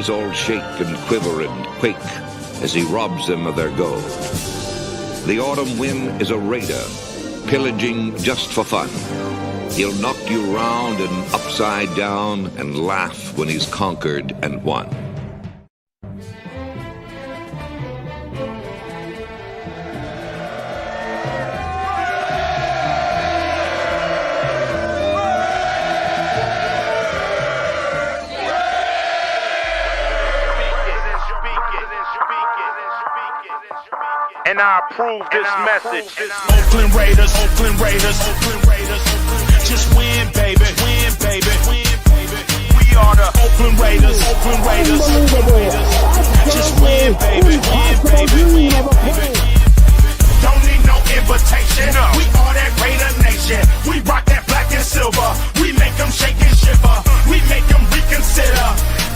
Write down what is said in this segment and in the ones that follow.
cities all shake and quiver and quake as he robs them of their gold. The autumn wind is a raider, pillaging just for fun. He'll knock you round and upside down and laugh when he's conquered and won. And I approve this message. Oakland Raiders, Oakland Raiders, Oakland Raiders. Just win, baby, win, baby, win, baby. We are the Oakland Raiders, Oakland Raiders, Oakland Raiders. Just win, baby, win, baby, win, baby. Don't need no invitation. We are that Raider Nation. We rock that black and silver. We make them shake and shiver. We make them reconsider.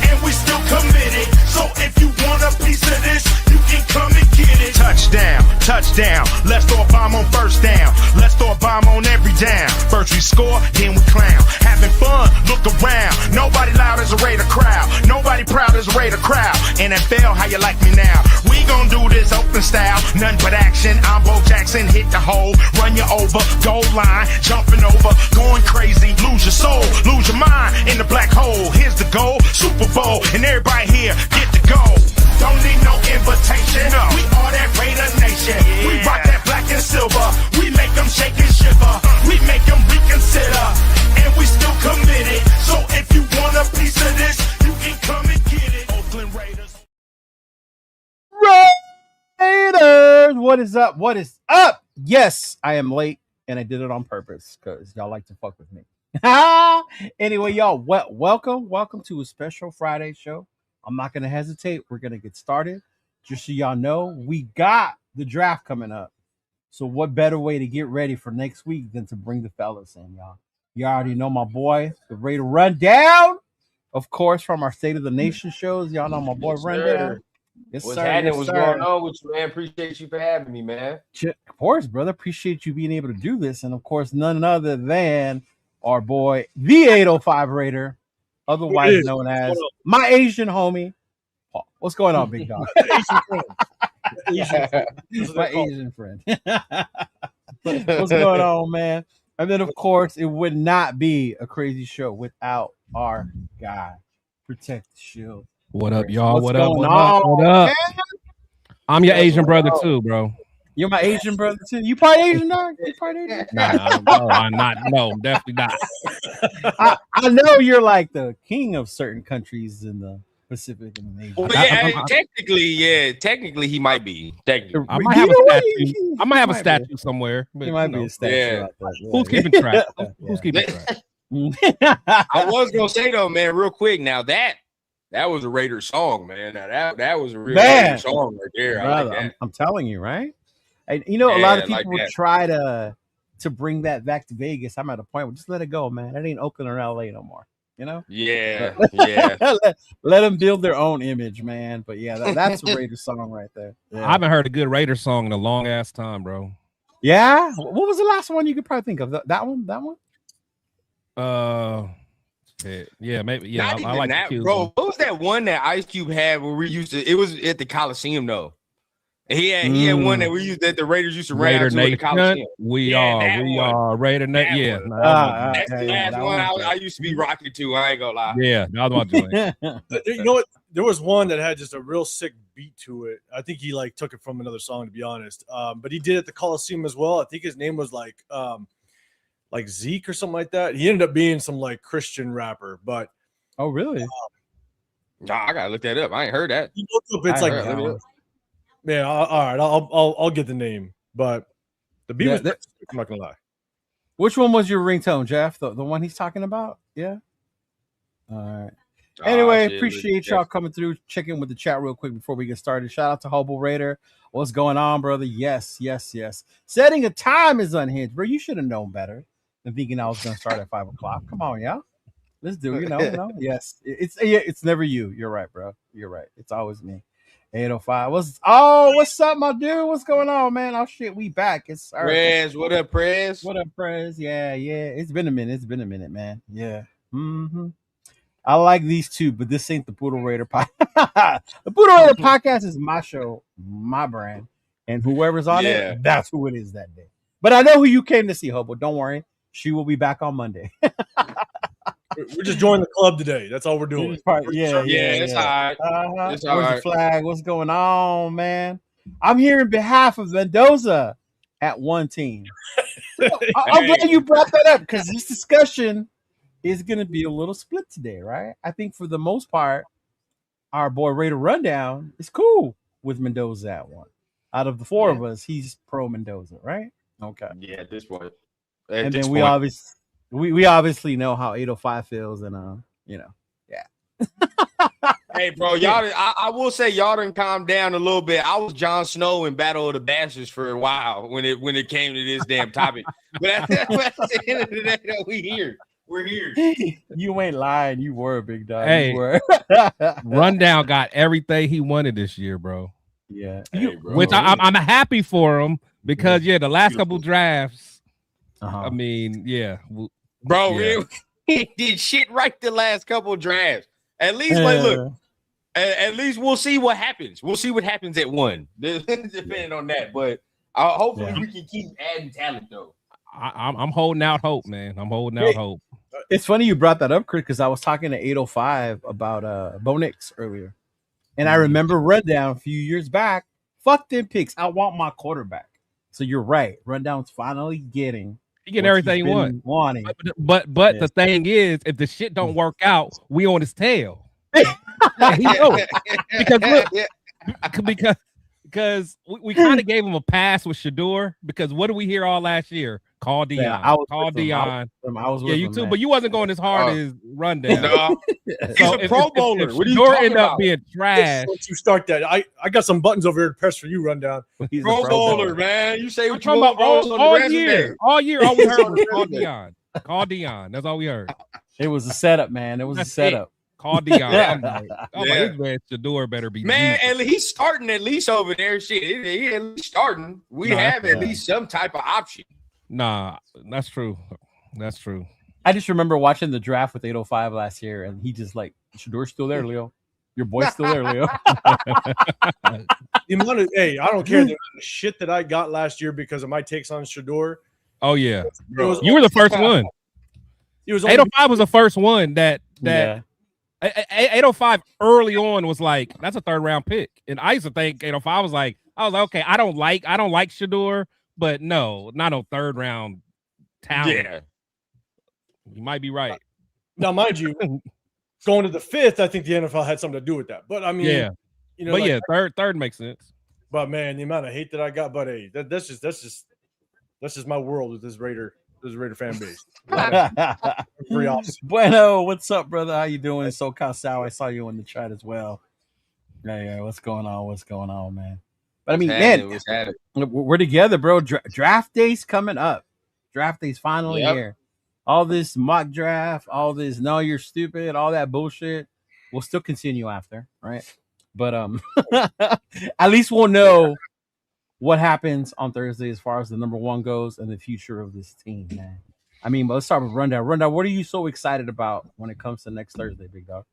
And we still committed. So if you want a piece of this, you can come and get it. Touchdown, touchdown. Let's throw a bomb on first down. Let's throw a bomb on every down. First we score, then we clown. Having fun, look around. Nobody loud as a Raider crowd. Nobody proud as a Raider crowd. NFL, how you like me now? We gon' do this open style. Nothing but action. I'm Bo Jackson, hit the hole. Run you over, goal line. Jumping over, going crazy. Lose your soul, lose your mind in the black hole. Here's the goal, Super Bowl. And everybody here, get the goal. Don't need no invitation. We are that Raider Nation. We rock that black and silver. We make them shake and shiver. We make them reconsider. And we still committed. So if you want a piece of this, you can come and get it. Oakland Raiders. Raiders! What is up? What is up? Yes, I am late, and I did it on purpose because y'all like to fuck with me. Anyway, y'all, welcome to a special Friday show. I'm not going to hesitate. We're going to get started. Just so y'all know, we got the draft coming up. So what better way to get ready for next week than to bring the fellas in, y'all? You already know my boy, the Raider Rundown. Of course, from our State of the Nation shows. Y'all know my boy Rundown. Yes, what's happening? What's going on with you, man? Appreciate you for having me, man. Of course, brother. Appreciate you being able to do this. And, of course, none other than our boy, the 805 Raider, otherwise known as my Asian homie. Paul. What's going on, big dog? My Asian friend. What's going on, man? And then, of course, it would not be a crazy show without our guy, Protect the Shield. What up, y'all? What's What up? going What on, up? What up? man? I'm your Asian brother too, bro. You're my Asian brother too. You part Asian, dog? You part Asian? Nah, no, I'm not. No, definitely not. I know you're like the king of certain countries in the Pacific and the Asia. Well, technically, he might be. Technically, I might have a statue. I might have a statue somewhere. But, He might be a statue. Yeah. Out there. Yeah. Who's keeping track? Who's keeping track? I was gonna say though, man, real quick. Now that was a Raider song, man. Now that was a real Raider song right there. I like that. I'm telling you, right? And, a lot of people like try to bring that back to Vegas. I'm at a point where just let it go, man. That ain't Oakland or LA no more. You know? Yeah. let them build their own image, man. But yeah, that's a Raider song right there. Yeah. I haven't heard a good Raider song in a long ass time, bro. Yeah. What was the last one you could probably think of? That one? Yeah, maybe. Yeah, I like that, the bro. What was that one that Ice Cube had where we used to? It was at the Coliseum though. He had one that we used that the Raiders used to run out to at the Coliseum. We are Raider Nation. Yeah, that's the last one I used to be rocking to. I ain't gonna lie. Yeah, that was my joint. You know what? There was one that had just a real sick beat to it. I think he took it from another song, to be honest. But he did it at the Coliseum as well. I think his name was like Zeke or something like that. He ended up being some Christian rapper, but oh really? Nah, I gotta look that up. I ain't heard that. You look up, it's yeah. All right, I'll get the name, but the beat was. I'm not gonna lie. Which one was your ringtone, Jeff? The one he's talking about? Yeah. All right. Anyway, appreciate y'all coming through. Check in with the chat real quick before we get started. Shout out to Hobo Raider. What's going on, brother? Yes. Setting a time is unhinged, bro. You should have known better than thinking I was going to start at 5:00. Come on, y'all. Let's do it. Yes. It's never you. You're right, bro. You're right. It's always me. 805. What's up, my dude? What's going on, man? Oh shit, we back. It's Prez. What up, Prez? What up, Prez? Yeah. It's been a minute, man. Yeah. I like these two, but this ain't the Puro Raider podcast. The Puro Raider podcast is my show, my brand, and whoever's on it, that's who it is that day. But I know who you came to see, Hobo. Don't worry. She will be back on Monday. We're just joining the club today. That's all we're doing. It's all right. Where's the flag? What's going on, man? I'm here in behalf of Mendoza at one team. I'm glad you brought that up because this discussion is going to be a little split today, right? I think for the most part, our boy Raider Rundown is cool with Mendoza at one. Out of the four of us, he's pro Mendoza, right? Okay. Yeah, at this point. And then we obviously know how 805 feels, and Hey, bro, y'all. I will say y'all done calm down a little bit. I was Jon Snow in Battle of the Bastards for a while when it came to this damn topic. But at the end of the day, though, we're here. You ain't lying. You were, big dog. Hey, you were. Rundown got everything he wanted this year, bro. Yeah, hey, bro. Which I'm happy for him because the last couple drafts. I mean, bro, he did shit right the last couple of drafts. At least, look. At least we'll see what happens. We'll see what happens at one, depending on that. But hopefully we can keep adding talent, though. I'm holding out hope, man. I'm holding out hope. It's funny you brought that up, Chris, because I was talking to 805 about Bo Nix earlier. And I remember Rundown a few years back. Fuck them picks. I want my quarterback. So you're right. Rundown's finally getting everything he wants. Wanting. But the thing is, if the shit don't work out, we on his tail. He knows. Because we kind of gave him a pass with Shador because what did we hear all last year? Call Dion. Yeah, Call Dion. I was with you him, too, man. but you wasn't going as hard as Rundown. No, he's a Pro Bowler. If What are you Shador talking end up about? being trash. Once you start that, I got some buttons over here to press for you, Rundown. He's a Pro Bowler, man. You say I'm what you talking want about on all the year. resume. All year, all we heard was call Dion. Call Dion. That's all we heard. It was a setup, man. It was That's a setup. Call Dion. Yeah. I'm like, this man Shador better be Man, Jesus. and he's starting at least over there. Shit, he at least starting. We have at least some type of option. Nah, that's true. That's true. I just remember watching the draft with 805 last year, and he just like, Shador's still there, Leo. Your boy's still there, Leo. The amount of, I don't care the shit that I got last year because of my takes on Shador. Oh yeah, Bro, you were the first one. He was 805 was the first one that 805 early on was like, that's a third round pick. And I used to think 805 I was like, okay, I don't like Shador, but no, not no third round talent. Yeah. You might be right. Now, mind you, going to the fifth, I think the NFL had something to do with that. But I mean, third makes sense. But man, the amount of hate that I got, but hey, that's just my world with this Raider fan base. Pretty awesome. Bueno, what's up, brother? How you doing? SoCal Sour. I saw you in the chat as well. Yeah. What's going on? What's going on, man? But I mean, we're together, bro. Draft day's coming up. Draft day's finally here. All this mock draft, all this no, you're stupid, all that bullshit. We'll still continue after, right? But at least we'll know what happens on Thursday as far as the number one goes and the future of this team, man. I mean, let's start with Rundown. Rundown, what are you so excited about when it comes to next Thursday, big dog?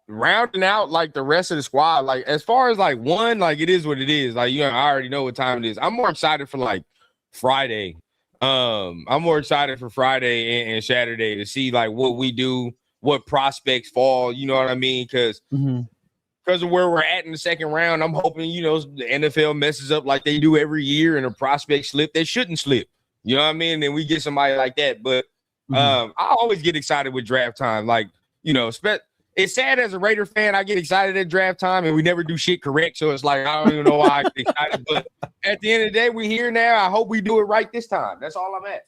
Rounding out like the rest of the squad, like as far as like one, like it is what it is. Like I already know what time it is. I'm more excited for like Friday. I'm more excited for Friday and Saturday to see like what we do, what prospects fall. You know what I mean? Because of where we're at in the second round, I'm hoping the NFL messes up like they do every year and a prospect slip that shouldn't slip. You know what I mean? And we get somebody like that. But I always get excited with draft time. Like it's sad as a Raider fan, I get excited at draft time and we never do shit correct. So it's like, I don't even know why I get excited. But at the end of the day, we're here now. I hope we do it right this time. That's all I'm at.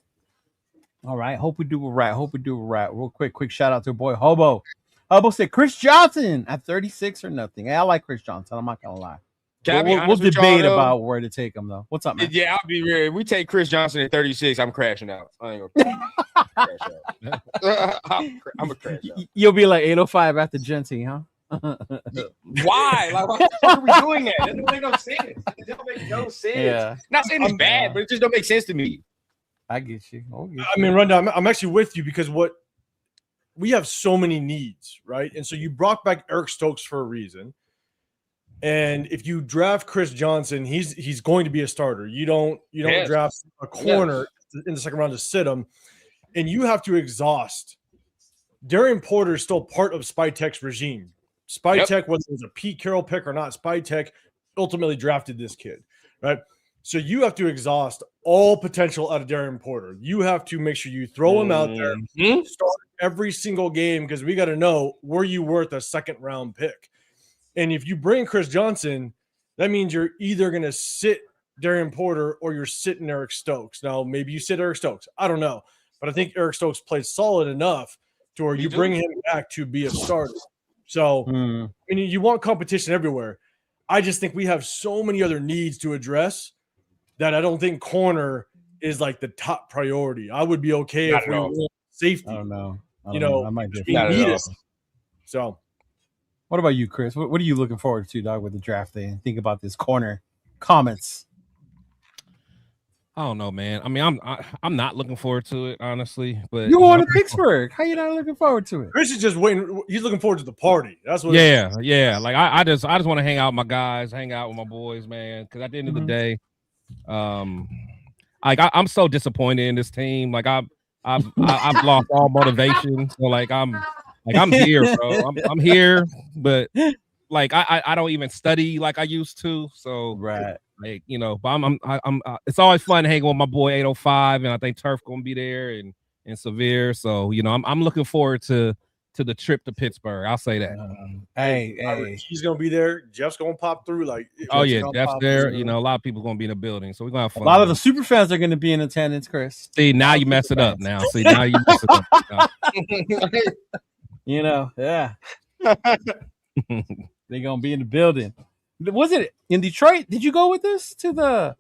All right. Hope we do it right. Real quick shout out to boy Hobo. Hobo said Chris Johnson at 36 or nothing. Hey, I like Chris Johnson. I'm not going to lie. We'll debate about where to take him, though. What's up, man? Yeah, I'll be real. If we take Chris Johnson at 36, I'm crashing out. I ain't gonna crash out. I'm a crash out. You'll be like 805 after Genty, huh? Why? Like, why are we doing that? That don't make no sense. It don't make no sense. Yeah. Not saying it's bad, but it just don't make sense to me. I get you. I mean, Rundown, I'm actually with you because what we have so many needs, right? And so you brought back Eric Stokes for a reason. And if you draft Chris Johnson, he's going to be a starter. You don't draft a corner in the second round to sit him, and you have to exhaust. Darian Porter is still part of Spytek's regime. Spytek, whether it was a Pete Carroll pick or not, Spytek ultimately drafted this kid, right? So you have to exhaust all potential out of Darian Porter. You have to make sure you throw him out there, start every single game, because we got to know, were you worth a second round pick? And if you bring Chris Johnson, that means you're either going to sit Darian Porter or you're sitting Eric Stokes. Now, maybe you sit Eric Stokes. I don't know. But I think Eric Stokes played solid enough to where you bring him back to be a starter. So, I mean, you want competition everywhere. I just think we have so many other needs to address that I don't think corner is like the top priority. I would be okay if we want safety. I don't know. I might be So. What about you, Chris? What are you looking forward to, dog, with the draft day? Think about this corner. Comments. I don't know, man. I mean, I'm not looking forward to it, honestly. But you're going to Pittsburgh. How you not looking forward to it? Chris is just waiting. He's looking forward to the party. That's what. Yeah. Like I just want to hang out with my guys, hang out with my boys, man. Because at the end of the day, I'm so disappointed in this team. Like I've lost all motivation. So like I'm here, bro. I'm here, but like I don't even study like I used to. So right, like but I'm it's always fun hanging with my boy 805, and I think Turf gonna be there and Severe. So I'm looking forward to the trip to Pittsburgh. I'll say that. Hey, he's gonna be there. Jeff's gonna pop through. Jeff's there. A lot of people gonna be in the building, so we're gonna have fun. A lot of the super fans are gonna be in attendance, Chris. See, now you mess it up. Now, see, now you mess it up. Yeah. They're gonna be in the building. Was it in Detroit? Did you go with us to the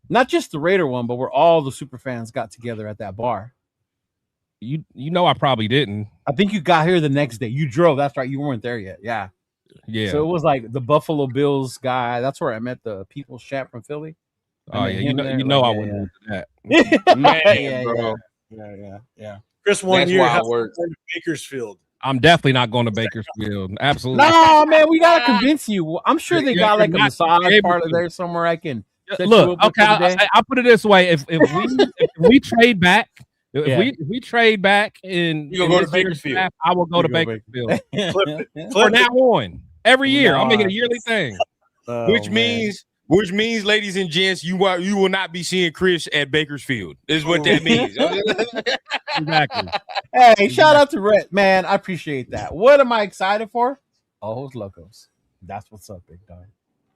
not just the Raider one, but where all the super fans got together at that bar? I probably didn't. I think you got here the next day. You drove. That's right. You weren't there yet. Yeah. So it was like the Buffalo Bills guy. That's where I met the People's Champ from Philly. Oh yeah, I wouldn't do that. Man, bro. Yeah. Chris one year has to go to Bakersfield. I'm definitely not going to Bakersfield. Absolutely. No, man, we gotta convince you. I'm sure they got like a massage parlor there somewhere. I can look. Okay, I'll put it this way: if we trade back, if we trade back and you gonna go to Bakersfield, draft, I will go to Bakersfield. From now on, every year, I'll make it a yearly thing. Which means, ladies and gents, you will not be seeing Chris at Bakersfield. Is what that means. Exactly. Hey, shout out to Rhett, man. I appreciate that. What am I excited for? Ojos Locos. That's what's up, big dog.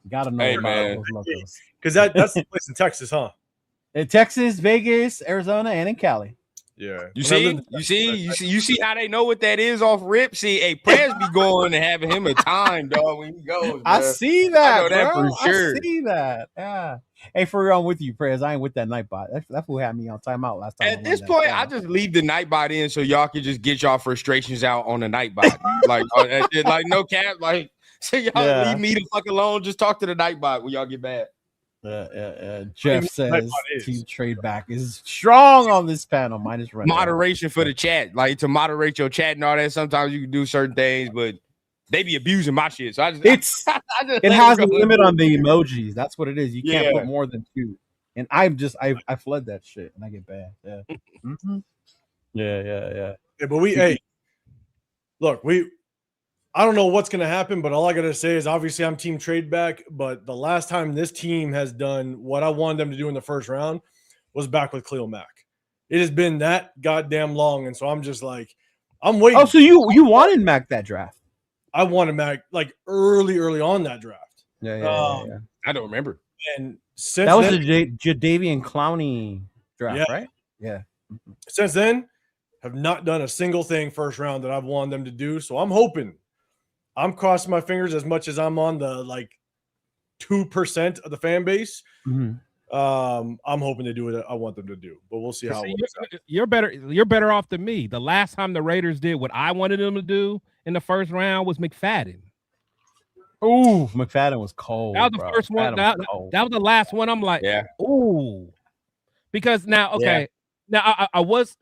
You gotta know about Ojos Locos. Because that's the place in Texas, huh? In Texas, Vegas, Arizona, and in Cali. Yeah. You see how they know what that is off rip? See, Prez be going and having him a time, dog, when he goes. I see that. I know that for sure. I see that. Yeah. Hey, for real, I'm with you, Prez. I ain't with that Nightbot. That fool had me on timeout last time. At this point, I just leave the Nightbot in so y'all can just get y'all frustrations out on the Nightbot. like no cap. Like, so y'all leave me the fuck alone. Just talk to the Nightbot when y'all get back. Jeff says team trade back is strong on this panel. Minus run moderation for the chat, like to moderate your chat and all that. Sometimes you can do certain things, but they be abusing my shit. So it has a limit on the emojis. That's what it is. You can't put more than 2. And I flood that shit and I get bad. Yeah. Mm-hmm. Yeah. But look, I don't know what's going to happen, but all I got to say is obviously I'm team trade back. But the last time this team has done what I wanted them to do in the first round was back with Khalil Mack. It has been that goddamn long. And so I'm just like, I'm waiting. Oh, so you wanted Mack that draft? I wanted Mack like early on that draft. Yeah. I don't remember. And since that was the Jadeveon Clowney draft, right? Yeah. Since then, have not done a single thing first round that I've wanted them to do. So I'm hoping. I'm crossing my fingers as much as I'm on the 2% of the fan base. Mm-hmm. I'm hoping to do what I want them to do, but we'll see how it works out. You're better off than me. The last time the Raiders did what I wanted them to do in the first round was McFadden. Ooh, McFadden was cold. That was the first one. That was the last one. I'm like, ooh. Because now, okay. Now I was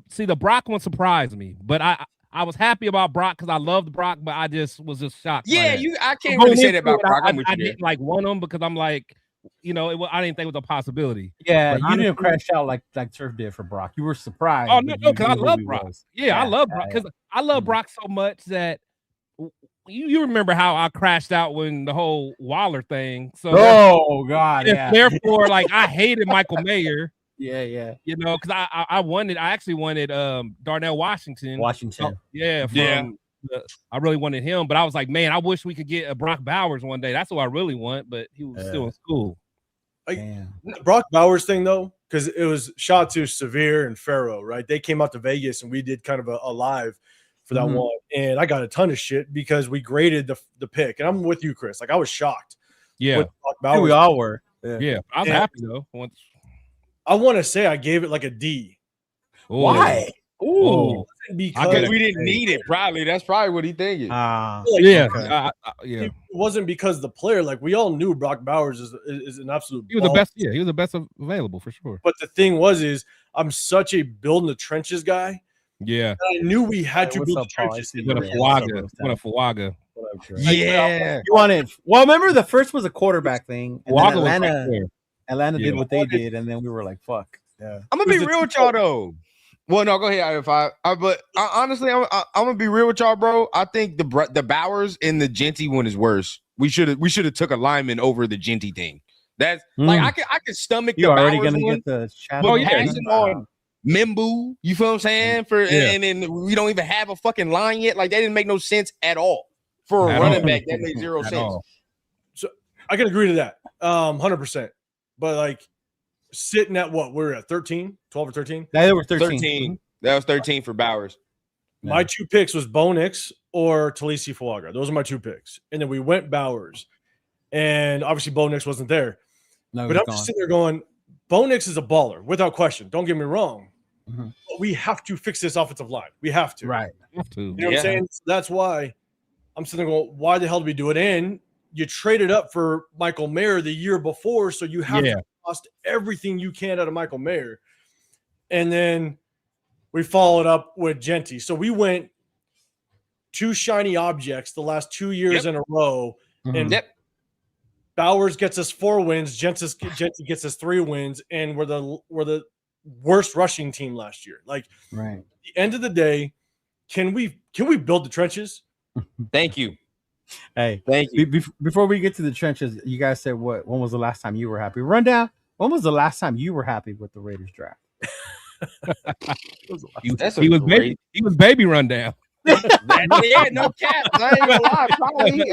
see, the Brock one surprised me, but I was happy about Brock because I loved Brock, but I was just shocked. Yeah, I can't really say that about Brock. I didn't like one of them because I'm like, you know, I didn't think it was a possibility. Yeah, but you didn't crash out like Turf did for Brock. You were surprised. Oh no, because I love Brock. Yeah, I love Brock because I love Brock so much that you remember how I crashed out when the whole Waller thing. So therefore, like I hated Michael Mayer. Yeah. You know, because I actually wanted Darnell Washington. I really wanted him, but I was like, man, I wish we could get a Brock Bowers one day. That's what I really want, but he was still in school. Brock Bowers thing though, because it was shot to Severe and Faro, right? They came out to Vegas and we did kind of a live for that one, and I got a ton of shit because we graded the pick, and I'm with you, Chris. Like I was shocked. Yeah, we all were. Yeah, I was happy though. I want to say I gave it like a D. Ooh. Why? Ooh, because we didn't need it. Probably that's probably what he thinking. It wasn't because of the player. Like we all knew Brock Bowers is an absolute. He was the best. Yeah, he was the best available for sure. But the thing is I'm such a build in the trenches guy. Yeah, I knew we had to build the trenches. What a Fuaga. Yeah, you wanted. Well, remember the first was a quarterback thing. And Atlanta did what they did, and then we were like, "Fuck." Yeah, I'm gonna be real with y'all though. Well, no, go ahead. But honestly, I'm gonna be real with y'all, bro. I think the Bowers and the Genty one is worse. We should have took a lineman over the Genty thing. That's like I can stomach the Bowers gonna one. Get the passing on Membu, you feel what I'm saying? And then we don't even have a fucking line yet. Like that didn't make no sense at all for a running back. That made zero sense. So I can agree to that, 100%. But like sitting at what we're at 13, 12 or 13. They were 13. That was 13 for Bowers. My two picks was Bo Nix or Talisi Fuaga. Those are my two picks, and then we went Bowers, and obviously Bo Nix wasn't there. But I'm just sitting there going, Bo Nix is a baller without question. Don't get me wrong. But we have to fix this offensive line. We have to. Right. You know what I'm saying? So that's why I'm sitting there going, why the hell did we do it? And you traded up for Michael Mayer the year before, so you have to cost everything you can out of Michael Mayer. And then we followed up with Genty. So we went two shiny objects the last 2 years in a row. And Bowers gets us 4 wins. Genty gets us 3 wins. And we're the worst rushing team last year. Like, right. At the end of the day, can we build the trenches? Thank you. Hey, thank you. Before we get to the trenches, you guys said when was the last time you were happy? Rundown. When was the last time you were happy with the Raiders draft? He was baby rundown. No cap. I ain't gonna lie. Probably,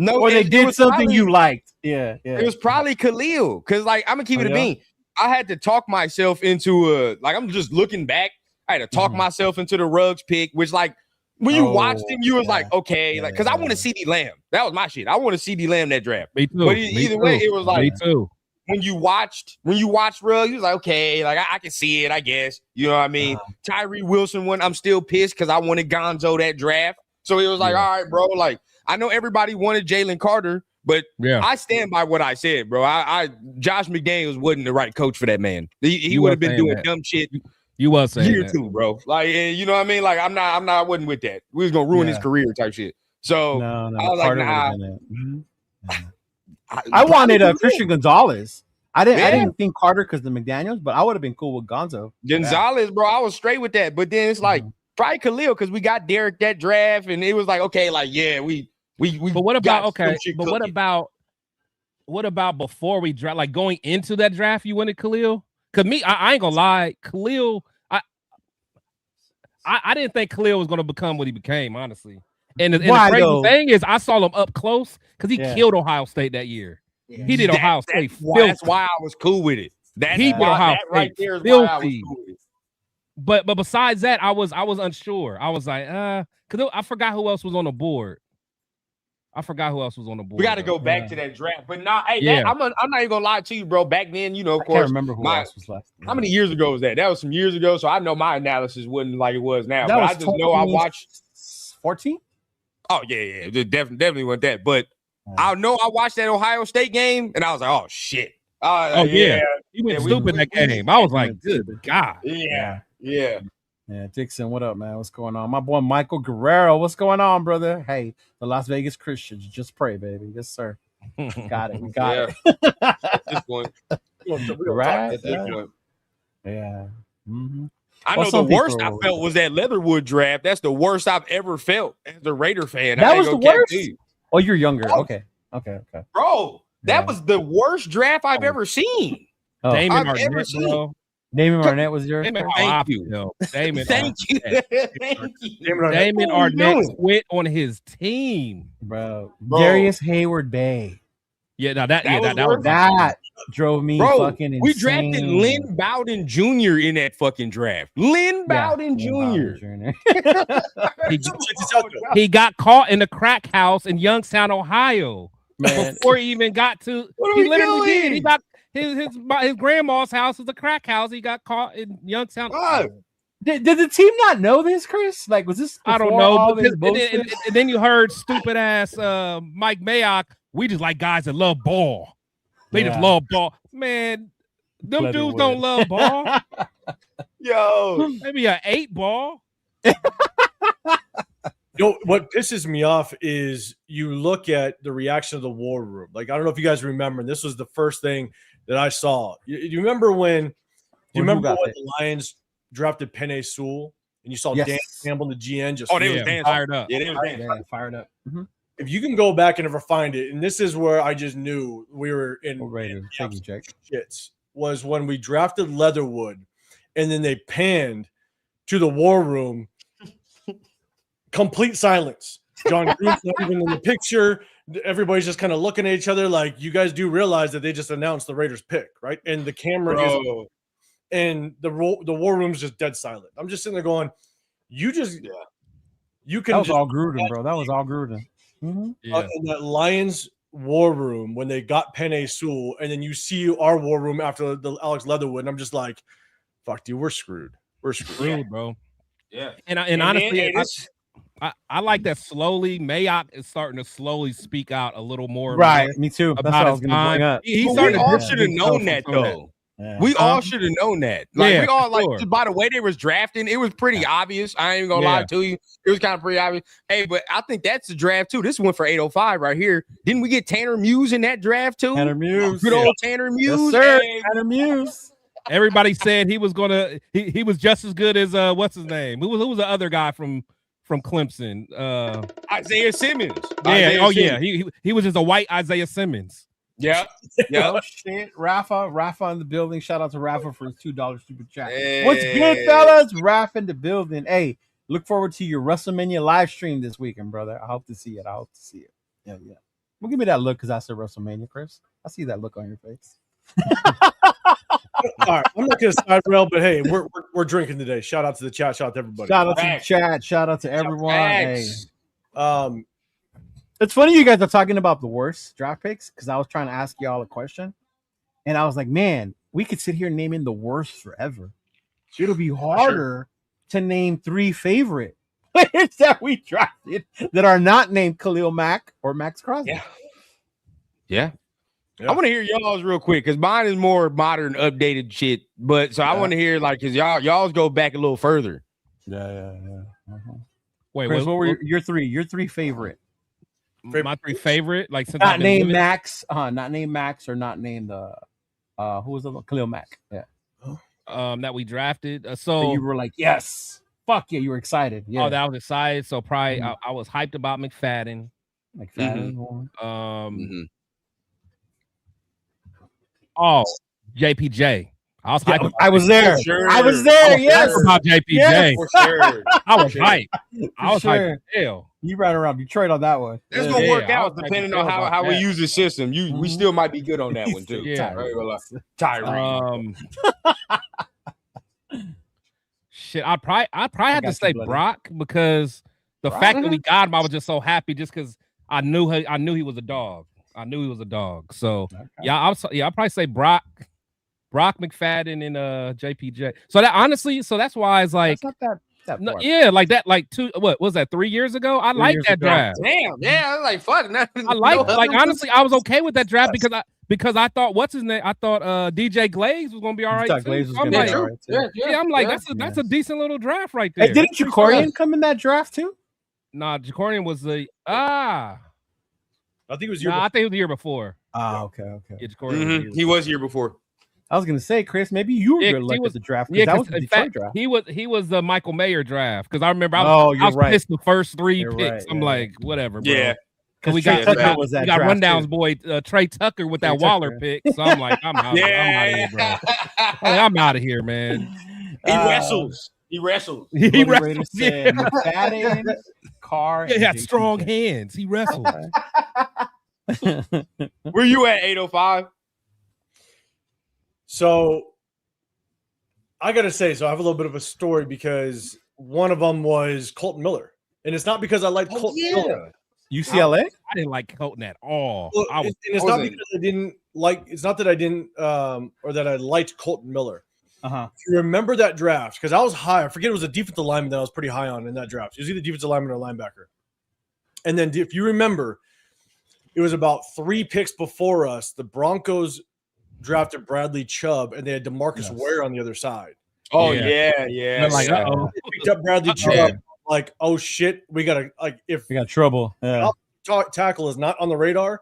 or they did something you liked. Yeah. It was probably Khalil. Because like I'm gonna keep it a bean. I had to talk myself into I'm just looking back. I had to talk myself into the Ruggs pick, which like when you watched him, you was like, okay, like because I want to CD Lamb. That was my shit. I want to CD Lamb that draft. Me too. But either way, it was like me too. When you watched Ruggs, you was like, okay, like I can see it, I guess. You know what I mean? Tyree Wilson one, I'm still pissed because I wanted Gonzo that draft. So it was like, all right, bro. Like I know everybody wanted Jalen Carter, but I stand by what I said, bro. Josh McDaniels wasn't the right coach for that man. He would have been doing dumb shit. You was saying year two, bro. Like, you know what I mean? Like, I wasn't with that. We was gonna ruin his career type shit. So no, I was like, nah. I wanted Christian Gonzalez. I didn't think Carter because the McDaniels, but I would have been cool with Gonzo. Gonzalez, bro. I was straight with that. But then it's like probably Khalil because we got Derek that draft, and it was like, okay, like we. But what about But what about before we draft? Like going into that draft, you wanted Khalil? Cause me, I ain't gonna lie, Khalil. I didn't think Khalil was gonna become what he became, honestly. And the crazy thing is, I saw him up close because he killed Ohio State that year. Yeah. He did Ohio State. That's why I was cool with it. He did Ohio State right there. Why I was cool with it. But besides that, I was unsure. I was like, because I forgot who else was on the board. We got to go back to that draft. But now, I'm not even gonna lie to you, bro. Back then, you know, of course, I can't remember who else was left. How many years ago was that? That was some years ago. So I know my analysis wasn't like it was now. But I just know I watched 14. Oh yeah, definitely went that. But I know I watched that Ohio State game, and I was like, oh shit. He went stupid that game. I was like, good God. Yeah. Yeah. Yeah, Dixon, what up, man? What's going on? My boy Michael Guerrero, what's going on, brother? Hey, the Las Vegas Christians, just pray, baby. Yes, sir. Got it. We got it. At this point. Right? At this point. Yeah. Mm-hmm. I know the worst I felt was that Leatherwood draft. That's the worst I've ever felt as a Raider fan. That was the worst? Oh, you're younger. Okay. Bro, that was the worst draft I've ever seen. Oh. Damon Arnett, bro. Damon Arnett was yours. Thank you. Damon. Thank you. Damon Arnett quit on his team, bro. Darius Hayward Bay. Yeah, now that drove me fucking insane. We drafted Lynn Bowden Jr. in that fucking draft. Lynn Bowden Jr. He got caught in the crack house in Youngstown, Ohio, before he even got to. He literally did. He got his grandma's house was a crack house. He got caught in Youngstown. Did the team not know this, Chris? Like, was this? I don't know. And then you heard stupid ass Mike Mayock. We just like guys that love ball. They just love ball. Man, them dudes don't love ball. Yo, maybe an 8 ball. What pisses me off is you look at the reaction of the war room. Like, I don't know if you guys remember, this was the first thing that I saw. You remember when the Lions drafted Penei Sewell and you saw Dan Campbell, the GN, just they was fired up. Yeah, they was fired up. Mm-hmm. If you can go back and ever find it, and this is where I just knew we were in shits, was when we drafted Leatherwood, and then they panned to the war room. Complete silence. John Green's not even in the picture. Everybody's just kind of looking at each other like, you guys do realize that they just announced the Raiders pick, right? And the camera is, and the war room's just dead silent. I'm just sitting there going, you can. That was all Gruden, bro. That was all Gruden. Mm-hmm. In that Lions war room when they got Penei Sewell, and then you see our war room after the Alex Leatherwood, and I'm just like, fuck, dude, we're screwed. We're screwed, bro. Yeah. And honestly, I like that slowly Mayock is starting to slowly speak out a little more. Right, me too. About That's what I was going to bring up. We all should have known that, though. Yeah. We all should have known that. Like, we all, like, by the way they was drafting, it was pretty obvious. I ain't gonna lie to you. It was kind of pretty obvious. Hey, but I think that's the draft too. This one for 805 right here. Didn't we get Tanner Muse in that draft too? Tanner Muse. Good old Tanner Muse. Yes, sir. Hey. Tanner Muse. Everybody said he was gonna he was just as good as what's his name? Who was the other guy from Clemson? Isaiah Simmons. Yeah, he was just a white Isaiah Simmons. Yeah. Oh, shit. Rafa in the building. Shout out to Rafa for his $2 super chat. Hey. What's good, fellas? Rafa in the building. Hey, look forward to your WrestleMania live stream this weekend, brother. I hope to see it. Yeah. Well, give me that look because I said WrestleMania, Chris. I see that look on your face. All right, I'm not gonna side rail, but hey, we're drinking today. Shout out to the chat. Shout out to everybody. Shout out to the chat. Shout out to everyone. Hey. It's funny you guys are talking about the worst draft picks because I was trying to ask y'all a question, and I was like, man, we could sit here naming the worst forever. It'll be harder to name 3 favorite players that we drafted that are not named Khalil Mack or Max Crosby. Yeah. I want to hear y'all's real quick because mine is more modern, updated shit. But so I want to hear because y'all's go back a little further. Yeah. Uh-huh. Wait, Chris, what were your 3? Your 3 favorite? My 3 favorite, like since not named Max, not named Max, or not named who was the Khalil Mack? Yeah. That we drafted. So you were like, yes, fuck yeah, you were excited. Yeah. Oh, that was excited. So probably I was hyped about McFadden. Oh, JPJ. I was there. Sure. I was there. Yes. About JPJ. Yes. For sure. I was hyped. I was hyped. Hell. You ran around Detroit on that one. It's gonna work out depending on how we use the system. We still might be good on that one too. Yeah. Tyree. Shit, I probably had to say Brock because the fact that we got him, I was just so happy just because I knew he was a dog. So I'll probably say Brock McFadden and JPJ. So that honestly, that's why it's like that's not that no, yeah, like that, like what was that 3 years ago? I like that draft. Damn, yeah, I was like fuck. I like honestly, I was okay with that draft because because I thought what's his name? I thought DJ Glaze was gonna be all right. Glaze was I'm gonna like, be all right too. yeah, I'm like, that's a decent little draft right there. Hey, didn't Jacorian come in that draft too? Nah, Jacorian was the I think it was I think it was the year before. Ah, okay. Yeah, Jacorian He was year before. I was gonna say, Chris, maybe you were good luck at the draft. Yeah, that was the Detroit draft. He was the Michael Mayer draft because I remember I was pissed the first 3 picks. Right, I'm like, whatever, bro. Yeah. We got Rundown's boy Trey Tucker with that Waller pick. So I'm like, I'm out. I'm out of here, bro. I'm out of here, man. He wrestles. He wrestles. Yeah. McFadden, Carr. He got strong hands. He wrestles. Where you at, 805? So I gotta say, I have a little bit of a story because one of them was Colton Miller, and it's not because I liked Colton Miller. UCLA? I didn't like Colton at all. Well, it's not because I didn't like. It's not that I didn't, or that I liked Colton Miller. If you remember that draft, because I was high. I forget it was a defensive lineman that I was pretty high on in that draft. It was either defensive lineman or linebacker. And then, if you remember, it was about 3 picks before us. The Broncos drafted Bradley Chubb, and they had DeMarcus Ware on the other side. Oh yeah. Like, they picked up Bradley Chubb. Like, oh shit, we got trouble. Yeah. Tackle is not on the radar.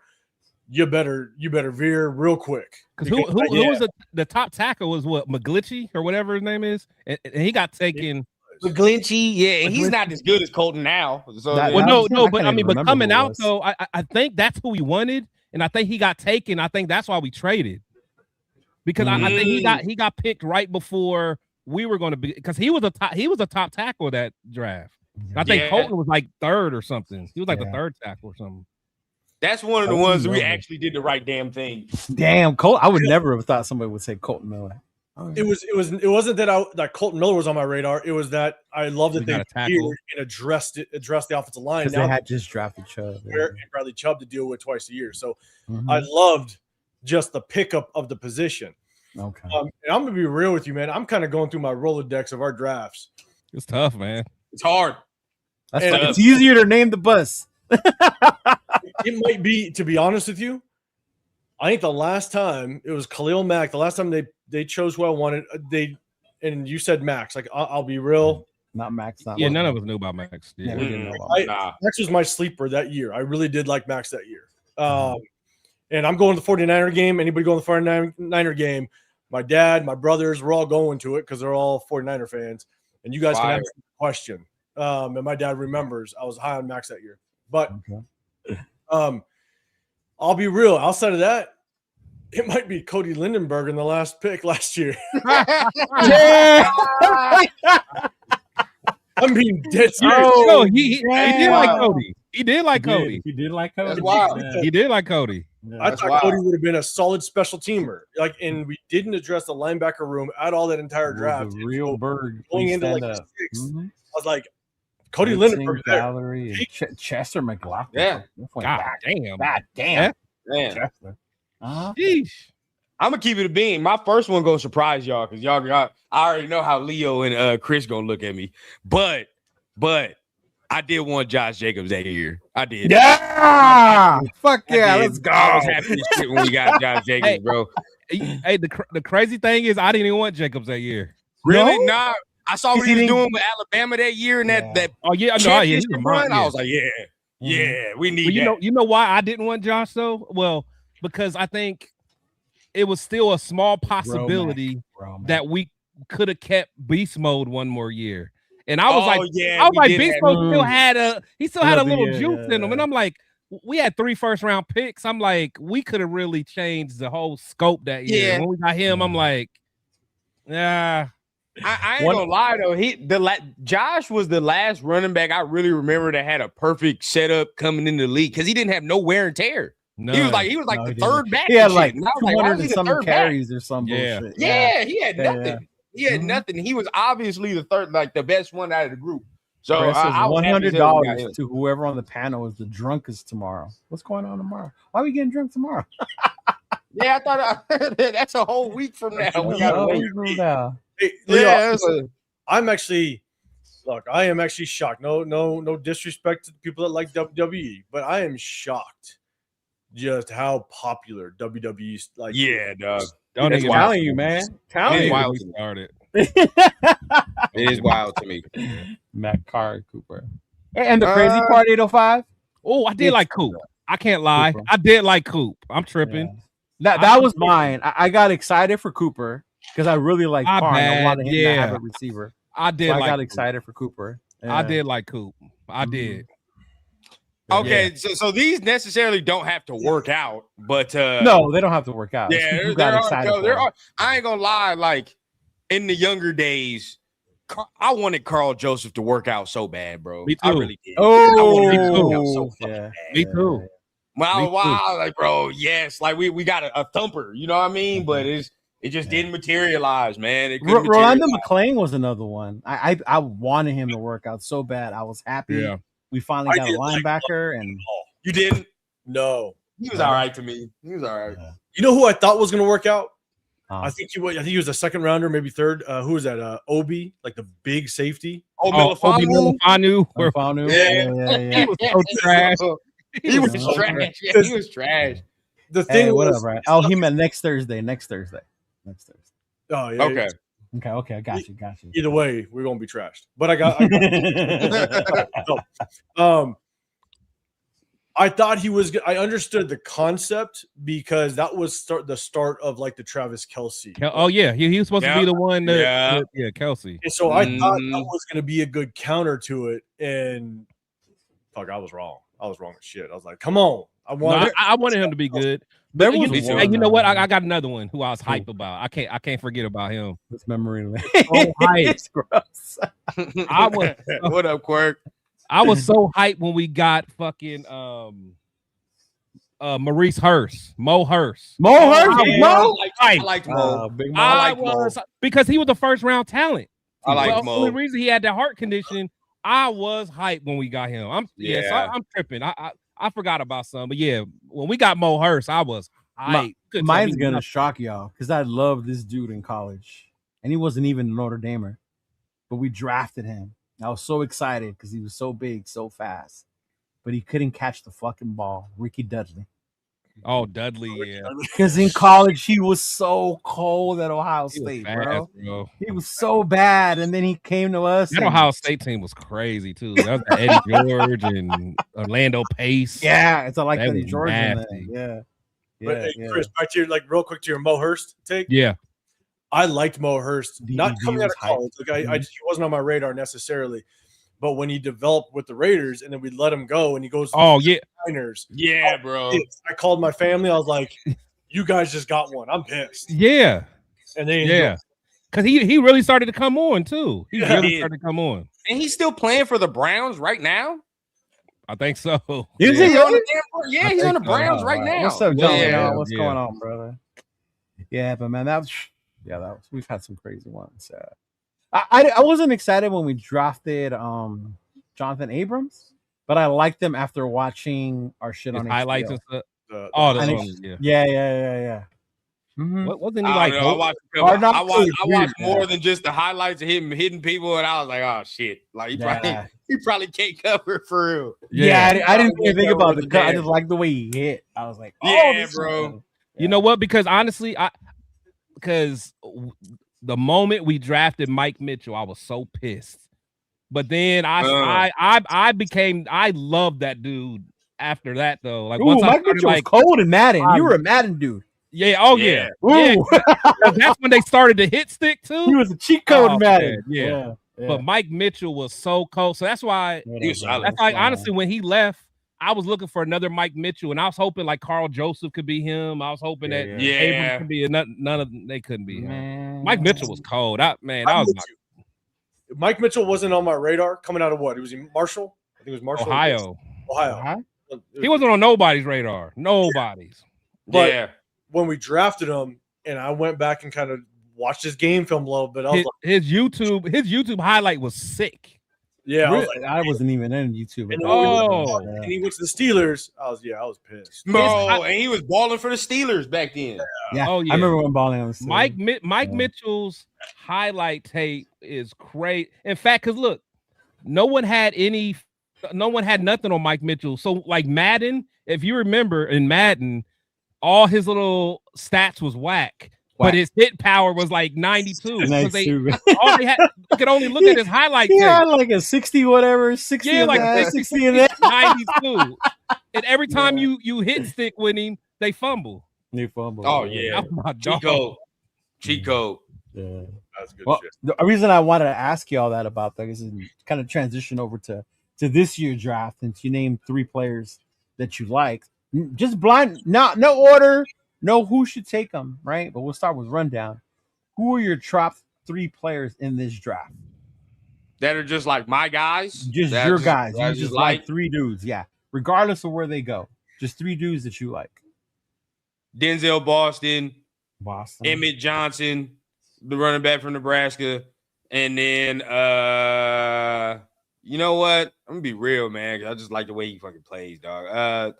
You better veer real quick. Because who was the top tackle was what, McGlinchey or whatever his name is, and he got taken. McGlinchey, and he's not as good as Colton now. So but coming out though, I think that's who we wanted, and I think he got taken. I think that's why we traded, because I think he got picked right before we were going to be, because he was a top tackle of that draft. I think Colton was like 3rd or something. He was like the 3rd tackle or something. That's one of the ones we actually did the right damn thing. Damn, I would never have thought somebody would say Colton Miller. It wasn't that Colton Miller was on my radar. It was that I love that they and addressed the offensive line. Because they had just drafted Chubb and Bradley Chubb to deal with twice a year. So I loved just the pickup of the position. Okay. And I'm gonna be real with you, man. I'm kind of going through my Rolodex of our drafts. It's tough, man. It's hard. It's easier to name the bus. It might be, to be honest with you. I think the last time it was Khalil Mack. The last time they chose who I wanted, and you said Max. Like, I'll be real. Not Max. None of us knew about Max. Yeah, we didn't know about Max was my sleeper that year. I really did like Max that year. And I'm going to the 49er game. Anybody going to the 49er game? My dad, my brothers, we're all going to it because they're all 49er fans. And you guys can ask the question. And my dad remembers I was high on Max that year. But I'll be real. Outside of that, it might be Cody Lindenberg in the last pick last year. I'm being dead serious. He did like Cody. He did like Cody. He did like Cody. That's wild. He did like Cody. Yeah, I thought Cody would have been a solid special teamer. And we didn't address the linebacker room at all that entire draft. The real bird going into like the 6th. I was like, Cody Lindenberg there. Gallery and Chester McLaughlin. Yeah. God damn. Chester. Sheesh. I'm gonna keep it a bean. My first one gonna surprise y'all because I already know how Leo and Chris gonna look at me. But I did want Josh Jacobs that year. I did. Yeah. Fuck yeah. Let's go. I was happy as shit when we got Josh Jacobs, bro. Hey, the crazy thing is I didn't even want Jacobs that year. Really? No? Nah. I saw what he was doing with Alabama that year and that championship run. I was like, we need that. You know why I didn't want Josh though? Well, because I think it was still a small possibility that we could have kept beast mode one more year. And I was beast mode still had a little juice in him. And I'm like, we had 3 first-round picks. I'm like, we could have really changed the whole scope that year. Yeah. When we got him, I'm like, yeah. I ain't gonna lie though. Josh was the last running back I really remember that had a perfect setup coming into the league because he didn't have no wear and tear. No, he was like the third back. He had like 200 and some carries or some bullshit. Yeah, he had nothing. He had nothing. He was obviously the third, like the best one out of the group. So $100 to whoever on the panel is the drunkest tomorrow. What's going on tomorrow? Why are we getting drunk tomorrow? Yeah, I thought that's a whole week from now. We gotta wait. Hey, Leo, I am actually shocked. No disrespect to the people that like WWE, but I am shocked just how popular WWE like. Yeah, dog. Don't I'm even telling you, man. Telling It's you. wild. started. It is wild to me. Matt Carr Cooper. And the crazy part, 805. Oh, I did like Coop. I can't lie. Cooper. I did like Coop. I'm tripping. Yeah. That was mine. I got excited for Cooper because I really like Carr. I wanted him to have a receiver. I did. So like I got Coop. excited for Cooper. Yeah. I did like Coop. I did. Okay, so these necessarily don't have to work out, but no, they don't have to work out. Yeah, You got excited for there it. are. I ain't gonna lie, like in the younger days, I wanted Carl Joseph to work out so bad, bro. Me too. I really did. Oh, I wanted him to work out so fucking bad. Me too. Wow, like bro, yes, like we got a thumper, you know what I mean? But it just didn't materialize, man. It couldn't Rolando materialize. McClain was another one. I wanted him to work out so bad. I was happy. Yeah. We finally got a did like linebacker, and You didn't? No, He was all right to me. He was all right. you know who I thought was going to work out? uh, I think he was a second rounder, maybe third. Who was that? Obi, like the big safety. Oh, Obi Melifonwu? Melifonwu. Fanu. Yeah. He was so trash. He was Yeah. trash. Yeah, he was trash. The thing Hey, was, whatever. Oh, he meant next Thursday. Oh yeah. Okay. Okay, I got you. Either way, we're gonna be trashed. But I got I thought he was. I understood the concept because that was the start of like the Travis Kelce. Oh yeah, he was supposed to be the one. That, Yeah. Kelsey. And so I thought that was going to be a good counter to it. And fuck, I was wrong. I was wrong as shit. I was like, come on. I wanted him to be good. There But was you, one, hey, you know what? man. I got another one who I was hype about. I can't forget about him. This memory lane. Oh, hype. It's gross. I was What up, Quirk? I was so hyped when we got fucking Maurice Hurst, Mo Hurst. Mo Hurst, Yeah, Mo. I liked Mo. Big Mo. I I like Mo. was because he was the first round talent. I like The Mo. only reason he had that heart condition, I was hyped when we got him. I'm tripping. I forgot about some, but yeah, when we got Mo Hurst, I was hyped. Couldn't tell Mine's me gonna nothing. shock y'all because I loved this dude in college, and he wasn't even a Notre Damer, but we drafted him. I was so excited because he was so big, so fast, but he couldn't catch the fucking ball. Ricky Dudley. Oh, Dudley, yeah. Because in college he was so cold at Ohio He was State, fast, bro. He was so bad, and then he came to us. That and- Ohio State team was crazy too. That was Eddie George and Orlando Pace. Yeah, it's like That Eddie was George in there. nasty. Yeah. But Yeah, hey, yeah. Chris, back to your real quick to your Mo Hurst take. Yeah. I liked Mo Hurst, not DED coming out was of college. Like he wasn't on my radar necessarily. But when he developed with the Raiders, and then we let him go, and he goes to Oh the yeah. Niners. Yeah, bro. I called my family. I was like, "You guys just got one. I'm pissed." Yeah. And they Yeah. Because he really started to come on too. He Yeah. really started to come on. And he's still playing for the Browns right now. I think so. Is yeah. he? He's on the yeah, he's on the think so. Browns right now. What's up, John? Yeah, What's yeah. going on, brother? Yeah, but man, that was we've had some crazy ones. I wasn't excited when we drafted Jonathan Abrams, but I liked him after watching our shit His on highlights HBO. and stuff. The- Oh, I the think- yeah. Yeah. Mhm. What wasn't he I like? don't know, I watched, Hard Knocks I watched, is I weird, watched more man. than just the highlights of him hitting people, and I was like, "Oh shit!" Like Yeah. he probably can't cover for real. Yeah, I didn't Probably even think get about over the the cut. I dad. just liked the way he hit. I was like, Yeah, this is bro. good. You know what? Because honestly, because the moment we drafted Mike Mitchell, I was so pissed. But then I loved that dude after that though. Like Ooh, once I Mike started Mitchell was like, cold in Madden. You were a Madden dude. yeah, oh yeah, yeah. Ooh. That's when they started to hit stick He too. was a cheat code Oh, in Madden. man, yeah. Yeah. But Mike Mitchell was so cold, so that's why. He was solid. That's like honestly, when he left, I was looking for another Mike Mitchell, and I was hoping like Carl Joseph could be him. I was hoping that Yeah. Abrams could be none of them. They couldn't be him. Man. Mike Mitchell was cold. That I'm was with you. Mike Mitchell wasn't on my radar coming out of what? It was in Marshall. I think it was Marshall. Ohio. Ohio. He wasn't on nobody's radar. Nobody's. But Yeah, when we drafted him, and I went back and kind of watched his game film a little bit, I was His, like, his YouTube highlight was sick. yeah, I was Really? like, I wasn't even in YouTube. and, at then when that we Oh. went- and he went to the Steelers. I was pissed. bro, and he was balling for the Steelers back then. Yeah. Oh, yeah. I remember when balling on the Steelers. Mike Yeah. Mitchell's highlight tape is great. In fact, because look, no one had any no one had nothing on Mike Mitchell. So like Madden, if you remember in Madden, all his little stats was whack. But his hit power was like 92. Because they could only look at his highlight tape. Yeah, like a 60 whatever, 60 yeah, like that, 60 and 92. And every time you hit stick with him, they fumble. New fumble. Oh yeah, cheat code. Yeah, That's good shit. The reason I wanted to ask you all that about that is kind of transition over to this year's draft, since you named 3 players that you like. Just blind, no order. Know who should take them, right? But we'll start with rundown. Who are your top 3 players in this draft? That are just like my guys? Just your guys. You just like 3 dudes, yeah. Regardless of where they go. Just 3 dudes that you like. Denzel Boston. Emmett Johnson, the running back from Nebraska. And then, you know what? I'm going to be real, man. I just like the way he fucking plays, dog.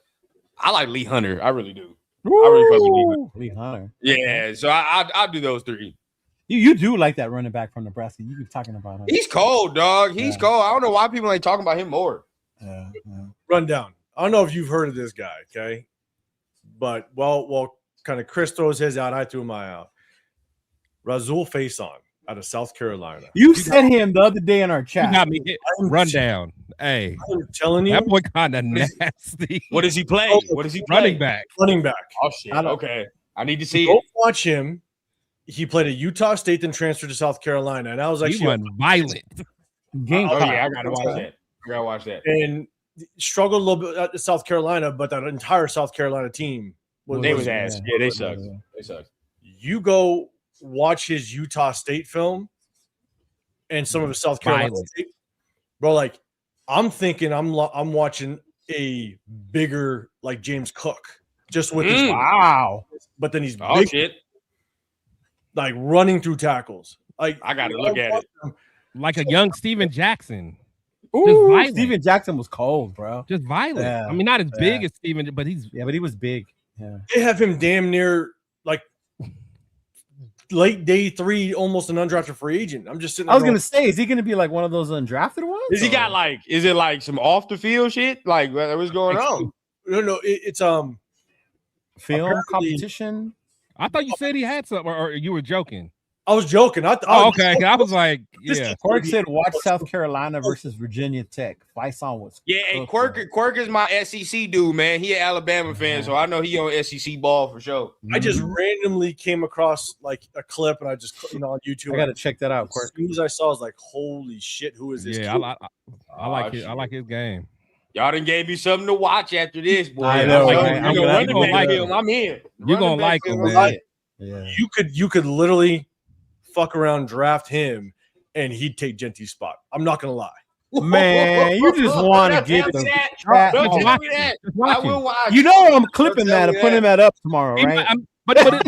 I like Lee Hunter. I really do. Ooh, I really fucking Lee Hunter. Yeah, so I'll do those 3. You do like that running back from Nebraska. You keep talking about him. He's cold, dog. He's cold. I don't know why people ain't talking about him more. Rundown. I don't know if you've heard of this guy, okay? But well, kind of Chris throws his out, I threw my out. Razul Faison out of South Carolina. You said him the other day in our chat. You got me hit. Rundown. Hey, I'm telling you, that boy kind of nasty. What does he play? What does he play? Running back. Running back. Oh shit. Okay. I need to see Go it. watch him. He played at Utah State, then transferred to South Carolina, and I was He actually went violent. Oh yeah, I gotta watch that. And struggled a little bit at South Carolina, but that entire South Carolina team was ass. Yeah, they suck. They suck. You go watch his Utah State film and some of his South Carolina tape, bro. Like I'm thinking, I'm watching a bigger like James Cook, just with his wow. But then he's big, shit. Like running through tackles. Like I gotta look at it. Like a young Steven Jackson. Ooh, Steven Jackson was cold, bro. Just violent. Yeah. I mean, not as big as Steven, but he's but he was big. Yeah. They have him damn near like late day 3, almost an undrafted free agent. I'm just sitting there. I was gonna say, is he gonna be like one of those undrafted ones? Is he got like? Is it like some off the field shit? Like what's going on? No, it's film apparently- competition. I thought you said he had something, or you were joking. I was joking. Okay. I was like, yeah. Quirk said, watch South Carolina versus Virginia Tech. Faison was And Quirk is my SEC dude, man. He an Alabama fan, so I know he on SEC ball for sure. I just randomly came across like a clip, and I just on YouTube. I gotta check that out. Quirk. As soon as I saw, I was like, "Holy shit, who is this?" Yeah, I like it. I like his game. Y'all done gave me something to watch after this, boy. I know. I'm in. You're gonna like him, man. Yeah. You could literally fuck around, draft him, and he'd take Genty's spot. I'm not gonna lie. Man, you just want to get the chat. Don't tell me that. I will watch. You know I'm clipping that and putting that up tomorrow, right? But there's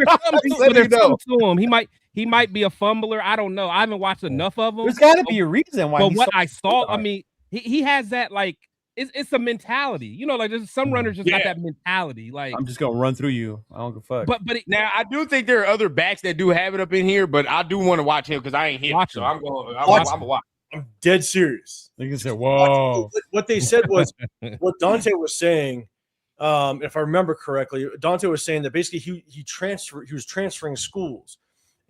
something to him. He might be a fumbler. I don't know. I haven't watched enough of him. There's got to be a reason why. But what I saw, I mean, he has that like it's a mentality. You know, like there's some runners just got that mentality. Like I'm just gonna run through you. I don't give a fuck. But now I do think there are other backs that do have it up in here, but I do want to watch him because I ain't him. So I'm gonna watch. I'm dead serious. You can say, "Whoa!" What they said was what Dante was saying. If I remember correctly, Dante was saying that basically he was transferring schools,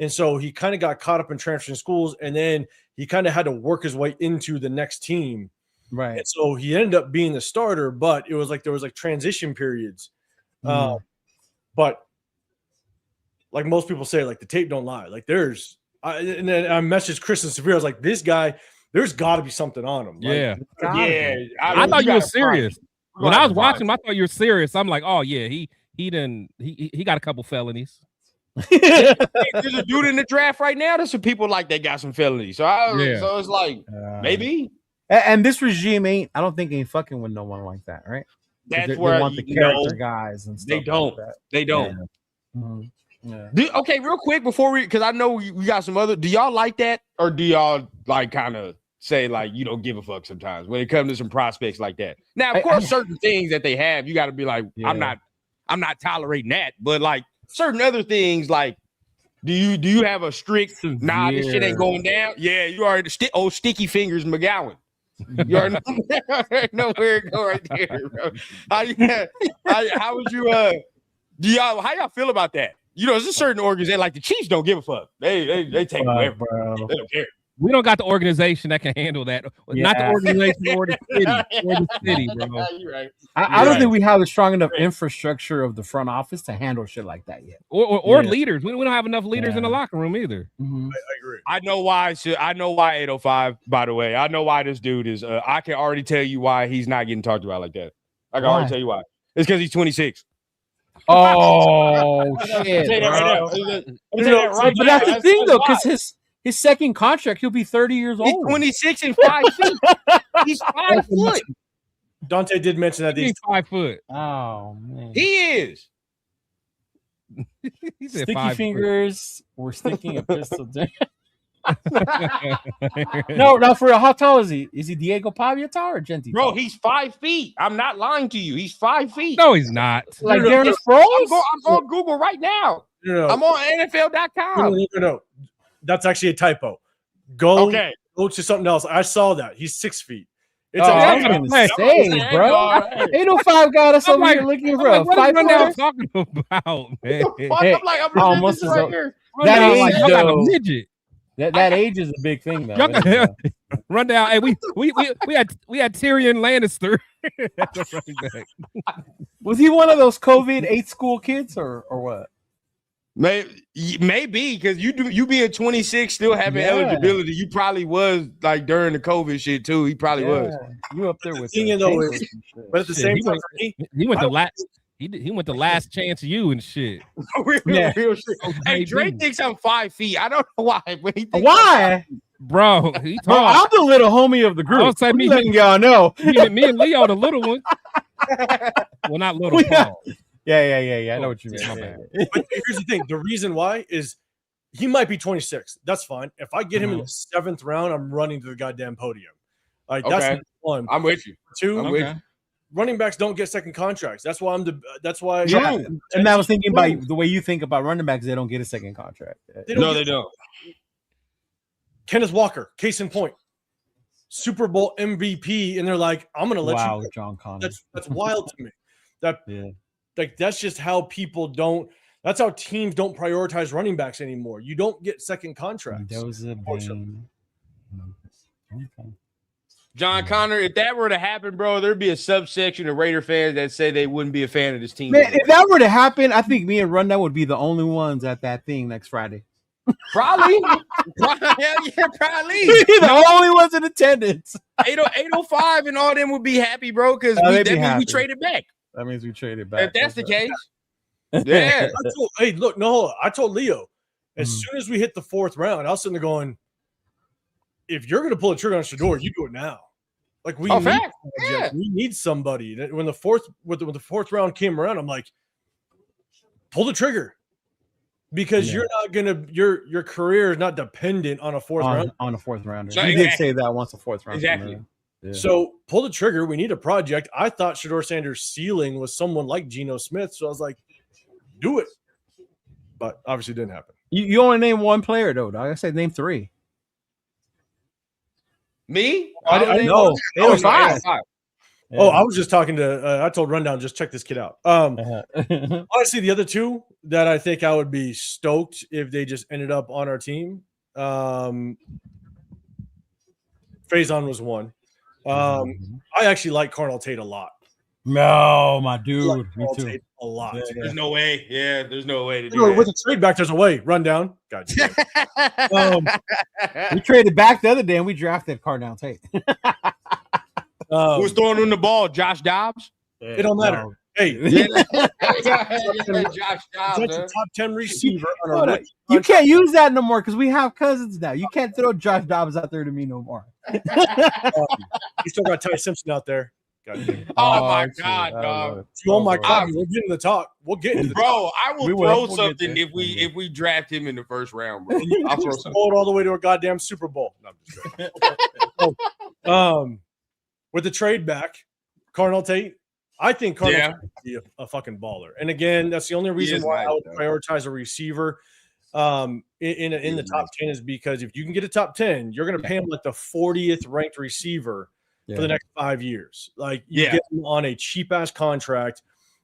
and so he kind of got caught up in transferring schools, and then he kind of had to work his way into the next team. Right. And so he ended up being the starter, but it was like there was like transition periods. But like most people say, like the tape don't lie. Like and then I messaged Chris and Severe. I was like, this guy, there's got to be something on him. Yeah. Like, I thought you were serious. When I was watching him, I thought you were serious. I'm like, oh yeah, he got a couple felonies. There's a dude in the draft right now. There's some people like they got some felonies. So it's like maybe. And this regime ain't fucking with no one like that, right? That's where they want the character guys and stuff. They don't. Like that. They don't. Yeah. Mm-hmm. Yeah. Okay, real quick before because I know we got some other. Do y'all like that, or do y'all like kind of say like you don't give a fuck sometimes when it comes to some prospects like that? Now, of course, certain things that they have, you got to be like, I'm not tolerating that. But like certain other things, like do you have a strict? Nah, this shit ain't going down. Yeah, you already sticky fingers McGowan. You already know where it go right there, bro. How would you how y'all feel about that? You know, there's a certain organization like the Chiefs don't give a fuck. They take whatever, bro. They don't care. We don't got the organization that can handle that. Yeah. Not the organization or the city, bro. You're right. I don't think we have a strong enough infrastructure of the front office to handle shit like that yet. Or leaders. We don't have enough leaders in the locker room either. Mm-hmm. I agree. I know why 805, by the way. I know why this dude is I can already tell you why he's not getting talked about like that. I can already tell you why. It's because he's 26. Oh shit. But that's the thing though, because his second contract, he'll be 30 years old. He's 26 and 5 feet. He's 5 foot. Dante did mention that he's 5 foot. Oh man, he is. He said sticky fingers. We're sticking a pistol. No, for real. How tall is he? Is he Diego Pavia tall or Genti? Bro, he's 5 feet. I'm not lying to you. He's 5 feet. No, he's not. Like Darren Sproles? I'm on Google right now. No. I'm on NFL.com. No. That's actually a typo. Go to something else. I saw that. He's 6 feet. It's insane, bro. 805 got us over here looking for a 5 foot. Talking about, man. I'm almost right here. That age, though. That age is a big thing, though. Run down. Hey, we had Tyrion Lannister. Was he one of those COVID 8 school kids or what? Maybe because you being 26 still having eligibility. You probably was like during the COVID shit too. He probably was. You up there with but at the same time, he went the last. He went the last chance you and shit. Real shit. Hey, Drake thinks I'm 5 feet. I don't know why. Why? Bro, he tall. I'm the little homie of the group. I'll say me, y'all know. Me and Leo, the little one. Well, not little. Yeah. I know what you mean. But here's the thing: the reason why is he might be 26. That's fine. If I get him in the 7th round, I'm running to the goddamn podium. Like that's one. I'm with you. 2. I'm with you. Running backs don't get second contracts. That's why That's why. Yeah. And I was thinking by the way you think about running backs, they don't get a second contract. They don't. Kenneth Walker, case in point, Super Bowl MVP, and they're like, "I'm going to let you." John Connor. That's wild to me. Like that's just how people don't. That's how teams don't prioritize running backs anymore. You don't get second contracts. John Connor, if that were to happen, bro, there'd be a subsection of Raider fans that say they wouldn't be a fan of this team. Man, if that were to happen, I think me and Rundown would be the only ones at that thing next Friday. Probably. Hell yeah, probably. The only ones in attendance. 805 and all them would be happy, bro, because that means we traded back. That means we traded back. If that's the case. Yeah. I told Leo, as soon as we hit the 4th round, I was sitting there going, if you're going to pull the trigger on Shedeur, you do it now. Like we need somebody. When the 4th round came around, I'm like, pull the trigger. Because you're not gonna your career is not dependent on a 4th round. On a 4th rounder. You did say that once a 4th round. Exactly. Yeah. So pull the trigger. We need a project. I thought Shedeur Sanders' ceiling was someone like Geno Smith. So I was like, do it. But obviously it didn't happen. You only name one player though, dog. I said name 3. Me? I know. 805. Yeah. Oh, I was just talking to I told Rundown, just check this kid out. Honestly, the other 2 that I think I would be stoked if they just ended up on our team. Faison was one. I actually like Carnell Tate a lot. No, my dude. Me too. Tate a lot. Yeah. There's no way. Yeah, there's no way to do that. With the trade back, there's a way. Rundown. Gotcha. We traded back the other day and we drafted Carnell Tate. Who's throwing him the ball? Josh Dobbs? It don't matter. No. Hey, Josh Dobbs, that's a top 10 receiver. You can't use that no more because we have Cousins now. You can't throw Josh Dobbs out there to me no more. You still got Ty Simpson out there. Oh my God, dog! Oh my God, we'll get into the talk. We'll get into the bro. I will throw something if we draft him in the 1st round, bro. I'll throw something all the way to a goddamn Super Bowl. No, I'm just with the trade back, Carnell Tate. I think Carnell would be a fucking baller. And again, that's the only reason why I would prioritize a receiver in the top 10 is because if you can get a top 10, you're going to pay him like the 40th ranked receiver for the next 5 years. Like you get him on a cheap ass contract.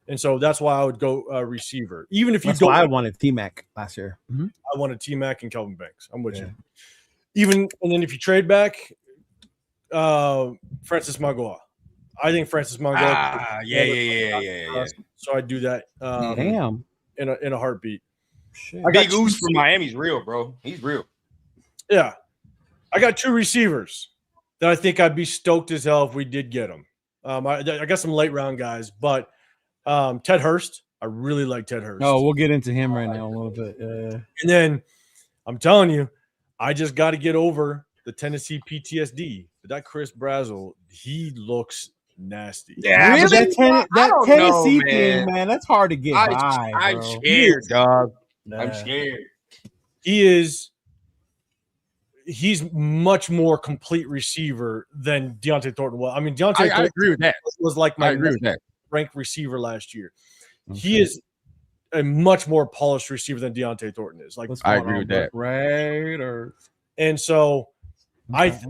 And so that's why I would go receiver. Even if you That's don't, why I wanted T-Mac last year. Mm-hmm. I wanted T-Mac and Kelvin Banks. I'm with you. Even and then if you trade back, Francis Magua. I think Francis Magua. Yeah. So I do that. Damn. In a heartbeat. Shit. Big Oos from Miami's real, bro. He's real. Yeah, I got 2 receivers that I think I'd be stoked as hell if we did get them. I got some late round guys, but Ted Hurst. I really like Ted Hurst. Oh, we'll get into him right now a little bit. And then I'm telling you, I just got to get over the Tennessee PTSD. But that Chris Brazzell, he looks nasty. Yeah, really? that Tennessee thing, man. That's hard to get by. I'm scared, dog. I'm scared. He's much more complete receiver than Deontay Thornton was. I mean, Deontay Thornton agree with that. Was like my ranked receiver last year. Okay. He is a much more polished receiver than Deontay Thornton is. Like I agree with that. Raiders. And so like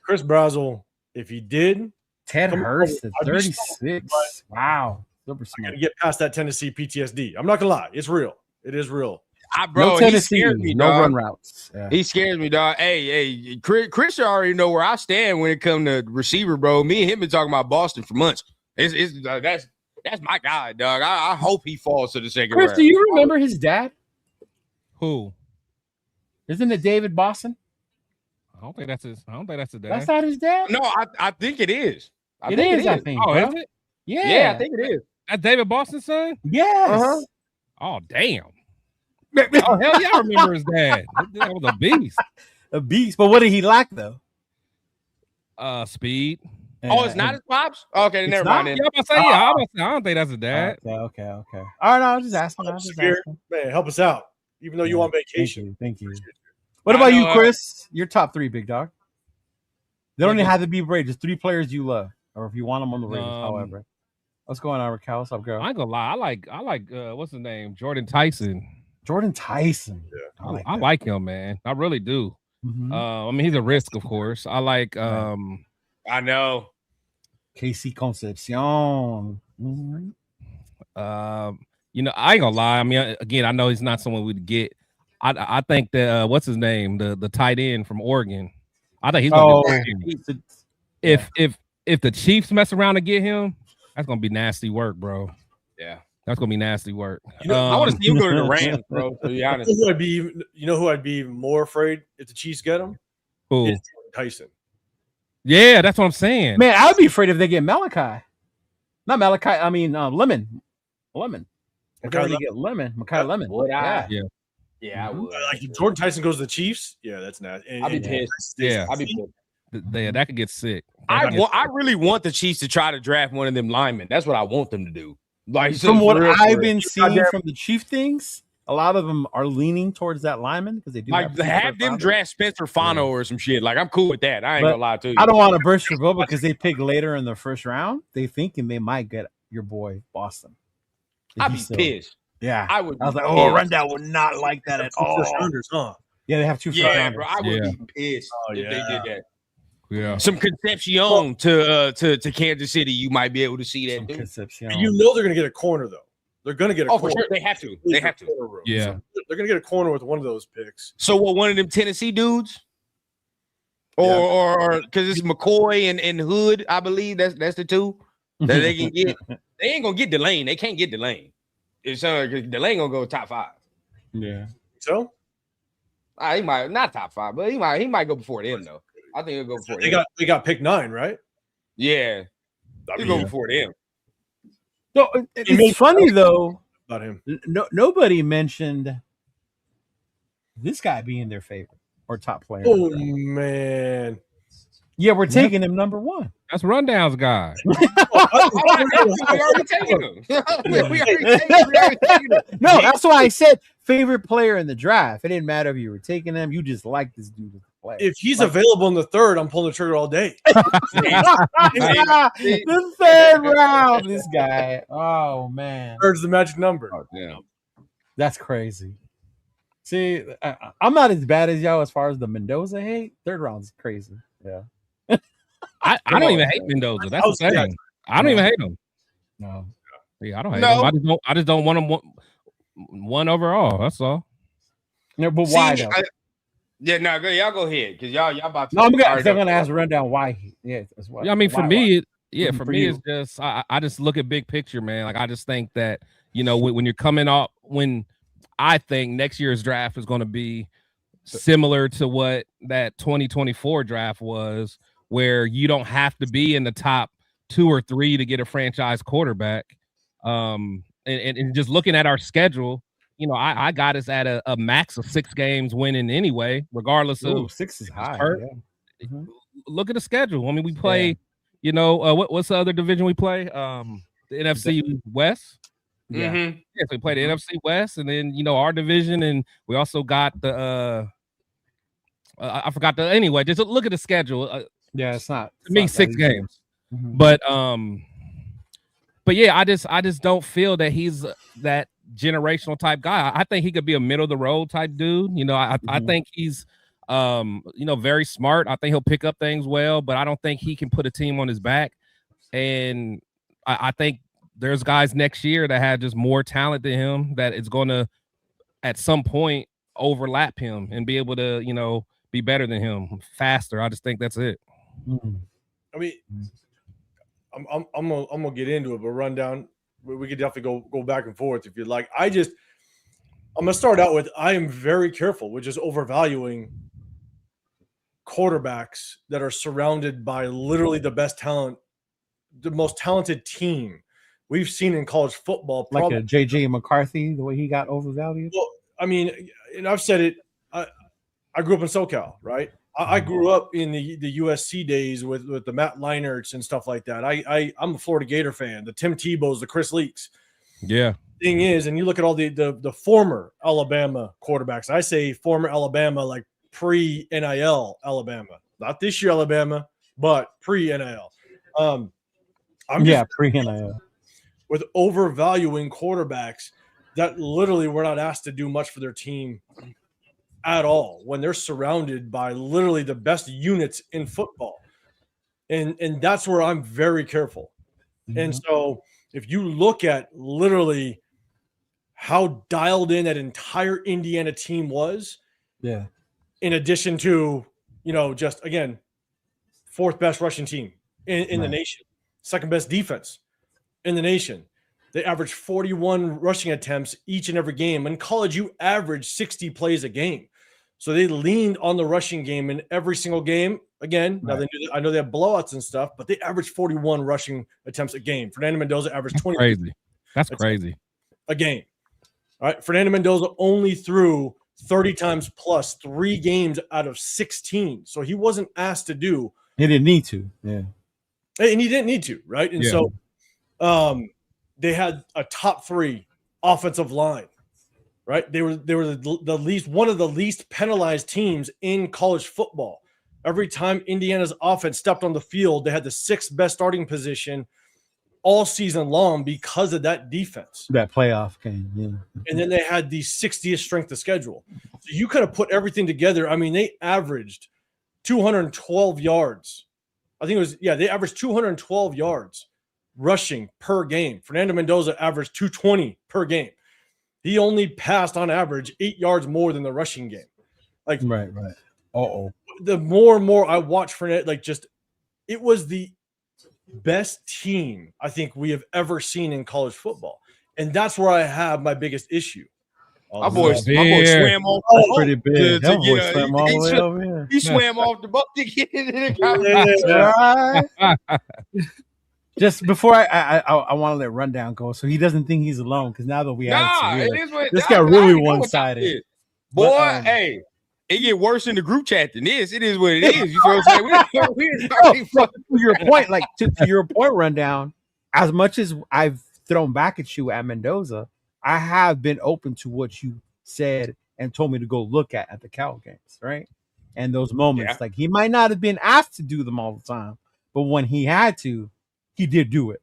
Chris Brazzell, if he did, Ted Hurst at 36. Wow. I gotta get past that Tennessee PTSD. I'm not gonna lie, it's real. It is real. Bro, no Tennessee, he scares me, no dog. run routes. Yeah. He scares me, dog. Hey, Chris already know where I stand when it comes to receiver, bro. Me and him been talking about Boston for months. That's my guy, dog. I hope he falls to the second round. Chris, do you remember his dad? Who? Isn't it David Boston? I don't think that's his dad. That's not his dad? No, I think it is. I think. Oh, is it? Yeah, I think it is. That's David Boston's son? Yes. Uh-huh. Oh, damn. Oh, hell yeah, I remember his dad. That was a beast. A beast. But what did he lack, though? Speed. Oh, it's not his pops? Okay, never mind. I don't think that's his dad. Okay. All right, no, I was just asking. Man, help us out. Even though you on vacation. Thank you. What about you, Chris? Your top 3, big dog. They don't even have to be Raiders. Just 3 players you love, or if you want them on the Raiders. However, what's going on, Raquel? What's up, girl? I ain't gonna lie. I like what's his name? Jordan Tyson. Yeah, I like him, man. I really do. Mm-hmm. I mean, he's a risk, of course. I like. I know. Casey Concepcion. Mm-hmm. I ain't gonna lie. I mean, again, I know he's not someone we'd get. I think that what's his name, the tight end from Oregon. I think he's gonna be if the Chiefs mess around and get him, that's gonna be nasty work, bro. Yeah, that's gonna be nasty work. I want to see him go to the Rams, bro. To be honest, who I'd be even more afraid if the Chiefs get him? Who? It's Tyson. Yeah, that's what I'm saying. Man, I'd be afraid if they get Malachi. Not Malachi. I mean, Lemon. If they already get Makai Lemon. Would I? Yeah, I would. Like if Jordan Tyson goes to the Chiefs, yeah, that's nasty. I'd be pissed. Yeah, I'd be pissed. That could get sick. I really want the Chiefs to try to draft one of them linemen. That's what I want them to do. Like from what I've been seeing from the Chief things, a lot of them are leaning towards that lineman because they do have them draft Spencer Fano or some shit. Like I'm cool with that. I ain't gonna lie to you. I don't want to burst your bubble because they pick later in the first round. They thinking they might get your boy Boston. I'd be pissed. Yeah, I would. I was like, oh, Rundown would not like that at all. First rounders, huh? Yeah, they have 2 first rounders. Bro, I would be pissed if they did that. Yeah, some Concepcion to Kansas City. You might be able to see that. Concepcion. You know they're gonna get a corner though. They're gonna get a corner. For sure. They have to. Yeah, so they're gonna get a corner with one of those picks. So what? One of them Tennessee dudes, or because it's McCoy and Hood, I believe that's the 2 that they can get. They ain't gonna get Delane. They can't get Delane. It's Delane gonna go top 5. Yeah. So he might not top 5, but he might go before them though. I think he'll go before them. They got pick 9, right? Yeah, he'll go before them. So it's funny though. About him. Nobody mentioned this guy being their favorite or top player. Oh man. Yeah, we're taking him number 1. That's Rundown's guy. We already taken him. We already taken him. No, that's why I said favorite player in the draft. It didn't matter if you were taking him. You just like this dude to play. If he's available in the 3rd, I'm pulling the trigger all day. The 3rd round, this guy. Oh man, 3rd's the magic number. Oh, damn. That's crazy. See, I'm not as bad as y'all as far as the Mendoza hate. 3rd round's crazy. Yeah. I don't even hate Mendoza. That's the thing. I don't even hate him. No. Yeah, I don't hate him. I just don't want him one overall. That's all. No, but why though? Y'all go ahead because y'all about to. No, I'm gonna ask a rundown why. That's why. Yeah, I mean, for me, it's just I just look at big picture, man. Like I just think that when you're coming off, when I think next year's draft is going to be similar to what that 2024 draft was, where you don't have to be in the top 2 or 3 to get a franchise quarterback. And just looking at our schedule. I got us at a max of 6 games winning anyway, regardless of 6 is high. Yeah. Mm-hmm. Look at the schedule. I mean, we play, what's the other division we play? The NFC West. Yeah. Mm-hmm. Yeah, so we play the NFC West, and then our division, and we also got the I forgot anyway. Just look at the schedule. It's not to me 6 games. Mm-hmm. But yeah, I just don't feel that he's that generational type guy. I think he could be a middle of the road type dude. I think he's very smart. I think he'll pick up things well, but I don't think he can put a team on his back. And I think there's guys next year that have just more talent than him that is going to at some point overlap him and be able to be better than him faster. I just think that's it. Mm-hmm. I mean, I'm gonna get into it, but rundown. We could definitely go back and forth if you'd like. I'm gonna start out with I am very careful with just overvaluing quarterbacks that are surrounded by literally the best talent, the most talented team we've seen in college football. Like a JJ McCarthy, the way he got overvalued. Well, I mean, and I've said it. I grew up in SoCal, right? I grew up in the USC days with the Matt Leinerts and stuff like that. I'm a Florida Gator fan. The Tim Tebow's, the Chris Leaks. Yeah. Thing is, and you look at all the former Alabama quarterbacks. I say former Alabama, like pre-NIL Alabama. Not this year Alabama, but pre-NIL. Pre-NIL. With overvaluing quarterbacks that literally were not asked to do much for their team at all when they're surrounded by literally the best units in football. And that's where I'm very careful. Mm-hmm. And so if you look at literally how dialed in that entire Indiana team was, in addition to, just again, 4th best rushing team in the nation, 2nd best defense in the nation. They averaged 41 rushing attempts each and every game. In college, you average 60 plays a game. So they leaned on the rushing game in every single game. Again, now I know they have blowouts and stuff, but they averaged 41 rushing attempts a game. Fernando Mendoza averaged 20. Crazy. That's crazy. A game. All right. Fernando Mendoza only threw 30 times plus 3 games out of 16. So he wasn't asked to do. He didn't need to. Yeah. And he didn't need to. Right. And so they had a top 3 offensive line. Right, they were the least, one of the least penalized teams in college football. Every time Indiana's offense stepped on the field, they had the 6th best starting position all season long because of that defense. That playoff game, yeah. And then they had the 60th strength of schedule. So you kind of put everything together. I mean, they averaged 212 yards. I think it was they averaged 212 yards rushing per game. Fernando Mendoza averaged 220 per game. He only passed on average 8 yards more than the rushing game. Like right. The more and more I watch Fernando, it was the best team I think we have ever seen in college football, and that's where I have my biggest issue. My boy swam off. That's pretty big. He swam off the boat to get into the conversation. Just before I want to let Rundown go, so he doesn't think he's alone. Because now that we this got really one-sided. Boy, hey, it get worse in the group chat than this. It is what it is. You know what I'm saying? To your point, to your point, Rundown. As much as I've thrown back at you at Mendoza, I have been open to what you said and told me to go look at the Cal games, right? And those moments, like he might not have been asked to do them all the time, but when he had to, he did do it.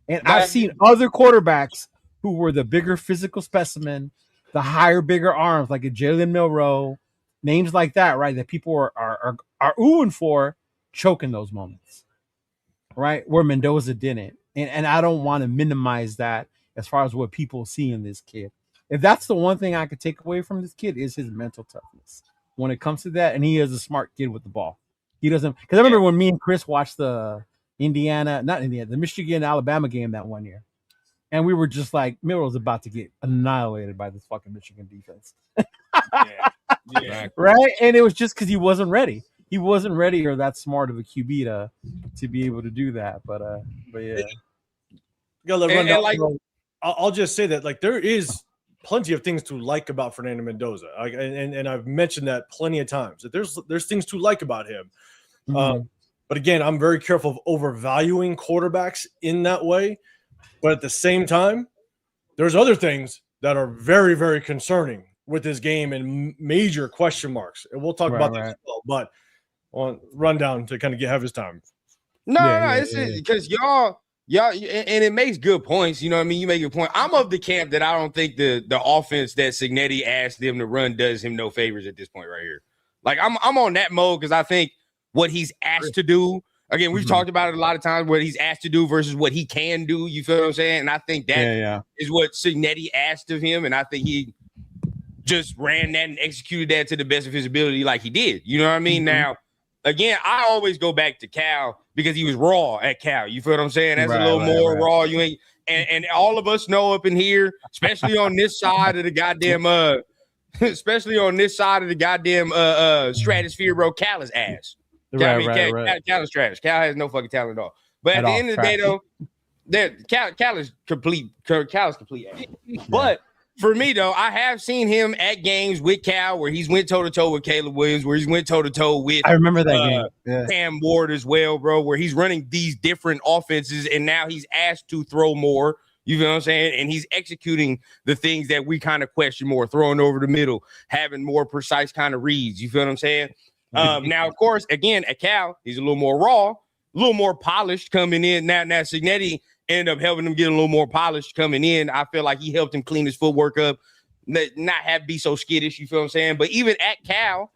And I've seen other quarterbacks who were the bigger physical specimen, the higher, bigger arms, like a Jalen Milroe, names like that, right? That people are oohing for, choke in those moments, right? Where Mendoza didn't. And I don't want to minimize that as far as what people see in this kid. If that's the one thing I could take away from this kid is his mental toughness when it comes to that. And he is a smart kid with the ball. He doesn't, because I remember when me and Chris watched the Michigan Alabama game that one year. And we were just like, Milroe's about to get annihilated by this fucking Michigan defense. Yeah. Right? And it was just because he wasn't ready. He wasn't ready or that smart of a QB to be able to do that. But yeah. I'll just say that, like, there is plenty of things to like about Fernando Mendoza. And I've mentioned that plenty of times. That there's things to like about him. Mm-hmm. But again, I'm very careful of overvaluing quarterbacks in that way. But at the same time, there's other things that are very, very concerning with this game and major question marks. And we'll talk about that as well. But on rundown to kind of have his time. It's because y'all, and it makes good points. You know what I mean? You make a point. I'm of the camp that I don't think the offense that Cignetti asked them to run does him no favors at this point right here. Like, I'm on that mode because I think what he's asked to do. Again, we've talked about it a lot of times, what he's asked to do versus what he can do. You feel what I'm saying? And I think that is what Cignetti asked of him. And I think he just ran that and executed that to the best of his ability like he did. You know what I mean? Now, again, I always go back to Cal because he was raw at Cal. You feel what I'm saying? That's a little more raw. You ain't, and all of us know up in here, especially on this side of the goddamn stratosphere, bro, Cal is ass. Cal is trash. Cal has no fucking talent at all. But at the end of the day, though, Cal is complete. Cal is complete ass. But for me, though, I have seen him at games with Cal where he's went toe-to-toe with Caleb Williams, where he's went toe-to-toe with I remember that game. Cam Ward as well, bro, where he's running these different offenses, and now he's asked to throw more. You know what I'm saying? And he's executing the things that we kind of question more, throwing over the middle, having more precise kind of reads. You feel what I'm saying? Now, of course, again, at Cal, he's a little more raw, a little more polished coming in. Now Cignetti ended up helping him get a little more polished coming in. I feel like he helped him clean his footwork up, not have be so skittish. You feel what I'm saying? But even at Cal,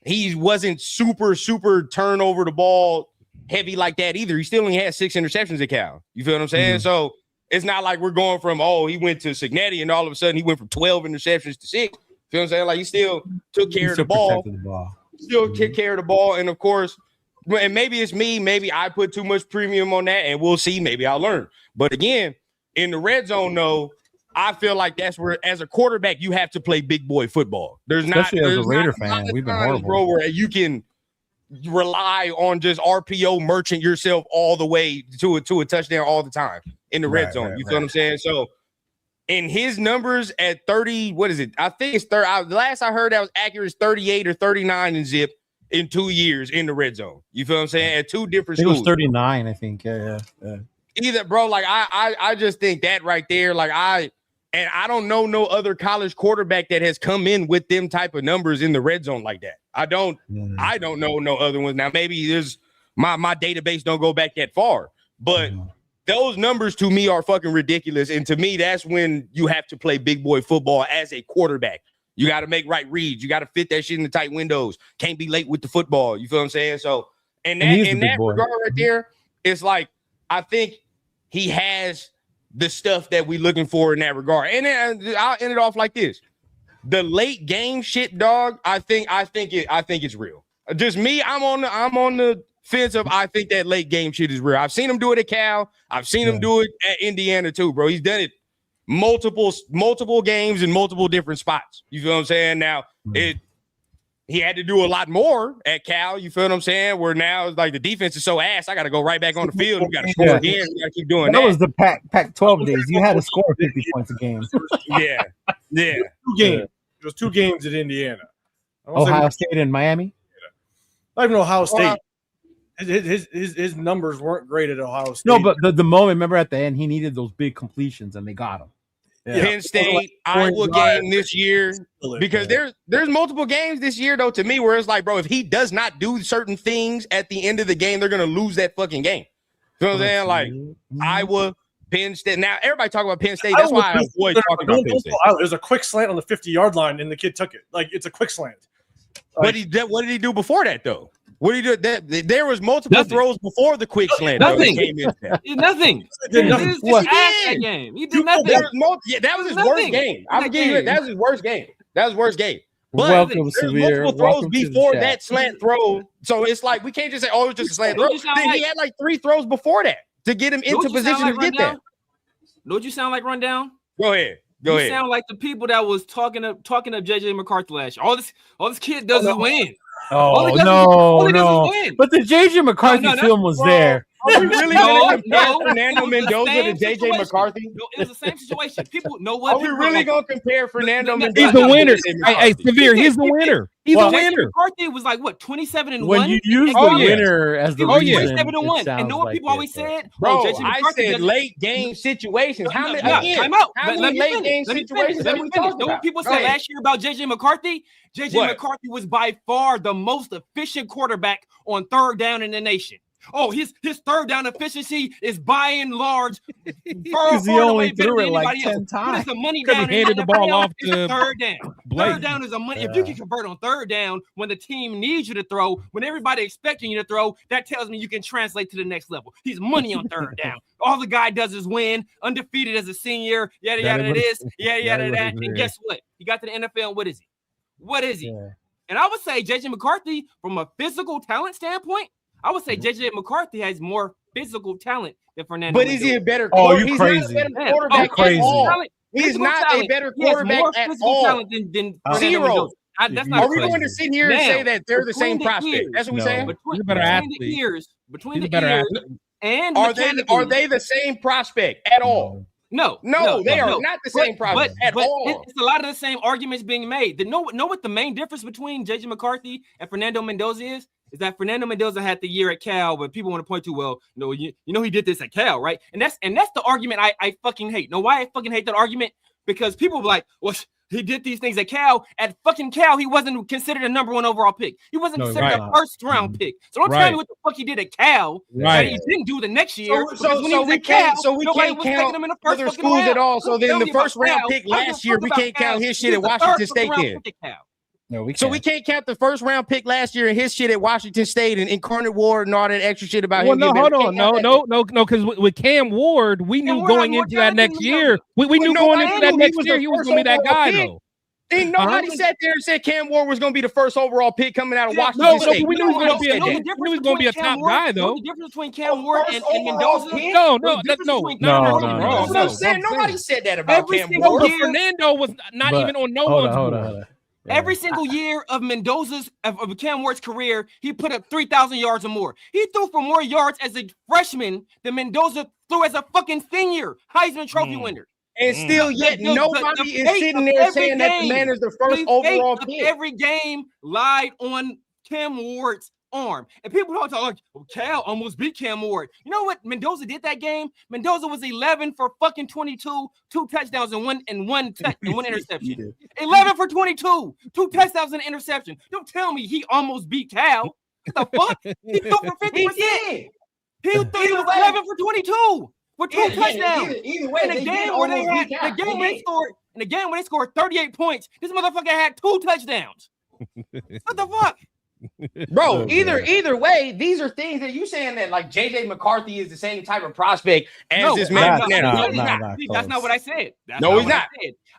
he wasn't super turn over the ball heavy like that either. He still only had 6 interceptions at Cal. You feel what I'm saying? So it's not like we're going from, he went to Cignetti and all of a sudden he went from 12 interceptions to 6. You feel what I'm saying? Like, he still took care of the ball. Still take care of the ball. And of course, and maybe it's me, maybe I put too much premium on that, and we'll see. Maybe I'll learn. But again, in the red zone, though, I feel like that's where, as a quarterback, you have to play big boy football. Especially as a Raider fan, we've been horrible, bro, where you can rely on just RPO merchant yourself all the way to a touchdown all the time in the red zone. You feel what I'm saying? So, in his numbers at 30, what is it? I think it's 30. Last I heard that was accurate, is 38 or 39 in zip in 2 years in the red zone. You feel what I'm saying? At 2 different schools. It was 39, I think. Yeah. Either, bro, like I just think that right there, like I don't know no other college quarterback that has come in with them type of numbers in the red zone like that. I don't know no other ones. Now, maybe there's my database don't go back that far, but those numbers to me are fucking ridiculous. And to me, that's when you have to play big boy football as a quarterback. You got to make right reads. You got to fit that shit in the tight windows. Can't be late with the football. You feel what I'm saying? So, in that regard right there, it's like, I think he has the stuff that we looking for in that regard. And then I'll end it off like this. The late game shit, dog, I think it's real. Just me, I'm on the fence of, I think that late game shit is real. I've seen him do it at Cal. I've seen him do it at Indiana too, bro. He's done it multiple games in multiple different spots. You feel what I'm saying? Now, he had to do a lot more at Cal. You feel what I'm saying? Where now it's like the defense is so ass, I got to go right back on the field. You got to score again. You got to keep doing that. That was the Pac-12 days. You had to score 50 points a game. Yeah. 2 games. It was 2 games at Indiana. Ohio State and Miami? Not even Ohio State. His numbers weren't great at Ohio State. No, but the moment, remember at the end, he needed those big completions, and they got him. Yeah. Penn State, Iowa game this year. Because there's multiple games this year, though, to me, where it's like, bro, if he does not do certain things at the end of the game, they're going to lose that fucking game. You know what I'm saying? Like, Iowa, Penn State. Now, everybody talk about Penn State. That's why I avoid talking about Penn State. There's a quick slant on the 50-yard line, and the kid took it. Like, it's a quick slant. What did he do before that, though? What do you do? There was multiple throws before the quick slant. Nothing. Nothing. He did that game. He did nothing. That was his worst game. I'm giving you that was his worst game. That was his worst game. But Welcome, there's Severe. multiple throws Welcome before that slant throw. So it's like we can't just say, oh, it's just a slant throw. He had like 3 throws before that to get him into position to get that. Know what you sound like, Rundown? Go ahead. You sound like the people that was talking up JJ McCarthy last year. All this kid does is win. Oh, no. But the JJ McCarthy film was there. Are we really going to compare Fernando Mendoza to JJ McCarthy? No, it was the same situation. People know what. Are we really going to compare Fernando Mendoza? He's the winner. Hey, Severe, he's the winner. He's the winner. McCarthy was like, what, 27-1? When you use the winner as the reason, 27-1. And know what people always said? Bro, I said late game situations. How many late game situations are we talking about? Know what people said last year about JJ McCarthy? JJ McCarthy was by far the most efficient quarterback on third down in the nation. Oh, his third down efficiency is by and large because he only threw it like 10 times. The money down handed the ball off to third down. Third down is a money. If you can convert on third down when the team needs you to throw, when everybody expecting you to throw, that tells me you can translate to the next level. He's money on third down. All the guy does is win, undefeated as a senior. Yada yada this, yada yada that. And guess what? He got to the NFL. What is he? What is he? Yeah. And I would say JJ McCarthy, from a physical talent standpoint, I would say JJ McCarthy has more physical talent than Fernando. But is he a better quarterback? You're crazy. He's not a better quarterback at all. Talent than Zero. That's not. Are we going to sit here and say that they're the same prospect? That's what we're saying. Between the years, and are they the same prospect at all? No, they are not the same prospect at all. It's a lot of the same arguments being made. Know what the main difference between JJ McCarthy and Fernando Mendoza is that Fernando Mendoza had the year at Cal, but people want to point to, well, no, you know he did this at Cal, right? And that's the argument I fucking hate. Know why I fucking hate that argument? Because people be like, well, he did these things at Cal. At fucking Cal, he wasn't considered a number 1 overall pick. He wasn't considered a first round pick. So don't tell me what the fuck he did at Cal that he didn't do the next year. So we can't count him in the other schools at all. So then the first round pick last year, we can't count his shit at Washington State then. No, we can't. So we can't count the first round pick last year and his shit at Washington State and Incarnate Ward and all that extra shit about him. No, hold on. No, because with Cam Ward, we knew going into that next year. We knew going into that next year he was going to be that guy, though. Ain't nobody sat there and said Cam Ward was going to be the first overall pick coming out of Washington State. We knew he was going to be a top guy, though. The difference between Cam Ward and Mendoza? No. I'm saying nobody said that about Cam Ward. Fernando was not even on no one's board. Every single year of Cam Ward's career, he put up 3,000 yards or more. He threw for more yards as a freshman than Mendoza threw as a fucking senior Heisman Trophy winner. And still, yet nobody is sitting there saying that the man is the first overall pick. Every game lied on Cam Ward's arm. And people don't talk like, oh, Cal almost beat Cam Ward. You know what Mendoza did that game? Mendoza was 11 for fucking 22, 2 touchdowns and one interception. 11 for 22, 2 touchdowns and an interception. Don't tell me he almost beat Cal. What the fuck? He threw for 50%. He was 11 for 22 with 2 touchdowns. Either way, in the game when they scored 38 points, this motherfucker had 2 touchdowns. What the fuck? Bro, either way, these are things that you saying that like JJ McCarthy is the same type of prospect as this man. That's not what I said. No, he's not.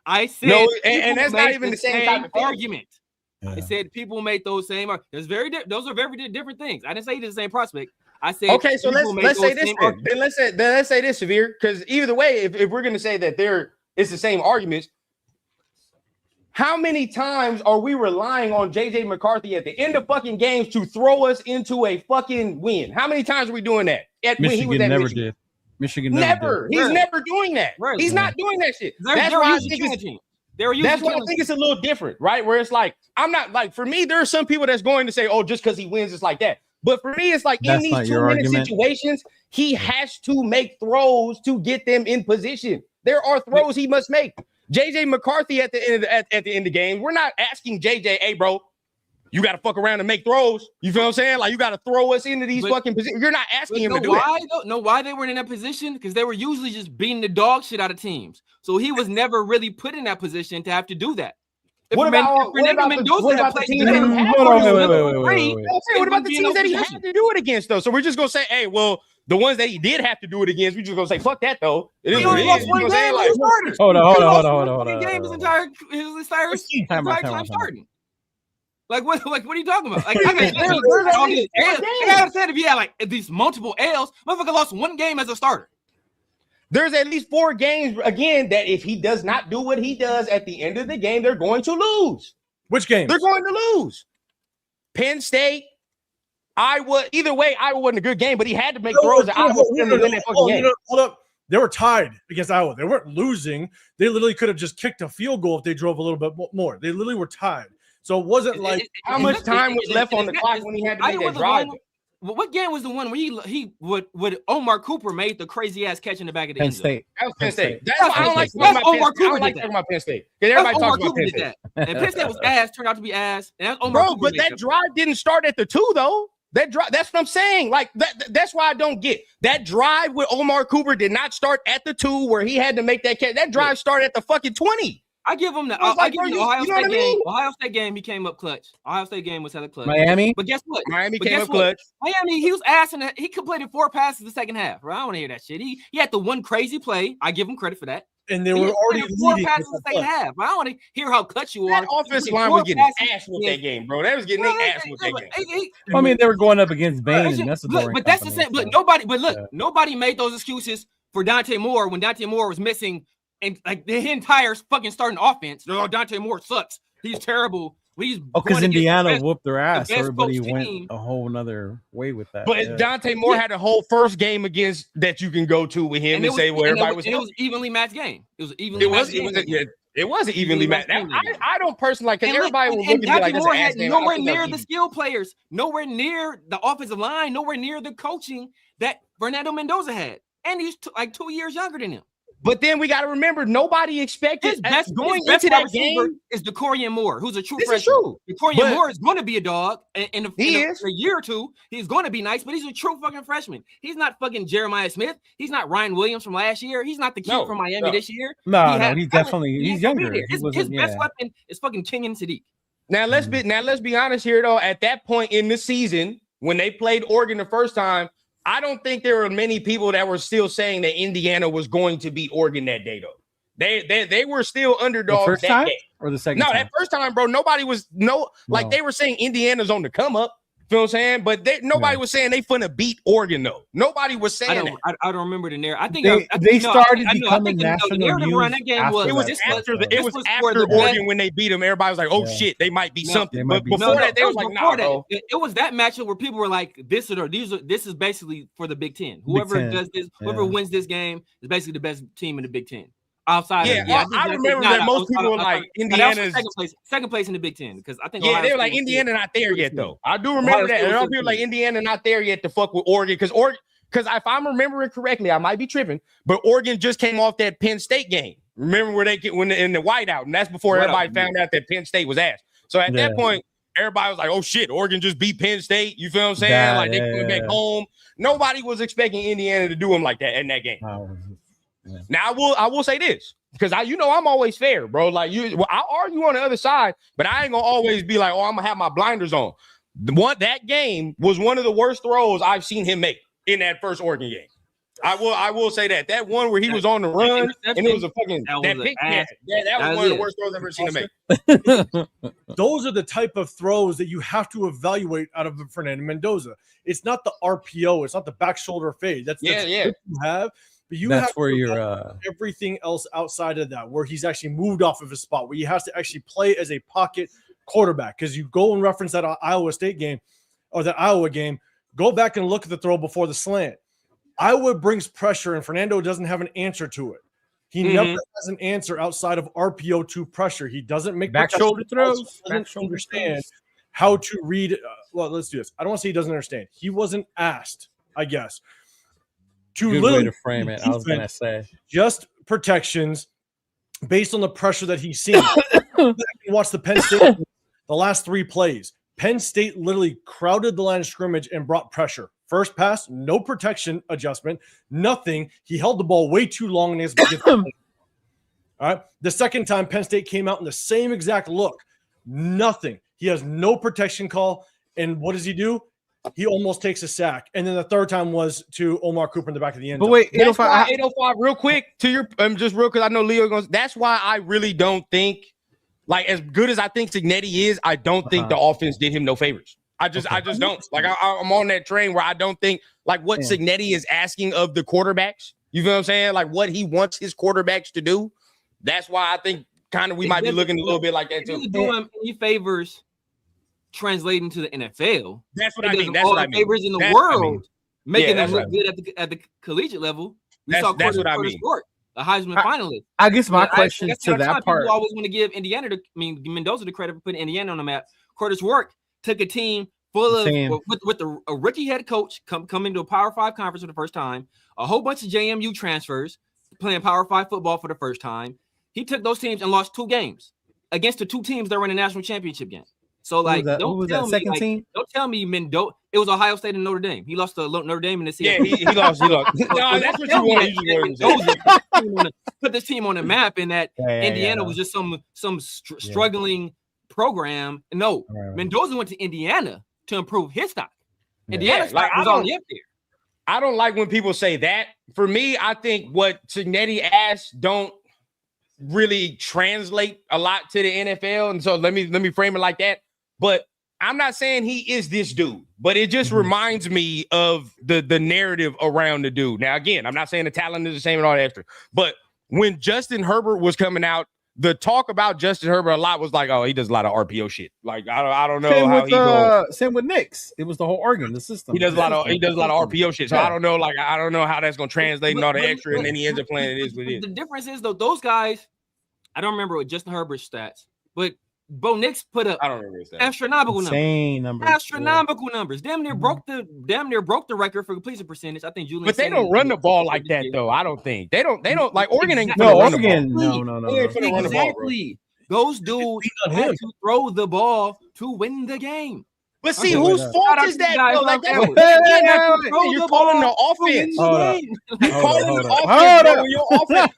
I said no, and that's not even the same type of argument. I said people made those same. Those are very different things. I didn't say he's the same prospect. I said okay. So let's say this. Then let's say this, Severe, because either way, if we're gonna say that it's the same arguments. How many times are we relying on JJ McCarthy at the end of fucking games to throw us into a fucking win? How many times are we doing that? Michigan never did. Michigan never did. He's never doing that. He's not doing that shit. That's why I think it's a little different, right? Where it's like, I'm not like, for me, there are some people that's going to say, oh, just because he wins, it's like that. But for me, it's like in these 2-minute situations, he has to make throws to get them in position. There are throws he must make. JJ McCarthy at the end of games, we're not asking JJ, hey, bro, you got to fuck around and make throws. You feel what I'm saying? Like, you got to throw us into these fucking positions. You're not asking him to do that. Know why they were in that position? Because they were usually just beating the dog shit out of teams. So he was never really put in that position to have to do that. What about the teams that he had Hold on, to wait. What about the teams that he had to do it against, though? So we're just gonna say, hey, well, the ones that he did have to do it against, we just gonna say, fuck that, though. It is what it is. You know what I'm saying? Like, hold on. Game his entire time starting. Like what are you talking about? Like I gotta understand if he had like these multiple L's, motherfucker lost one game as a starter. There's at least 4 games again that if he does not do what he does at the end of the game, they're going to lose. Which game? They're going to lose. Penn State, Iowa. Either way, Iowa wasn't a good game, but he had to make throws at Iowa for them to win that fucking game. Hold up. They were tied against Iowa. They weren't losing. They literally could have just kicked a field goal if they drove a little bit more. They literally were tied. So it wasn't like how much time was left on the clock when he had to make that drive. What game was the one where he would Omar Cooper made the crazy ass catch in the back of the end zone? State. That was Penn State. That's why I don't like talking about Penn State. Because everybody talks about Penn State. And Penn State was ass, turned out to be ass. And that's Omar Cooper. But that drive didn't start at the 2, though. That drive, that's what I'm saying. Like that's why I don't get that drive with Omar Cooper did not start at the 2 where he had to make that catch. That drive started at the fucking 20. I give him the Ohio State game. Ohio State game, he came up clutch. Ohio State game was hella clutch. Miami, but guess what? Miami came up clutch. Miami, he was ass and he completed 4 passes the second half. Bro, I don't want to hear that shit. He had the one crazy play. I give him credit for that. And they were already 4 passes in the second half. But I don't want to hear how clutch you are. That offensive line was getting ass with that game, bro. They was getting their ass with that game. I mean, they were going up against Bain and Messidor. But that's the same. Look, nobody made those excuses for Dante Moore when Dante Moore was missing. And like the entire fucking starting offense, Dante Moore sucks. He's terrible. Because Indiana whooped their ass. Everybody went a whole nother way with that. But Dante Moore had a whole first game against that you can go to with him and say where everybody was. It was evenly matched game. It was evenly matched. It wasn't evenly matched. I don't personally like because everybody was looking at me like this ass game. Nowhere near the skill players, nowhere near the offensive line, nowhere near the coaching that Fernando Mendoza had, and he's like 2 years younger than him. But then we got to remember, nobody expected his best into that game is DeCorian Moore, who's a true freshman. DeCorian Moore is going to be a dog in a year or two. He's going to be nice, but he's a true fucking freshman. He's not fucking Jeremiah Smith. He's not Ryan Williams from last year. He's not the kid from Miami this year. He's younger. His best weapon is fucking Kenyon Sadiq. Now let's be honest here though. At that point in the season, when they played Oregon the first time, I don't think there were many people that were still saying that Indiana was going to beat Oregon that day, though. They were still underdogs that day. Or the second time? No, that first time, bro, nobody was they were saying Indiana's on the come up. Feel what I'm saying? But nobody was saying they finna beat Oregon, though. Nobody was saying that. I don't remember the narrative. I think they started becoming national news. It was after Oregon when they beat them. Everybody was like, "Oh shit, they might be something." But before that, they was like, "Nah, bro." It was that matchup where people were like, "This is basically for the Big Ten. Whoever does this, whoever wins this game is basically the best team in the Big Ten." Outside, I remember that most people were like Indiana's second place in the Big Ten because I think they were like Indiana not there yet though. I do remember that. A lot of people like Indiana not there yet to fuck with Oregon because if I'm remembering correctly, I might be tripping, but Oregon just came off that Penn State game. Remember where they get in the whiteout, and that's before everybody found out that Penn State was ass. So at that point, everybody was like, "Oh shit, Oregon just beat Penn State." You feel what I'm saying? Like they coming back home. Nobody was expecting Indiana to do them like that in that game. Yeah. Now I will say this because I'm always fair, bro. Like I'll argue on the other side, but I ain't gonna always be like, oh, I'm gonna have my blinders on. That game was one of the worst throws I've seen him make in that first Oregon game. I will say that one where he was on the run and it was a fucking that was one of the worst throws I've ever seen him make. Those are the type of throws that you have to evaluate out of Fernando Mendoza. It's not the RPO, it's not the back shoulder fade. That's what you have. But that's where you're everything else outside of that, where he's actually moved off of his spot, where he has to actually play as a pocket quarterback. Because you go and reference that Iowa State game or that Iowa game, go back and look at the throw before the slant. Iowa brings pressure, and Fernando doesn't have an answer to it. He never has an answer outside of RPO to pressure. He doesn't make back shoulder throws. He doesn't understand how to read. Well, let's do this. I don't want to say he doesn't understand. He wasn't asked, I guess. Good way to frame it. I was gonna say just protections based on the pressure that he's seen. Watch the Penn State the last 3 plays. Penn State literally crowded the line of scrimmage and brought pressure. First pass, no protection adjustment, nothing. He held the ball way too long and All right. The second time, Penn State came out in the same exact look. Nothing. He has no protection call. And what does he do? He almost takes a sack. And then the third time was to Omar Cooper in the back of the end zone. But wait, 805, real quick to your just real because I know Leo goes. That's why I really don't think, like, as good as I think Cignetti is, I don't think the offense did him no favors. I just don't. Like, I'm on that train where I don't think like what Cignetti is asking of the quarterbacks. You feel what I'm saying? Like what he wants his quarterbacks to do. That's why I think kind of we might be looking a little bit like that too. He do him any favors translating to the NFL. That's what I mean. That's what I mean. Favors in the world, making them look good at the collegiate level. That's what I mean. A Heisman finalist. I guess my question to that part. People always want to give Mendoza the credit for putting Indiana on the map. Curtis Work took a team full of with a rookie head coach coming to a Power 5 conference for the first time, a whole bunch of JMU transfers playing Power 5 football for the first time. He took those teams and lost 2 games against the 2 teams that were in the national championship game. So, like, don't tell me Mendoza. It was Ohio State and Notre Dame. He lost to Notre Dame in the season. Yeah, he lost. No, that's what you want. Put this team on the map, and that Indiana was just some struggling program. No, Mendoza went to Indiana to improve his stock. Indiana stock was already up there. I don't like when people say that. For me, I think what Cignetti asked don't really translate a lot to the NFL, and so let me frame it like that. But I'm not saying he is this dude, but it just reminds me of the narrative around the dude. Now, again, I'm not saying the talent is the same and all that extra, but when Justin Herbert was coming out, the talk about Justin Herbert a lot was like, oh, he does a lot of RPO shit. Like, I don't know how he goes. Same with Knicks. It was the whole organ, the system. He does a lot of RPO shit. So I don't know, I don't know how that's gonna translate and all the extra, and then he ends up playing it is what it is. The difference is though, those guys, I don't remember what Justin Herbert's stats, but Bo Nix put up astronomical numbers. Damn near broke the record for completion percentage. I think Julian. But they don't run the ball like that though. I don't think they don't like Oregon ain't Oregon. No. Exactly. Those dudes had to throw the ball to win the game. But see, whose fault is that? You're calling the offense. You're calling the offense.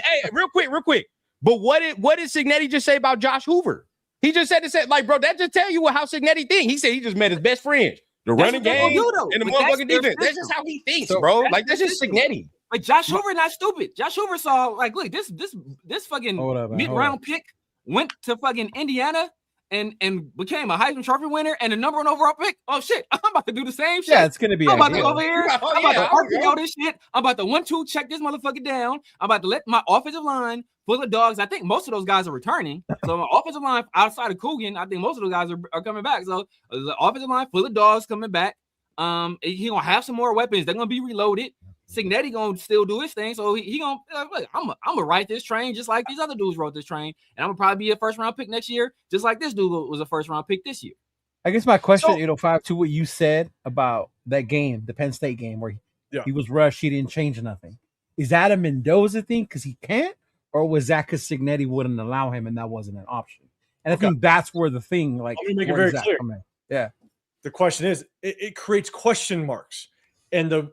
Hey, real quick. But what did Cignetti just say about Josh Hoover? He just said, like, bro, that just tell you how Cignetti thinks. He said he just met his best friend, the running game, and the motherfucking defense. That's just how he thinks, bro. Like, that's just Cignetti. But Josh Hoover not stupid. Josh Hoover saw, like, look, this fucking mid-round pick went to fucking Indiana and became a Heisman Trophy winner and a number 1 overall pick. Oh shit, I'm about to do the same shit. Yeah, it's gonna be. I'm about to go over here. I'm about to RPO this shit. I'm about to 1-2 check this motherfucker down. I'm about to let my offensive line full of dogs. I think most of those guys are returning. So my offensive line outside of Coogan, I think most of those guys are coming back. So the offensive line full of dogs coming back. He gonna have some more weapons. They're gonna be reloaded. Cignetti gonna still do his thing. So he gonna look, I'm gonna ride this train just like these other dudes rode this train, and I'm gonna probably be a first round pick next year, just like this dude was a first round pick this year. I guess my question, 805, to what you said about that game, the Penn State game, where he was rushed, he didn't change nothing. Is that a Mendoza thing because he can't? Or was that because Cignetti wouldn't allow him and that wasn't an option? And I think that's where the thing, like, let me make it very clear. Yeah. The question is, it creates question marks. And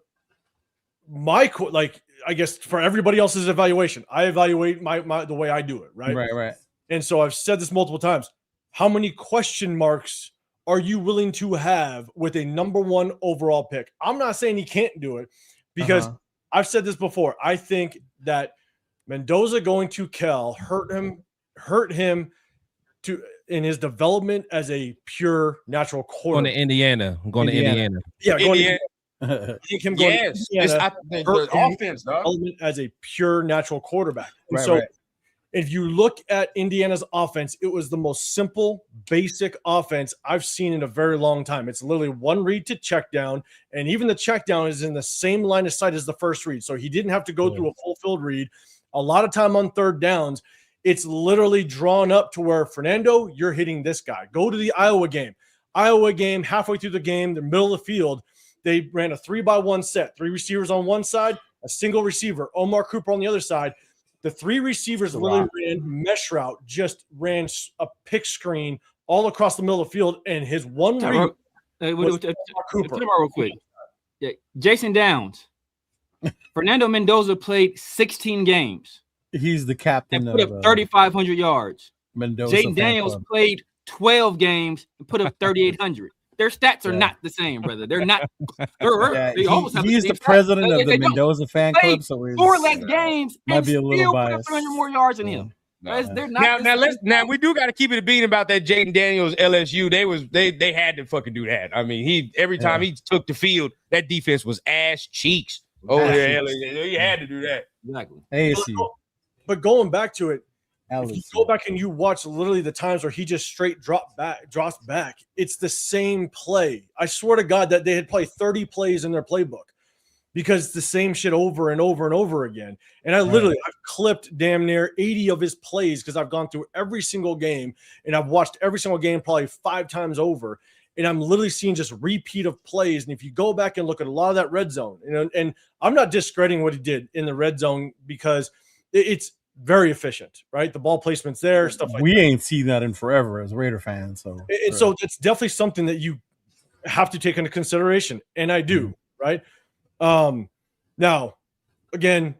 I guess for everybody else's evaluation, I evaluate the way I do it, right? Right. And so I've said this multiple times. How many question marks are you willing to have with a number 1 overall pick? I'm not saying he can't do it because I've said this before. I think that Mendoza going to Cal hurt him in his development as a pure natural quarterback. Going to Indiana. Yeah, Indiana. I think him going to Indiana the offense, development as a pure natural quarterback. And if you look at Indiana's offense, it was the most simple, basic offense I've seen in a very long time. It's literally 1 read to check down, and even the check down is in the same line of sight as the first read. So he didn't have to go through a full field read. A lot of time on third downs, it's literally drawn up to where, Fernando, you're hitting this guy. Go to the Iowa game. Halfway through the game, the middle of the field, they ran a 3-by-1 set. 3 receivers on one side, a single receiver. Omar Cooper on the other side. The 3 receivers literally ran mesh route, just ran a pick screen all across the middle of the field, and his one read was Cooper. Real quick. Yeah, Jason Downs. Fernando Mendoza played 16 games. He's the captain and put up 3,500 yards. Mendoza. Jaden Daniels played 12 games and put up 3,800. Their stats are not the same, brother. They're not. They almost have he's the president of the Mendoza fan club, so 4 less games might and be a little still biased. put up 300 more yards than him. They're not now we do got to keep it a beat about that Jaden Daniels LSU. They had to fucking do that. I mean, every time he took the field, that defense was ass cheeks over there. He had to do that. Exactly. ASU. But going back to it, LSU. if you go back and you watch literally the times where he just straight drops back, it's the same play. I swear to God that they had probably 30 plays in their playbook because it's the same shit over and over and over again. And I've clipped damn near 80 of his plays because I've gone through every single game and I've watched every single game probably 5 times over. And I'm literally seeing just repeat of plays. And if you go back and look at a lot of that red zone, and I'm not discrediting what he did in the red zone because it's very efficient, right? The ball placement's there, stuff like that. We ain't seen that in forever as Raider fans. So it's definitely something that you have to take into consideration. And I do, right? Now, again,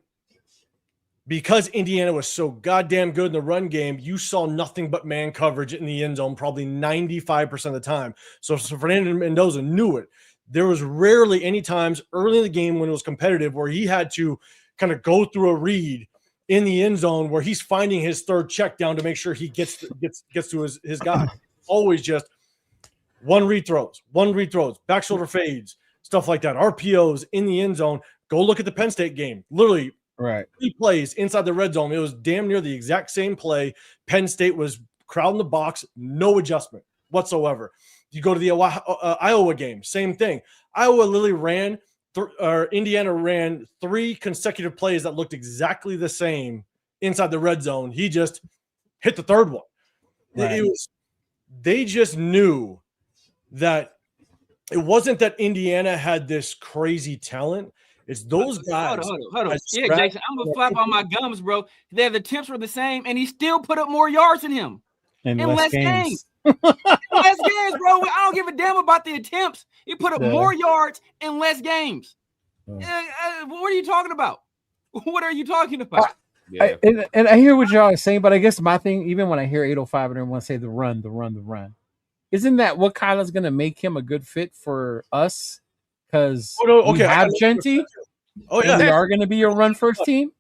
because Indiana was so goddamn good in the run game, you saw nothing but man coverage in the end zone probably 95% of the time. So Fernando Mendoza knew it. There was rarely any times early in the game when it was competitive where he had to kind of go through a read in the end zone where he's finding his third check down to make sure he gets to his guy. Always just one read throws, back shoulder fades, stuff like that. RPOs in the end zone. Go look at the Penn State game. Literally, 3 plays inside the red zone. It was damn near the exact same play. Penn State was crowding the box, no adjustment whatsoever. You go to the Iowa game, same thing. Iowa literally Indiana ran 3 consecutive plays that looked exactly the same inside the red zone. He just hit the third one. Right. They just knew that it wasn't that Indiana had this crazy talent. It's those guys. Hold on. Yeah, Jason, I'm going to flap on my gums, bro. The attempts were the same, and he still put up more yards than him. In less games. Less games, bro. I don't give a damn about the attempts. He put up more yards in less games. What are you talking about? What are you talking about? And I hear what y'all are saying, but I guess my thing, even when I hear 805 and everyone say the run, isn't that what kind of is going to make him a good fit for us? Because we have Genty. We are going to be a run first team.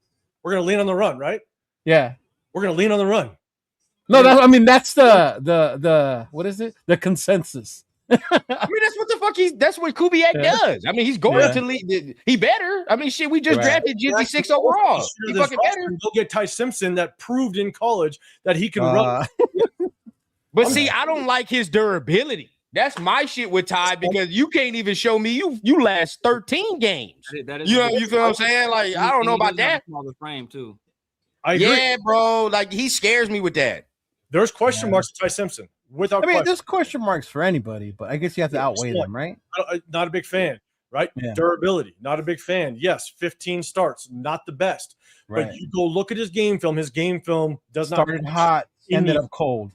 We're going to lean on the run, right? Yeah, we're going to lean on the run. No, that's the what is it? The consensus. I mean, that's what the fuck that's what Kubiak does. I mean, he's going to lead. He better. I mean, shit, we just drafted Genty 6 overall. He fucking better. Go get Ty Simpson that proved in college that he can run. But see, I don't like his durability. That's my shit with Ty because you can't even show me you last 13 games. You feel what I'm saying? Like, I don't know about that. Smaller frame too. I agree. Yeah, bro. Like, he scares me with that. There's question marks to Ty Simpson. There's question marks for anybody, but I guess you have to outweigh them, right? Not a big fan, right? Yeah. Durability, not a big fan. Yes, 15 starts, not the best. Right. But you go look at his game film. His game film does not started hot, ended up cold.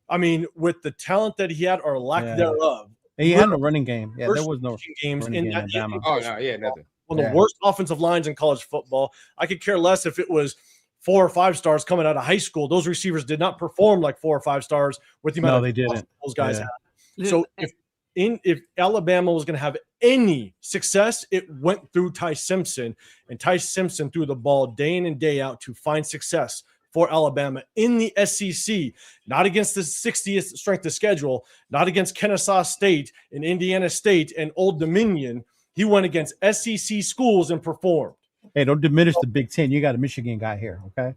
I mean, with the talent that he had or lack thereof. He had no running game. Yeah, there was no games in that. Nothing. One of the worst offensive lines in college football. I could care less if it was 4 or 5 stars coming out of high school. Those receivers did not perform like 4 or 5 stars with the amount they didn't. Those guys had. So if Alabama was going to have any success, it went through Ty Simpson, and Ty Simpson threw the ball day in and day out to find success for Alabama in the SEC, not against the 60th strength of schedule, not against Kennesaw State and Indiana State and Old Dominion. He went against SEC schools and performed. Hey, don't diminish the Big Ten. You got a Michigan guy here, okay?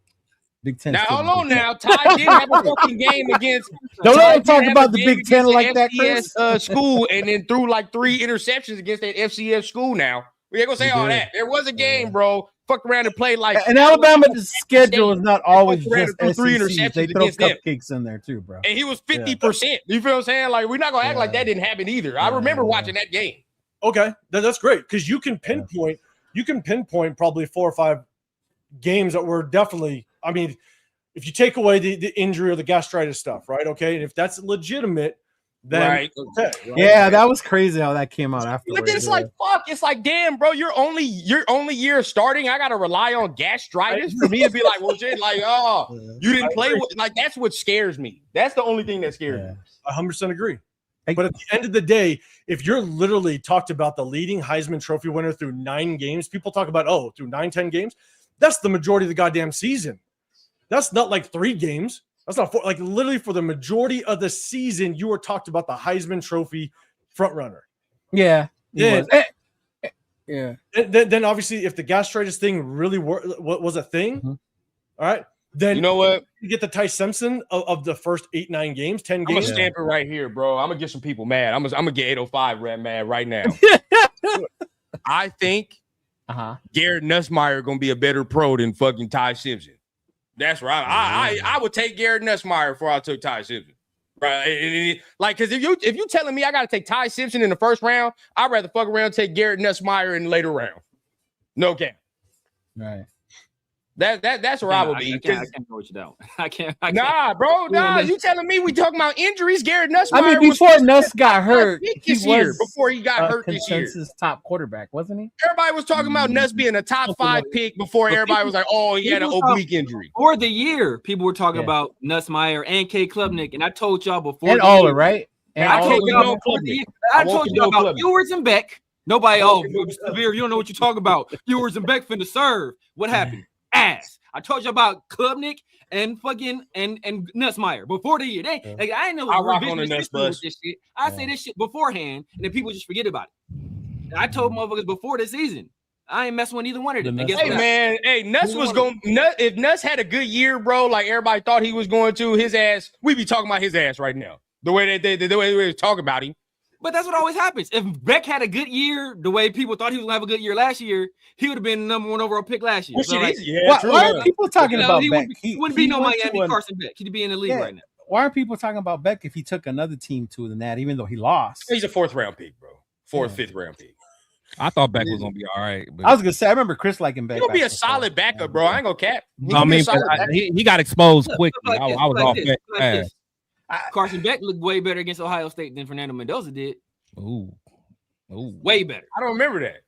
Big Ten. Now, hold on now. Ty did have a fucking game against. Don't talk about the Big Ten like that, Chris. School, and then threw like 3 interceptions against that FCS school now. We ain't going to say all that. There was a game, bro. Fucked around and played like. And Alabama's schedule is not always just 3 interceptions. They throw cupcakes in there too, bro. And he was 50%. You feel what I'm saying? Like, we're not going to act like that didn't happen either. I remember watching that game. Okay, that's great because you can pinpoint. You can pinpoint probably 4 or 5 games that were definitely. I mean, if you take away the injury or the gastritis stuff, right? Okay, and if that's legitimate, then Right. okay, Yeah, that was crazy how that came out afterwards. But then it's like, fuck. It's like, damn, bro, your only year starting. I gotta rely on gastritis for me to be like, well, shit, like, oh, you didn't play with. Like, that's what scares me. That's the only thing that scares me. 100% agree. But at the end of the day, if you're literally talked about the leading Heisman Trophy winner through 9 games, people talk about, through 9-10 games. That's the majority of the goddamn season. That's not like 3 games. That's not like literally for the majority of the season, you were talked about the Heisman Trophy front runner. Yeah. Yeah. Yeah. Then obviously, if the gastritis thing really was a thing, all right, then you know what? You get the Ty Simpson of the first 8-9 games, 10 games. I'm gonna stamp it right here, bro. I'm gonna get some people mad. I'm gonna get 805 mad right now. I think Garrett Nussmeier gonna be a better pro than fucking Ty Simpson. That's right. I would take Garrett Nussmeier before I took Ty Simpson. Right. Like, because if you telling me I gotta take Ty Simpson in the first round, I'd rather fuck around and take Garrett Nussmeier in the later round. No cap. Right. That's where I would be. I can't go with you down. I can't. Nah, bro. Nah, you telling me we talking about injuries? Garrett Nussmeier. I mean, before Nuss got hurt, before he got hurt this year, consensus top quarterback, wasn't he? Everybody was talking about Nuss being a top 5 pick before everybody was like, oh, he had an oblique injury. For the year, people were talking about Nussmeier and K. Klubnik, and I told y'all before. And Oler, right? And I told y'all before the year. I told you about Ewers and Beck. Nobody, Severe, you don't know what you're talking about. Ewers and Beck finna serve. What happened? Ass. I told you about Klubnik and fucking and Nussmeier before the year. I didn't know I rock on the Nuss bus. This shit. I say this shit beforehand, and then people just forget about it. I told motherfuckers before the season, I ain't messing with either one of them. Nuss was going. If Nuss had a good year, bro, like everybody thought he was going to, his ass, we'd be talking about his ass right now. The way they were talking about him. But that's what always happens. If Beck had a good year, the way people thought he was gonna have a good year last year, he would have been the number 1 overall pick last year. Why are people talking about Beck? He wouldn't be no Miami Carson Beck. He'd be in the league right now. Why are people talking about Beck if he took another team to than that, even though he lost? He's a 4th round pick, bro. 4th, 5th round pick. I thought Beck was gonna be all right. But I was gonna say I remember Chris liking Beck. He'll be a solid backup, bro. I ain't gonna cap. I mean, he got exposed quickly. I was off Beck. Carson Beck looked way better against Ohio State than Fernando Mendoza did. Ooh. Way better. I don't remember that.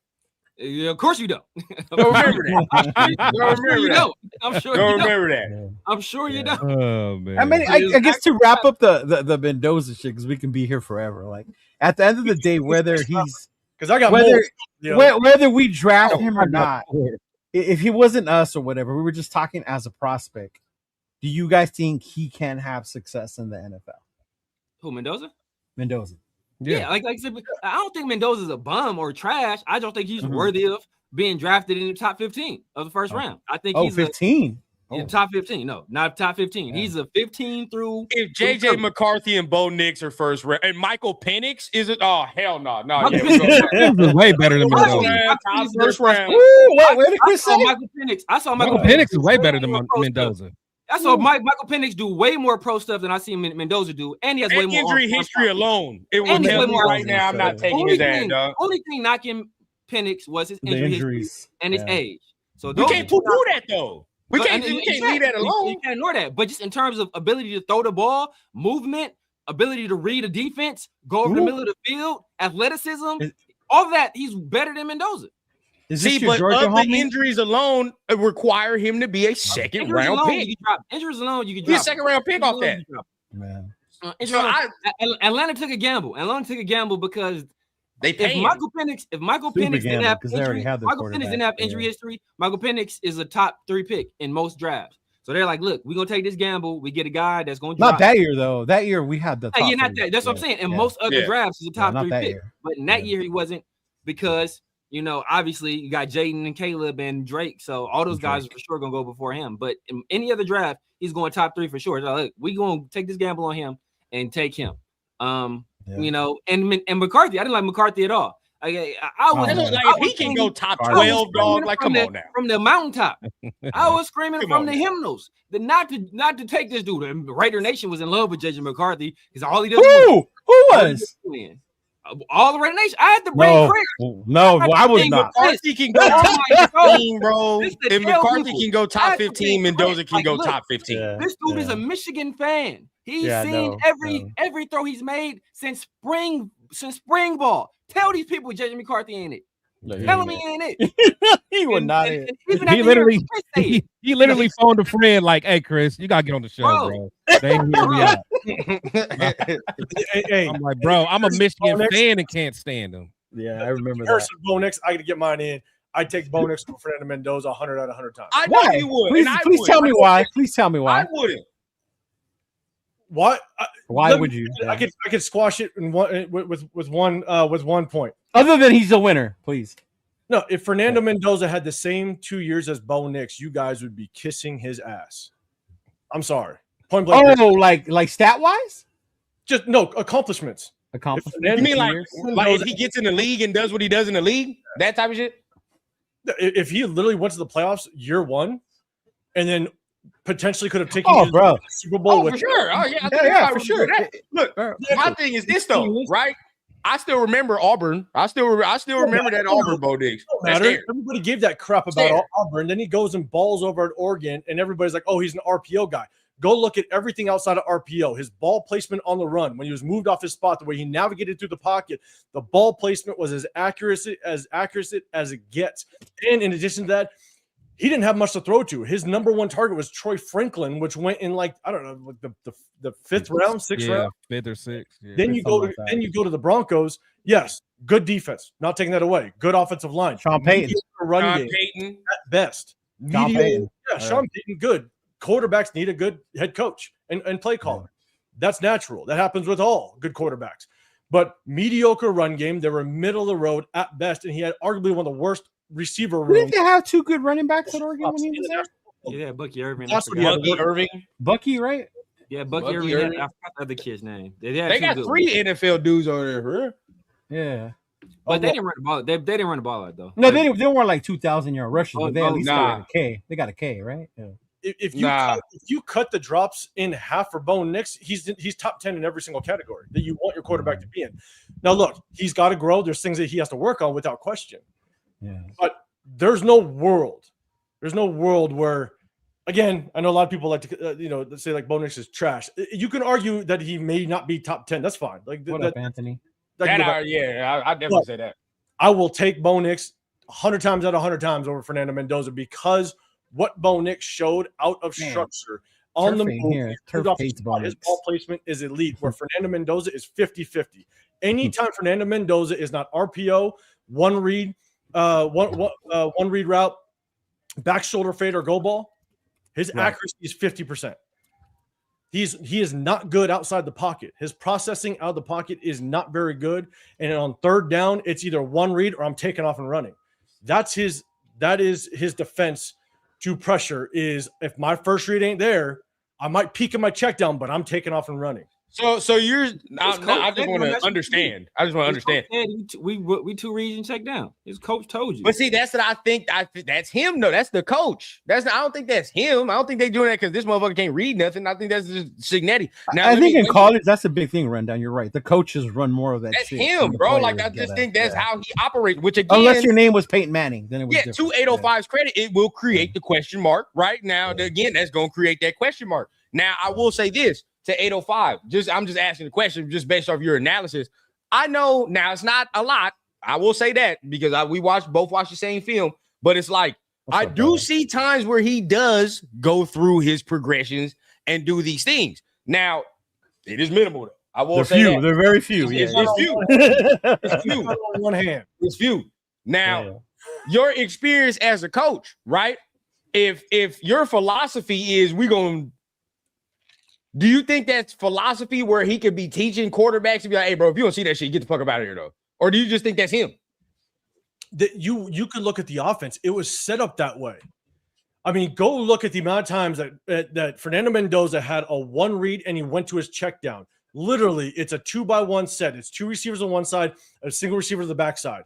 Yeah, of course you don't. Don't remember that. Don't remember that. I'm sure don't you remember that. I'm sure you don't. Oh man. I mean, I guess to wrap up the Mendoza shit, because we can be here forever. Like at the end of the day, whether he's because I got whether we draft him or not, if he wasn't us or whatever, we were just talking as a prospect. Do you guys think he can have success in the NFL? Who, Mendoza? Mendoza. Yeah, like I said, I don't think Mendoza's a bum or trash. I don't think he's worthy of being drafted in the top 15 of the first round. I think he's 15. Top 15. No, not top 15. Yeah. He's a 15 through. If JJ McCarthy and Bo Nix are first round, and Michael Penix is it? Oh hell no, way better than Mendoza. First round. Where did Chris say? I saw Michael Penix is way better than Mendoza. I saw Michael Penix do way more pro stuff than I see Mendoza do, and he has way more injury history alone. It will tell me right now I'm not taking his ass, dog. Only thing knocking Penix was his injury history and his age. So we can't poo-poo that though. We can't leave that alone. You can't ignore that. But just in terms of ability to throw the ball, movement, ability to read a defense, go over the middle of the field, athleticism, all of that, he's better than Mendoza. But other injuries alone require him to be a second round pick. Injuries alone, you can drop. He's a second round pick off that. Man. Atlanta took a gamble. Because they pay him. If Michael Penix didn't have injury history, Michael Penix is a top 3 pick in most drafts. So they're like, look, we're gonna take this gamble. We get a guy that's going to not that year though. That year we had the top not that. That's what I'm saying. In most other drafts, he's a top 3 pick. But in that year he wasn't because obviously you got Jaden and Caleb and Drake. So all those guys are for sure going to go before him. But in any other draft, he's going top 3 for sure. So look, we're going to take this gamble on him and take him. And McCarthy, I didn't like McCarthy at all. I was if he can go top 12, dog, like come on now. From the mountaintop. I was screaming from the hymnals. Not to take this dude. And Raider Nation was in love with JJ McCarthy because all he does Who was? All the Raider Nation. I had to bring Chris. No, I was not. McCarthy can go top 15, bro. If McCarthy can go top 15, Mendoza can go top 15. Yeah, this dude is a Michigan fan. He's seen every throw he's made since spring ball. Tell these people JJ McCarthy ain't it. Tell him he ain't it. He would not. He literally phoned a friend like, "Hey, Chris, you gotta get on the show, bro." They ain't hear me out. Hey, I'm like, bro, I'm a Michigan fan and can't stand him. Yeah, I remember that. Harrison Bo Nix, I got to get mine in. I take Bo Nix over Fernando Mendoza 100 out of 100 times. I know you would. Please tell me why. Please tell me why. I wouldn't. What? Why would you? I could squash it in one with one point. Other than he's a winner, please. No, if Fernando Mendoza had the same 2 years as Bo Nix, you guys would be kissing his ass. I'm sorry. Point blank. Oh, like stat wise? Just no accomplishments. You mean like if he gets in the league and does what he does in the league, that type of shit? If he literally went to the playoffs year one, and then potentially could have taken the Super Bowl with for sure. Oh yeah, for sure. Look, my thing is this though, right? I still remember Auburn. I still remember that Auburn Bo Nix. Everybody gave that crap about Auburn. Then he goes and balls over at Oregon, and everybody's like, "Oh, he's an RPO guy." Go look at everything outside of RPO. His ball placement on the run, when he was moved off his spot, the way he navigated through the pocket, the ball placement was as accurate as it gets. And in addition to that, he didn't have much to throw to. His number one target was Troy Franklin, which went in like, I don't know, the fifth round, sixth round, fifth or sixth. Yeah, then you go to the Broncos. Yes, good defense, not taking that away. Good offensive line. Sean Payton, Sean Payton at best. Sean Payton, good. Quarterbacks need a good head coach and play caller. That's natural. That happens with all good quarterbacks. But mediocre run game, they were middle of the road at best, and he had arguably one of the worst receiver rooms. Didn't they have two good running backs at Oregon when he was there? Yeah, Bucky Irving. That's what Bucky Irving. Bucky, right? Yeah, Bucky Irving. I forgot the other kid's name. They got three NFL dudes over there, bro. Yeah. But they didn't run the ball. They didn't run the ball out though. No, they weren't like 2,000-yard rushes, but they at least got a K. They got a K, right? Yeah. If you cut the drops in half for Bo Nix, he's top 10 in every single category that you want your quarterback to be in. Now, look, he's got to grow. There's things that he has to work on without question. Yeah. But there's no world where, again, I know a lot of people like to, say like Bo Nix is trash. You can argue that he may not be top 10. That's fine. Like what up, Anthony? I definitely say that. I will take Bo Nix 100 times out of 100 times over Fernando Mendoza because what Bo Nix showed out of structure on the move, his ball placement is elite, where Fernando Mendoza is 50-50. Anytime Fernando Mendoza is not RPO, one read route, back shoulder fade or go ball, his accuracy is 50%. He is not good outside the pocket. His processing out of the pocket is not very good. And on third down, it's either one read or I'm taking off and running. That is his defense to pressure is if my first read ain't there, I might peek in my check down, but I'm taking off and running. So I just want to understand. We two reads and check down. His coach told you. But see, that's what I think. That's him though. That's the coach. I don't think that's him. I don't think they're doing that because this motherfucker can't read nothing. I think that's just Signetti. Now, I think in college that's a big thing. Rundown. You're right. The coaches run more of that. That's him, bro. Like I just think that's how he operates. Which again, unless your name was Peyton Manning, then it was different. To 805's credit, it will create the question mark. Right now, again, that's going to create that question mark. Now, I will say this. To 805, I'm just asking the question just based off your analysis. I know now it's not a lot. I will say that because we both watch the same film, but it's like I do see times where he does go through his progressions and do these things. Now, it is minimal. I will say that. They're very few. It's few. It's few. On one hand. It's few. Now, your experience as a coach, right? If your philosophy is do you think that's philosophy where he could be teaching quarterbacks to be like, hey, bro, if you don't see that shit, get the fuck up out of here, though? Or do you just think that's him? That you could look at the offense. It was set up that way. I mean, go look at the amount of times that Fernando Mendoza had a one read and he went to his check down. Literally, it's a 2-by-1 set. It's two receivers on one side, a single receiver to the backside.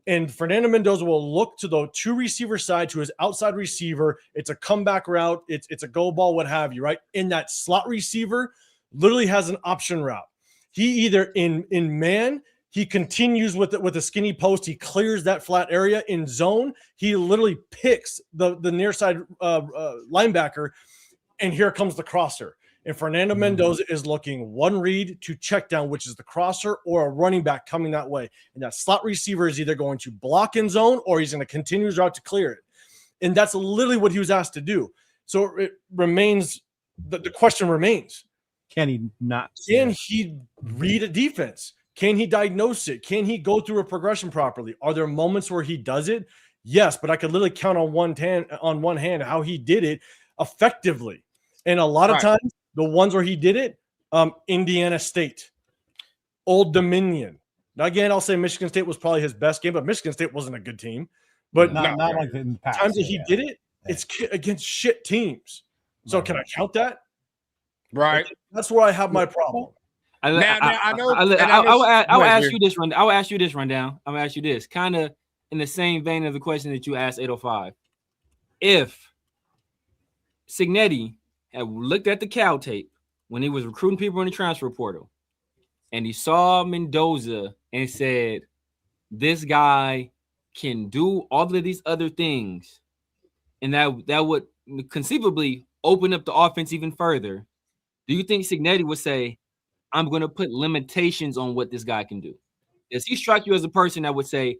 And Fernando Mendoza will look to the two receiver side to his outside receiver. It's a comeback route. It's a go ball, what have you, right? And that slot receiver literally has an option route. He either in man, He continues with a skinny post. He clears that flat area in zone. He literally picks the near side linebacker, and here comes the crosser. And Fernando Mendoza is looking one read to check down, which is the crosser or a running back coming that way. And that slot receiver is either going to block in zone or he's going to continue his route to clear it. And that's literally what he was asked to do. So it remains, the question remains. Can he not? Can he read a defense? Can he diagnose it? Can he go through a progression properly? Are there moments where he does it? Yes, but I could literally count on one hand how he did it effectively. And a lot of times, the ones where he did it, Indiana State, Old Dominion. Now, again, I'll say Michigan State was probably his best game, but Michigan State wasn't a good team. But not like in the past. Times that he did it, it's against shit teams. So can I count that? Right. That's where I have my problem. I will ask you this rundown. I'm gonna ask you this, kind of in the same vein of the question that you asked 805. If Cignetti had looked at the Cal tape when he was recruiting people in the transfer portal, and he saw Mendoza and said, "This guy can do all of these other things," and that would conceivably open up the offense even further, do you think Cignetti would say, I'm going to put limitations on what this guy can do? Does he strike you as a person that would say,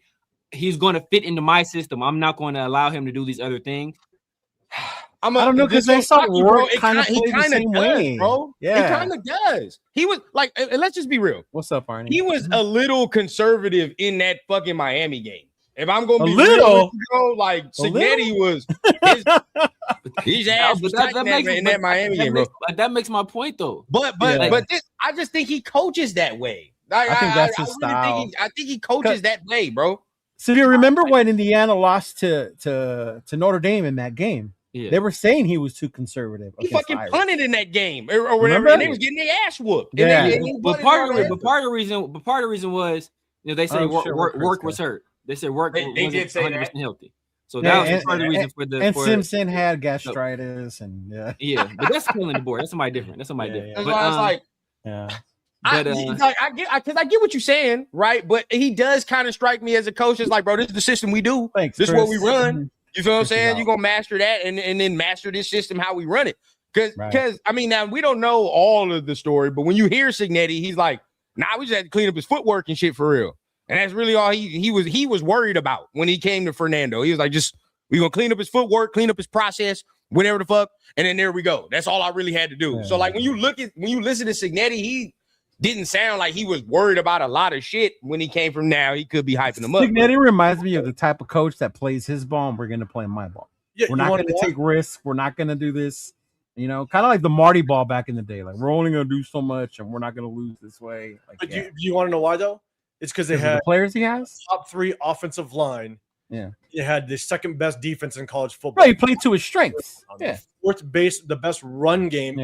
he's going to fit into my system, I'm not going to allow him to do these other things? I don't know, because I saw Rourke kind of play the same way, bro. Yeah, it kind of does. He was like, let's just be real. What's up, Arnie? He was a little conservative in that fucking Miami game. If I'm gonna be a little, real with you, bro, like Cignetti was his ass was in that Miami game, bro. That makes my point, though. But this, I just think he coaches that way. Like, I think that's his style. I think he coaches that way, bro. So do you remember when Indiana lost to Notre Dame in that game? Yeah. They were saying he was too conservative. He fucking punted in that game or whatever, Remember? and they was getting their ass whooped. Yeah. But part of the reason was, they said Work was hurt. They said Work wasn't 100% healthy. So that was part of the reason for the. And Simpson had gastritis, and but that's killing the board. That's somebody different. That's But why I was like, I get what you're saying, right? But he does kind of strike me as a coach. It's like, bro, this is the system we do. Thanks, this Chris. is what we run. You feel what I'm saying? You're gonna master that and then master this system how we run it. Because I mean, now we don't know all of the story, but when you hear Cignetti, he's like, nah, we just had to clean up his footwork and shit for real. And that's really all he was worried about when he came to Fernando. He was like, we're gonna clean up his footwork, clean up his process, whatever the fuck, and then there we go. That's all I really had to do. So like when you listen to Cignetti, he didn't sound like he was worried about a lot of shit when he came from now. He could be hyping him up. Cignetti reminds me of the type of coach that plays his ball and we're gonna play my ball. Yeah, we're not gonna take risks, we're not gonna do this, kind of like the Marty ball back in the day. Like, we're only gonna do so much and we're not gonna lose this way. Like, but do you want to know why though? It's because they had the players he has, top 3 offensive line. Yeah, they had the second best defense in college football. Right, he played to his strengths. Yeah, fourth base, the best run game.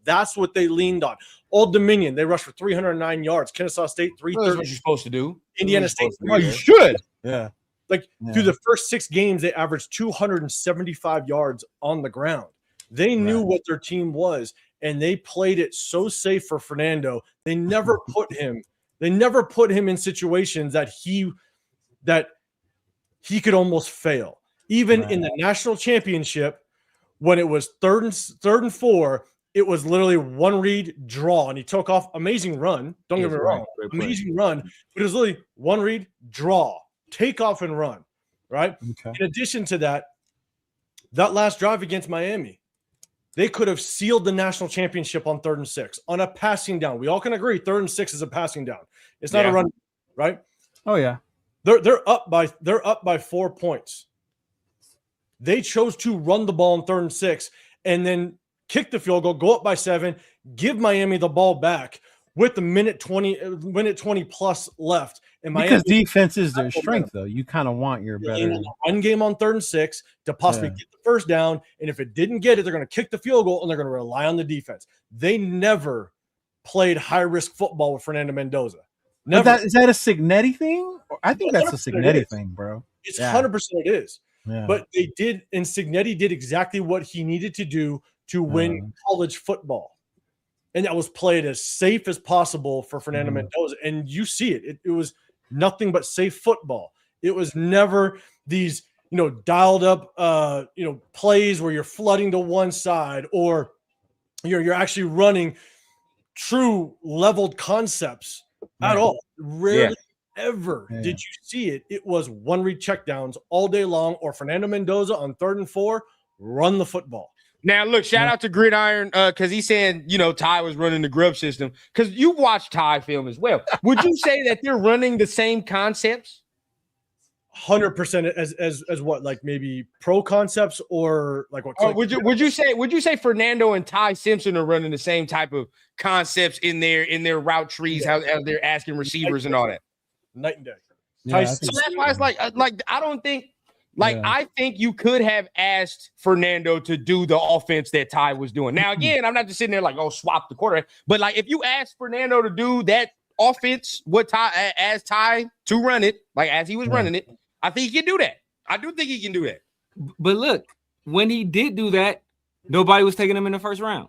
That's what they leaned on. Old Dominion, they rushed for 309 yards. Kennesaw State, 330. That's what you're supposed to do. Indiana State, you should. Yeah. Through the first 6 games, they averaged 275 yards on the ground. They knew what their team was, and they played it so safe for Fernando. They never put him in situations that he could almost fail. Even in the national championship, when it was third and 4, it was literally one read, draw, and he took off. Amazing run. Don't get me wrong. Amazing run. But it was literally one read, draw, take off and run, right? Okay. In addition to that last drive against Miami, they could have sealed the national championship on 3rd and 6 on a passing down. We all can agree 3rd and 6 is a passing down. It's not a run, right? Oh, yeah. They're up by 4 points. They chose to run the ball on 3rd and 6 and then kick the field goal, go up by 7, give Miami the ball back with the minute 20 plus left. And because defense is their strength, though. You kind of want your better run game on 3rd and 6 to possibly get the first down. And if it didn't get it, they're going to kick the field goal and they're going to rely on the defense. They never played high risk football with Fernando Mendoza. Never. Is that a Cignetti thing? I think that's a Cignetti thing, bro. It's 100% it is. Yeah. But they did, and Cignetti did exactly what he needed to do to win college football. and that was played as safe as possible for Fernando Mendoza. And you see it. It was nothing but safe football. It was never these, dialed up, plays where you're flooding to one side, or you're actually running true leveled concepts at all. Rarely ever did you see it. It was one read checkdowns all day long, or Fernando Mendoza on 3rd and 4, run the football. Now, look, shout out to Gridiron because he's saying, Ty was running the grub system, because you watched Ty film as well. Would you say that they're running the same concepts? 100% as what, like maybe pro concepts, or like what? Would you say Fernando and Ty Simpson are running the same type of concepts in their route trees, how they're asking receivers and all that? Night and day. Yeah, so that's why it's like I don't think. I think you could have asked Fernando to do the offense that Ty was doing. Now, again, I'm not just sitting there like, swap the quarterback. But, if you ask Fernando to do that offense, as Ty to run it, as he was running it, I think he can do that. I do think he can do that. But look, when he did do that, nobody was taking him in the first round.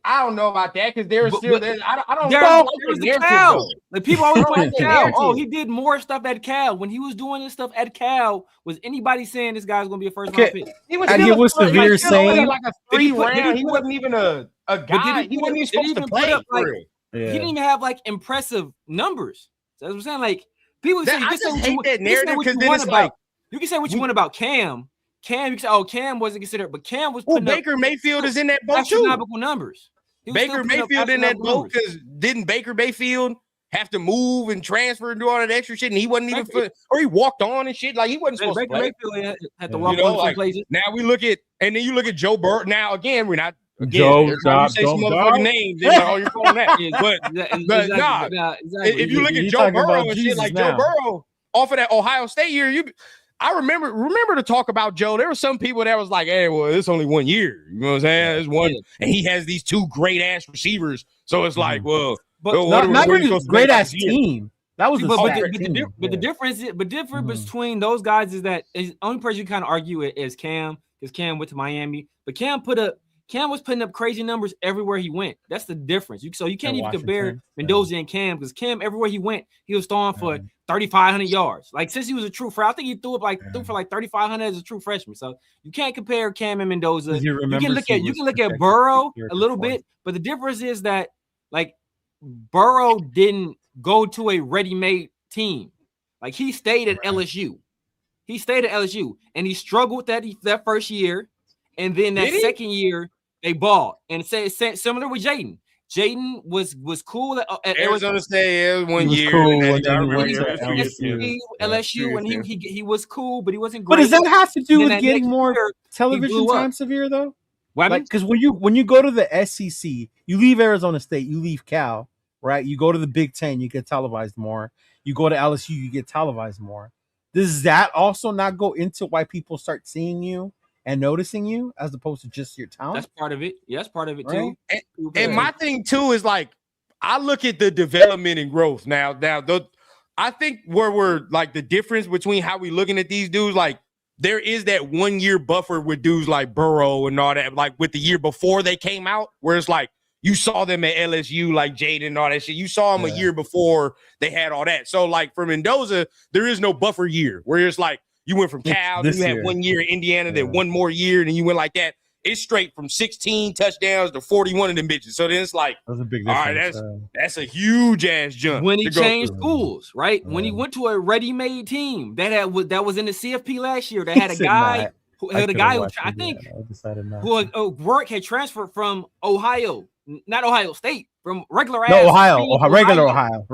I don't know about that, because there's still there. I don't there know. Was the Cal. The people always point Cal. Oh, he did more stuff at Cal. When he was doing this stuff at Cal, was anybody saying this guy's going to be a first round pick? He was severe saying like a 3 round. He wasn't even a guy. He wasn't even supposed to play. He didn't even have impressive numbers. So that's what I'm saying. People say, I just hate that narrative, because then it's like, you can say what you want about Cam. Cam, you can say, Cam wasn't considered, but Cam was putting Baker Mayfield is in that boat too. Astronomical numbers. Baker Mayfield in that boat, because didn't Baker Mayfield have to move and transfer and do all that extra shit, and he wasn't even or he walked on and shit, he wasn't supposed to play. Mayfield had to walk on some places. Now we look at, and then you look at Joe Burrow. Now again, we're not. Joe, you say some motherfucking names, then you're calling that. If you look at Joe Burrow and shit, Joe Burrow off of that Ohio State year, I remember to talk about Joe. There were some people that was like, "Hey, well, it's only 1 year." You know what I'm saying? It's one, and he has these 2 great ass receivers. So it's like, well, not really a great ass team. That was the difference between those guys is that the only person you kind of argue it is Cam, because Cam went to Miami, but Cam was putting up crazy numbers everywhere he went. That's the difference. So you can't even compare Mendoza and Cam, because Cam, everywhere he went, he was throwing for 3,500 yards. Since he was a true freshman, I think he threw for 3,500 as a true freshman. So you can't compare Cam and Mendoza. You can look at Burrow a little bit, but the difference is that Burrow didn't go to a ready-made team. He stayed at LSU. He stayed at LSU, and he struggled that first year, and then that second year they balled. And similar with Jaden. Jaden was cool at Arizona State 1 year. LSU, and he was cool, but he wasn't great. But does that have to do with getting more television time, Severe, though? Because when you go to the SEC, you leave Arizona State, you leave Cal, right? You go to the Big Ten, you get televised more. You go to LSU, you get televised more. Does that also not go into why people start seeing you and noticing you as opposed to just your talent? That's part of it. Yeah, that's part of it too. And my thing too is I look at the development and growth now. I think where we're the difference between how we looking at these dudes, there is that 1 year buffer with dudes like Burrow and all that, with the year before they came out, where it's you saw them at LSU, Jaden and all that shit. You saw them a year before they had all that. So for Mendoza, there is no buffer year where it's you went from Cal, then you had 1 year in Indiana, then 1 more year, and then you went like that. It's straight from 16 touchdowns to 41 of them bitches. So then it's that's a big difference. All right, that's a huge ass jump. When he changed schools, right? When he went to a ready-made team that was in the CFP last year, that had a guy who had transferred from Ohio, not Ohio State, from regular ass. No, Ohio. Regular Ohio.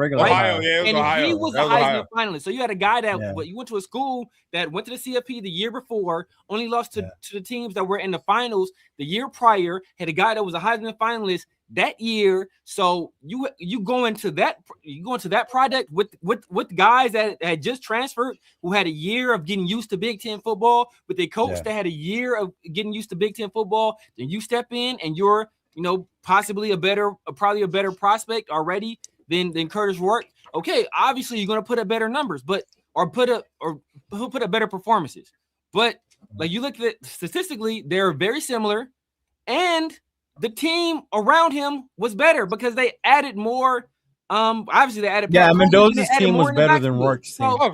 Yeah, and Ohio. He was a Heisman finalist. So you had a guy that you went to a school that went to the CFP the year before, only lost to the teams that were in the finals the year prior, had a guy that was a Heisman finalist that year. So you go into that project with guys that had just transferred, who had a year of getting used to Big Ten football, with a coach that had a year of getting used to Big Ten football. Then you step in and you're possibly probably a better prospect already than Curtis Rourke. Okay, obviously you're gonna put up better numbers, he'll put up better performances. But you look at it statistically, they're very similar, and the team around him was better because they added more. Obviously they added. Mendoza's team was better than Rourke's team. I'll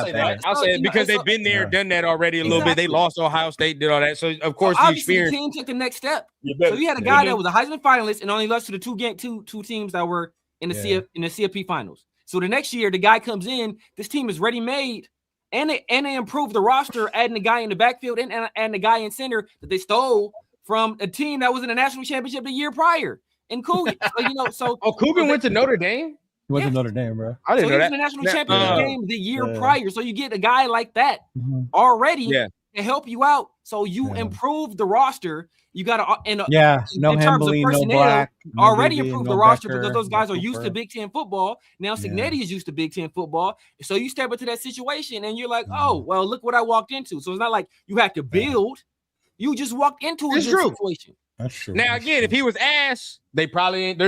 say that. I'll say it because they've been there, done that already a little bit. They lost Ohio State, did all that. So of course the experience. The team took the next step. So you had a guy that was a Heisman finalist and only lost to the two teams that were in the CFP finals. So the next year the guy comes in. This team is ready made, and they improved the roster, adding the guy in the backfield and the guy in center that they stole from a team that was in the national championship the year prior. And Coogan, Coogan went to Notre Dame. He went to Notre Dame, bro. I didn't know that. He was in the national championship game the year prior. So you get a guy like that already to help you out. So you improve the roster. You got to in terms of personnel, Black, already improve the roster because those guys are used to Big Ten football. Now Signetti is used to Big Ten football. So you step into that situation and you're like, oh, well, look what I walked into. So it's not like you have to build. You just walked into a situation. That's true. Now, again, if he was ass, they're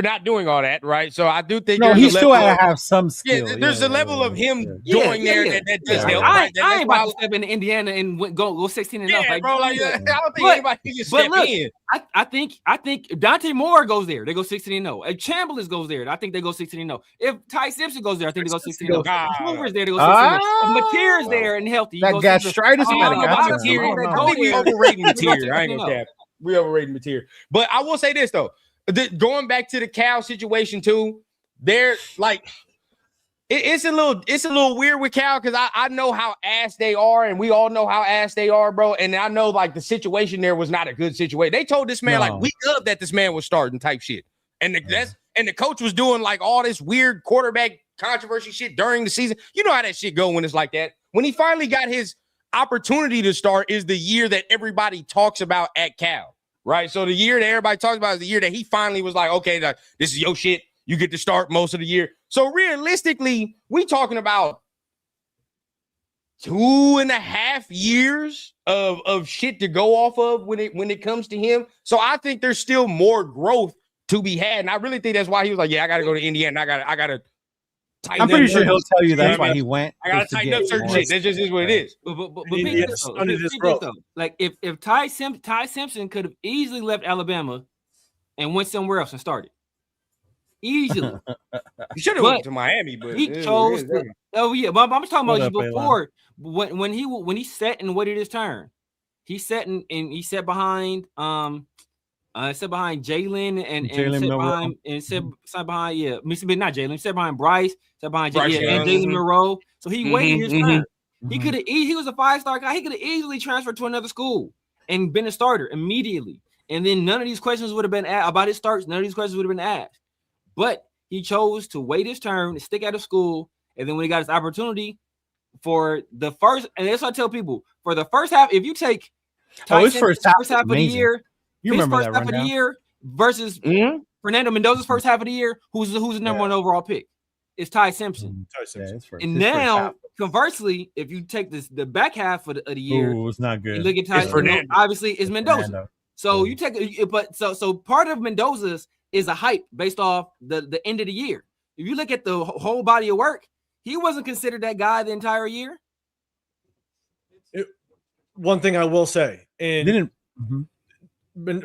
not doing all that, right? So I do think he still had to have some skill. Yeah, there's a level of him going there that does help. I ain't about to step into Indiana and go 16-0. Yeah, bro. I don't think anybody can just step in. I think if Dante Moore goes there, they go 16-0. If Chambliss goes there, I think they go 16-0. If Ty Simpson goes there, I think they go 16-0. If Hoover's there, they go 16-0. If Mateer's there and healthy, that gastritis might have got you. I think we overrating Mateer. I ain't gonna cap. We overrating Mateer. But I will say this though. Going back to the Cal situation too, they're like it's a little weird with Cal because I know how ass they are, and we all know how ass they are, bro. And I know like the situation there was not a good situation. They told this man like week up that this man was starting type shit, and the coach was doing like all this weird quarterback controversy shit during the season. You know how that shit go when it's like that. When he finally got his opportunity to start is the year that everybody talks about at Cal, right? So the year that everybody talks about is the year that he finally was like, okay, this is your shit. You get to start most of the year. So realistically, we talking about 2.5 years of shit to go off of when it comes to him. So I think there's still more growth to be had. And I really think that's why he was like, yeah, I got to go to Indiana. I got to I'm pretty sure he'll tell you that's why he went. I gotta tighten up certain shit. That just is what it is. But like if Ty Simpson could have easily left Alabama and went somewhere else and started easily. He should have went to Miami, but he chose. But I'm just talking about you before when he set and waited his turn. He set and he set behind set behind Jalen and set behind Mississippi, not Jalen, set behind Bryce, set behind Jalen Monroe. So he waited his turn. He could have he was a 5-star guy. He could have easily transferred to another school and been a starter immediately. And then none of these questions would have been asked about his starts. None of these questions would have been asked. But he chose to wait his turn, to stick out of school, and then when he got his opportunity for the first, and that's what I tell people, for the first half, if you take his first half of the year, you remember first half of the year versus Fernando Mendoza's first half of the year, who's the number one overall pick? It's Ty Simpson. And now, conversely, if you take the back half of the year, it's not good. Look at Ty. Obviously, it's Mendoza. So you take it, but so part of Mendoza's is a hype based off the end of the year. If you look at the whole body of work, he wasn't considered that guy the entire year. One thing I will say, and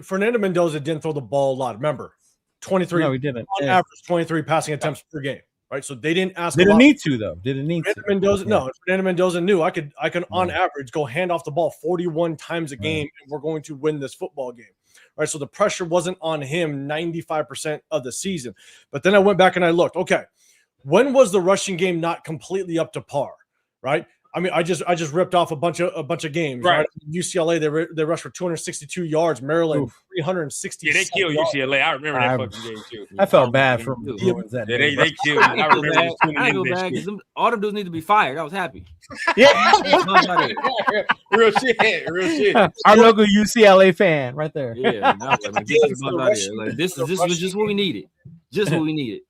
Fernando Mendoza didn't throw the ball a lot. Remember, 23. No, he didn't. On average, 23 passing attempts per game. Right, so they didn't ask. Didn't need to though. Didn't need to. Mendoza, no. Fernando Mendoza knew I could on average go hand off the ball 41 times a game, and we're going to win this football game. Right, so the pressure wasn't on him 95% of the season. But then I went back and I looked. Okay, when was the rushing game not completely up to par? Right. I mean, I just ripped off a bunch of games. Right. UCLA, they rushed for 262 yards. Maryland, 360. Yeah, they killed UCLA. I remember that fucking game too. I felt bad for them. Yeah, they killed. I remember I feel bad because all them dudes need to be fired. I was happy. Yeah, real shit. Our local UCLA fan, right there. Yeah, this was just what we needed. Just what we needed.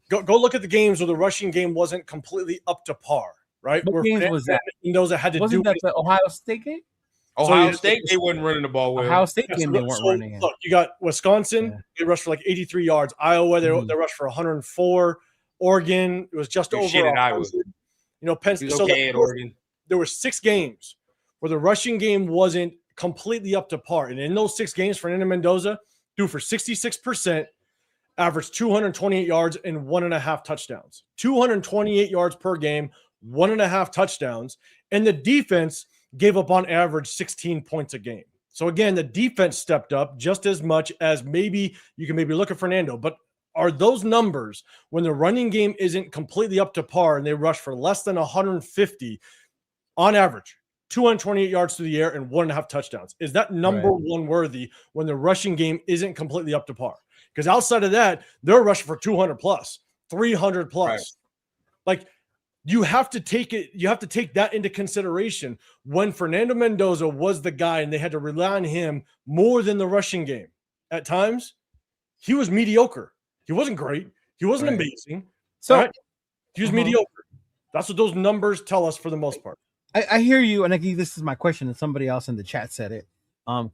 Go look at the games where the rushing game wasn't completely up to par. Right? What games was that? Mendoza had to Wasn't that the Ohio State game? Ohio State, they wasn't running the ball well. Ohio State game, they weren't running it. Look, you got Wisconsin, they rushed for like 83 yards. Iowa, they rushed for 104. Oregon, it was just over 100. You know, Penn State. So Oregon. There were 6 games where the rushing game wasn't completely up to par. And in those 6 games, Fernando Mendoza, threw for 66%, averaged 228 yards and 1.5 touchdowns. 228 yards per game, 1.5 touchdowns. And the defense gave up on average 16 points a game. So again, the defense stepped up just as much as maybe you can maybe look at Fernando, but are those numbers when the running game isn't completely up to par and they rush for less than 150 on average, 228 yards through the air and 1.5 touchdowns? Is that number one worthy when the rushing game isn't completely up to par? Because outside of that, they're rushing for 200 plus, 300 plus. Right. Like, you have to take it. You have to take that into consideration when Fernando Mendoza was the guy and they had to rely on him more than the rushing game. At times, he was mediocre. He wasn't great. He wasn't amazing. So he was mediocre. That's what those numbers tell us for the most part. I hear you, and I think this is my question, and somebody else in the chat said it.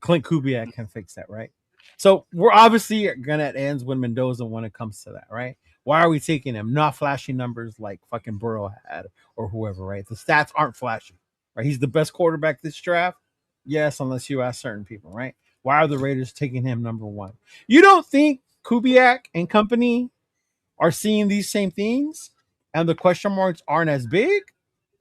Clint Kubiak can fix that, right? So we're obviously gonna at ends when Mendoza when it comes to that, right? Why are we taking him? Not flashy numbers like fucking Burrow had or whoever, right? The stats aren't flashy, right? He's the best quarterback this draft. Yes, unless you ask certain people, right? Why are the Raiders taking him number one? You don't think Kubiak and company are seeing these same things and the question marks aren't as big?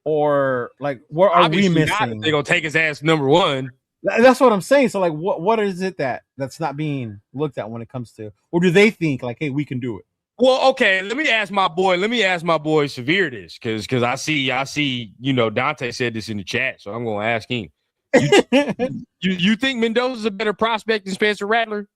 Or like, what are we missing? They're gonna take his ass number one. That's what I'm saying. So like, what is it that's not being looked at when it comes to, or do they think like, hey, we can do it? Well, okay, let me ask my boy Severe this, because I see, you know, Dante said this in the chat, so I'm gonna ask him. You think Mendoza's a better prospect than Spencer Rattler?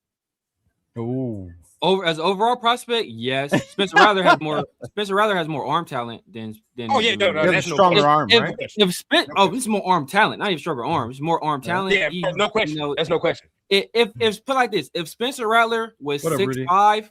Oh, as an overall prospect, yes. Spencer Rattler has more arm talent than. Oh yeah, no, that's a stronger arm, right? It's more arm talent, not even stronger arm. It's more arm talent. Yeah, no question. You know, that's no question. If put like this, if Spencer Rattler was 6'5",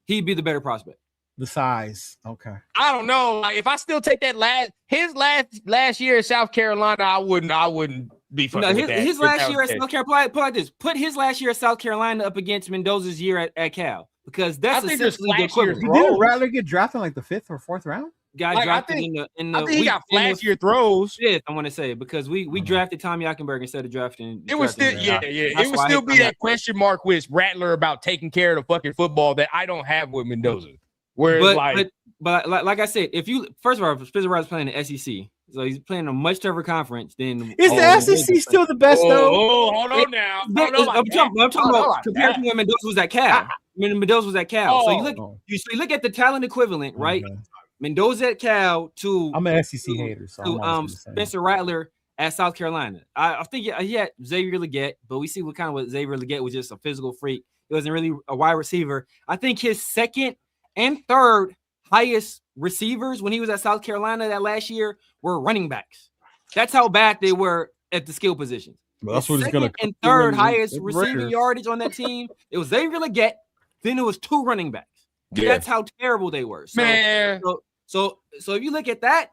he'd be the better prospect. The size, okay. I don't know. Like, if I still take that last year at South Carolina, I wouldn't be fucking with that. His last year at South Carolina, put like this: put his last year at South Carolina up against Mendoza's year at Cal, because that's essentially the equivalent. Didn't Rattler get drafted in like the 5th or 4th round? Got drafted in the. I think he got flashier throws. Yeah, I want to say, because we drafted Tommy Eichenberg instead of drafting. It would still, it would still be that question mark with Rattler about taking care of the fucking football that I don't have with Mendoza. Whereas, but like I said, if you first of all, Spencer Rattler's playing the SEC, so he's playing a much tougher conference than. Is the SEC still the best though? Oh, hold on now. I'm talking about compared to when Mendoza was at Cal. Mendoza was at Cal, so you look at the talent equivalent, right? Okay. Mendoza at Cal to I'm an SEC hater, so Spencer Rattler at South Carolina. I think he had Xavier Legette, but we see what Xavier Legette was, just a physical freak. He wasn't really a wide receiver. I think his second and third highest receivers when he was at South Carolina that last year were running backs. That's how bad they were at the skill positions. Well, that's what he's going to. And third highest receiving yardage on that team, it was Xavier Legette. Then it was 2 running backs. Yeah. That's how terrible they were. So, man. So if you look at that,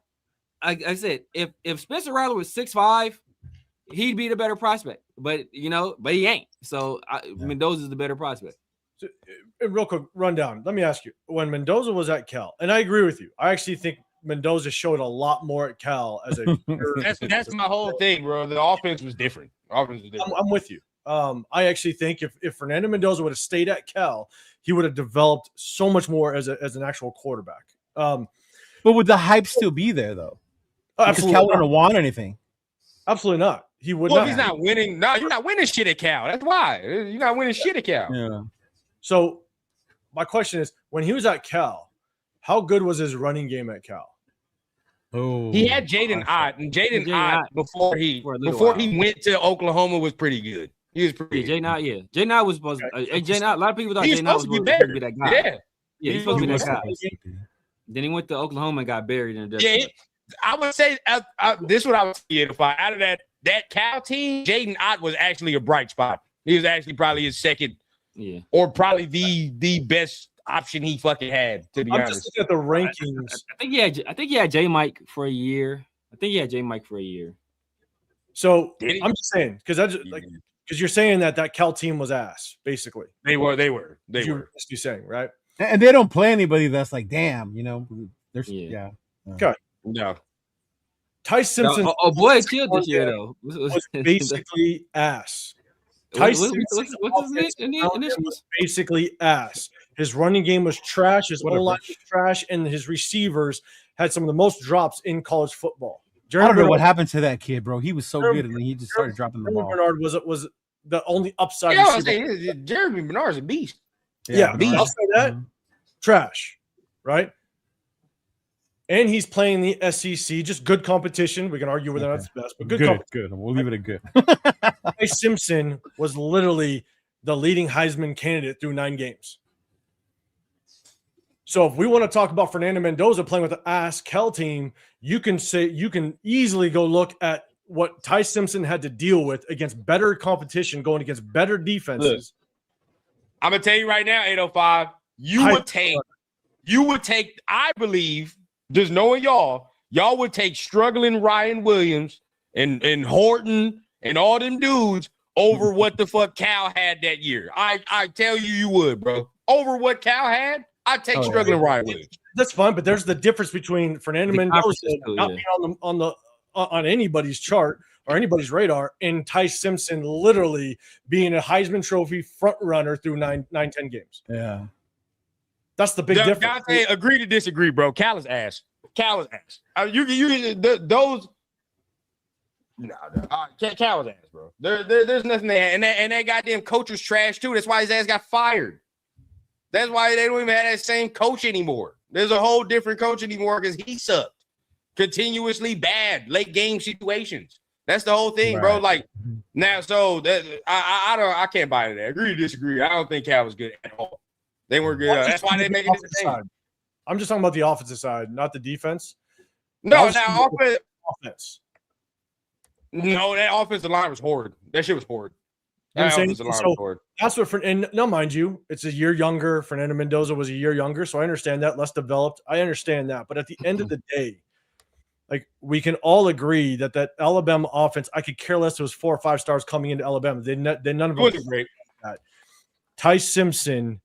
I said, if Spencer Rattler was 6'5", he'd be the better prospect. But he ain't. So Mendoza's the better prospect. So, real quick rundown. Let me ask you: when Mendoza was at Cal, and I agree with you, I actually think Mendoza showed a lot more at Cal as a. that's my whole thing, bro. The offense was different. I'm with you. I actually think if Fernando Mendoza would have stayed at Cal, he would have developed so much more as an actual quarterback. But would the hype still be there though? Absolutely, Cal wouldn't want anything. Absolutely not. He would. Well, if he's not winning. No, you're not winning shit at Cal. That's why you're not winning shit at Cal. Yeah. So, my question is: when he was at Cal, how good was his running game at Cal? Oh, he had Jaden Ott, and Jaden Ott before he went to Oklahoma was pretty good. He was pretty. Jaden Ott, yeah. Jaden Ott was supposed to. Jaden Ott, a lot of people thought Jaden Ott was supposed to be that guy. Yeah, he's supposed to be that guy. Then he went to Oklahoma and got buried in the dust. Yeah, I would say this is what I would say. Out of that Cal team, Jaden Ott was actually a bright spot. He was actually probably his second, or probably the best option he fucking had. To be honest, just looking at the rankings. I think he had J Mike for a year. So I'm just saying because you're saying that Cal team was ass, basically. They were. You're saying, right? And they don't play anybody that's like, damn, there's Okay. No. Ty Simpson. Boy killed this year though. Was basically ass. What's his initials? Basically ass. His running game was trash. His O-line was trash, and his receivers had some of the most drops in college football. I don't know what happened to that kid, bro. He was so good, and then he just started dropping the ball. Bernard was the only upside. Jeremy Bernard's a beast. Yeah, I'll say that. Trash, right? And he's playing the SEC, just good competition. We can argue whether that's the best, but good. We'll leave it at good. Tyce Simpson was literally the leading Heisman candidate through 9 games. So if we want to talk about Fernando Mendoza playing with the ass Cal team, you can easily go look at what Tyce Simpson had to deal with against better competition, going against better defenses. Look, I'm gonna tell you right now, 805, you would take, I believe, just knowing y'all would take struggling Ryan Williams and Horton and all them dudes over what the fuck Cal had that year. I tell you would, bro. Over what Cal had, I'd take struggling Ryan Williams. That's fine, but there's the difference between Fernando Mendoza not being on anybody's chart or anybody's radar, and Tyce Simpson literally being a Heisman Trophy front runner through 10 games. Yeah. That's the big difference. Dante, agree to disagree, bro. Cal is ass. Cal is ass. Cal is ass, bro. There's nothing there, and that goddamn coach was trash too. That's why his ass got fired. That's why they don't even have that same coach anymore. There's a whole different coach anymore because he sucked. Continuously bad late game situations. That's the whole thing, bro. Like now, so that I can't buy into that. Agree to disagree. I don't think Cal was good at all. They weren't good. That's why they make it the same. I'm just talking about the offensive side, not the defense. No, now offense. No, that offensive line was horrid. That shit was horrid. That offensive line was horrid. That's what. And now, mind you, it's a year younger. Fernando Mendoza was a year younger, so I understand that. Less developed. I understand that. But at the end of the day, like we can all agree that Alabama offense, I could care less. It was 4 or 5 stars coming into Alabama. They none of them was great. That. Tyce Simpson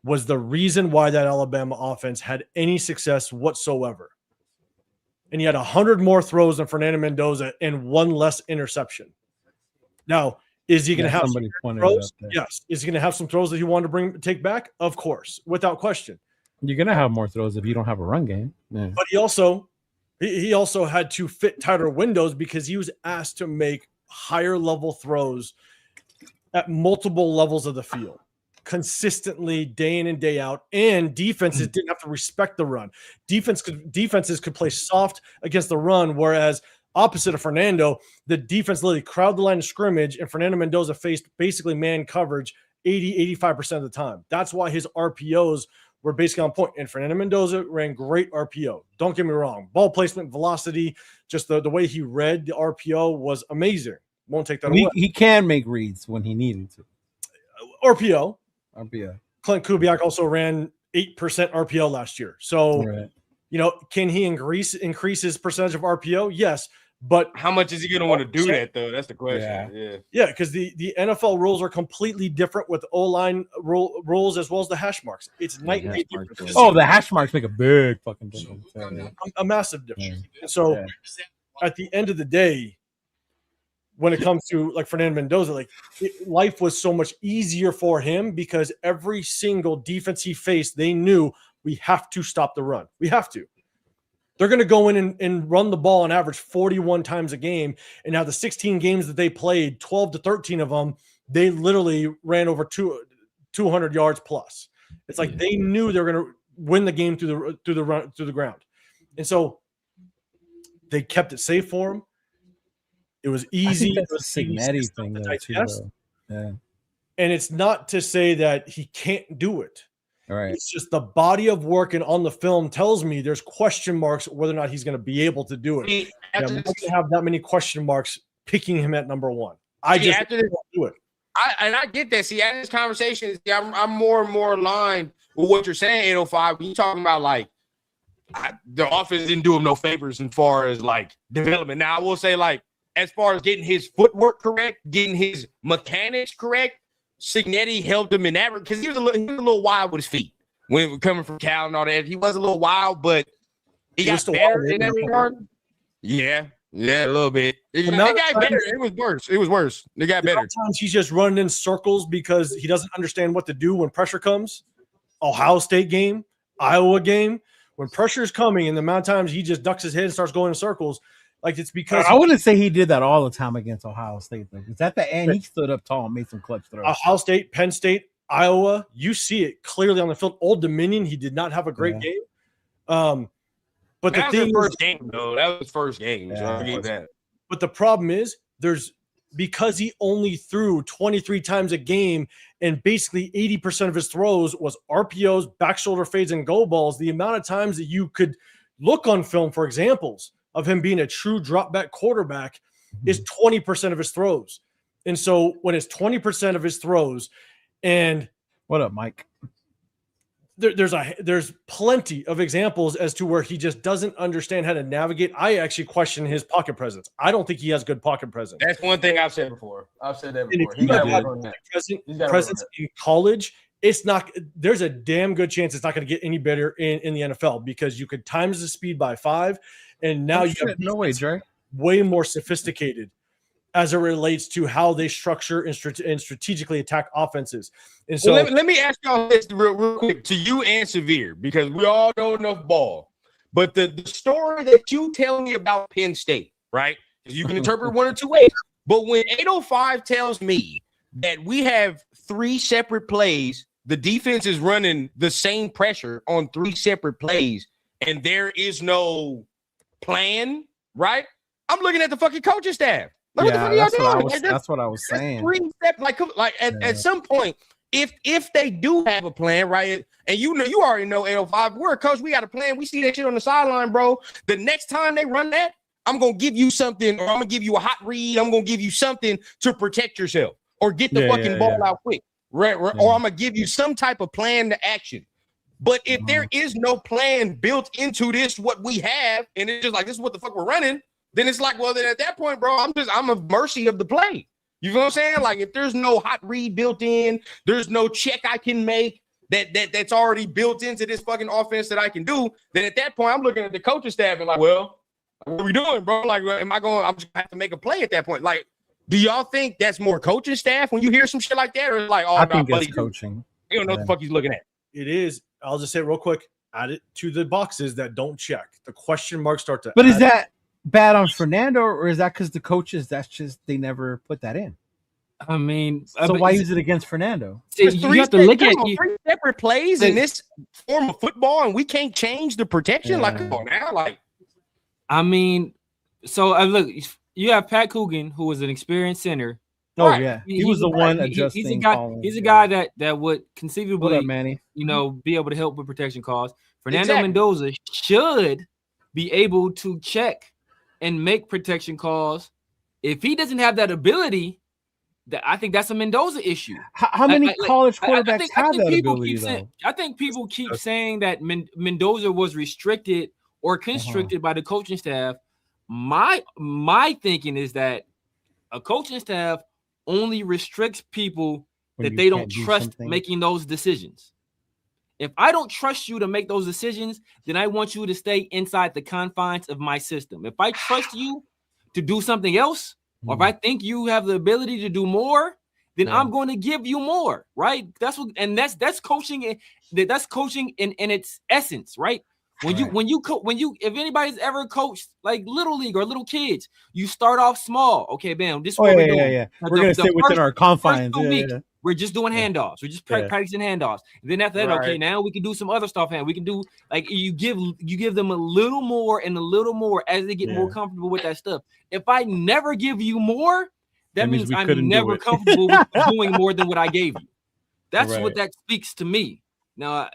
was the reason why that Alabama offense had any success whatsoever. And he had 100 more throws than Fernando Mendoza and 1 less interception. Now, is he going to have some throws? Yes. Is he going to have some throws that he wanted to take back? Of course, without question. You're going to have more throws if you don't have a run game. Yeah. But he also had to fit tighter windows because he was asked to make higher level throws at multiple levels of the field. Consistently day in and day out, and defenses didn't have to respect the run. Defenses could play soft against the run, whereas opposite of Fernando, the defense literally crowded the line of scrimmage, and Fernando Mendoza faced basically man coverage 80-85% of the time. That's why his RPOs were basically on point, and Fernando Mendoza ran great RPO. Don't get me wrong. Ball placement, velocity, just the way he read the RPO was amazing. Won't take that away. He can make reads when he needed to. RPO. Clint Kubiak also ran 8% RPO last year. So, can he increase his percentage of RPO? Yes. But how much is he going to want to do that, though? That's the question. Yeah, because the NFL rules are completely different with O-line rules as well as the hash marks. It's night and day difference. Oh, the hash marks make a big fucking difference. A massive difference. And so, at the end of the day, when it comes to like Fernando Mendoza, life was so much easier for him because every single defense he faced, they knew we have to stop the run. We have to. They're going to go in and run the ball on average 41 times a game. And now the 16 games that they played, 12 to 13 of them, they literally ran over 200 yards plus. It's like they knew they were going to win the game through the ground. And so they kept it safe for him. It was easy. I think that's a Signetti thing, though, too, yeah. And it's not to say that he can't do it. All right. It's just the body of work and on the film tells me there's question marks whether or not he's going to be able to do it. He doesn't have that many question marks picking him at number 1. I just don't do it. I get that. See, at this conversation, I'm more and more aligned with what you're saying, 805. When you're talking about the offense didn't do him no favors as far as development. Now, I will say as far as getting his footwork correct, getting his mechanics correct, Signetti helped him in that because he was a little wild with his feet when coming from Cal and all that. He was a little wild, but he got better in that regard. Yeah, Yeah, a little bit. It amount got of better. times- It was worse. It was worse. It got better. Sometimes he's just running in circles because he doesn't understand what to do when pressure comes. Ohio State game, Iowa game, when pressure is coming, and the amount of times he just ducks his head and starts going in circles, like it's because I wouldn't say he did that all the time against Ohio State. Though. It's at the end he stood up tall and made some clutch throws. Ohio State, Penn State, Iowa, you see it clearly on the field. Old Dominion, he did not have a great game. But That the was thing his first game, though. That was his first game. So I'll give you that. But the problem is because he only threw 23 times a game and basically 80% of his throws was RPOs, back shoulder fades, and go balls. The amount of times that you could look on film for examples of him being a true drop back quarterback is 20% of his throws. And so when it's 20% of his throws, and what up, Mike? There's plenty of examples as to where he just doesn't understand how to navigate. I actually question his pocket presence. I don't think he has good pocket presence. That's one thing I've said before. I've said that And before. if you have presence in college, it's not. There's a damn good chance it's not going to get any better in the NFL because you could times the speed by 5, and now you have no way, Dre. Way more sophisticated as it relates to how they structure and strategically attack offenses. And so let me ask y'all this real quick to you and Severe, because we all know enough ball. But the story that you tell me about Penn State, right? You can interpret one or two ways. But when 805 tells me that we have 3 separate plays, the defense is running the same pressure on 3 separate plays, and there is no plan, right? I'm looking at the fucking coaching staff. Like, that's what I was saying. 3 steps, like at some point, if they do have a plan, right? And you already know 805, we're a coach, we got a plan. We see that shit on the sideline, bro. The next time they run that, I'm gonna give you something, or I'm gonna give you a hot read. I'm gonna give you something to protect yourself, or get the fucking ball out quick, right? Or I'm gonna give you some type of plan to action. But if there is no plan built into this, what we have, and it's just like this is what the fuck we're running, then it's like, well, then at that point, bro, I'm a mercy of the play. You know what I'm saying? Like, if there's no hot read built in, there's no check I can make that's already built into this fucking offense that I can do, then at that point, I'm looking at the coaching staff and like, well, what are we doing, bro? Like, I'm just gonna have to make a play at that point. Like, do y'all think that's more coaching staff when you hear some shit like that? Or it's like, oh, I think it's coaching. You don't know what the fuck he's looking at. it is. I'll just say it real quick. Add it to the boxes that don't check. The question marks start to. But is that bad on Fernando, or is that because the coaches? That's just they never put that in. I mean, so why use it against Fernando? You have to look at 3 separate plays in this form of football, and we can't change the protection. Like, come on now, like. I mean, so look, you have Pat Coogan, who was an experienced center. Oh yeah, he was the one adjusting. He's a guy that would conceivably, up, Manny? Be able to help with protection calls. Fernando Mendoza should be able to check and make protection calls. If he doesn't have that ability, I think that's a Mendoza issue. How many college quarterbacks have that ability, though? I think people keep saying that Mendoza was restricted or constricted by the coaching staff. My thinking is that a coaching staff only restricts people that they don't trust making those decisions. If I don't trust you to make those decisions, then I want you to stay inside the confines of my system. If I trust you to do something else, or if I think you have the ability to do more, then I'm going to give you more, right? That's coaching. That's coaching in its essence, right? When if anybody's ever coached like little league or little kids, you start off small. Okay, bam. This is what we're doing. Yeah. We're gonna stay within our confines. We're just doing handoffs. We're just practicing handoffs. And then after that, okay, now we can do some other stuff. And we can do like you give them a little more and a little more as they get more comfortable with that stuff. If I never give you more, that means I'm never comfortable with doing more than what I gave you. That's what that speaks to me. Now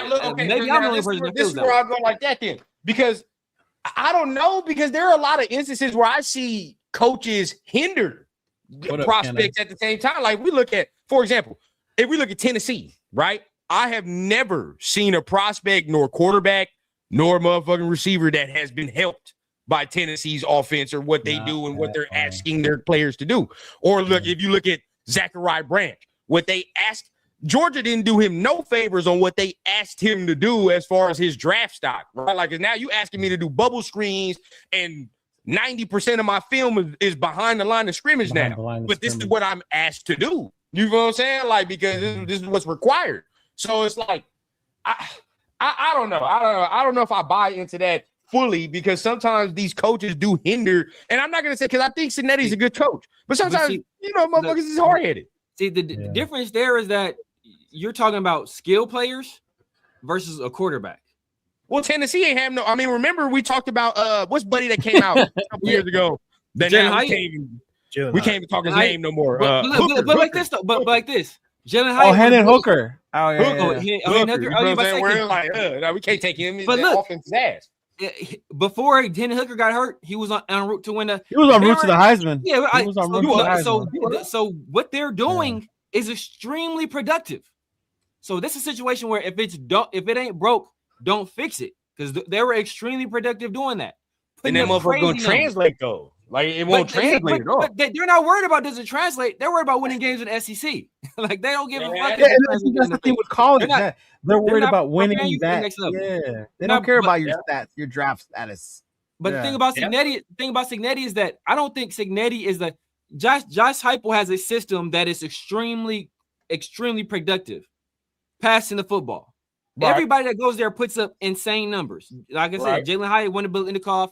look, maybe I'm the only person that feels that. This is where I'll go like that then, because I don't know, because there are a lot of instances where I see coaches hinder prospects at the same time. Like we look at, for example, if we look at Tennessee, right? I have never seen a prospect nor quarterback nor motherfucking receiver that has been helped by Tennessee's offense or what they do and what they're asking their players to do. Or look, if you look at Zachariah Branch, what they asked, Georgia didn't do him no favors on what they asked him to do as far as his draft stock, right? Like now you asking me to do bubble screens and 90% of my film is behind the line of scrimmage but this is what I'm asked to do. You know what I'm saying? Like, because this is what's required. So it's like, I don't know. I don't know if I buy into that fully, because sometimes these coaches do hinder. And I'm not going to say, because I think Cignetti's a good coach, but sometimes, motherfuckers is hard-headed. See, the difference there is that you're talking about skill players versus a quarterback. Well, Tennessee ain't have no. I mean, remember we talked about what's buddy that came out a couple years ago. That now we can't even talk his name no more. But like this though. But like this, Jalen Hyatt. Oh, Hendon Hooker. Oh yeah. Hooker. We can't take him. But look, offense's ass. Before Hendon Hooker got hurt, he was en route to win the. He was en route to the Heisman. Yeah, he was en route to the Heisman. So what they're doing is extremely productive. So this is a situation where if it ain't broke, don't fix it, because they were extremely productive doing that. And that motherfucker gonna translate though. Like it won't translate at all. But they're not worried about does it translate. They're worried about winning games in the SEC. Like they don't give a fuck. Yeah, that's the thing with college. They're worried about winning that. Yeah, they don't care about your stats, your draft status. But the thing about Cignetti, is that I don't think Cignetti is the Josh Heupel has a system that is extremely productive, passing the football. Right. Everybody that goes there puts up insane numbers. Like I said, Jalen Hyatt won the Biletnikoff.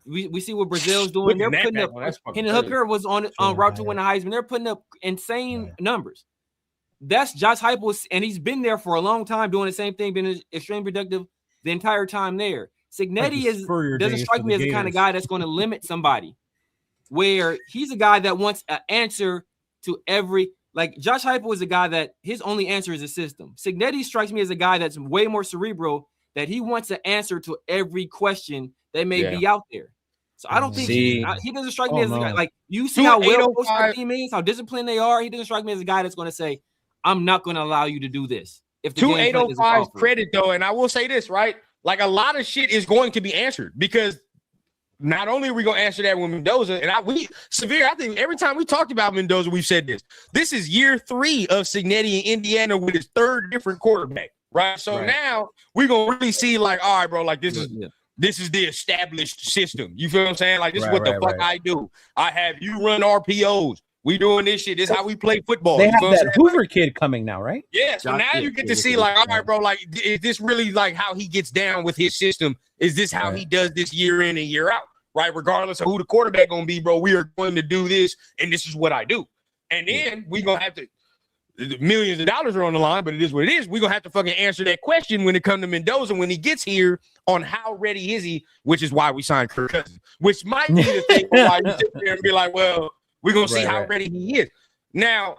We see what Brazil's doing. They're putting up. Hendon Hooker was on route to win the Heisman. They're putting up insane numbers. That's Josh Heupel, and he's been there for a long time doing the same thing, been extremely productive the entire time there. Cignetti doesn't strike me as the kind of guy that's going to limit somebody, where he's a guy that wants an answer to every. Like Josh Heupel is a guy that his only answer is a system. Cignetti strikes me as a guy that's way more cerebral, that he wants an answer to every question that may be out there. So I don't think he doesn't strike me as a guy. Like you see how well coached the team is, how disciplined they are. He doesn't strike me as a guy that's going to say, "I'm not going to allow you to do this." If the 2805's credit though, and I will say this, right? Like a lot of shit is going to be answered, because not only are we going to answer that with Mendoza, and I think every time we talked about Mendoza, we've said this. This is year 3 of Cignetti in Indiana with his 3rd different quarterback, right? So now we're going to really see, like, all right, bro, like this is the established system. You feel what I'm saying? Like, this is what the fuck I do. I have you run RPOs. We doing this shit. This is how we play football. They have that Hoover kid coming now, right? Yeah, so now you get to see, like, all right, bro, like, is this really, like, how he gets down with his system? Is this how he does this year in and year out? Right, regardless of who the quarterback gonna be, bro, we are going to do this, and this is what I do. And then we gonna have to, millions of dollars are on the line, but it is what it is. We gonna have to fucking answer that question when it comes to Mendoza when he gets here on how ready is he, which is why we signed Kirk Cousins, which might be the thing why you sit there and be like, well, we're gonna see how ready he is. Now,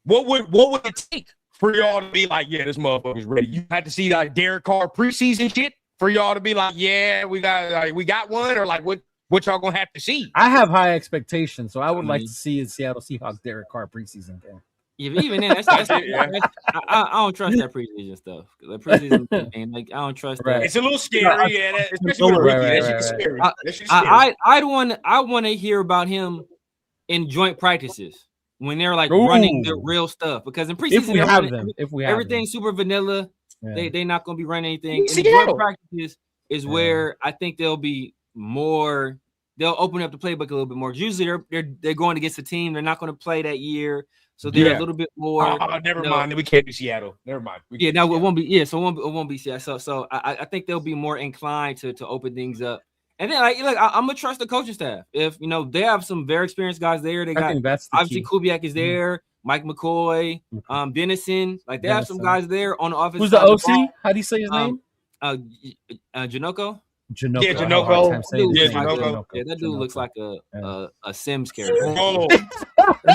what would it take for y'all to be like, yeah, this motherfucker's ready? You had to see like Derek Carr preseason shit for y'all to be like, yeah, we got one, or like what y'all gonna have to see? I have high expectations, so I would like to see a Seattle Seahawks Derek Carr preseason game. Yeah, even then, I don't trust that preseason stuff. The preseason thing, like I don't trust that. It's a little scary, especially with rookie. That shit's scary. I want to hear about him in joint practices when they're like running the real stuff, because in preseason everything's super vanilla. Yeah. They're not going to be running anything. And the joint practices is where I think they'll be more. They'll open up the playbook a little bit more. Usually they're going against a team they're not going to play that year, so they're a little bit more. Never mind. We can't do Seattle. Never mind. It won't be. Yeah, so it won't be Seattle. So I think they'll be more inclined to open things up. And then I'm gonna trust the coaching staff. If they have some very experienced guys there. They got obviously Kubiak is there. Mike McCoy, Dennison, like they have some guys there on the offense. Who's the OC? How do you say his name? Janoko. Janoko. Yeah, Janoko. Yeah, that dude looks like a Sims character.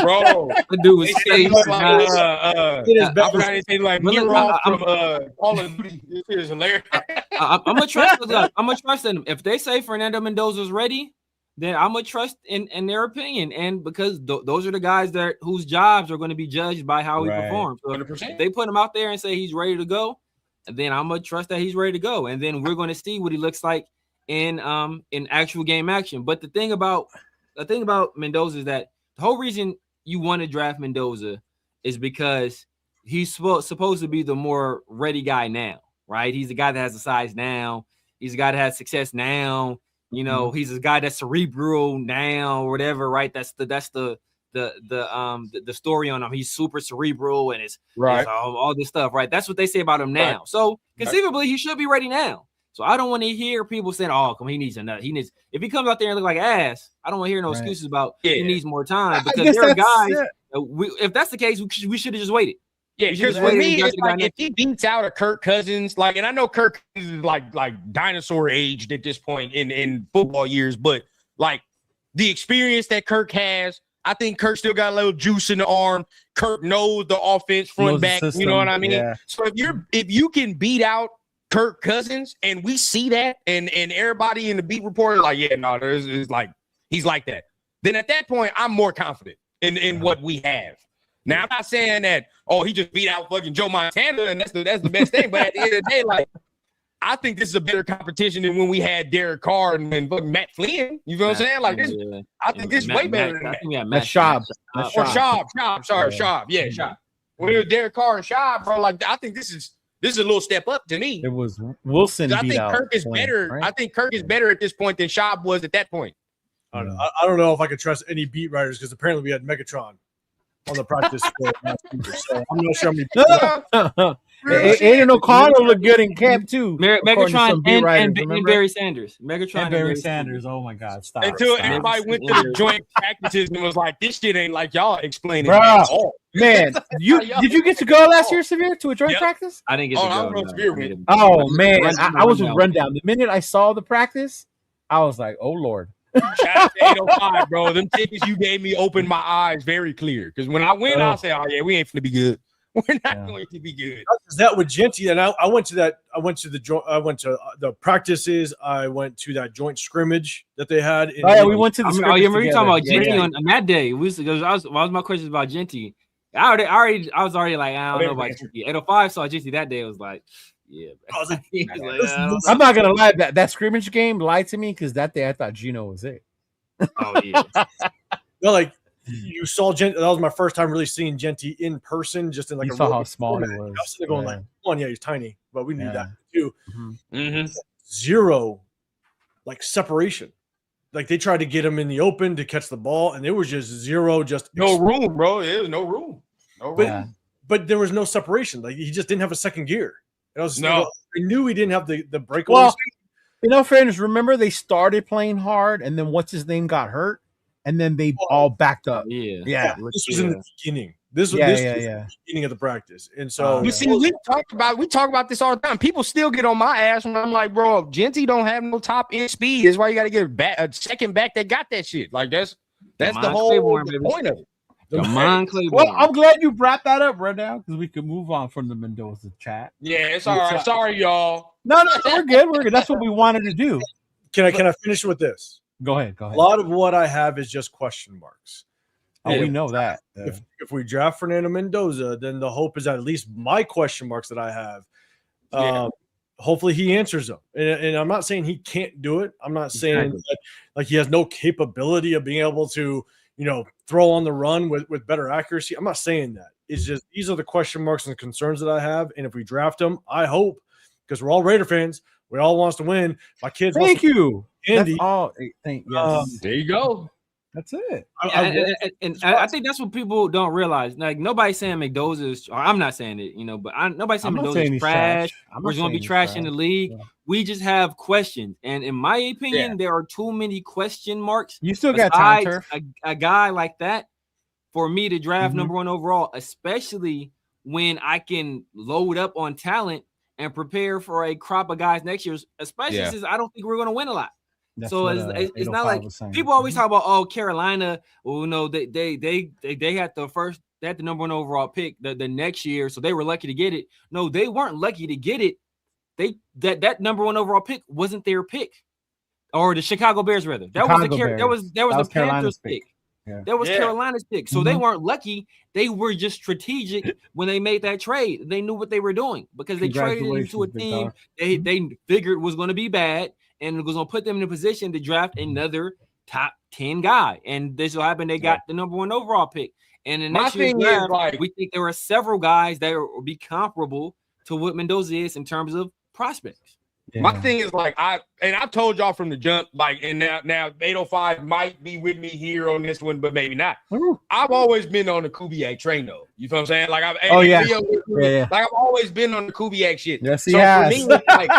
Bro, the dude was safe. Like Nero from Call of Duty. This is hilarious. I'm gonna trust them. I'm gonna trust them. If they say Fernando Mendoza's ready, then I'm gonna trust in their opinion, and because those are the guys whose jobs are going to be judged by how he performs. So if they put him out there and say he's ready to go, then I'm gonna trust that he's ready to go, and then we're going to see what he looks like in actual game action. But the thing about Mendoza is that the whole reason you want to draft Mendoza is because he's supposed to be the more ready guy now, right? He's the guy that has the size now. He's the guy that has success now. You know, he's a guy that's cerebral now or whatever, right? That's the story on him. He's super cerebral and it's all this stuff, right? That's what they say about him now. Right. So conceivably, he should be ready now. So I don't want to hear people saying, "Oh, come, he needs another." If he comes out there and look like ass, I don't want to hear no excuses about he needs more time because there are guys. If that's the case, we should have just waited. Yeah, because for me, it's like if he beats out a Kirk Cousins, like, and I know Kirk Cousins is like dinosaur aged at this point in football years, but like the experience that Kirk has, I think Kirk still got a little juice in the arm. Kirk knows the offense front back. You know what I mean? Yeah. So if you can beat out Kirk Cousins, and we see that, and everybody in the beat report is like, yeah, no, it's like he's like that. Then at that point, I'm more confident in what we have. Now, I'm not saying that, he just beat out fucking Joe Montana, and that's the best thing. But at the end of the day, like, I think this is a better competition than when we had Derek Carr and fucking Matt Flynn. You know what I'm saying? Like this, I think this is way better than that. That's Schaub. Schaub. Sorry, Schaub. Yeah, Schaub. When it was Derek Carr and Schaub, bro, like I think this is a little step up to me. It was Wilson. I think Kirk is better. Right? I think Kirk is better at this point than Schaub was at that point. I don't know if I could trust any beat writers because apparently we had Megatron on the practice field last week, so I'm not sure how many. Aiden O'Connell looked good in camp too. Megatron and Barry Sanders. Megatron and Barry Sanders. Oh my God! Stop. Until everybody went to the joint practices and was like, "This shit ain't like y'all explaining." Bro, man, did you get to go last year, Severe, to a joint practice? I didn't get to go. Oh man, I was in rundown. The minute I saw the practice, I was like, "Oh Lord." Shout out to 805, bro. Them tickets you gave me opened my eyes very clear. Because when I went, I said, "Oh yeah, we ain't gonna be good. We're not going to be good." That with Genty, and I went to that. I went to the practices. I went to that joint scrimmage that they had. We went to the. You remember you talking about Genty on that day? Was my questions about Genty? I was already like, I don't know about Genty. 805 saw Genty that day. It was like. Yeah, I'm not gonna lie. That scrimmage game lied to me because that day I thought Gino was it. Oh yeah. No, like you saw Genty. That was my first time really seeing Genty in person. Just in like you saw how small he was. I was sitting going like, "Oh yeah, he's tiny," but we knew that too. Mm-hmm. Zero, like separation. Like they tried to get him in the open to catch the ball, and there was just zero. Just no room, bro. There was no room. But there was no separation. Like he just didn't have a second gear. I knew he didn't have the breakaway. Well, friends, remember they started playing hard, and then what's his name got hurt, and then they all backed up. Yeah. This was in the beginning. This was the beginning of the practice, and so you see, we talk about this all the time. People still get on my ass when I'm like, bro, Genty don't have no top end speed. That's why you got to get a second back that got that shit. Like that's the whole point of it. Come on, Claiborne. Well, I'm glad you brought that up right now because we can move on from the Mendoza chat. Yeah, it's all right. Sorry, y'all. No, we're good. We're good. That's what we wanted to do. Can I finish with this? Go ahead. A lot of what I have is just question marks. We know that. If we draft Fernando Mendoza, then the hope is that at least my question marks that I have, hopefully he answers them. And I'm not saying he can't do it. I'm not saying that, like he has no capability of being able to, throw on the run with better accuracy. I'm not saying that. It's just these are the question marks and concerns that I have. And if we draft him, I hope, because we're all Raider fans, we all wants to win. My kids. Thank you, Andy. That's all. There you go. That's it. I think that's what people don't realize. Like nobody's saying Mendoza is. Or I'm not saying it, but nobody's saying Mendoza is trash. Or he's going to be trash in the league. Yeah. We just have questions, and in my opinion, there are too many question marks. You still got time, Turf. A guy like that for me to draft number one overall, especially when I can load up on talent and prepare for a crop of guys next year. Especially since I don't think we're going to win a lot. That's so it's not like people always talk about Carolina. Well, they had the number one overall pick the next year, so they were lucky to get it. No, they weren't lucky to get it. That number one overall pick wasn't their pick, or the Chicago Bears rather. That was the Panthers pick. Yeah. That was Carolina's pick. So they weren't lucky. They were just strategic when they made that trade. They knew what they were doing because they traded into a team they figured was going to be bad. And it was going to put them in a position to draft another top 10 guy. And this will happen. They got the number one overall pick. And the next year, we think there are several guys that will be comparable to what Mendoza is in terms of prospects. My thing is like I've told y'all from the jump, like, and now 805 might be with me here on this one, but maybe not. Ooh. I've always been on the Kubiak train though. You feel what I'm saying? Like I've always been on the Kubiak shit. Yes, he has. For me, like,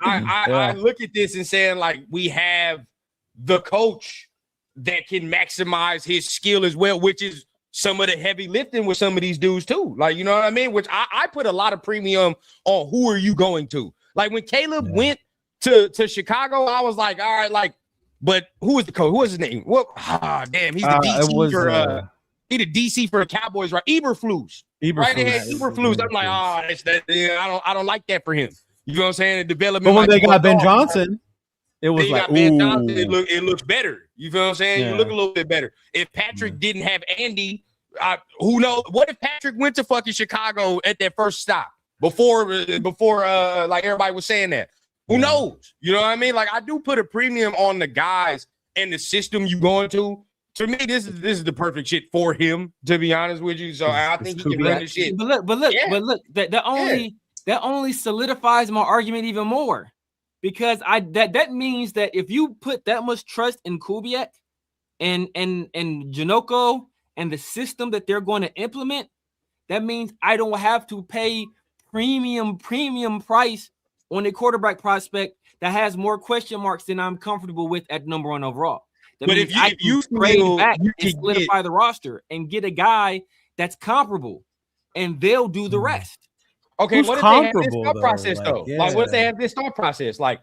I look at this and saying like we have the coach that can maximize his skill as well, which is some of the heavy lifting with some of these dudes too. Like, you know what I mean? Which I put a lot of premium on who are you going to. Like when Caleb went to Chicago, I was like, all right, like, but who was the coach? Who was his name? What? Damn, he's the DC he the DC for the Cowboys, right? Eberflus. Right? They had Eberflus. I'm like, I don't like that for him. You know what I'm saying? The development. But when they got Ben Johnson, it was like, Ben Johnson, it looks better. You feel what I'm saying? You look a little bit better. If Patrick didn't have Andy, who knows? What if Patrick went to fucking Chicago at that first stop? Before like everybody was saying that, who knows? You know what I mean? Like I do put a premium on the guys and the system you going to. To me, this is the perfect shit for him. To be honest with you, so I think he can run this shit. But look, that only solidifies my argument even more, because that means that if you put that much trust in Kubiak and Janoko and the system that they're going to implement, that means I don't have to pay premium price on a quarterback prospect that has more question marks than I'm comfortable with at number 1 overall. That but if you trade back and solidify the roster and get a guy that's comparable, and they'll do the rest. Okay, who's what if they have this thought though? process though? Like, what if they have this thought process? Like,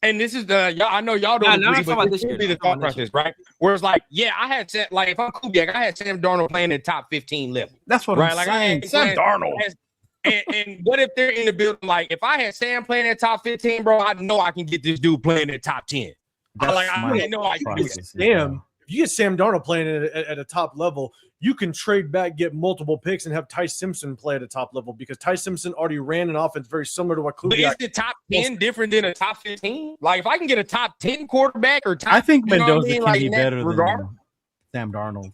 and this is I know y'all don't agree, but this should be the thought process, right? Where it's like, I had like if I'm Kubiak, I had Sam Darnold playing at top 15 level. That's what I'm saying. Sam Darnold. And what if they're in the building? Like, if I had Sam playing at top 15, bro, I know I can get this dude playing at top 10. I know I can do it. Damn. If you get Sam Darnold playing at a top level, you can trade back, get multiple picks, and have Ty Simpson play at a top level, because Ty Simpson already ran an offense very similar to what Kubiak. But is the top 10 different than a top 15? Like, if I can get a top 10 quarterback or top, I think Mendoza can like be better than Sam Darnold.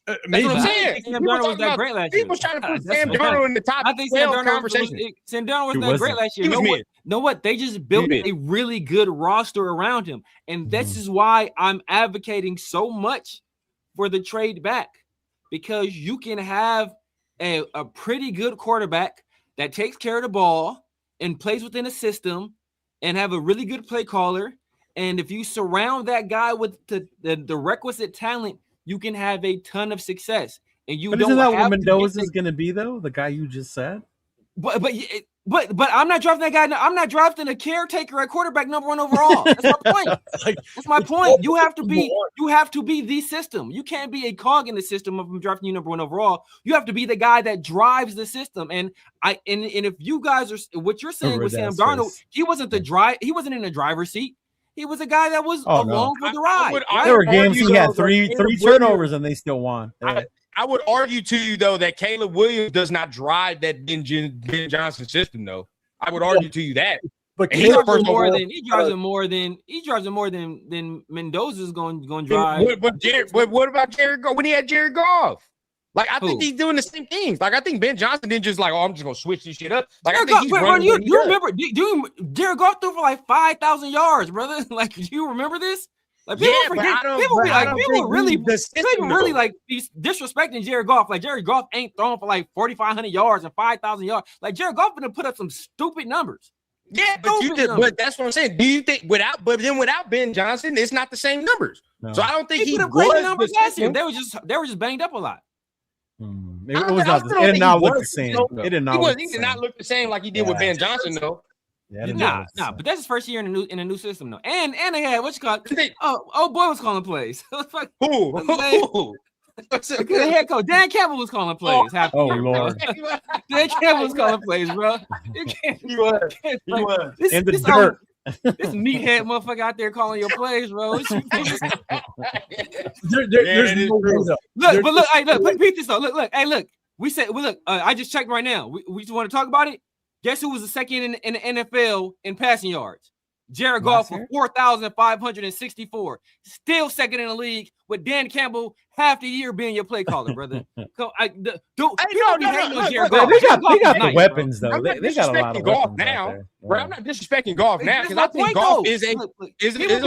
That's what I'm saying. Sam Darnold was that great last year. People trying to put Sam Darnold in the top 12 conversation. Sam Darnold was that great last year. Know what? They just built a really good roster around him. And this is why I'm advocating so much for the trade back, because you can have a pretty good quarterback that takes care of the ball and plays within a system and have a really good play caller. And if you surround that guy with the requisite talent, you can have a ton of success. And isn't that what Mendoza is going to be, though? The guy you just said. But I'm not drafting that guy. I'm not drafting a caretaker at quarterback number 1 overall. That's my point. That's my point. You have to be the system. You can't be a cog in the system if I'm drafting you number 1 overall. You have to be the guy that drives the system. And if you guys are what you're saying with Sam Darnold, he wasn't in the driver's seat. He was a guy that was along for the ride. There were games he had three turnovers and they still won. I would argue to you though that Caleb Williams does not drive that Ben Johnson system though. I would argue to you that. But he drives it more than Mendoza's going to drive. But what about Jared Goff? When he had Jared Goff? Like, I think he's doing the same things. Like, I think Ben Johnson didn't just like, I'm just gonna switch this shit up. Like, I think he's running. You remember? Jared Goff threw for like 5,000 yards, brother. Like, do you remember this? Like, people forget. People really like disrespecting Jared Goff. Like, Jared Goff ain't throwing for like 4,500 yards and 5,000 yards. Like, Jared Goff gonna put up some stupid numbers. Yeah, but that's what I'm saying. Do you think without Ben Johnson, it's not the same numbers? No. So I don't think he put up crazy numbers last year. They were just banged up a lot. It did not look the same. He did not look the same like he did with Ben Johnson, though. Nah, but that's his first year in a new system, though. And they had what you call boy was calling plays. Who? The head coach Dan Campbell was calling plays. Lord, Dan Campbell was calling plays, bro. He was. In the dirt. This meathead motherfucker out there calling your plays, bro. Look, repeat this though. Look. I just checked right now. We just want to talk about it. Guess who was the second in the NFL in passing yards? Jared Goff for 4,564. Still second in the league with Dan Campbell half the year being your play caller, brother. Go, Jared Goff. They got the weapons, though. They got a lot of Goff weapons now. Yeah. Bro, I'm not disrespecting Goff now because I think Goff is a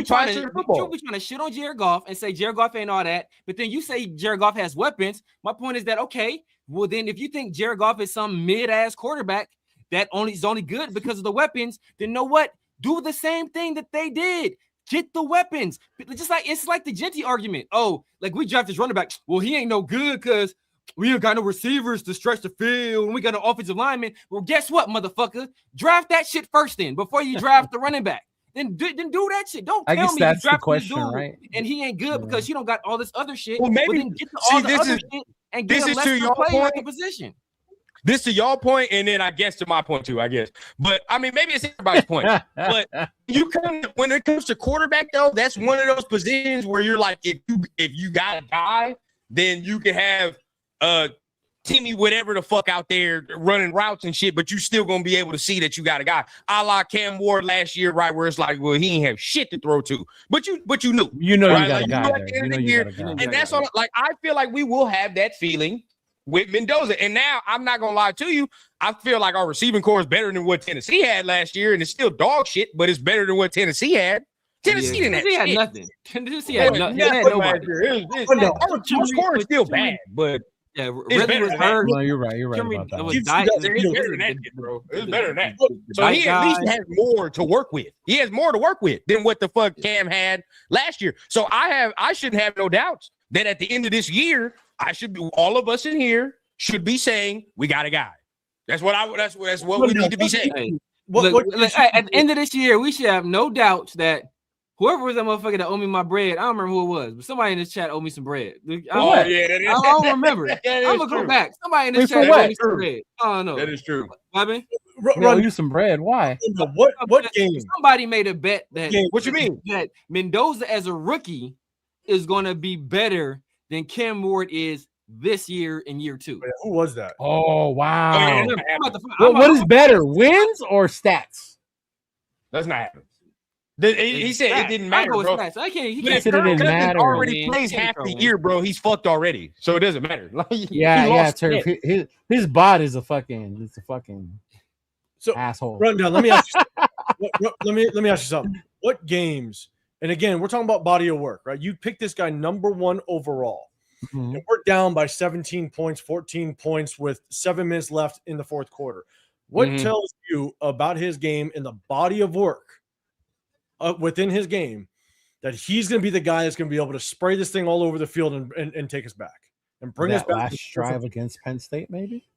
prize to football. You'll be trying to shit on Jared Goff and say Jared Goff ain't all that, but then you say Jared Goff has weapons. My point is that, okay, well, then if you think Jared Goff is some mid-ass quarterback that is only good because of the weapons, then know what? Do the same thing that they did. Get the weapons. It's like the Genty argument. Oh, like we drafted this running back. Well, he ain't no good because we ain't got no receivers to stretch the field and we got no offensive lineman. Well, guess what, motherfucker? Draft that shit first then before you draft the running back. Then do that shit. Don't tell me that's you draft the question, dude right? And he ain't good because you don't got all this other shit. Well, maybe then get to all the other shit and get a lesser player at the position. This to y'all point, and then I guess to my point too, I guess. But I mean, maybe it's everybody's point. But when it comes to quarterback, though, that's one of those positions where you're like, if you got a guy, then you can have Timmy whatever the fuck out there running routes and shit, but you still gonna be able to see that you got a guy. A la Cam Ward last year, right? Where it's like, well, he ain't have shit to throw to, but you knew. You know, right? you got a guy there. You know you got a guy. And that's all. Like, I feel like we will have that feeling with Mendoza. And now I'm not gonna lie to you, I feel like our receiving core is better than what Tennessee had last year, and it's still dog shit, but it's better than what Tennessee had. Tennessee didn't have shit. Nothing. Tennessee had nothing. Nobody. Our score is still bad, but yeah, Ridley was hurt. No, you're right. You're right about that. It's better than that, bro. It's better than that. So he at least has more to work with. He has more to work with than what the fuck Cam had last year. So I shouldn't have no doubts that at the end of this year, all of us in here should be saying we got a guy. That's what we need to be saying. Hey, at the end of this year, we should have no doubts that whoever was that motherfucker that owed me my bread, I don't remember who it was, but somebody in this chat owed me some bread. I don't remember. I'm gonna go back. Somebody in this chat owed me some bread. I don't know. That is true. What I mean? Run you some bread. Why? What game? Somebody made a bet that. What you mean? That Mendoza as a rookie is going to be better than Cam Ward is this year in year 2. Who was that? Oh wow! Oh, what is better, wins or stats? That's not happening. He said it didn't matter, bro. I can't. He can't. It didn't matter. Already plays half the year, bro. He's fucked already, so it doesn't matter. Yeah. Turf. His bot is a fucking. Asshole. Rundown. Let me ask you. Let me ask you something. What games? And again, we're talking about body of work, right? You picked this guy number 1 overall. Mm-hmm. And we're down by 17 points, 14 points with 7 minutes left in the fourth quarter. What tells you about his game and the body of work within his game that he's going to be the guy that's going to be able to spray this thing all over the field and take us back and bring us back? Last drive against Penn State, maybe?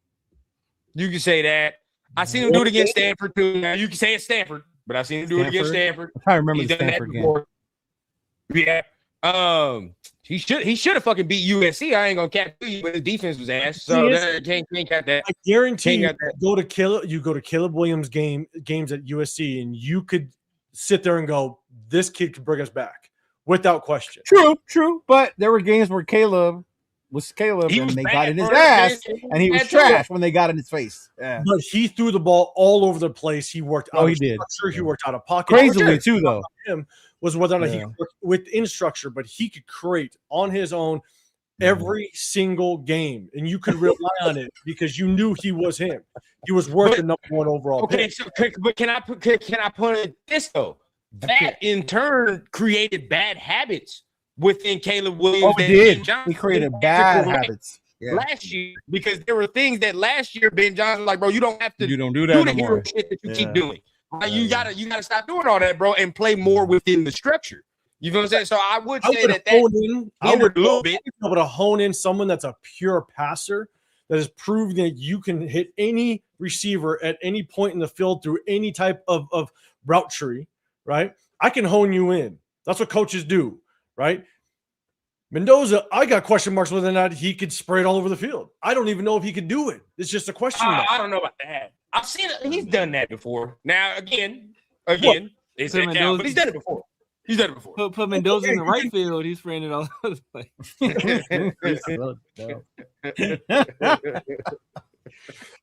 You can say that. I seen him do it against Stanford too. Now you can say it's Stanford, but I seen him do it against Stanford. I remember the Stanford game. Yeah. He should have fucking beat USC. I ain't gonna cap you, but his defense was ass. So can't cap that. I guarantee you go to Caleb Williams games at USC, and you could sit there and go, this kid could bring us back without question. True. But there were games where Caleb and they got in his ass, and he was trash when they got in his face. Yeah. But he threw the ball all over the place. He worked out. He did. I'm sure he worked out of pocket. Crazily too, though. Him was whether or not he could work within structure, but he could create on his own every single game, and you could rely on it because you knew he was him. He was worth the number 1 overall pick. But can I put it this though? That in turn created bad habits within Caleb Williams. Oh, he created bad habits last year because there were things that last year Ben Johnson was like, bro, you don't have to. You don't do that the anymore. Shit that you keep doing. Like, you gotta stop doing all that, bro, and play more within the structure. You know what I'm saying? So I would say that hindered a little bit. Be able to hone in someone that's a pure passer that has proved that you can hit any receiver at any point in the field through any type of route tree, right? I can hone you in. That's what coaches do, right? Mendoza, I got question marks whether or not he could spray it all over the field. I don't even know if he could do it. It's just a question mark. I don't know about that. I've seen it. He's done that before. Now, again, but he's done it before. Put Mendoza in the right field. He's spraying it all over the place.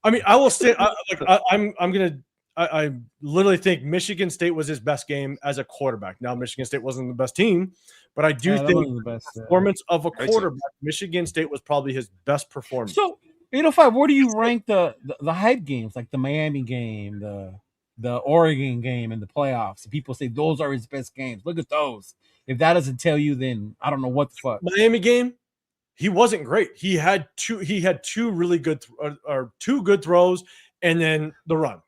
I mean, I will say, I'm gonna I literally think Michigan State was his best game as a quarterback. Now, Michigan State wasn't the best team, but I do think the best performance of a quarterback, Michigan State was probably his best performance. So, 805, where do you rank the hype games, like the Miami game, the Oregon game in the playoffs? People say those are his best games. Look at those. If that doesn't tell you, then I don't know what the fuck. Miami game, he wasn't great. He had two really good two good throws and then the run.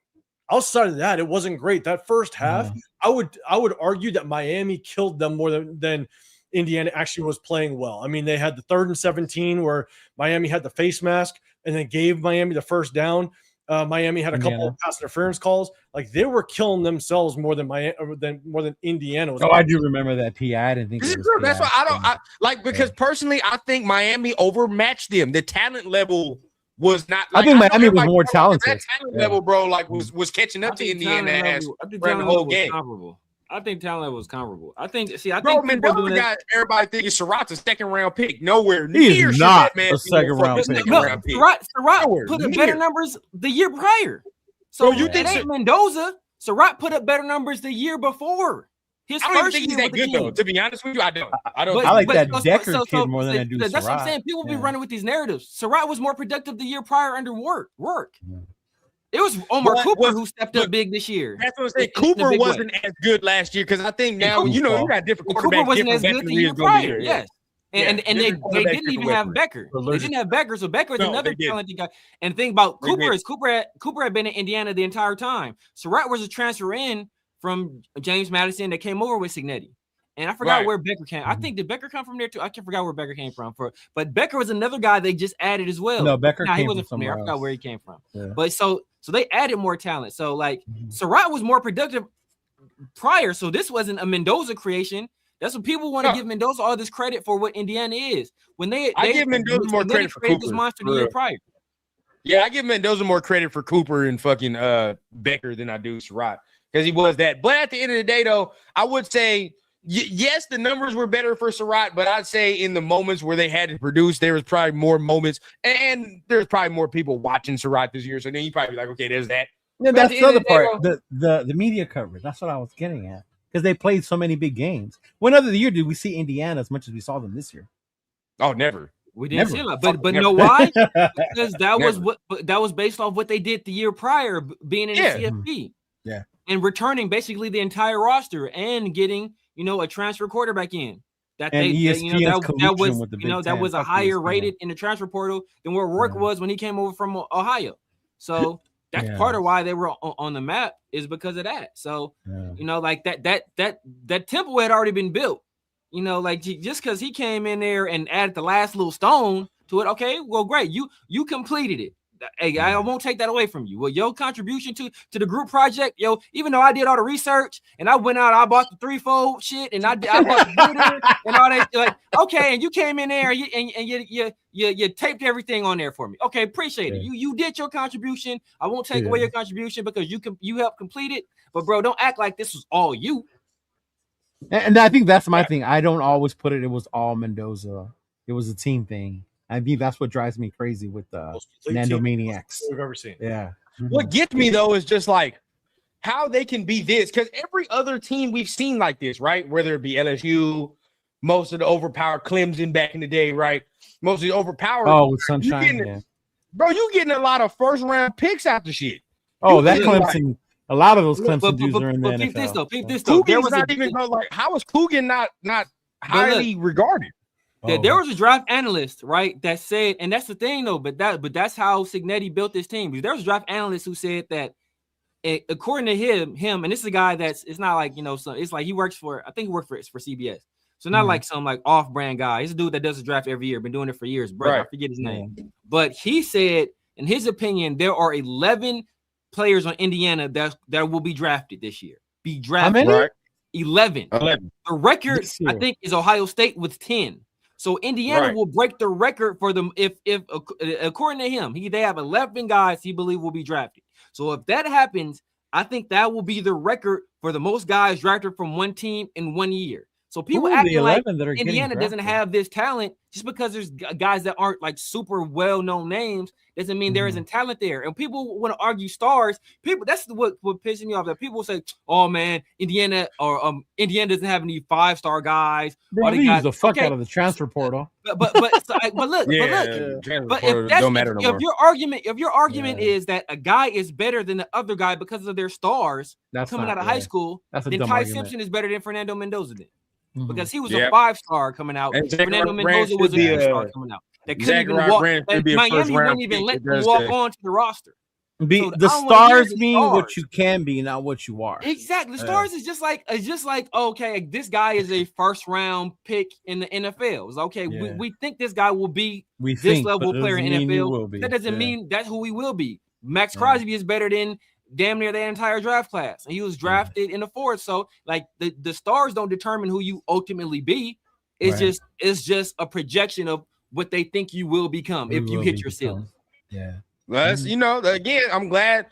Outside of that, it wasn't great. That first half, I would argue that Miami killed them more than Indiana actually was playing well. I mean, they had the 3rd and 17 where Miami had the face mask and then gave Miami the first down. Miami had a couple of pass interference calls. Like, they were killing themselves more than Indiana was. Oh, I do remember that PI. I didn't think it was PI. That's why I like, because personally, I think Miami overmatched them. The talent level was not. Like, I think Miami was more talented. That talent level, bro, like was catching up to Indiana as the whole game. Comparable. I think talent level was comparable. I think Mendoza got everybody thinking Surratt's a second-round pick. Nowhere near. He is not a second-round pick. Surratt put up better numbers the year prior. So you think Mendoza? Surratt put up better numbers the year before. I don't even think he's that good, though. To be honest with you, I don't. I like that Decker kid more than I do Surratt. That's what I'm saying. People be running with these narratives. Surratt was more productive the year prior under work. It was Omar Cooper who stepped up big this year. That's what I'm saying. Cooper wasn't as good last year because I think now, you got different quarterbacks. Cooper wasn't as good the year prior. Yes. And they didn't even have Becker. They didn't have Becker, so Becker is another talented guy. And the thing about Cooper is Cooper had been in Indiana the entire time. Surratt was a transfer in from James Madison that came over with Cignetti. And I forgot where Becker came. I think did Becker come from there too? I can't forget where Becker came from. But Becker was another guy they just added as well. No, Becker he wasn't from there. Else. I forgot where he came from. Yeah. But so they added more talent. So like Surratt was more productive prior. So this wasn't a Mendoza creation. That's what people want to give Mendoza all this credit for what Indiana is. When I give Mendoza more credit for Cooper. This monster the year prior. Yeah, I give Mendoza more credit for Cooper and fucking Becker than I do Surratt because he was that. But at the end of the day, though, I would say yes, the numbers were better for Surratt, but I'd say in the moments where they had to produce, there was probably more moments, and there's probably more people watching Surratt this year. So then you probably be like, okay, there's that. Yeah, that's the other part. The media coverage. That's what I was getting at because they played so many big games. When other year did we see Indiana as much as we saw them this year? Oh, never. We didn't see a lot, but know why? Because that was based off what they did the year prior, being in the CFP, and returning basically the entire roster and getting a transfer quarterback in. That was a higher rated in the transfer portal than where Rourke was when he came over from Ohio. So that's part of why they were on the map is because of that. So like that temple had already been built. Like just because he came in there and added the last little stone to it. Okay, well, great. You completed it. Hey, I won't take that away from you. Well, your contribution to the group project, even though I did all the research and I went out, I bought the threefold shit and I bought the computer and all that. Like, okay, and you came in there and you taped everything on there for me. Okay, appreciate it. You did your contribution. I won't take away your contribution because you helped complete it. But bro, don't act like this was all you. And I think that's my thing. I don't always put it was all Mendoza. It was a team thing. I think that's what drives me crazy with the Nando Maniacs we've ever seen. Yeah. What gets me though is just like how they can be this because every other team we've seen like this, right? Whether it be LSU, most of the overpowered Clemson back in the day, right? Most of the overpowered. Oh, with Sunshine, bro, you getting a lot of first round picks out the shit. Oh, that Clemson. A lot of those Clemson dudes are in the NFL. Peep this though. There was not even like how was Coogan not highly regarded? There was a draft analyst, right, that said, and that's the thing though, but that's how Cignetti built this team. Because there was a draft analyst who said that according to him, and this is a guy it's not like so it's like he worked for CBS. So not like some like off-brand guy. He's a dude that does a draft every year, been doing it for years, bro. Right. I forget his name. But he said, in his opinion, there are 11 players on Indiana that will be drafted this year. Be drafted. How many? Right. 11. The record, I think, is Ohio State with 10. So Indiana will break the record for them if according to him, they have 11 guys he believes will be drafted. So if that happens, I think that will be the record for the most guys drafted from one team in 1 year. So people Who are the acting like 11 that are getting Indiana doesn't drafted? have this talent just because there's guys that aren't like super well-known names doesn't mean there isn't talent there. And people want to argue stars. People, that's what pisses me off. That people say, "Oh man, Indiana doesn't have any 5-star guys." Bro, They they got- use the fuck okay, out of the transfer portal. But look, but if don't matter no more. if your argument is that a guy is better than the other guy because of their stars That's coming not- out of yeah. high school, That's a then dumb Ty argument. Simpson is better than Fernando Mendoza then. Mhm. Because he was Yeah. a 5-star coming out. And Fernando Zachary Mendoza Brandt was a should be 2-star a- coming out. They couldn't even Zachary walk. Brandt should And be a Miami first-round wouldn't even pick let if them there's walk that. onto the roster. The So I don't wanna hear stars the mean what stars. you can be, not what you are. Exactly. The stars is just like okay, this guy is a first-round pick in the NFL. It's okay. Yeah. We think this guy will be We this think, level but player in doesn't mean you will NFL. be. That doesn't Yeah. mean that's who he will be. Max Yeah. Crosby is better than damn near the entire draft class, and he was drafted in the 4th. So like the stars don't determine who you ultimately be. It's Right. just a projection of what they think you will become if you hit your ceiling. Yeah. That's again, I'm glad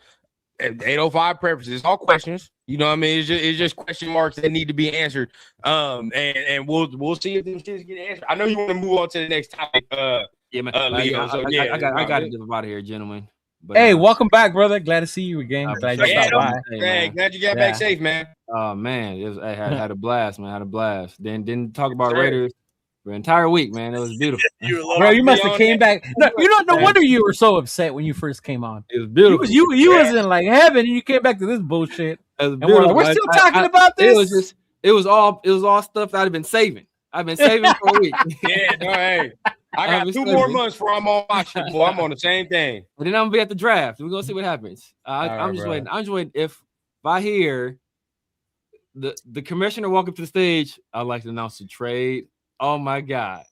805 preferences, all questions. You know what I mean? It's just question marks that need to be answered. And we'll see if these shits get answered. I know you want to move on to the next topic. Yeah, man. Leo. So I got to get out of here, gentlemen. But, Hey, welcome back, brother. Glad to see you again. Glad you Yeah, stopped by. hey, glad you got back safe, man. Oh man, I had a blast, man. Had a blast. Then didn't talk about Sure. Raiders for the entire week, man. It was beautiful. Bro, you must have on came that. back. No wonder you were so upset when you first came on. It was beautiful. You was in like heaven, and you came back to this bullshit. It was And we're like, beautiful. we're still talking about this. It was all stuff that I've been saving. I've been saving for a week. Yeah, no, hey. I got 2 more months before I'm on my shit, boy. I'm on the same thing. But then I'm gonna be at the draft. We're gonna see what happens. right, I'm just bro. waiting. I'm just waiting. If I hear the commissioner walk up to the stage, I'd like to announce the trade. Oh my god.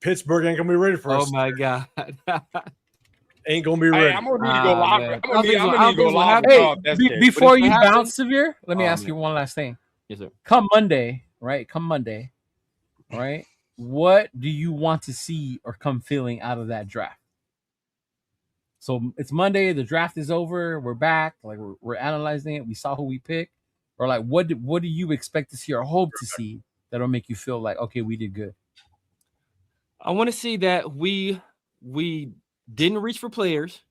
Pittsburgh ain't gonna be ready for Oh us. my god. Ain't gonna be Hey, ready. I'm gonna need to go live. man. I'm gonna need to go live. Hey, before you happened- bounce, Severe, let me Oh, ask man. you one last thing. Yes, sir. Come Monday, right? What do you want to see or come feeling out of that draft? So it's Monday, the draft is over, we're back, like we're analyzing it, we saw who we picked, or like what do you expect to see or hope to see that'll make you feel like, okay, we did good? I want to see that we didn't reach for players.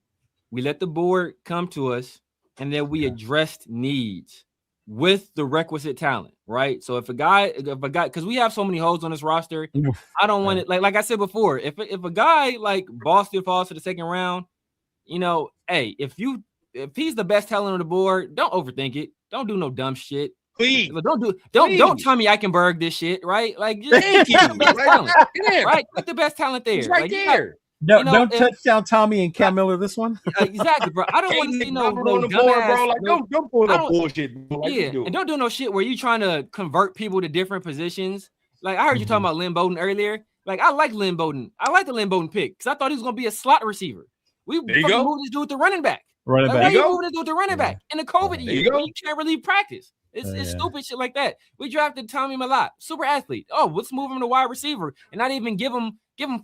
We let the board come to us, and then we addressed needs with the requisite talent, right? So if a guy, because we have so many holes on this roster, I don't want it. Like I said before, if a guy like Boston falls to the 2nd round, hey, if he's the best talent on the board, don't overthink it. Don't do no dumb shit. Please. Don't Tommy Eichenberg this shit, right? Like, just Thank you. the best talent, Yeah. right? Put the best talent there. It's right Like, there. No, You know, don't if- touch down Tommy and Cam Miller this one. Exactly, bro. I don't want to see no on the board, bro. dumbass, Like, no- don't pull I no don't- bullshit. Bro. Like yeah, you do. and don't do no shit where you trying to convert people to different positions. Like I heard you talking about Lynn Bowden earlier. Like I like Lynn Bowden. I like the Lynn Bowden pick because I thought he was gonna be a slot receiver. We There you fucking go. moved this dude to running back. Running Like, back. why you go. moving this dude to running back in the COVID There you year go. when you can't really practice? It's Yeah. stupid shit like that. We drafted Tommy Malott, super athlete. Oh, let's move him to wide receiver and not even give him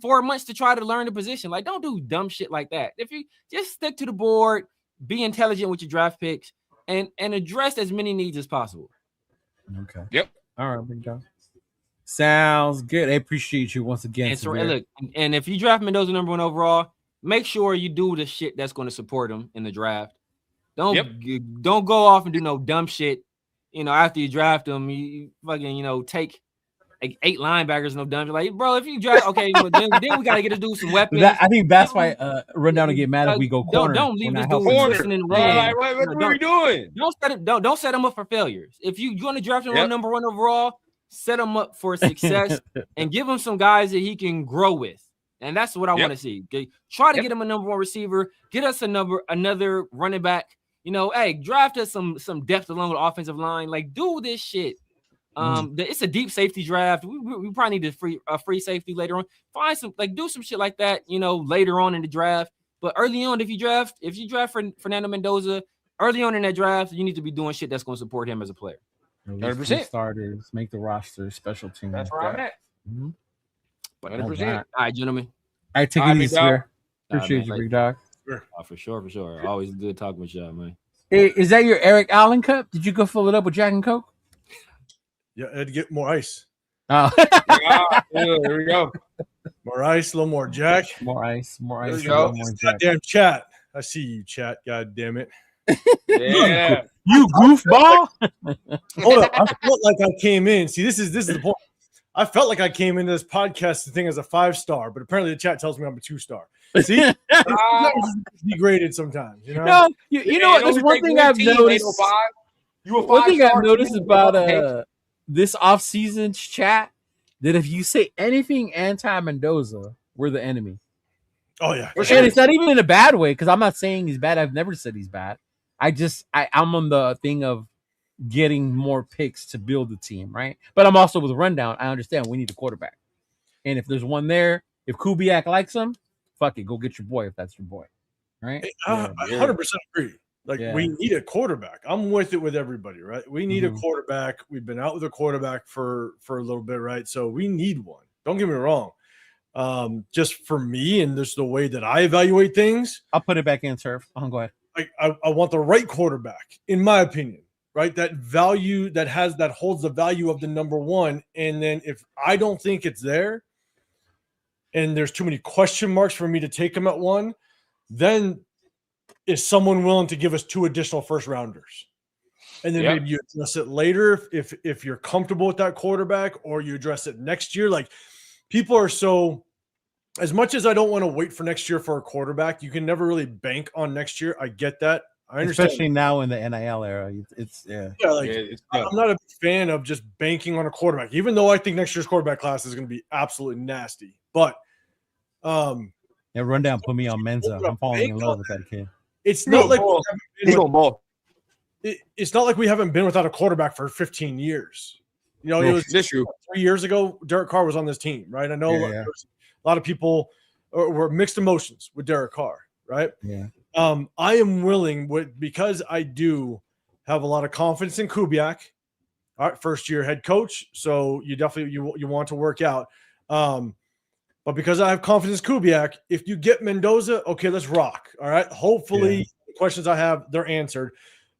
4 months to try to learn the position. Like, don't do dumb shit like that. If you just stick to the board, be intelligent with your draft picks, and address as many needs as possible. Okay. Yep. All right, big dog. Sounds good. I appreciate you once again. And so, Severe. and look, and if you draft Mendoza number 1 overall, make sure you do the shit that's going to support him in the draft. Don't go off and do no dumb shit. After you draft him, you fucking take like 8 linebackers, no dumb shit. Like, bro, if you draft, okay, then we got to get to do some weapons. I think that's why Rundown to get mad if we go corner. Don't leave We're this not dude helping. listening and Bro, running. like, what are we doing? Don't set him up for failures. If you're going to draft him Yep. on number 1 overall, set him up for success and give him some guys that he can grow with. And that's what I want to see. Okay? Try to get him a number 1 receiver. Get us another running back. Hey, draft us some depth along the offensive line. Like, do this shit. It's a deep safety draft. We probably need a free safety later on. Find some, do some shit like that, later on in the draft. But early on, if you draft Fernando Mendoza early on in that draft, you need to be doing shit that's going to support him as a player. 100% starters, make the roster, special team. That's where I'm at. Mm-hmm. 100%. All right, gentlemen. I take All it right, easy, big dog. sir. Appreciate you, big dog. For sure. Always good talking with y'all, man. Hey, is that your Eric Allen cup? Did you go fill it up with Jack and Coke? Yeah, I'd get more ice. Oh. There we go. More ice, a little more Jack. More ice, more There ice, we go. more Jack. Goddamn chat. I see you, chat. God damn it. Yeah. You goofball. Hold up. I felt like I came in. See, this is the point. I felt like I came into this podcast thing as a 5-star, but apparently the chat tells me I'm a 2-star. See, degraded sometimes. You know. No, you know what? There's one thing I've noticed. One thing I've noticed about this off-season chat, that if you say anything anti-Mendoza, we're the enemy. Oh yeah, and it's not even in a bad way, because I'm not saying he's bad. I've never said he's bad. I'm on the thing of getting more picks to build the team, right? But I'm also with Rundown. I understand we need a quarterback, and if there's one there, if Kubiak likes him, fuck it, go get your boy if that's your boy, right? I 100% agree. Like we need a quarterback. I'm with it with everybody, right? We need a quarterback. We've been out with a quarterback for a little bit, right? So we need one. Don't get me wrong. Just for me and just the way that I evaluate things, I'll put it back in, Surf. Go ahead. I want the right quarterback, in my opinion, right? That value that holds the value of the number one. And then if I don't think it's there, and there's too many question marks for me to take him at one, then is someone willing to give us 2 additional first rounders? And then maybe you address it later if you're comfortable with that quarterback, or you address it next year. Like, people are so, as much as I don't want to wait for next year for a quarterback, you can never really bank on next year. I get that. I understand. Especially now in the NIL era. I'm not a fan of just banking on a quarterback, even though I think next year's quarterback class is going to be absolutely nasty. But Rundown put me on Menza. I'm falling in love with that kid. It's not like it's not like we haven't been without a quarterback for 15 years. You know, it was 3 years ago. Derek Carr was on this team, right? I know a lot of people were mixed emotions with Derek Carr, right? Yeah. I am willing, because I do have a lot of confidence in Kubiak. All right, first year head coach, so you definitely you want to work out. But because I have confidence in Kubiak, if you get Mendoza, okay, let's rock. All right. Hopefully the questions I have, they're answered.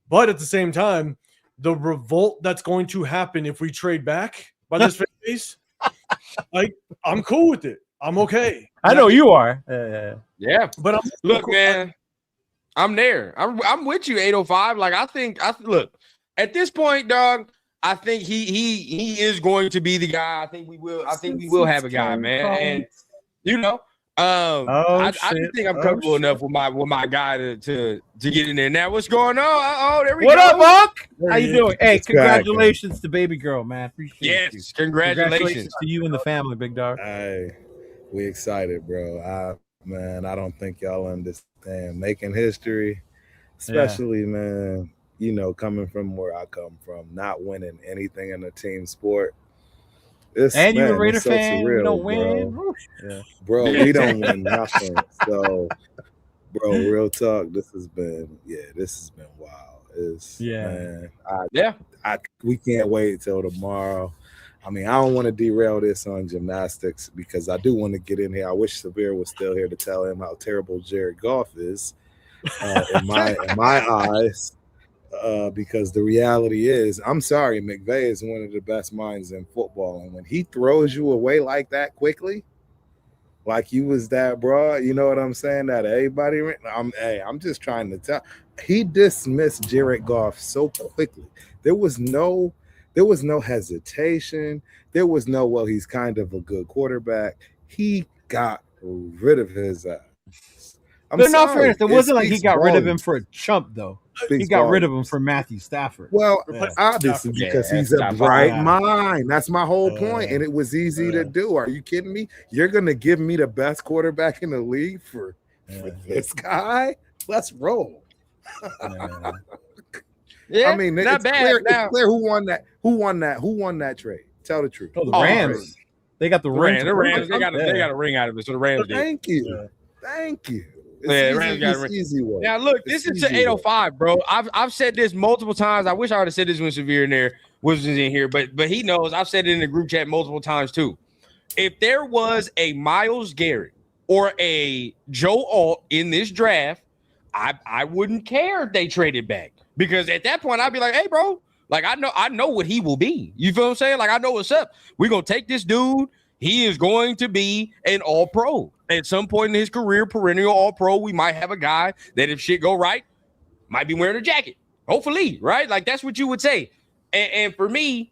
But at the same time, the revolt that's going to happen if we trade back by this phase, I'm cool with it. I'm okay. I know you are. Yeah. But look, man, I'm there. I'm with you, 805. Like, look, at this point, dog, I think he is going to be the guy. I think we will have a guy, man. And you know, I just think I'm comfortable enough with my guy to get in there. Now, what's going on? There we go. What up, Buck? How you doing? Hey, congratulations to baby girl, man. Appreciate you. Congratulations to you and the family, big dog. Hey, we excited, bro. I don't think y'all understand making history, especially man. You know, coming from where I come from, not winning anything in a team sport. And you're a Raider fan, surreal, you don't win. Bro, we don't win nothing. So, bro, real talk, this has been wild. We can't wait till tomorrow. I mean, I don't want to derail this on gymnastics because I do want to get in here. I wish Severe was still here to tell him how terrible Jared Goff is in my eyes. Because the reality is, I'm sorry, McVay is one of the best minds in football. And when he throws you away like that quickly, like you was that, bro, you know what I'm saying? That everybody, I'm just trying to tell. He dismissed Jared Goff so quickly. There was no hesitation. There was no, well, he's kind of a good quarterback. He got rid of his ass. But not fair. It wasn't like he got rid of him for a chump, though. He got rid of him for Matthew Stafford. Well, obviously, because he's a bright mind. That's my whole point. And it was easy to do. Are you kidding me? You're going to give me the best quarterback in the league for this guy? Let's roll. I mean, it's clear who won that. Who won that trade? Tell the truth. Oh, the Rams. They got the Rams. The Rams. They got a ring out of it. So the Rams did. Thank you. Thank you. Easy one. Now look, this is to 805, bro. I've said this multiple times. I wish I would have said this when Severe in there was in here, but he knows. I've said it in the group chat multiple times too. If there was a Myles Garrett or a Joe Alt in this draft, I wouldn't care if they traded back, because at that point I'd be like, hey, bro, Like I know what he will be. You feel what I'm saying? Like I know what's up. We're gonna take this dude. He is going to be an all-pro at some point in his career, perennial all-pro. We might have a guy that if shit go right, might be wearing a jacket. Hopefully, right? Like that's what you would say. And for me,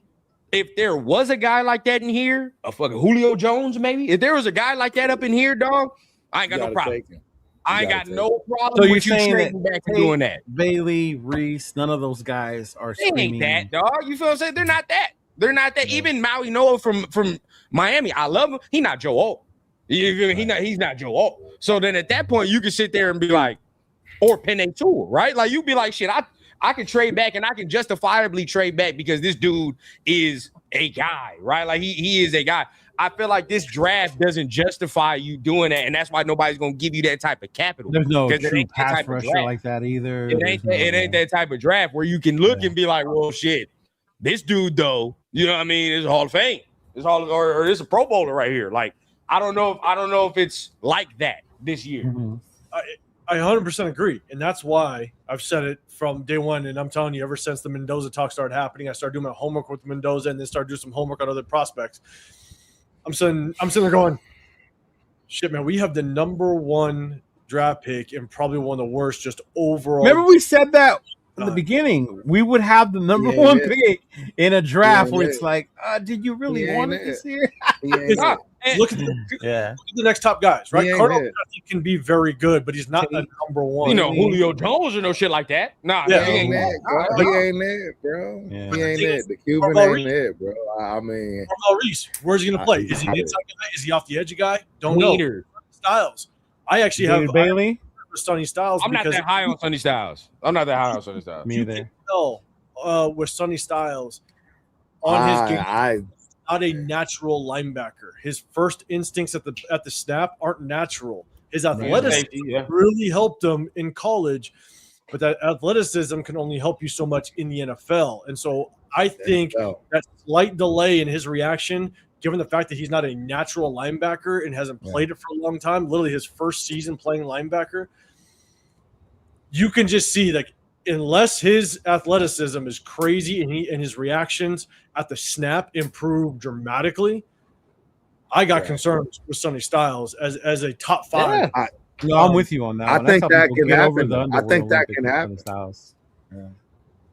if there was a guy like that in here, a fucking Julio Jones, maybe. If there was a guy like that up in here, dog, I ain't got no problem. I ain't got no problem with you trading back and doing that. Bailey, Reese, none of those guys are They ain't that, dog. You feel what I'm saying? They're not that. They're not that. Yeah. Even Maui Noah from Miami, I love him. He not Joe Alt. You feel me? He's not Joe Alt. So then at that point, you can sit there and be like, or Penei Sewell, right? Like you be like, shit, I can trade back and I can justifiably trade back because this dude is a guy, right? Like he is a guy. I feel like this draft doesn't justify you doing that, and that's why nobody's gonna give you that type of capital. There's no true pass rusher like that either. It ain't that type of draft where you can look and be like, well, shit, this dude though, you know what I mean? It's a Hall of Fame. It's or it's a Pro Bowler right here. Like I don't know if it's like that this year. Mm-hmm. I 100% agree, and that's why I've said it from day one. And I'm telling you, ever since the Mendoza talk started happening, I started doing my homework with Mendoza, and then started doing some homework on other prospects. I'm sitting there going, shit, man, we have the number one draft pick and probably one of the worst just overall. Remember we said that in the beginning. We would have the number one pick in a draft where it's like, did you really want it this year? Look at the next top guys, right? Cardinal, I think, can be very good, but he's not a number one. You know, Julio Jones or no shit like that. Nah, he ain't that, bro. He ain't that, bro. Yeah. He ain't that. The Cuban ain't that, bro. I mean, Reese, where's he gonna play? Is he an inside guy? Is he off the edge guy? Don't know. Styles. I actually have Bailey for Sonny Styles. I'm not that high on Sonny Styles. Me either. With Sonny Styles on his game. Not a natural linebacker. His first instincts at the snap aren't natural. His athleticism really helped him in college, but that athleticism can only help you so much in the NFL. And so I think that slight delay in his reaction, given the fact that he's not a natural linebacker and hasn't played it for a long time, literally his first season playing linebacker, you can just see that unless his athleticism is crazy and his reactions at the snap improve dramatically, I got concerns with Sonny Styles as a top 5. I'm with you on that. I think that can happen. I think that can happen.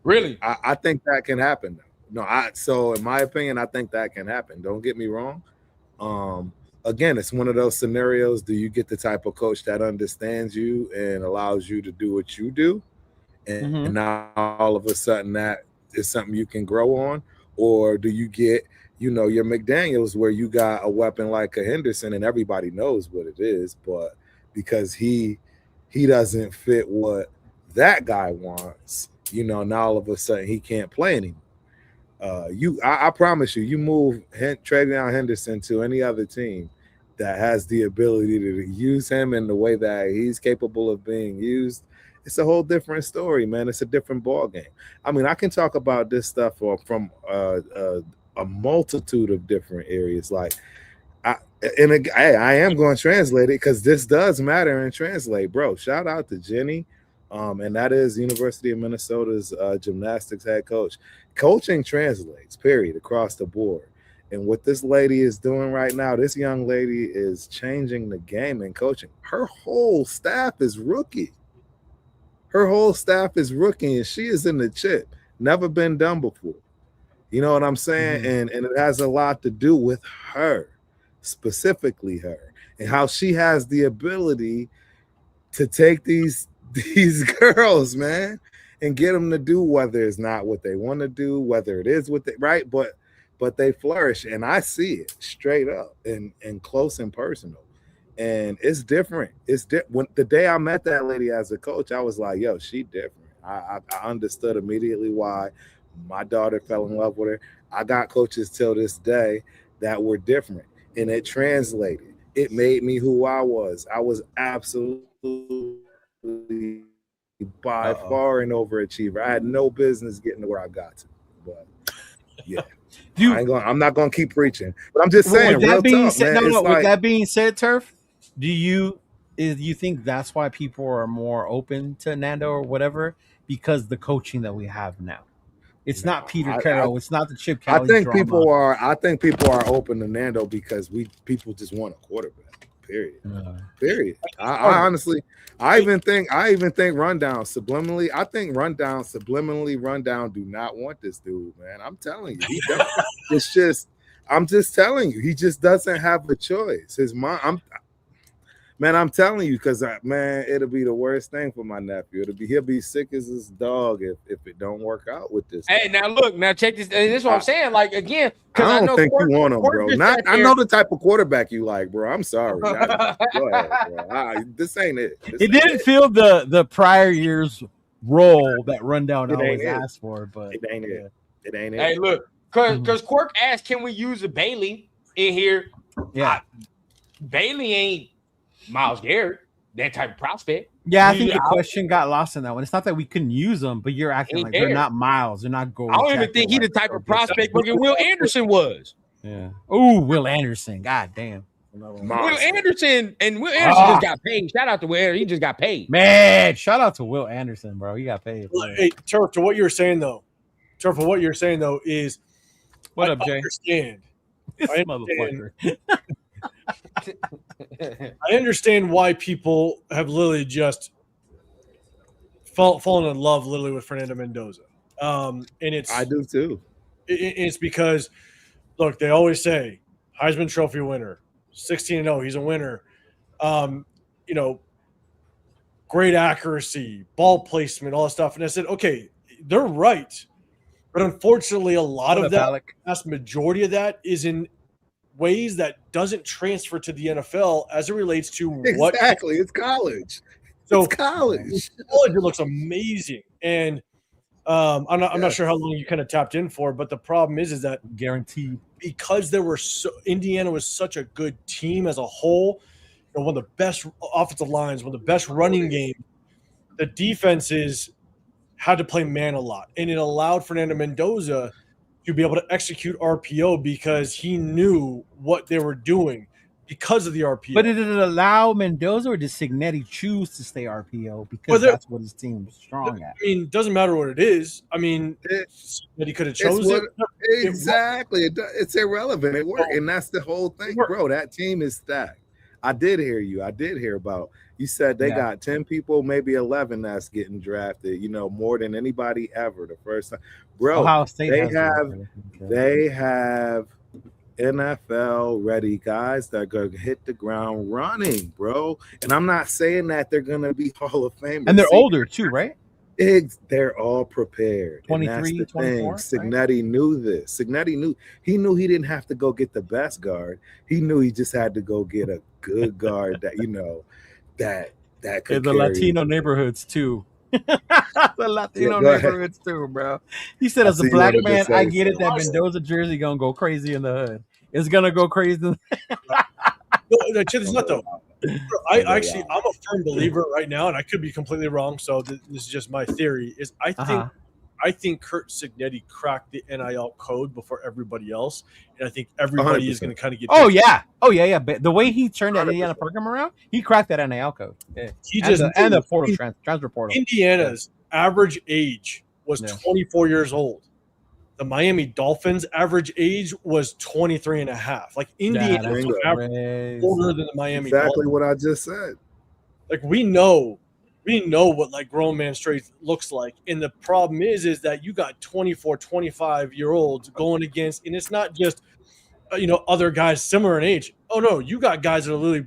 Really? I think that can happen. No, so in my opinion, I think that can happen. Don't get me wrong. Again, it's one of those scenarios. Do you get the type of coach that understands you and allows you to do what you do? And now all of a sudden that is something you can grow on? Or do you get, your McDaniels where you got a weapon like a Henderson and everybody knows what it is, but because he doesn't fit what that guy wants, now all of a sudden he can't play anymore. I promise you move Travion Henderson to any other team that has the ability to use him in the way that he's capable of being used, it's a whole different story, man. It's a different ball game. I mean, I can talk about this stuff from a multitude of different areas. Like, I am going to translate it because this does matter and translate, bro. Shout out to Jenny, and that is University of Minnesota's gymnastics head coach. Coaching translates, period, across the board. And what this lady is doing right now, this young lady is changing the game in coaching. Her whole staff is rookie. And she is in the chip. Never been done before. You know what I'm saying? And it has a lot to do with her, specifically her, and how she has the ability to take these girls, man, and get them to do whether it's not what they want to do, whether it is what they right, but they flourish. And I see it straight up and close and personal. And it's different. When the day I met that lady as a coach, I was like, yo, she different. I understood immediately why my daughter fell in love with her. I got coaches till this day that were different, and it translated. It made me who I was. I was absolutely by far an overachiever. I had no business getting to where I got to. But yeah. I'm not gonna keep preaching, but I'm just saying. With that being said, Turf, do you think that's why people are more open to Nando or whatever? Because the coaching that we have now, It's not Peter Carroll. It's not the Chip I Kelly think drama. people are open to Nando because people just want a quarterback. Period. Period. I honestly, I even think Rundown subliminally. I think Rundown do not want this dude, man. I'm telling you, he doesn't. It's just, I'm just telling you, he just doesn't have a choice. His mom, I'm telling you, because man, it'll be the worst thing for my nephew. He'll be sick as his dog if it don't work out with this. Hey, now look, check this. This is what I'm saying. Like again, I don't think you want him, bro. I know the type of quarterback you like, bro. I'm sorry. Go ahead, bro. This ain't it. It didn't feel the prior year's role that Rundown always asked for, but it ain't it. It ain't it. Hey, look, because Quirk asked, can we use a Bailey in here? Yeah, Bailey ain't Myles Garrett, that type of prospect. Yeah, I think the question got lost in that one. It's not that we couldn't use them, but you're acting like they're not Miles. They're not gold. I don't even think he's the type of prospect Will Anderson was. Yeah. Oh, Will Anderson. God damn. Will Anderson just got paid. Shout out to Will. He just got paid. Man, shout out to Will Anderson, bro. He got paid. Hey, Turf, to what you're saying though. Is what up, Jay? Understand. This motherfucker. I understand why people have literally just fallen in love literally with Fernando Mendoza. And I do too. It's because, look, they always say Heisman Trophy winner, 16-0, he's a winner. Great accuracy, ball placement, all that stuff. And I said, okay, they're right. But unfortunately, a lot of that, vast majority of that is in ways that doesn't transfer to the NFL as it relates to what exactly it's college. So it's college. College, it looks amazing, and I'm not sure how long you kind of tapped in for, but the problem is that guaranteed because Indiana was such a good team as a whole, one of the best offensive lines, one of the best running game, the defenses had to play man a lot, and it allowed Fernando Mendoza to be able to execute RPO because he knew what they were doing because of the RPO. But did it allow Mendoza or did Cignetti choose to stay RPO because that's what his team was strong at? I mean, it doesn't matter what it is. I mean, Cignetti could have chosen it. Exactly. It's irrelevant. It worked. And that's the whole thing, bro. That team is stacked. I did hear you. I did hear about you said they got 10 people, maybe 11 that's getting drafted, more than anybody ever the first time. Bro, Ohio State they have NFL ready guys that are going to hit the ground running, bro. And I'm not saying that they're going to be Hall of Famers. And they're older too, right? They're all prepared. 23, 24. Cignetti knew this. Cignetti knew he didn't have to go get the best guard. He knew he just had to go get a good guard that that could the Latino neighborhoods too. The Latino neighborhoods too, bro. He said, as a black man, I get it that Mendoza jersey gonna go crazy in the hood. It's gonna go crazy. No, check this out though. I'm a firm believer right now, and I could be completely wrong. So this is just my theory. Is I think Curt Cignetti cracked the NIL code before everybody else, and I think everybody 100%. Is going to kind of get. Oh yeah. But the way he turned that Indiana program around, he cracked that NIL code. Yeah. And the portal transfer portal. Indiana's average age was 24 years old. The Miami Dolphins' average age was 23 and a half. Like Indiana was older than the Miami. Exactly Dolphins. What I just said. Like we know what like grown man strength looks like. And the problem is that you got 24, 25-year-olds going against, and it's not just, other guys similar in age. Oh no, you got guys that are literally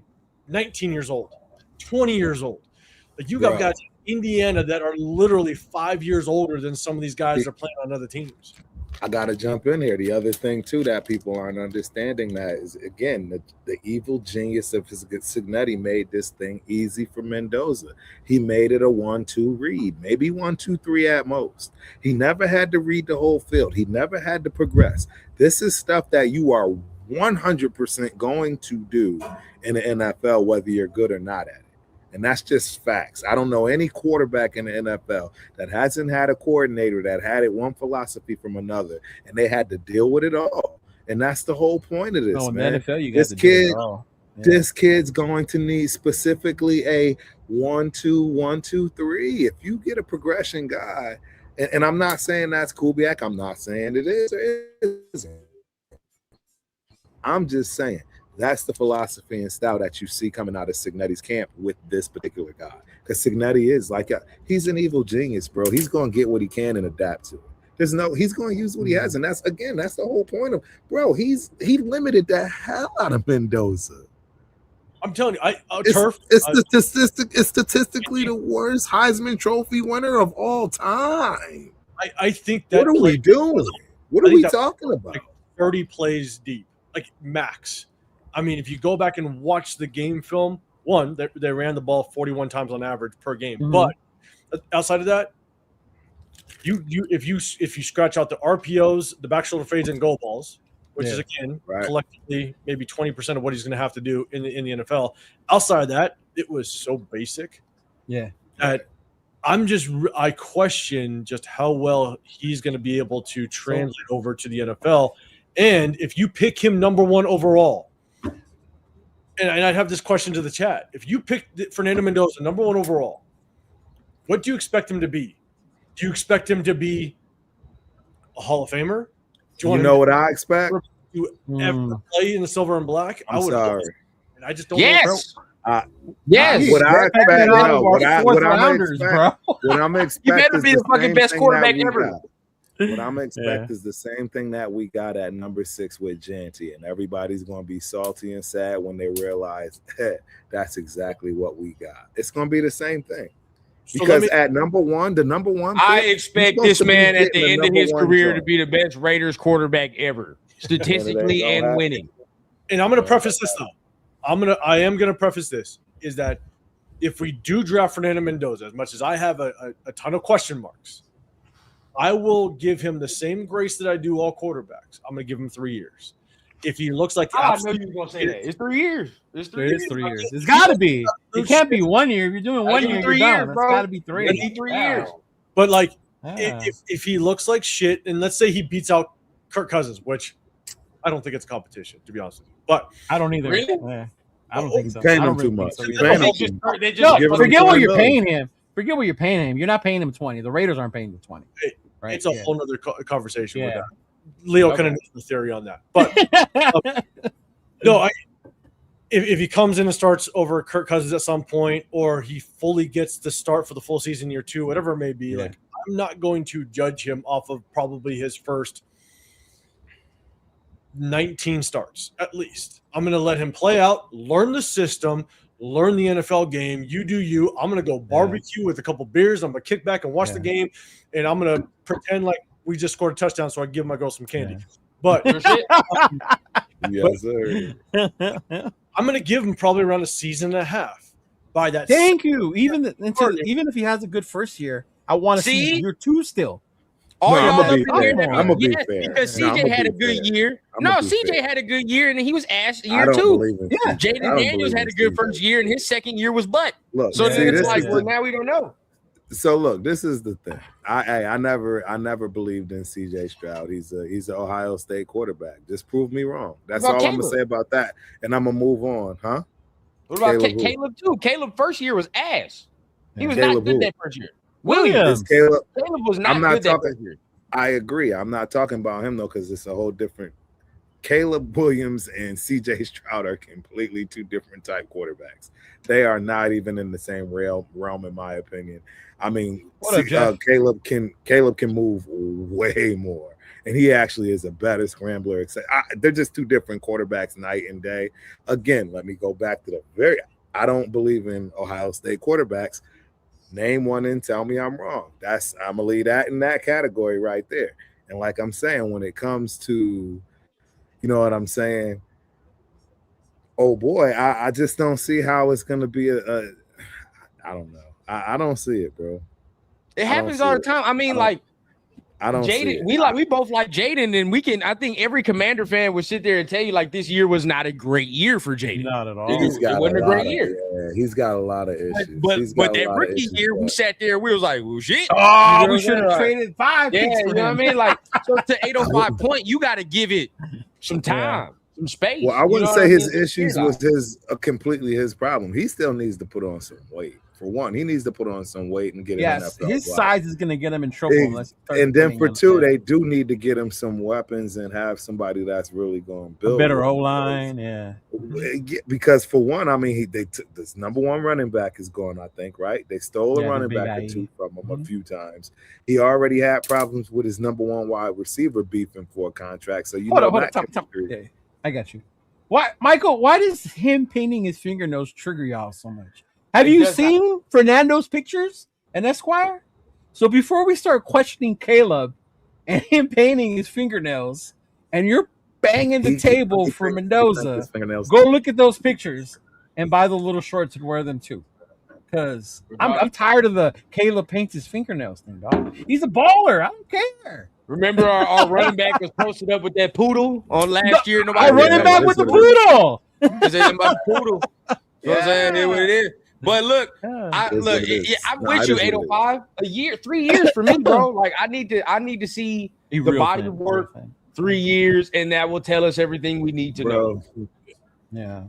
19 years old, 20 years old. Like you got guys in Indiana that are literally 5 years older than some of these guys that are playing on other teams. I got to jump in here. The other thing, too, that people aren't understanding that is, again, the evil genius of Cignetti made this thing easy for Mendoza. He made it a 1-2 read, maybe 1-2-3 at most. He never had to read the whole field. He never had to progress. This is stuff that you are 100% going to do in the NFL, whether you're good or not at it. And that's just facts. I don't know any quarterback in the NFL that hasn't had a coordinator that had it one philosophy from another, and they had to deal with it all. And that's the whole point of this, man. NFL, you got to do it all. Yeah. This kid's going to need specifically a 1-2, 1-2-3. If you get a progression guy, And I'm not saying that's Kubiak. I'm not saying it is or isn't. I'm just saying that's the philosophy and style that you see coming out of Cignetti's camp with this particular guy. Because Cignetti is he's an evil genius, bro. He's going to get what he can and adapt to it. He's going to use what he has. And that's the whole point of, bro, he limited the hell out of Mendoza. I'm telling you, it's statistically the worst Heisman Trophy winner of all time. I think that. What are we doing? What are we talking about? Like 30 plays deep, like max. I mean, if you go back and watch the game film, they ran the ball 41 times on average per game. Mm-hmm. But outside of that, if you scratch out the RPOs, the back shoulder fades, and goal balls, which is again collectively maybe 20% of what he's going to have to do in the NFL. Outside of that, it was so basic. Yeah, that I question just how well he's going to be able to translate over to the NFL. And if you pick him number 1 overall, and I'd have this question to the chat: if you pick Fernando Mendoza number 1 overall, what do you expect him to be? Do you expect him to be a Hall of Famer? You know what I expect? You ever play in the silver and black? I'm sorry. And I just don't yes. know. Yes. What I expect, what I'm expecting, you better be the fucking best quarterback ever. What I'm expecting is the same thing that we got at number 6 with Janty, and everybody's going to be salty and sad when they realize that's exactly what we got. It's going to be the same thing. Because at number 1, the number 1 I expect this man at the end of his career to be the best Raiders quarterback ever, statistically and winning. And I'm going to preface this though. I am going to preface this is that if we do draft Fernando Mendoza, as much as I have a ton of question marks, I will give him the same grace that I do all quarterbacks. I'm going to give him 3 years. If he looks like I know you were going to say that. It's 3 years. It's 3 years. It's got to be. It can't be 1 year. If you're doing 1 year, 3 years, bro. It's got to be 3. It need 3 years. But if he looks like shit, and let's say he beats out Kirk Cousins, which I don't think it's a competition, to be honest with you. But I don't either. Really? Yeah. I don't think so. Paying him too much. Forget what you're paying him. Forget what you're paying him. You're not paying him 20. The Raiders aren't paying him 20. Right? It's a whole other conversation with that. Leo kind of knows the theory on that. But if he comes in and starts over Kirk Cousins at some point, or he fully gets the start for the full season year 2, whatever it may be, I'm not going to judge him off of probably his first 19 starts, at least. I'm going to let him play out, learn the system, learn the NFL game. You do you. I'm going to go barbecue with a couple beers. I'm going to kick back and watch the game, and I'm going to pretend like we just scored a touchdown so I can give my girl some candy. But yes, sir. I'm going to give him probably around a season and a half by that. Thank you. Even if he has a good first year, I want to see year 2 still. I'm a big fan. Because CJ had a good year. CJ had a good year, and he was asked year 2. Yeah, Jaden Daniels had a good first year, and his second year was butt. Look, so then it's like, now we don't know. So look, this is the thing. I never believed in CJ Stroud. He's an Ohio State quarterback. Just prove me wrong. That's all I'm gonna say about that. And I'm gonna move on, huh? What about Caleb too? Caleb first year was ass. He was not good that first year. Williams. Caleb was not good that first year. I agree. I'm not talking about him though, because it's a whole different. Caleb Williams and CJ Stroud are completely 2 different type quarterbacks. They are not even in the same realm, in my opinion. I mean, Caleb can move way more, and he actually is a better scrambler. They're just 2 different quarterbacks, night and day. Again, let me go back to I don't believe in Ohio State quarterbacks. Name one and tell me I'm wrong. I'm gonna leave that in that category right there. And like I'm saying, when it comes to, you know what I'm saying? Oh boy, I just don't see how it's gonna be I don't know. I don't see it, bro. It happens all the time. I mean, I don't Jaden, we both like Jaden, and I think every Commander fan would sit there and tell you like this year was not a great year for Jaden. Not at all. It wasn't a great year. Yeah, he's got a lot of issues. But that rookie year, we sat there, we was like, well, shit. Oh, we should have traded 5 picks. Yeah, you know what I mean? Like, so to 805 point, you got to give it some time, some space. Well, I wouldn't say his issues was completely his problem. He still needs to put on some weight. For one, he needs to put on some weight and get yes, an NFL his block. size is going to get him in trouble. And then for two, they do need to get him some weapons and have somebody that's really going to build a better O-line. Yeah, because for one, I mean, this number one running back is gone. I think right. They stole a running back or two from him a few times. He already had problems with his number one wide receiver beefing for a contract. So hold on, yeah, I got you. Why, Michael? Why does him painting his fingernails trigger y'all so much? Have you seen Fernando's pictures in Esquire? So before we start questioning Caleb and him painting his fingernails, and you're banging the table for Mendoza, go look at those pictures and buy the little shorts and wear them too. Because I'm tired of the Caleb paints his fingernails thing, dog. He's a baller. I don't care. Remember our running back was posted up with that poodle on last year. Our running back with the poodle. Is it about the poodle? You know what I'm saying? That's what it is. But look, I'm with you, 805. A year, 3 years for me, bro. Like I need to see the body of work. 3 years, and that will tell us everything we need to know. Yeah.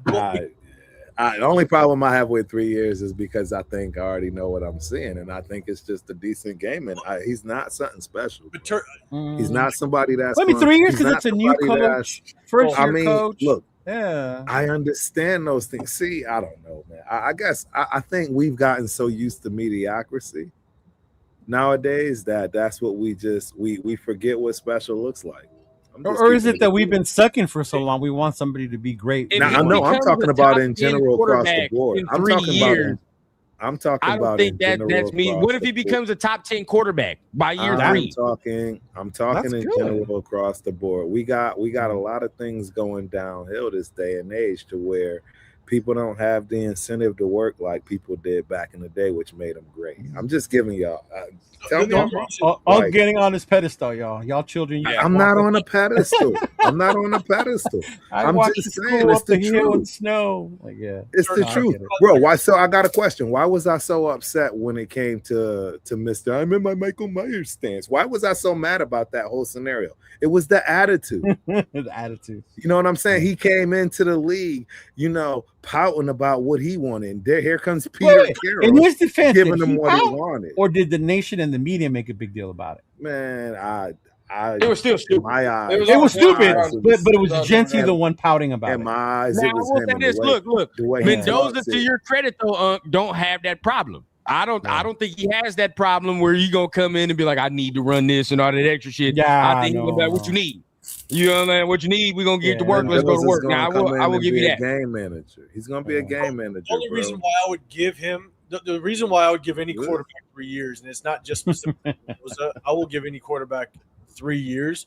The only problem I have with 3 years is because I think I already know what I'm seeing, and I think it's just a decent game. And he's not something special. He's not somebody that's. 3 years because it's a new coach, first year coach. Look, yeah, I understand those things. See, I don't know, man. I guess I think we've gotten so used to mediocrity nowadays that's what we forget what special looks like. Or is it that we've been sucking for so long? We want somebody to be great. I know. I'm talking about in general across the board. I'm talking I don't think that's me. What if he becomes a top 10 quarterback by year 3? I'm talking in general across the board. We got a lot of things going downhill this day and age to where people don't have the incentive to work like people did back in the day, which made them great. I'm just giving y'all. I'm getting on this pedestal, y'all. Y'all children. I'm not on a pedestal. I'm not on a pedestal. I'm just saying it's the truth. Snow. Like, it's the truth, bro. Why? So I got a question. Why was I so upset when it came to Mr. I'm in my Michael Myers stance? Why was I so mad about that whole scenario? It was the attitude. The attitude. You know what I'm saying? He came into the league, pouting about what he wanted. Here comes Peter Carroll in his defense, giving him what he wanted. Or did the nation and the media make a big deal about it? Man, it was still stupid. My eyes, it was stupid, but it was Genty the one pouting about it. In my eyes, now, I will say this. Look. Mendoza, to your credit, though, don't have that problem. I don't think he has that problem where you gonna come in and be like, I need to run this and all that extra shit. Yeah, I think he's gonna be like, what you need. You know what I mean? What you need, we're gonna get to work. Let's go to work. Now I will give you that. Game manager. He's gonna be a game manager. The only reason why I would give him the reason why I would give any quarterback 3 years, and it's not just specific. I will give any quarterback 3 years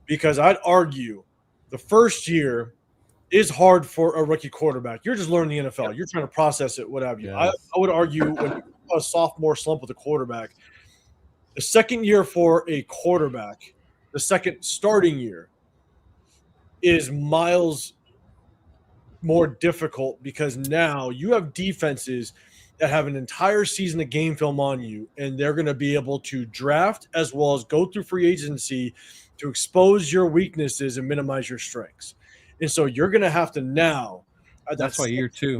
because I'd argue the first year is hard for a rookie quarterback. You're just learning the NFL. You're trying to process it, what have you. Yes. I would argue when a sophomore slump with a quarterback, the second year for a quarterback, the second starting year, is miles more difficult because now you have defenses that have an entire season of game film on you, and they're going to be able to draft as well as go through free agency to expose your weaknesses and minimize your strengths. And so you're going to have to now. That's why year 2.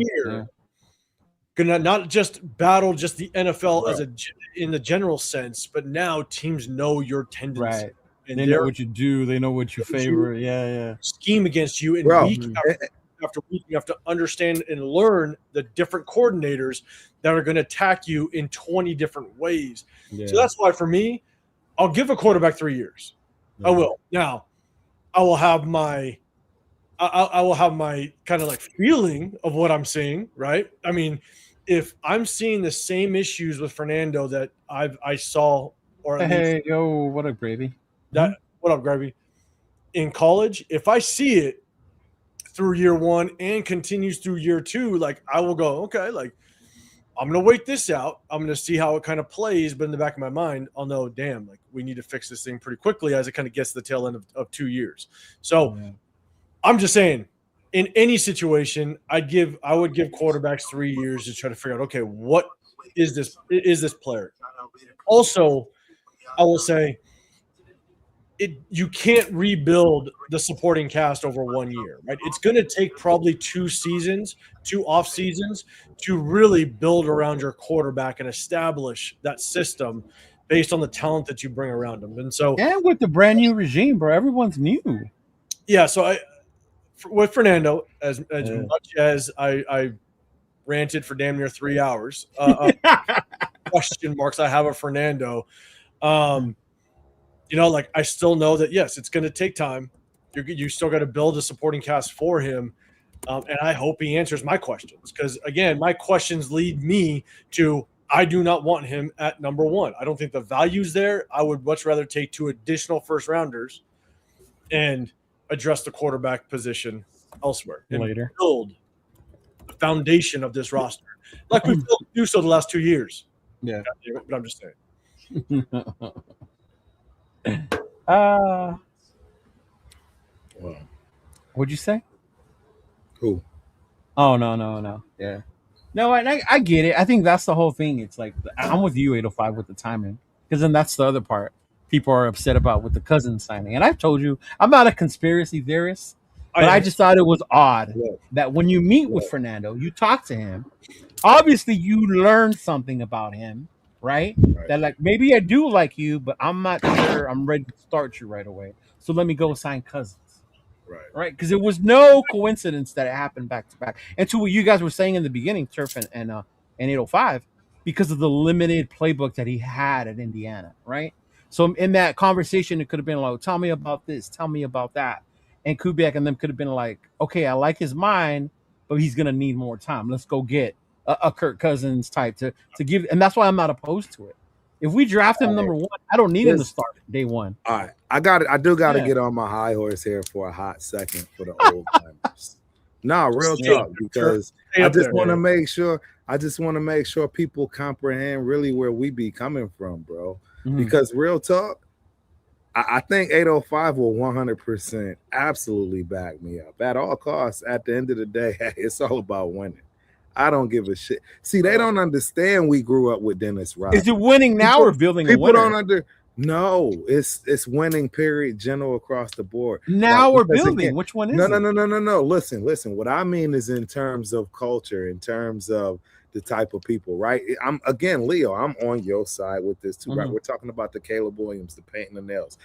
Going to not just battle just the NFL in the general sense, but now teams know your tendencies. Right. And they know what you do. They know what you favor. Yeah. Scheme against you. And week after week, you have to understand and learn the different coordinators that are going to attack you in 20 different ways. Yeah. So that's why for me, I'll give a quarterback 3 years. Yeah. I will. Now, I will have my kind of like feeling of what I'm seeing, right? I mean, if I'm seeing the same issues with Fernando that I saw, or what up, Gravy? What up, Gravy? In college, if I see it through year 1 and continues through year 2, like I will go, okay, like I'm gonna wait this out. I'm gonna see how it kind of plays, but in the back of my mind, I'll know, damn, like we need to fix this thing pretty quickly as it kind of gets to the tail end of 2 years. So I'm just saying, in any situation, I would give quarterbacks 3 years to try to figure out, okay, what is this player? Also, I will say, you can't rebuild the supporting cast over 1 year, right? It's going to take probably 2 seasons, 2 off seasons to really build around your quarterback and establish that system based on the talent that you bring around him. And so, and with the brand new regime, bro, everyone's new. Yeah. So with Fernando, as much as I ranted for damn near 3 hours, question marks I have of Fernando, like I still know that, yes, it's going to take time. You still got to build a supporting cast for him. And I hope he answers my questions because, again, my questions lead me to I do not want him at number 1. I don't think the value's there. I would much rather take 2 additional first-rounders and address the quarterback position elsewhere and later build the foundation of this roster like we've failed to do so the last 2 years. Yeah. But I'm just saying. What'd you say? Who? Oh, no. Yeah. No, I get it. I think that's the whole thing. It's like, I'm with you, 805, with the timing. Because then that's the other part people are upset about with the Cousins signing. And I've told you, I'm not a conspiracy theorist, but I just thought it was odd that when you meet with Fernando, you talk to him. Obviously, you learn something about him, right? That, like, maybe I do like you, but I'm not sure I'm ready to start you right away. So let me go sign Cousins. Right. Because it was no coincidence that it happened back to back. And to what you guys were saying in the beginning, Turf and 805, because of the limited playbook that he had at Indiana, right? So in that conversation, it could have been like, tell me about this, tell me about that. And Kubiak and them could have been like, okay, I like his mind, but he's going to need more time. Let's go get a Kirk Cousins type to give. And that's why I'm not opposed to it. If we draft him number 1, I don't need him to start day 1. All right. I do got to get on my high horse here for a hot second for the old timers. No, real talk, because I just want to make sure people comprehend really where we be coming from, bro. Mm-hmm. Because real talk, I think 805 will 100% absolutely back me up at all costs. At the end of the day, it's all about winning. I don't give a shit. See, they don't understand we grew up with Dennis Rodman. Is it winning now or building a winner? No, it's winning, period, general across the board. Now we're building. Again, which one is it? No. Listen. What I mean is in terms of culture, in terms of the type of people, right? I'm again, Leo, I'm on your side with this too, right? We're talking about the Caleb Williams, the painting the nails.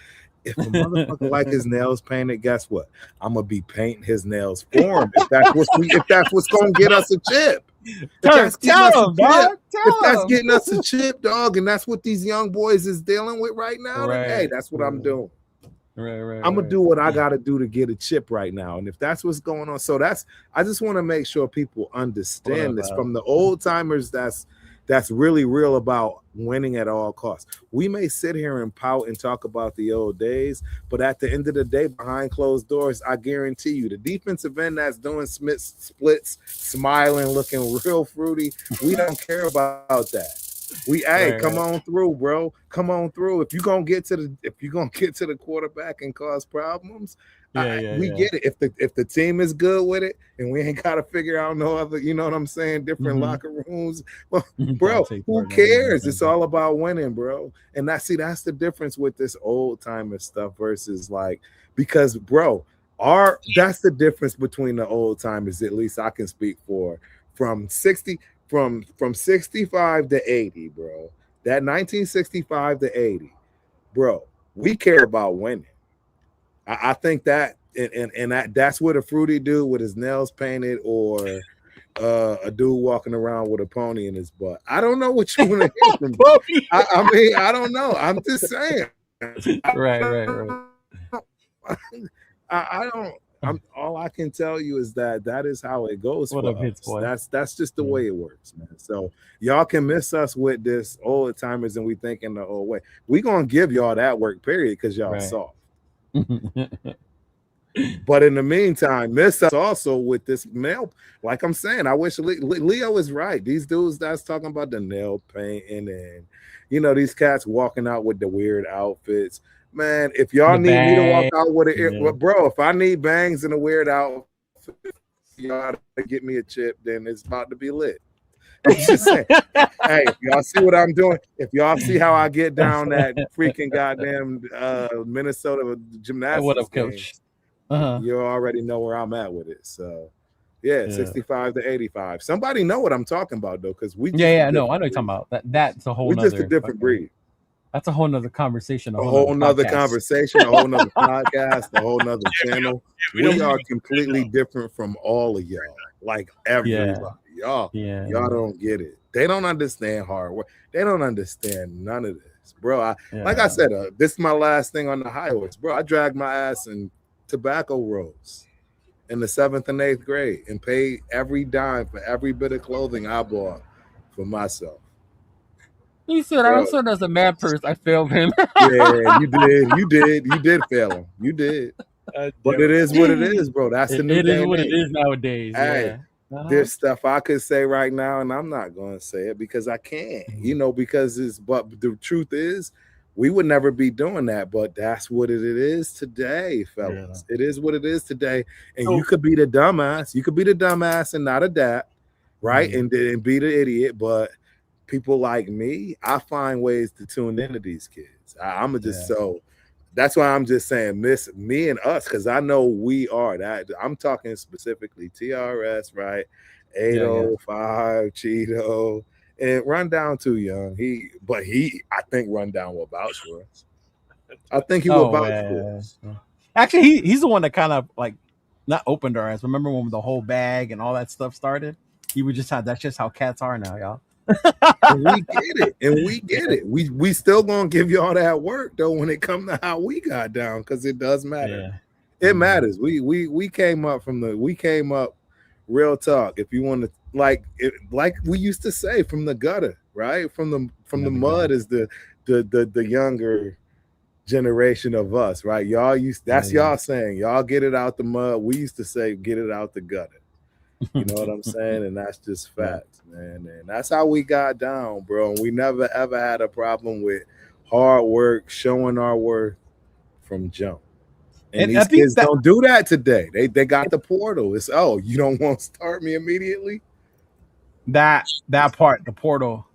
If a motherfucker like his nails painted, guess what? I'm gonna be painting his nails for him. If that's what's gonna get us a chip. If that's getting us a chip, dog, and that's what these young boys is dealing with right now. Then, hey, that's what I'm doing. I'm gonna do what I gotta do to get a chip right now. And if that's what's going on, so I just want to make sure people understand this from the old timers. That's really real about winning at all costs. We may sit here and pout and talk about the old days, but at the end of the day, behind closed doors, I guarantee you, the defensive end that's doing splits, smiling, looking real fruity, we don't care about that. Come on through, bro. Come on through. If you're gonna get to the quarterback and cause problems, we get it. If the team is good with it and we ain't gotta figure out no other, you know what I'm saying, different locker rooms. Well, bro, who cares? It's all about winning, bro. And that's the difference with this old timer stuff versus because bro, that's the difference between the old timers, at least I can speak for, from 65 to 80, bro. That 1965 to 80, bro, we care about winning. I think that, and that's what a fruity dude with his nails painted or a dude walking around with a pony in his butt. I don't know what you want to hear from me. I mean, I don't know. I'm just saying. Right. I don't. All I can tell you is that is how it goes for us. That's just the way it works, man. So y'all can miss us with this old timers and we think in the old way. We gonna give y'all that work, period, because y'all soft. But in the meantime, miss us also with this nail. Like I'm saying, I wish Leo is right. These dudes that's talking about the nail painting and these cats walking out with the weird outfits. Man, if y'all need me to walk out with it, bro, if I need bangs and a weird outfit, y'all to get me a chip, then it's about to be lit. I'm just saying. Hey, y'all see what I'm doing? If y'all see how I get down that freaking goddamn Minnesota gymnastics What up, coach? you already know where I'm at with it. So, yeah, 65 to 85. Somebody know what I'm talking about, though, because we. Yeah, I know what you're talking about. That's a whole. We're just a different breed. That's a whole nother conversation. A whole nother conversation. A whole nother podcast. A whole nother channel. We are completely different from all of y'all. Like everybody, y'all don't get it. They don't understand hard work. They don't understand none of this, bro. Like I said, this is my last thing on the high horse, bro. I dragged my ass in tobacco rolls in the 7th and 8th grade and paid every dime for every bit of clothing I bought for myself. He said, "I also as a mad person, I failed him." Yeah, you did fail him. You did. But it is what it is, bro. That's the new It is what age. it is nowadays. Hey, there's stuff I could say right now, and I'm not going to say it because I can't, but the truth is, we would never be doing that, but that's what it is today, fellas. It is what it is today. And you could be the dumbass. You could be the dumbass and not adapt, right? And be the idiot, but people like me, I find ways to tune into these kids. I'm just so that's why I'm just saying me and us, because I know we are that. I'm talking specifically TRS, right? 805, Cheeto, and Rundown too young. I think Rundown will vouch for us. I think he will vouch for us. Actually, he's the one that kind of like not opened our eyes. Remember when the whole bag and all that stuff started? He would just have that's just how cats are now, y'all. And we get it. We still gonna give y'all that work though when it comes to how we got down, because it does matter. It matters. We came up real talk. If you want to like we used to say, from the gutter, right? From the mud is the younger generation of us, right? Y'all y'all saying y'all get it out the mud. We used to say get it out the gutter. You know what I'm saying? And that's just facts, man. And that's how we got down, bro. And we never ever had a problem with hard work, showing our worth from jump. And these kids don't do that today. They got the portal. It's you don't want to start me immediately. That part, the portal.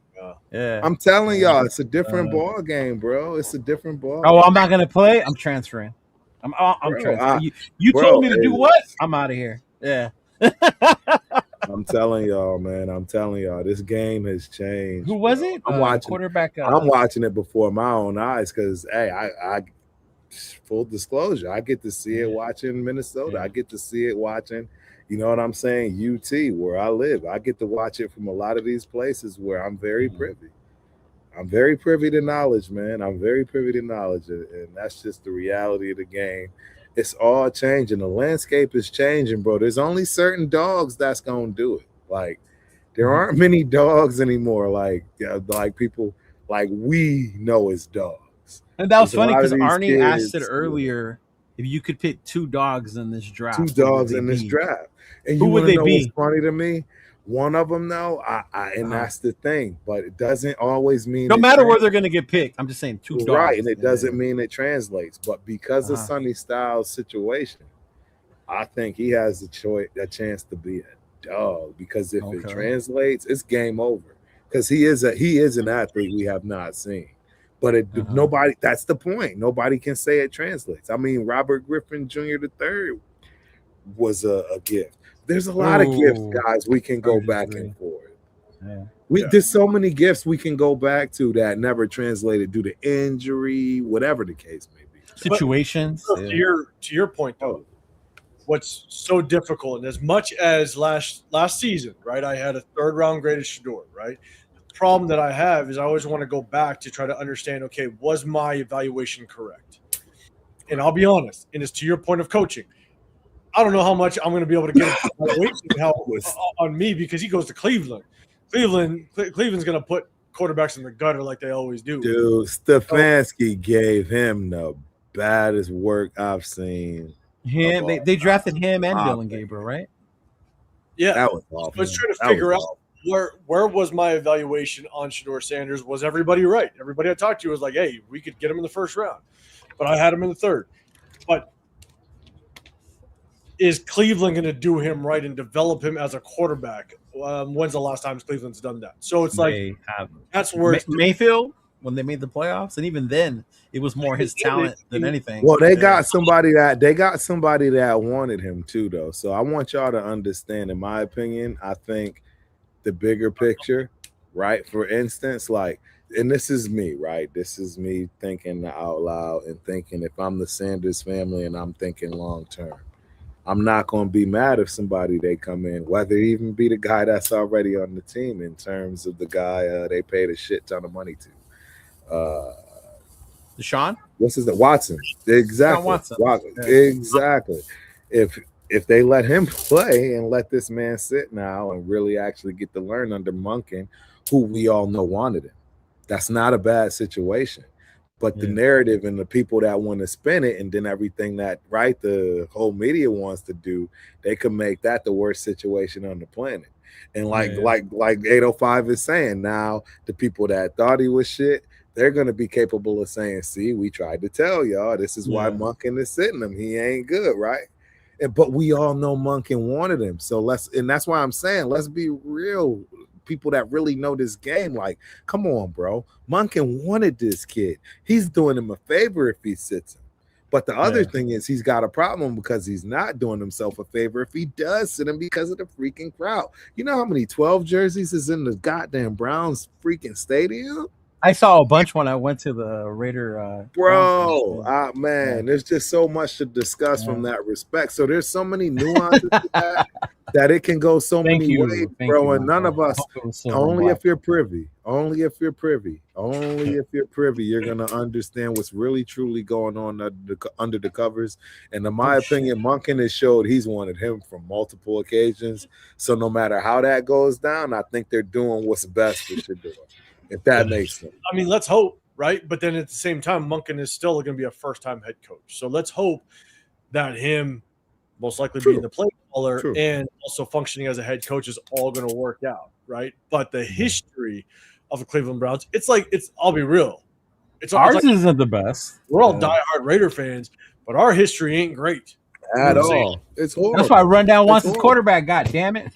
Yeah. I'm telling y'all, it's a different ball game, bro. It's a different ball. Oh, I'm not gonna play. I'm transferring. I'm transferring. You told me to do what? I'm out of here. Yeah. I'm telling y'all, man. I'm telling y'all, this game has changed. Who was it? I'm watching quarterback. I'm watching it before my own eyes because, hey, I full disclosure, I get to see it watching Minnesota. I get to see it watching, you know what I'm saying, UT, where I live. I get to watch it from a lot of these places where I'm very privy. I'm very privy to knowledge, man. I'm very privy to knowledge, and that's just the reality of the game. It's all changing. The landscape is changing, bro. There's only certain dogs that's gonna do it. Like, there aren't many dogs anymore. Like people like we know as dogs. And that was funny because Arnie asked it earlier if you could pick 2 dogs in this draft. 2 dogs in this draft. And who would they be? What's funny to me? One of them, though, and that's the thing, but it doesn't always mean no matter where they're going to get picked. I'm just saying 2 dogs, right? And it doesn't mean it translates. But because of Sonny Styles' situation, I think he has a chance to be a dog. Because if it translates, it's game over. Because he is an athlete we have not seen. But nobody. That's the point. Nobody can say it translates. I mean, Robert Griffin Jr. III was a gift. There's a lot of gifts, guys, we can go back and forth. There's so many gifts we can go back to that never translated due to injury, whatever the case may be. Situations. But, to your point, though, what's so difficult, and as much as last season, right, I had a 3rd round grade of Shedeur, right? The problem that I have is I always want to go back to try to understand, okay, was my evaluation correct? And I'll be honest, and it's to your point of coaching. I don't know how much I'm going to be able to get help on me because he goes to Cleveland. Cleveland's going to put quarterbacks in the gutter like they always do. Dude, Stefanski gave him the baddest work I've seen. They drafted him and Dylan Gabriel, right? Yeah, that was awful. I was trying to figure out where was my evaluation on Shedeur Sanders. Was everybody right? Everybody I talked to was like, hey, we could get him in the 1st round, but I had him in the 3rd. But is Cleveland going to do him right and develop him as a quarterback? When's the last time Cleveland's done that? So it's like that's where Mayfield when they made the playoffs, and even then, it was more his talent than anything. Well, they got somebody that wanted him too, though. So I want y'all to understand. In my opinion, I think the bigger picture, right? For instance, like, and this is me, right? This is me thinking out loud and thinking if I'm the Sanders family and I'm thinking long term. I'm not going to be mad if somebody they come in, whether it even be the guy that's already on the team in terms of the guy they paid a shit ton of money to. Deshaun? What's his name? Watson. Exactly. Watson. Yeah. Exactly. If they let him play and let this man sit now and really actually get to learn under Monken, who we all know wanted him, that's not a bad situation. But the narrative and the people that want to spin it and then everything that, right, the whole media wants to do, they could make that the worst situation on the planet. And like 805 is saying, now the people that thought he was shit, they're going to be capable of saying, see, we tried to tell y'all, this is why Monken is sitting him. He ain't good, right? But we all know Monken wanted him. So and that's why I'm saying, let's be real. People that really know this game, like, come on, bro. Monken wanted this kid. He's doing him a favor if he sits him. But the other thing is he's got a problem because he's not doing himself a favor if he does sit him because of the freaking crowd. You know how many 12 jerseys is in the goddamn Browns freaking stadium? I saw a bunch when I went to the Raider. Man, there's just so much to discuss from that respect. So there's so many nuances to that it can go so many ways, bro. And none of us, only if you're privy, you're going to understand what's really, truly going on under the covers. And in my opinion, Monken has showed he's wanted him from multiple occasions. So no matter how that goes down, I think they're doing what's best for Shador. If that makes sense. I mean, let's hope, right? But then at the same time, Monken is still going to be a first-time head coach. So let's hope that him most likely being the play caller and also functioning as a head coach is all going to work out, right? But the history of the Cleveland Browns, I'll be real. Ours isn't the best. We're all diehard Raider fans, but our history ain't great. At all. It's horrible. That's why Rundown wants his quarterback, god damn it.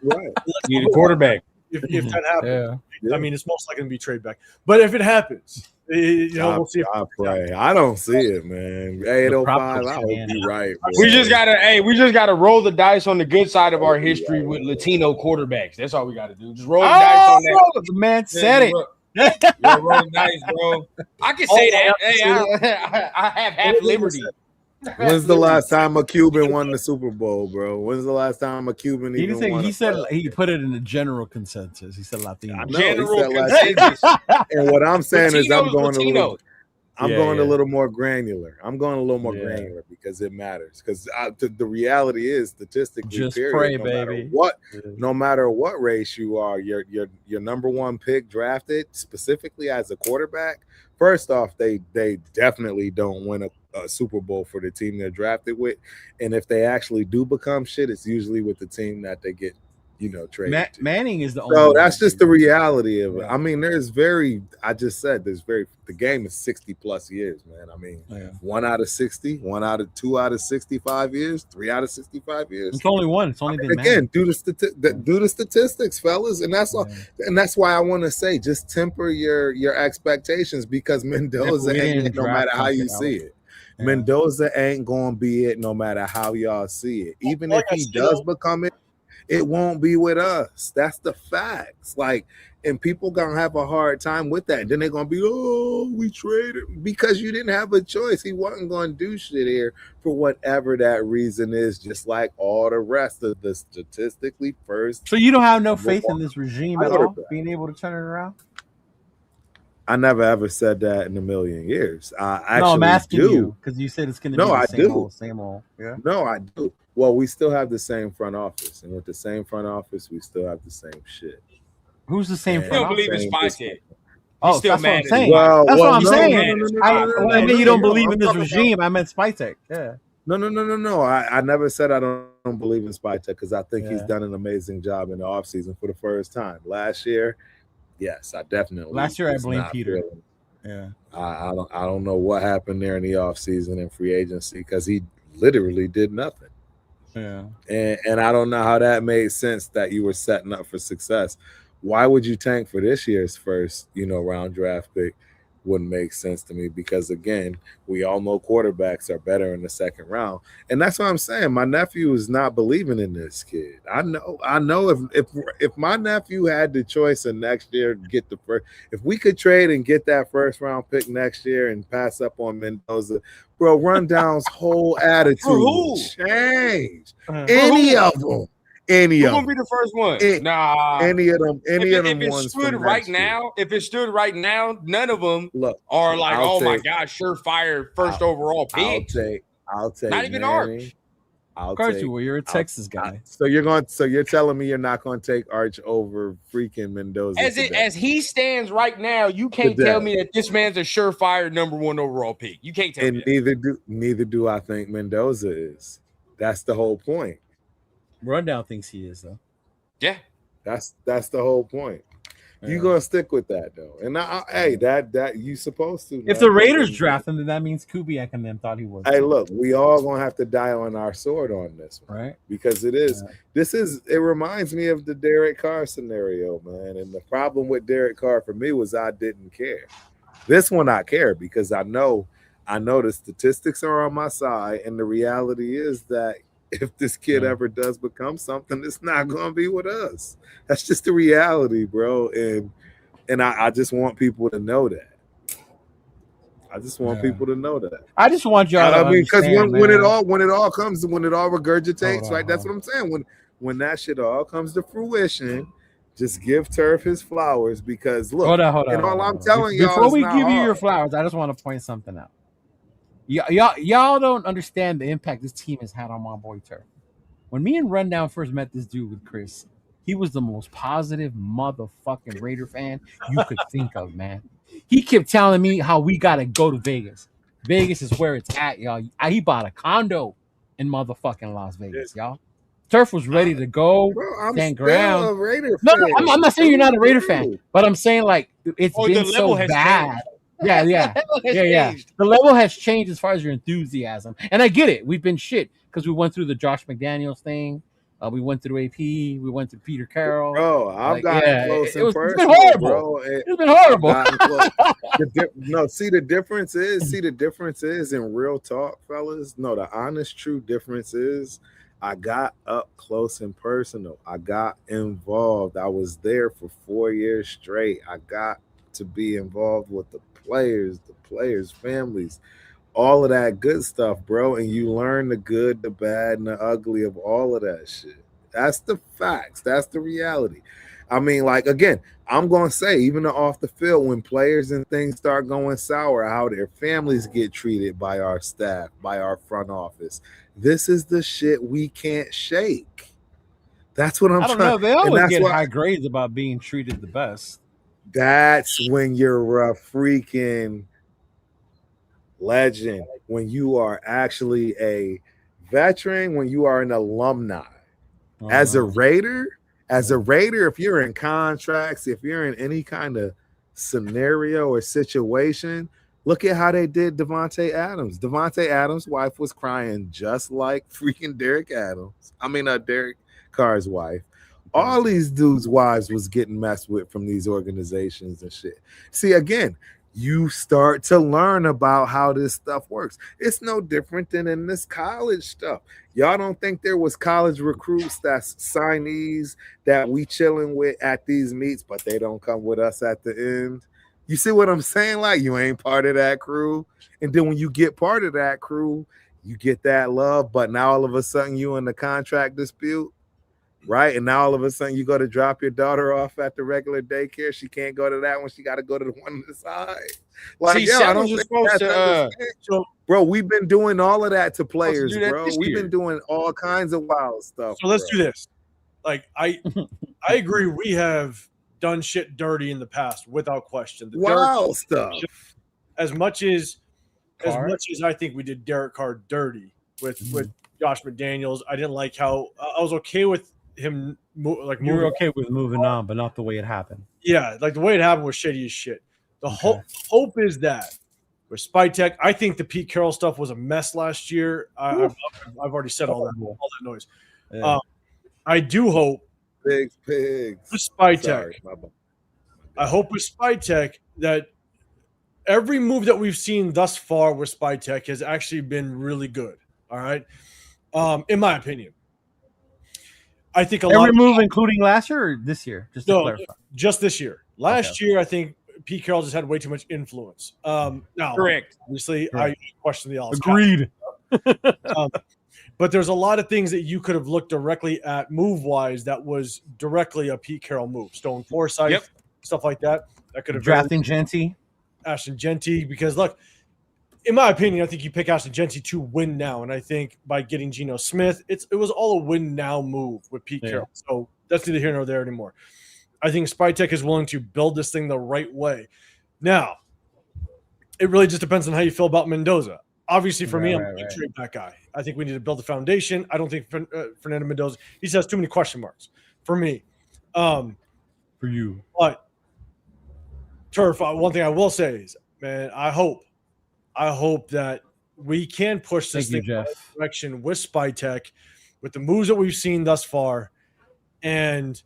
Right. You need a quarterback. If that happens, I mean, it's most likely going to be trade back. But if it happens, we'll see. I pray. I don't see it, man. 805. I hope you're right. Bro. We just gotta roll the dice on the good side of our history with Latino quarterbacks. That's all we got to do. Just roll the dice on that. The man said it. Roll the dice, bro. I can say that. Hey, I have half liberty. When's the last time a Cuban won the Super Bowl, bro? When's the last time a Cuban he said he put it in the general consensus. He said Latino. General consensus. And what I'm saying is I'm going Latino. a little more granular. I'm going a little more granular because it matters. Because the reality is, statistically, just period, pray, baby. No matter what race you are, your number one pick drafted specifically as a quarterback. First off, they definitely don't win a Super Bowl for the team they're drafted with, and if they actually do become shit, it's usually with the team that they get, traded. Manning is the only. So that's just the reality of it. I mean, the game is 60 plus years, man. I mean, 1 out of 60, 2 out of 65 years, 3 out of 65 years. It's only one. It's only been again do the statistics, fellas, and that's all. And that's why I want to say, just temper your expectations because Mendoza ain't no matter how you see it. Yeah. Mendoza ain't gonna be it no matter how y'all see it. Even if he does become it, it won't be with us. That's the facts. Like, and people gonna have a hard time with that. And then they're gonna be, we traded because you didn't have a choice. He wasn't gonna do shit here for whatever that reason is, just like all the rest of the statistically first. So you don't have no faith in this regime at all, being able to turn it around? I never ever said that in a million years. I'm asking you because you said it's going to be the same old. Yeah. No, I do. Well, we still have the same front office, and with the same front office, we still have the same shit. Who's the same front office? Believe in Spytek. Oh, that's what I'm saying. That's what I'm saying. I mean, you don't believe in this regime. I meant Spytek. Yeah. No. I never said I don't believe in Spytek because I think he's done an amazing job in the offseason for the first time. Last year, yes, I definitely. Last year, I blame Peter. Yeah, I don't know what happened there in the offseason and free agency because he literally did nothing. Yeah. And I don't know how that made sense that you were setting up for success. Why would you tank for this year's first, round draft pick? Wouldn't make sense to me because, again, we all know quarterbacks are better in the second round. And that's what I'm saying. My nephew is not believing in this kid. I know if my nephew had the choice of next year to get the first, if we could trade and get that first round pick next year and pass up on Mendoza, bro, Rundown's whole attitude would change. Any of them. Who's gonna be the first one? Any of them. If it stood right now, none of them are like, my God, surefire first overall pick. I'll take. Not even Arch. Well, you're a Texas guy, so you're telling me you're not going to take Arch over freaking Mendoza? As he stands right now, you can't tell me that this man's a surefire number 1 overall pick. You can't tell me. And neither do I think Mendoza is. That's the whole point. Rundown thinks he is, though. Yeah, that's the whole point. Yeah. You gonna stick with that though, and that you supposed to. If the Raiders draft him, then that means Kubiak and them thought he was. Hey, look, we all gonna have to die on our sword on this one, right? Because it is. Yeah. It reminds me of the Derek Carr scenario, man. And the problem with Derek Carr for me was I didn't care. This one I care because I know the statistics are on my side, and the reality is that if this kid ever does become something, it's not going to be with us. That's just the reality, bro. And I just want people to know that. I just want people to know that. I just want y'all to because when it all regurgitates, right? That's what I'm saying. When that shit all comes to fruition, just give Turf his flowers because look, hold on. I'm telling y'all, before we give you your flowers, I just want to point something out. Y'all don't understand the impact this team has had on my boy Turf. When me and Rundown first met this dude with Chris, he was the most positive motherfucking Raider fan you could think of, man. He kept telling me how we got to go to Vegas. Vegas is where it's at, y'all. He bought a condo in motherfucking Las Vegas, y'all. Turf was ready to go. Bro, stand ground. A Raider fan. No, I'm not saying you're not a Raider fan, but I'm saying like it's been so bad. Changed. Yeah. The level has changed as far as your enthusiasm, and I get it. We've been shit because we went through the Josh McDaniels thing. We went through AP. We went through Peter Carroll. Bro, I've gotten close in person. It's been horrible. Bro. It's been horrible. The difference is in real talk, fellas. No, the honest, true difference is I got up close and personal. I got involved. I was there for 4 years straight. I got to be involved with the players, families, all of that good stuff, bro. And you learn the good, the bad, and the ugly of all of that shit. That's the facts. That's the reality. I mean, like, again, I'm going to say, even off the field, when players and things start going sour, how their families get treated by our staff, by our front office. This is the shit we can't shake. That's what I'm trying. I don't know. They always get high grades about being treated the best. That's when you're a freaking legend, when you are actually a veteran, when you are an alumni. As a Raider, if you're in contracts, if you're in any kind of scenario or situation, look at how they did Devontae Adams. Devontae Adams' wife was crying just like freaking Derek Carr's wife. All these dudes' wives was getting messed with from these organizations and shit. See, again, you start to learn about how this stuff works. It's no different than in this college stuff. Y'all don't think there was college recruits that's signees that we chilling with at these meets, but they don't come with us at the end? You see what I'm saying? Like, you ain't part of that crew. And then when you get part of that crew, you get that love, but now all of a sudden you in the contract dispute. Right, and now all of a sudden you go to drop your daughter off at the regular daycare. She can't go to that one. She got to go to the one on the side. Like, I don't think supposed to. Bro, we've been doing all of that to players, bro. We've been doing all kinds of wild stuff. So let's do this. Like, I agree. We have done shit dirty in the past, without question. The wild stuff. As much as I think we did Derek Carr dirty with Josh McDaniels, I didn't like how I was okay with him, like, you were okay with moving on, but not the way it happened. Yeah, like the way it happened was shitty as shit. The hope is that with Spytek. I think the Pete Carroll stuff was a mess last year. I've already said all that noise. Yeah. I do hope Pigs. with Spytek. I hope with Spytek that every move that we've seen thus far with Spytek has actually been really good. All right. In my opinion. I think every move, including last year or this year, just to clarify. Just this year. Last year, I think Pete Carroll just had way too much influence. Now, correct. Obviously, I question the all. Agreed. But there's a lot of things that you could have looked directly at move-wise that was directly a Pete Carroll move. Stone Forsythe, stuff like that. That could have drafting Genty. Ashton Genty, because look, in my opinion, I think you pick Ashton Genty to win now, and I think by getting Geno Smith, it was all a win now move with Pete Carroll. So that's neither here nor there anymore. I think Spytek is willing to build this thing the right way. Now, it really just depends on how you feel about Mendoza. Obviously, for me, I'm a trade back guy. I think we need to build a foundation. I don't think Fernando Mendoza, he just has too many question marks for me. For you. But Turf, one thing I will say is, man, I hope that we can push this thing in the right direction with Spytek, with the moves that we've seen thus far. And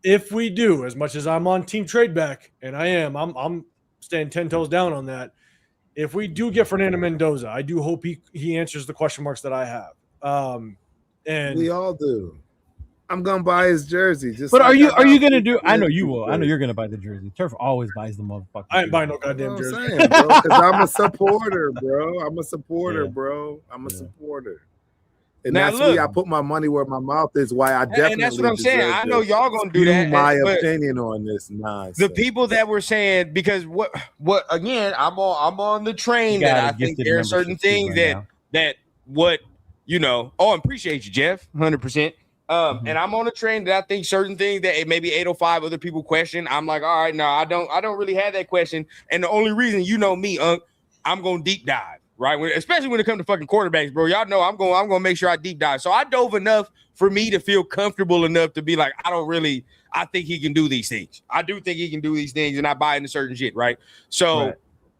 if we do, as much as I'm on Team Tradeback, and I'm staying 10 toes down on that. If we do get Fernando Mendoza, I do hope he answers the question marks that I have. And we all do. I'm gonna buy his jersey. But are you gonna do? I know you will. I know you're gonna buy the jersey. Turf always buys the motherfucker. I ain't buying no goddamn jersey, saying, bro. Because I'm a supporter, bro. I'm a supporter. And now, that's why I put my money where my mouth is. Why I definitely. And that's what I'm saying. I know y'all gonna do that. My opinion on this nonsense. The people that were saying, because what again, I'm on the train that I think there are certain things that you know. Oh, I appreciate you, Jeff, 100%. And I'm on a train that I think certain things that maybe 805 other people question. I'm like, all right, no, I don't really have that question. And the only reason, you know me, I'm gonna deep dive. Right, especially when it comes to fucking quarterbacks, bro. Y'all know I'm gonna make sure I deep dive. So I dove enough for me to feel comfortable enough to be like, I think he can do these things. I do think he can do these things, and I buy into certain shit, right? So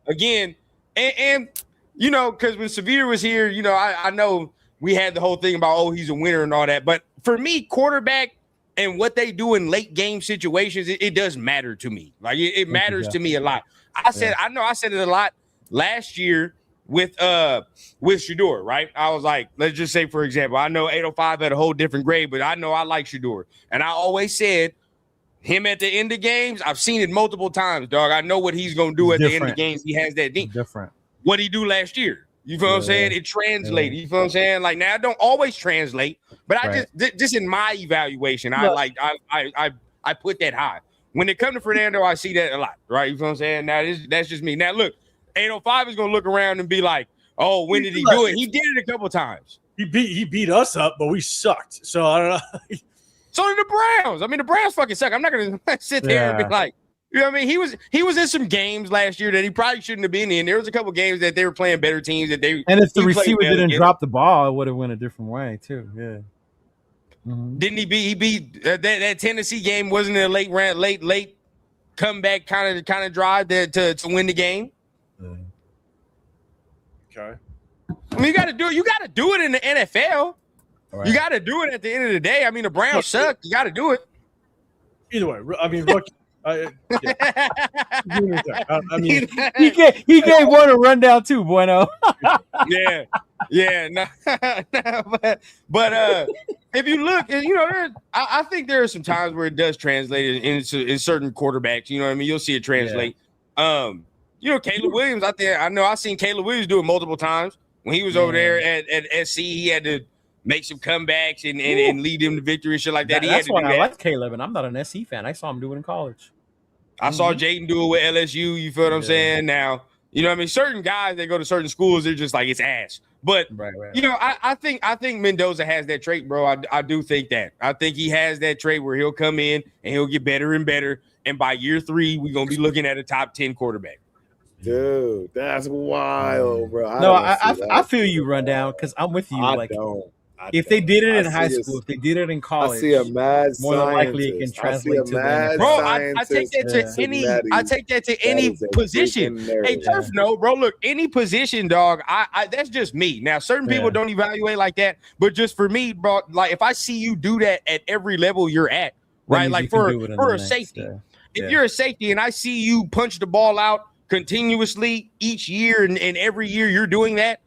again, and you know, because when Severe was here, you know, I know we had the whole thing about he's a winner and all that, but for me, quarterback and what they do in late game situations, it does matter to me. Like it matters to me a lot. I said it a lot last year. With Shedeur, right? I was like, let's just say, for example, I know 805 had a whole different grade, but I know I like Shedeur. And I always said him at the end of games, I've seen it multiple times, dog. I know what he's going to do at the end of games. He has that deep. Different. What he do last year? You feel what I'm saying? It translated. You feel what I'm saying? Like, now I don't always translate, but I just in my evaluation, I put that high. When it comes to Fernando, I see that a lot, right? You feel what I'm saying? Now that's just me. Now look, 805 is gonna look around and be like, "Oh, when did he do it? He did it a couple times. He beat us up, but we sucked. So I don't know." So did the Browns. I mean, the Browns fucking suck. I'm not gonna sit there and be like, you know what I mean? He was in some games last year that he probably shouldn't have been in. There was a couple games that they were playing better teams that they. And if the receiver didn't drop the ball, it would have went a different way too. Yeah. Mm-hmm. Didn't he beat that Tennessee game? Wasn't it a late comeback kind of drive to win the game? Okay. I mean, you got to do it. You got to do it in the NFL. Right. You got to do it at the end of the day. I mean, the Browns suck. You got to do it. Either way, I mean, rookie. I mean, he gave one a rundown too, Bueno. No, but if you look, you know, I think there are some times where it does translate in certain quarterbacks. You know what I mean? You'll see it translate. Yeah. You know, Caleb Williams out there. I know I've seen Caleb Williams do it multiple times. When he was over there at SC, he had to make some comebacks and lead them to victory and shit like that. That's why I like Caleb, and I'm not an SC fan. I saw him do it in college. I saw Jaden do it with LSU. You feel what I'm saying? Now, you know what I mean? Certain guys, they go to certain schools, they're just like, it's ass. But, you know, I think Mendoza has that trait, bro. I do think that. I think he has that trait where he'll come in and he'll get better and better. And by year 3, we're going to be looking at a top 10 quarterback. Dude, that's wild, bro. I feel you, Rundown, because I'm with you. I If they did it in high school, if they did it in college, I see a mad more than likely it can translate to the NFL. Bro, I take that to any. I take that to any position. Hey, Turf, no, bro. Look, any position, dog. I that's just me. Now, certain people don't evaluate like that, but just for me, bro. Like, if I see you do that at every level you're at, right? Like for a safety, if you're a safety and I see you punch the ball out continuously each year and every year you're doing that,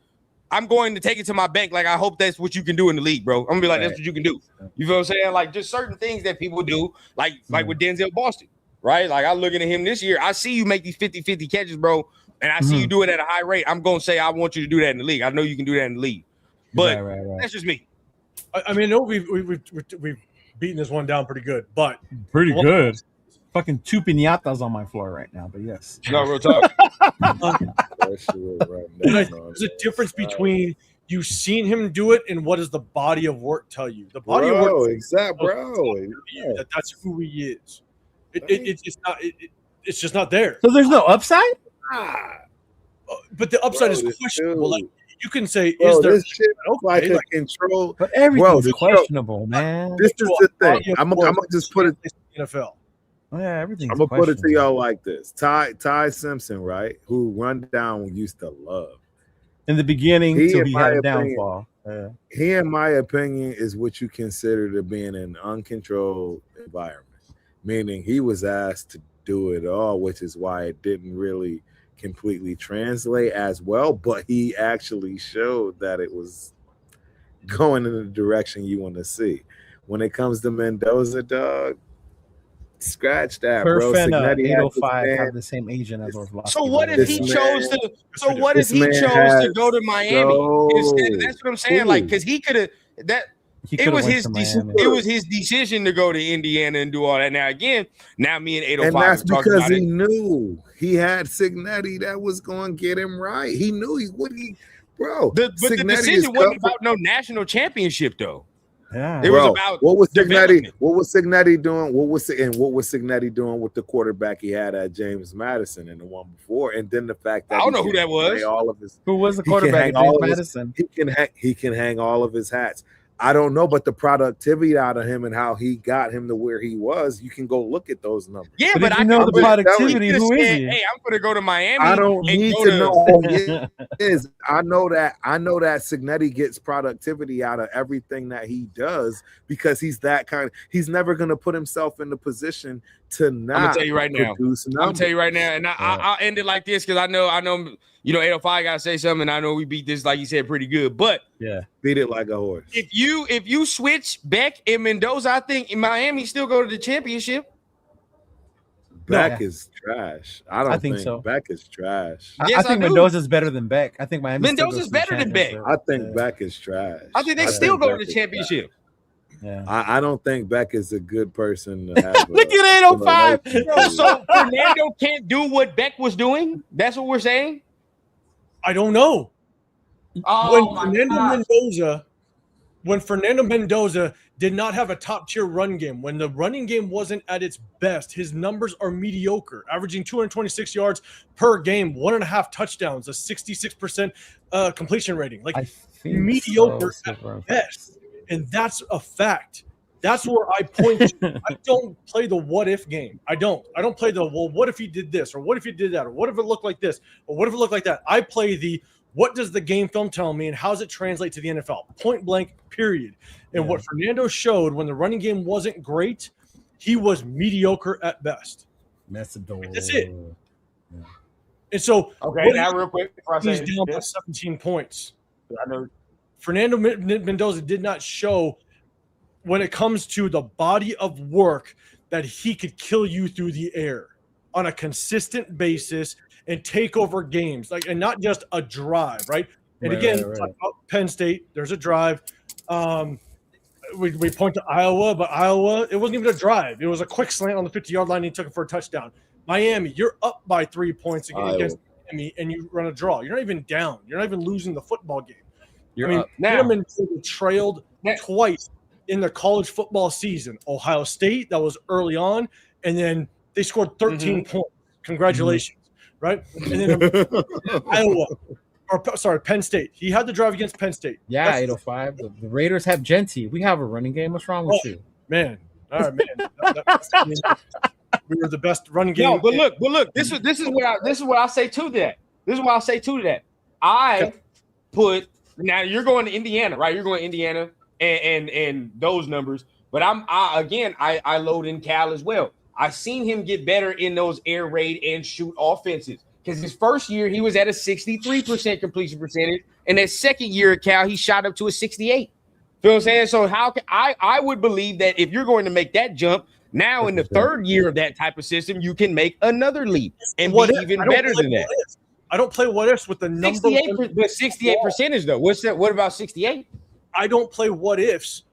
I'm going to take it to my bank. Like, I hope that's what you can do in the league, bro. I'm gonna be like, that's what you can do. You feel what I'm saying? Like, just certain things that people do, like with Denzel Boston, right? Like, I looking at him this year. I see you make these 50-50 catches, bro, and I see you do it at a high rate. I'm gonna say I want you to do that in the league. I know you can do that in the league, but that's just me. I mean, no, we've beaten this one down pretty good, but pretty good. Fucking 2 piñatas on my floor right now, but yes. No, real talk. There's a difference between you seen him do it and what does the body of work tell you? The body of work, exactly, bro. That's who he is. It's not. It's just not there. So there's no upside. But the upside is questionable. Like, you can say, bro, is there this shit like a control? But everything's questionable, man. This is the thing. I'm gonna just put it in NFL. Oh, yeah, everything's I'm gonna put it to y'all like this: Ty Simpson, right? Who Rundown used to love in the beginning till he had a downfall. He, in my opinion, is what you consider to be in an uncontrolled environment, meaning he was asked to do it all, which is why it didn't really completely translate as well. But he actually showed that it was going in the direction you want to see. When it comes to Mendoza, dog. Scratch that, bro. Signetti 805 have the same agent as Orlovsky. So what if he chose to? So what if he chose to go to Miami instead? That's what I'm saying. Like, because he could have that. It was his. It was his decision to go to Indiana and do all that. Now again, me and 805. And that's because he knew he had Signetti that was going to get him right. He knew bro. But the decision wasn't about no national championship though. Yeah, it was about what was Signetti? What was Signetti doing? What was Signetti doing with the quarterback he had at James Madison and the one before? And then the fact that I don't know who that was. Who was the quarterback at James Madison? He can hang all of his hats. I don't know, but the productivity out of him and how he got him to where he was, you can go look at those numbers. Yeah, but I know the productivity. Who is he? Hey, I'm going to go to Miami. I don't need to know who he is. I know that Signetti gets productivity out of everything that he does because he's that kind. He's never going to put himself in the position to not. I'm going to tell you right now. And I'll end it like this because I know. 805 got to say something. I know we beat this, like you said, pretty good. But beat it like a horse. If you switch Beck and Mendoza, I think in Miami still go to the championship. Beck is trash. I think so. Beck is trash. I think Mendoza's better than Beck. I think Mendoza's better than Beck. I think Beck is trash. I think they still go to the championship. Yeah. I don't think Beck is a good person to have. Look at 805. So Fernando can't do what Beck was doing? That's what we're saying? I don't know. When Fernando Mendoza did not have a top-tier run game, when the running game wasn't at its best, his numbers are mediocre, averaging 226 yards per game, 1.5 touchdowns, a 66% completion rating. Like, mediocre at best. And that's a fact. That's where I point to. I don't play the what if game. I don't play the, well, what if he did this? Or what if he did that? Or what if it looked like this? Or what if it looked like that? I play the, what does the game film tell me and how does it translate to the NFL? Point blank, period. And what Fernando showed when the running game wasn't great, he was mediocre at best. That's it. Yeah. And so, now real quick, he's down by 17 points. I know Fernando Mendoza did not show when it comes to the body of work that he could kill you through the air on a consistent basis and take over games, like, and not just a drive, right? And Penn State, there's a drive. We point to Iowa, but Iowa, it wasn't even a drive. It was a quick slant on the 50-yard line and he took it for a touchdown. Miami, you're up by 3 points against Miami and you run a draw. You're not even down. You're not even losing the football game. Furman trailed twice in the college football season. Ohio State, that was early on, and then they scored 13 points. Congratulations, right? And then Iowa, Penn State. He had the drive against Penn State. Yeah, That's 805. The Raiders have Genty. We have a running game. What's wrong with you? Man. All right, man. We were the best running game. No, but look. This is what I say to that. This is what I say to that. I put now you're going to Indiana, right? You're going to Indiana and those numbers. But I load in Cal as well. I've seen him get better in those air raid and shoot offenses. Because his first year he was at a 63% completion percentage, and that second year at Cal he shot up to a 68. Feel what I'm saying? So how can I would believe that if you're going to make that jump now in the third year of that type of system, you can make another leap and be even better than that. I don't play what ifs with the number 68, but 68 percentage though. What's that? What about 68? I don't play what ifs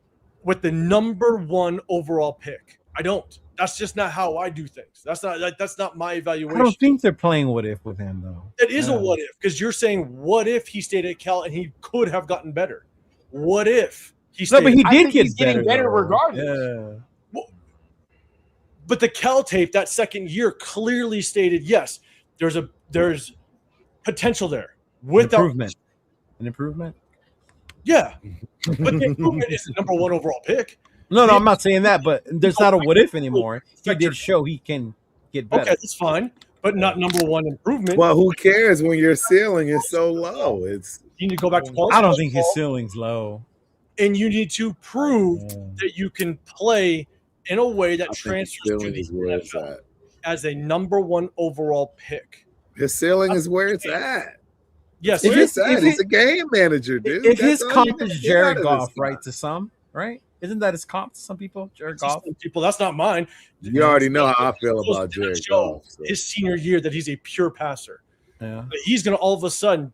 with the number 1 overall pick. I don't. That's just not how I do things. That's not my evaluation. I don't think they're playing what if with him though. It is a what if because you're saying what if he stayed at Cal and he could have gotten better. What if he stayed? No, but he did he's getting better regardless. Yeah. Well, but the Cal tape that second year clearly stated yes, there's potential there without An improvement. Yeah, but the improvement is the number 1 overall pick. No, I'm not saying that, but there's not a what if anymore. He did show he can get better. Okay, that's fine, but not number 1 improvement. Well, who cares when your ceiling is so low? You need to go back to college. I don't think his ceiling's low. And you need to prove that you can play in a way that transfers to the NFL as a number 1 overall pick. His ceiling is where it's at. Yes, he's a game manager, dude. If his comp is Jared Goff, right? To some, right? Isn't that his comp to some people? Jared Goff. Some people, that's not mine. You already know how I feel about Jared Goff. So. His senior year, that he's a pure passer. Yeah, but he's going to all of a sudden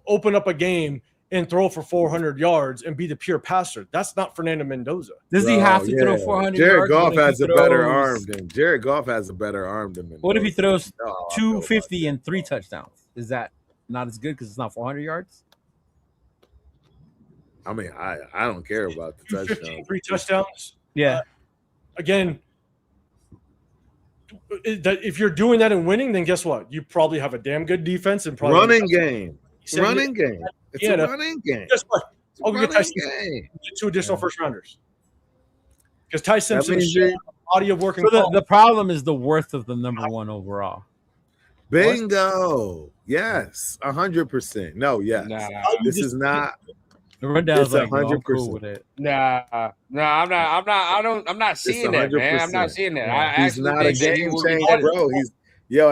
open up a game and throw for 400 yards and be the pure passer. That's not Fernando Mendoza. Does he have to throw 400 Jared yards? Goff has a better arm than Jared Goff has a better arm than Mendoza. What if he throws 250 and 3 touchdowns? Is that not as good because it's not 400 yards? I mean, I don't care about the touchdowns. 3 touchdowns. Yeah. Again, if you're doing that and winning, then guess what? You probably have a damn good defense and probably running game. Running game. It's a running game. Guess what? I'll get Tyson 2 additional first rounders. Because Ty Simpson's body of work. So the problem is the worth of the number 1 overall. Bingo. Yes, 100%. No, yes. This is not. The rundown's like 100% cool with it. I'm not seeing that, man. I'm not seeing that. He's not a game changer, bro.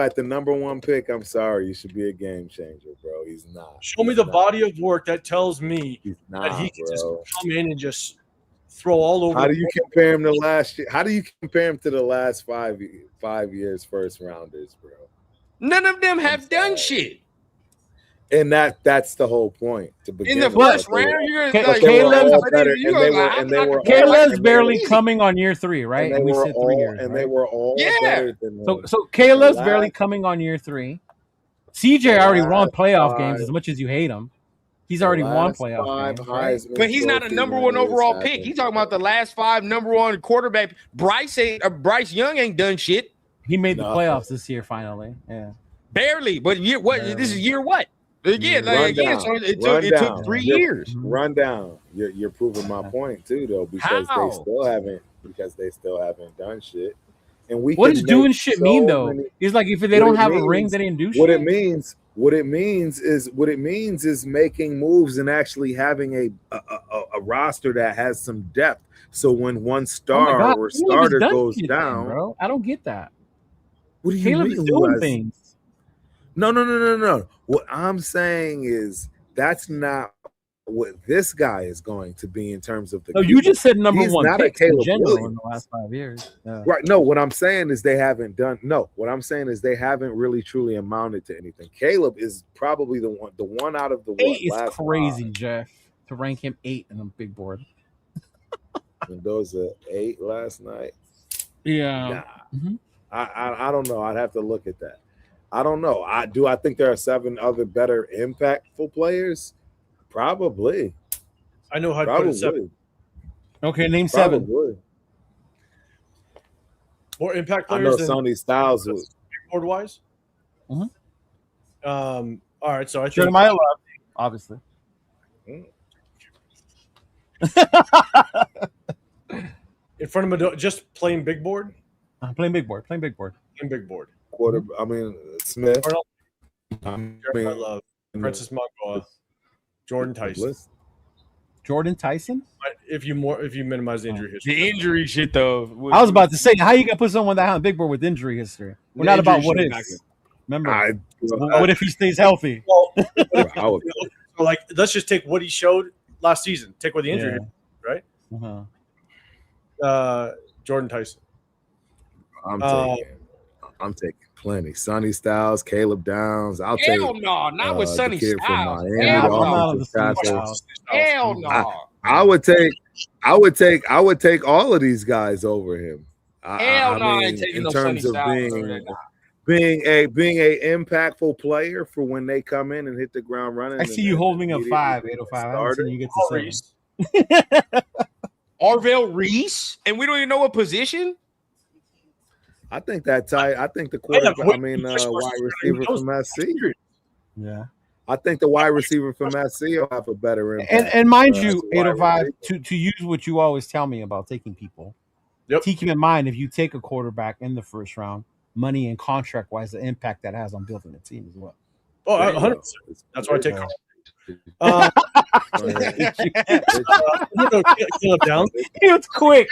At the number 1 pick. I'm sorry, you should be a game changer, bro. He's not. Show me the body of work that tells me that he can just come in and just throw all over. How do you compare him to last year? How do you compare him to the last 5 years first rounders, bro? None of them have done shit. And that's the whole point. To begin in the first round, you're like, Caleb's barely coming on year 3, right? And we said 3 years, and they were all better than so Caleb's barely coming on year 3. CJ already won playoff games as much as you hate him. He's already won playoff games, right? But he's not a number 1 overall pick. He's talking about the last 5 number 1 quarterback. Bryce Young ain't done shit. He made the playoffs this year finally. Yeah, barely. But this is year what? Again, so it took 3 years. Run down. You're proving my point too, though, because they still haven't done shit. And what does doing shit mean though? It's like if they don't have a ring, they didn't do shit. What it means is making moves and actually having a roster that has some depth. So when one star or starter goes down, bro, I don't get that. What do you Caleb's mean? Doing things. No. What I'm saying is that's not what this guy is going to be in terms of the. No, you just said number 1 pick in general Williams. in the last 5 years. Yeah. Right. No, what I'm saying is they haven't really truly amounted to anything. Caleb is probably the one out of the 8 is crazy, 5. Jeff, to rank him 8 in the big board. Mendoza 8 last night. Yeah. Nah. Mm-hmm. I don't know. I'd have to look at that. I don't know. I think there are 7 other better impactful players? Probably. I know how to put it 7. Okay, name 7. More impact players. I know Sonny Styles was board wise. Mm-hmm. All right, so I think Jeremiah Love, obviously. in front of Mendoza, just playing big board. Playing big board. Playing big board. Quarter. I mean, Smith. Jeremiah Love, Francis Mongoa, Jordan Tyson. Jordan Tyson? If you minimize the injury history. The injury shit though. I was about to say, how you gonna put someone that on a big board with injury history? We're not about what is. Remember, what if he stays healthy? Well, so like, let's just take what he showed last season. Take what the injury, right? Jordan Tyson. I'm taking plenty. Sonny Styles, Caleb Downs. Hell no, not with Sonny Styles. Hell no. I would take all of these guys over him. Hell no, I ain't taking in no terms Sonny of Styles being a impactful player for when they come in and hit the ground running. I see you holding a 5, 805. You get to 7. Arvell Reese, and we don't even know what position. I think that tight. I think the quarterback. wide receiver from SC. Yeah. I think the wide receiver from SC will have a better impact. And mind you, 805, to use what you always tell me about taking people. Yep. Keep in mind, if you take a quarterback in the first round, money and contract wise, the impact that has on building a team as well. Oh, 100%. That's why I take. Caleb Downs. He was quick.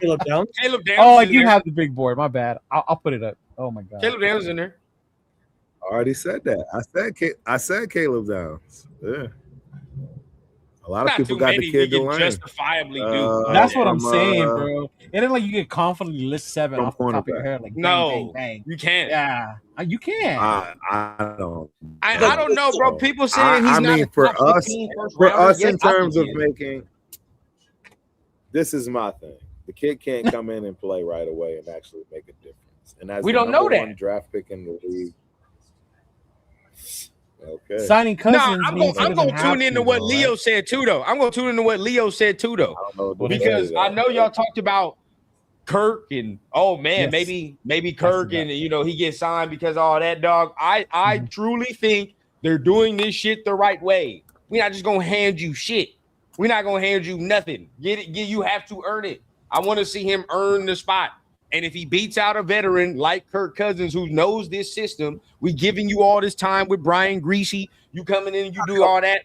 Caleb Downs. Oh, you have the big board. My bad. I'll put it up. Oh my god. Caleb Downs in there. I already said that. I said Caleb Downs. Yeah. A lot of people got the kid to learn. Justifiably do. That's what I'm saying, bro. It ain't like you get confidently list 7 off the top of your head. Like, no, bang, bang, bang. You can't. Yeah, you can. I don't. I don't know, bro. People saying he's not. I mean, for us, in terms of making. This is my thing. The kid can't come in and play right away and actually make a difference. And as we don't know that. One draft pick in the league. Okay. Signing Cousins. No, I'm going to tune into what Leo said too, though. Because I know y'all talked about Kirk and maybe Kirk and he gets signed because of all that, dog. I truly think they're doing this shit the right way. We're not just gonna hand you shit. We're not gonna hand you nothing. You have to earn it. I want to see him earn the spot. And if he beats out a veteran like Kirk Cousins, who knows this system, we giving you all this time with Brian Greasy. You coming in and you do all that.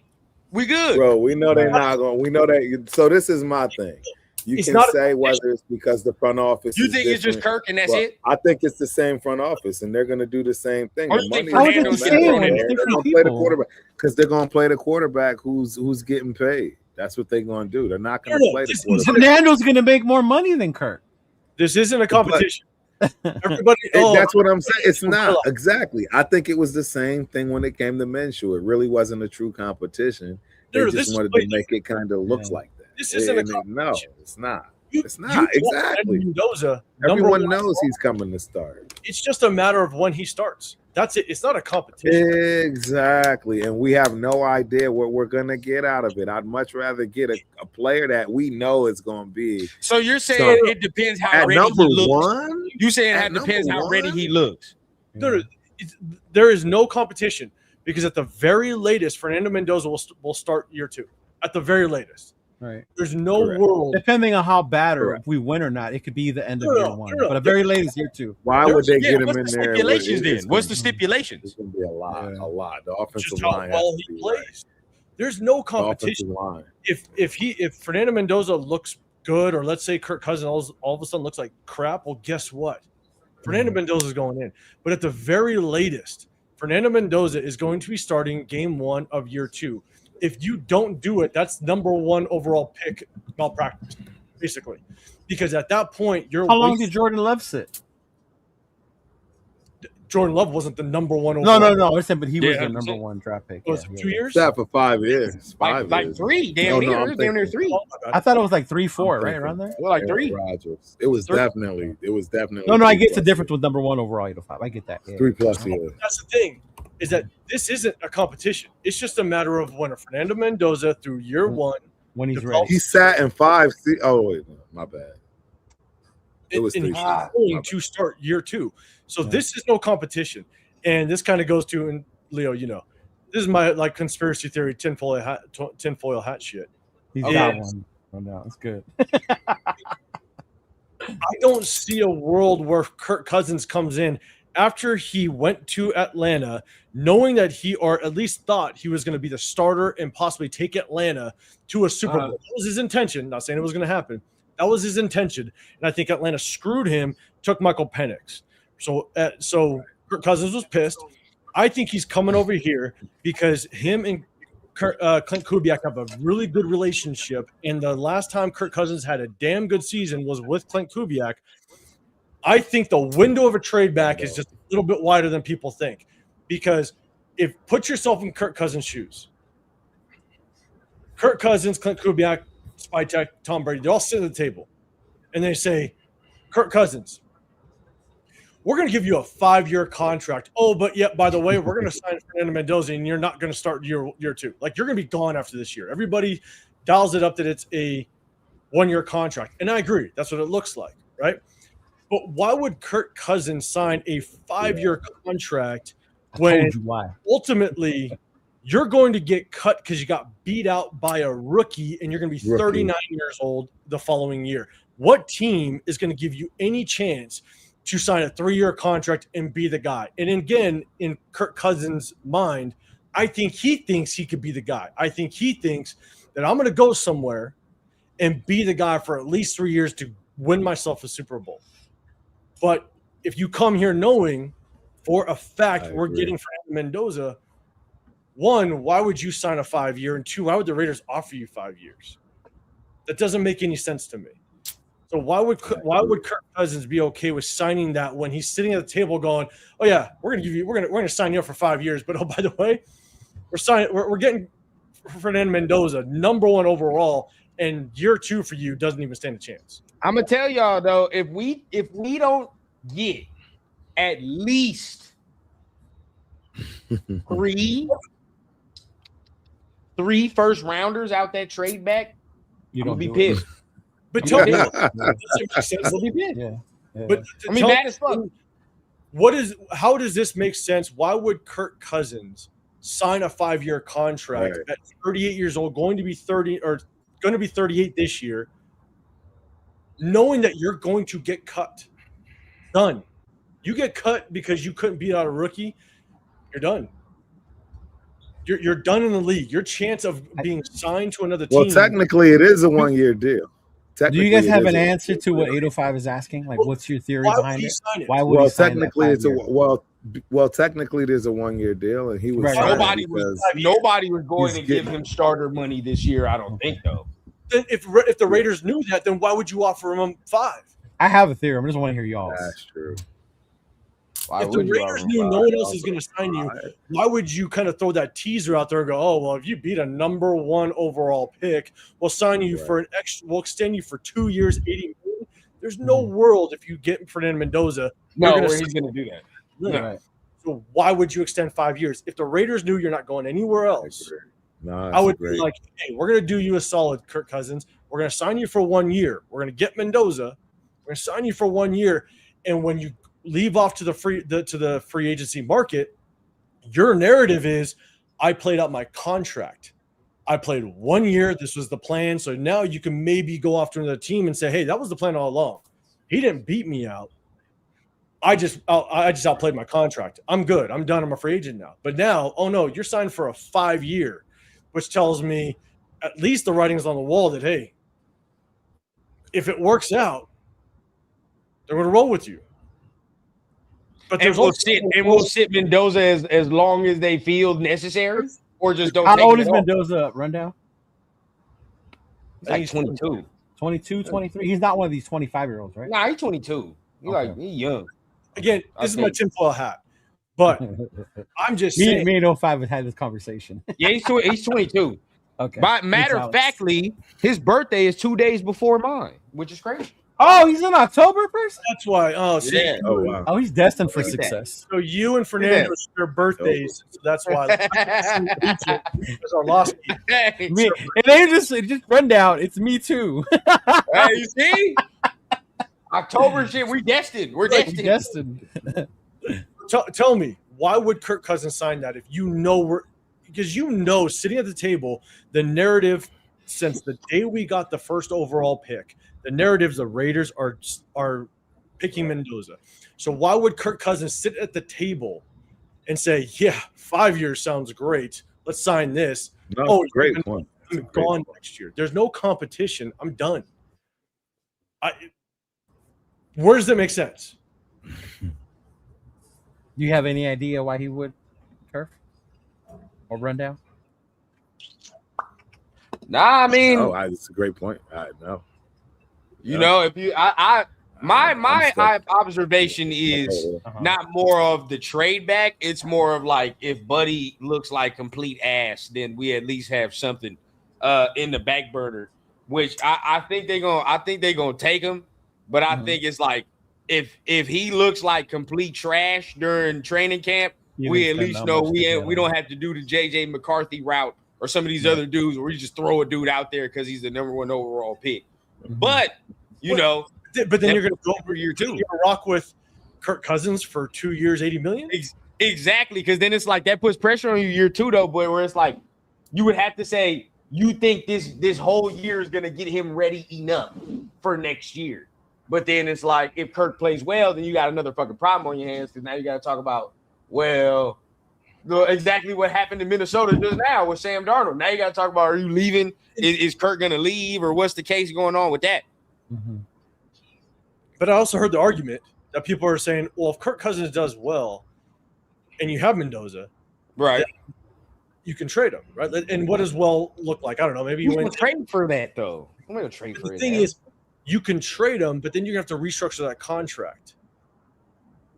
We good. Bro, we know they're not going to. We know that. So this is my thing. You can say whether it's because the front office You think it's just Kirk and that's it? I think it's the same front office, and they're going to do the same thing. Or The you think money is Fernando's gonna gonna matter. They're going to play the quarterback because they're going to play the quarterback who's getting paid. That's what they're going to do. They're not going to play the quarterback. Fernando's going to make more money than Kirk. This isn't a competition. Everybody, that's what I'm saying. It's not exactly. I think it was the same thing when it came to Minshew. It really wasn't a true competition. They just wanted to make it kind of look like that. This isn't a competition. No, it's not. It's not exactly. Mendoza, everyone knows he's coming to start. It's just a matter of when he starts. That's it. It's not a competition. Exactly. And we have no idea what we're going to get out of it. I'd much rather get a player that we know is going to be. So you're saying it depends how ready he looks. You saying it depends how ready he looks. There is no competition because at the very latest, Fernando Mendoza will start year 2. At the very latest. Right. There's no world. Depending on how bad or if we win or not, it could be the end of year 1. But at very latest year 2. Why would they get him in there? Stipulations then? What's the stipulations? It's going to be a lot. The offensive Just line. How well he plays. Right. There's no competition. If Fernando Mendoza looks good, or let's say Kirk Cousins all of a sudden looks like crap, well, guess what? Fernando Mendoza is going in. But at the very latest, Fernando Mendoza is going to be starting game 1 of year 2. If you don't do it, that's number 1 overall pick malpractice, basically. Because at that point, you're. How long did Jordan Love sit? Jordan Love wasn't the number 1 overall. No. I said, but he was the number 1 draft pick. Was it 2 years? That for 5 years. Like 3. Damn near 3. I thought it was like 3, 4, right around there. Well, like 3. Rodgers. It was definitely. No. I get the difference with number 1 overall 805. I get that. 3+ years. That's the thing. Is that this isn't a competition. It's just a matter of when Fernando Mendoza through year 1. When he's ready. He sat in 5. Oh, wait. My bad. It was and he's going to start year 2. So this is no competition. And this kind of goes to, and Leo, This is my like conspiracy theory tinfoil hat shit. He's got one. Oh, no, it's good. I don't see a world where Kirk Cousins comes in after he went to Atlanta, knowing that he, or at least thought he was going to be the starter and possibly take Atlanta to a Super Bowl. That was his intention. Not saying it was going to happen. That was his intention. And I think Atlanta screwed him, took Michael Penix. So Kirk Cousins was pissed. I think he's coming over here because him and Clint Kubiak have a really good relationship. And the last time Kirk Cousins had a damn good season was with Clint Kubiak. I think the window of a trade back is just a little bit wider than people think. Because put yourself in Kirk Cousins' shoes. Kirk Cousins, Clint Kubiak, Spytek, Tom Brady, they all sit at the table. And they say, Kirk Cousins, we're going to give you a 5-year contract. Oh, but yeah, by the way, we're going to sign Fernando Mendoza, and you're not going to start year 2. Like, you're going to be gone after this year. Everybody dials it up that it's a 1-year contract. And I agree. That's what it looks like, right? But why would Kirk Cousins sign a 5-year contract when ultimately you're going to get cut because you got beat out by a rookie and you're going to be 39 years old the following year? What team is going to give you any chance to sign a 3-year contract and be the guy? And again, in Kirk Cousins' mind, I think he thinks he could be the guy. I think he thinks that I'm going to go somewhere and be the guy for at least 3 years to win myself a Super Bowl. But if you come here knowing for a fact we're getting Fernando Mendoza, 1, why would you sign a 5-year? And 2, why would the Raiders offer you 5 years? That doesn't make any sense to me. So why would Kirk Cousins be okay with signing that when he's sitting at the table going, "Oh yeah, we're gonna sign you up for 5 years, but oh, by the way, we're getting Fernando Mendoza, number 1 overall, and year 2 for you doesn't even stand a chance." I'm gonna tell y'all though, if we don't get at least three first rounders out that trade back, you don't don't be do pissed. But tell me, we'll be pissed. Yeah. But I mean, bad as fuck. How does this make sense? Why would Kirk Cousins sign a 5-year contract at 38 years old, going to be 38 this year, knowing that you're going to get cut? Done. You get cut because you couldn't beat out a rookie, you're done. You're done in the league. Your chance of being signed to another team. Well, technically, it is a 1-year deal. Do you guys have an answer to what 805 is asking? Like, what's your theory behind it? Why would he sign technically that it's technically there's a 1-year deal, and he was nobody was going to give him starter money this year. I don't think though. Then if the Raiders knew that, then why would you offer him 5? I have a theory. I just want to hear y'all. That's true. If the Raiders knew no one else is going to sign you, why would you kind of throw that teaser out there and go, "Oh, well, if you beat a number 1 overall pick, we'll sign you for we'll extend you for 2 years, $80 million." There's no world if you get Fernando Mendoza. He's going to do that. No. Right. So why would you extend 5 years? If the Raiders knew you're not going anywhere else, I would be like, "Hey, we're going to do you a solid, Kirk Cousins. We're going to sign you for 1 year. We're going to get Mendoza. We're going to sign you for 1 year. And when you leave off to the free agency market, your narrative is, I played out my contract. I played 1 year. This was the plan. So now you can maybe go off to another team and say, hey, that was the plan all along. He didn't beat me out. I just outplayed my contract. I'm good. I'm done. I'm a free agent now. But now, oh no, you're signed for a 5-year, which tells me at least the writing's on the wall that, hey, if it works out, they're going to roll with you. But we'll sit Mendoza as long as they feel necessary, or just don't. How old is Mendoza? Rundown. He's like 22. 22, 23. He's not one of these 25-year-olds, right? Nah, he's 22. He's young. Again, this is my tinfoil hat, but I'm just saying. Me and 05 have had this conversation. Yeah, he's 22. Okay. But matter of factly, his birthday is 2 days before mine, which is crazy. Oh, he's an October person? That's why. Oh, see. Yeah. Oh, wow. Oh, he's destined for success. So you and Fernando share birthdays. So that's why. Because I lost you. And they just run down. It's me too. Hey, you see? October shit, we're destined. We're destined. Tell me, why would Kirk Cousins sign that if you know because sitting at the table, the narrative since the day we got the first overall pick, the narratives the Raiders are picking Mendoza. So why would Kirk Cousins sit at the table and say, "Yeah, 5 years sounds great. Let's sign this." No, great point. I'm gone next year. There's no competition. I'm done. Where does that make sense? Do you have any idea why he would turf or run down? Nah, I mean, it's a great point. I know. You know, if you, my observation is not more of the trade back. It's more of like if Buddy looks like complete ass, then we at least have something in the back burner. Which I think they're gonna take him, but I think it's like if he looks like complete trash during training camp, we at least know we don't have to do the JJ McCarthy route or some of these other dudes where we just throw a dude out there because he's the number 1 overall pick. But you know, but then you're going to go for year 2. You're going to rock with Kirk Cousins for 2 years, $80 million. Exactly, because then it's like that puts pressure on you year 2 though, boy. Where it's like you would have to say you think this whole year is going to get him ready enough for next year. But then it's like if Kirk plays well, then you got another fucking problem on your hands because now you got to talk about exactly what happened in Minnesota just now with Sam Darnold. Now you got to talk about, are you leaving? Is Kirk going to leave, or what's the case going on with that? Mm-hmm. But I also heard the argument that people are saying, well, if Kirk Cousins does well and you have Mendoza, right, you can trade him, right? And what does well look like? I don't know. Maybe you win. Trade for that, though. I'm going to trade for it. The thing is, you can trade him, but then you're going to have to restructure that contract.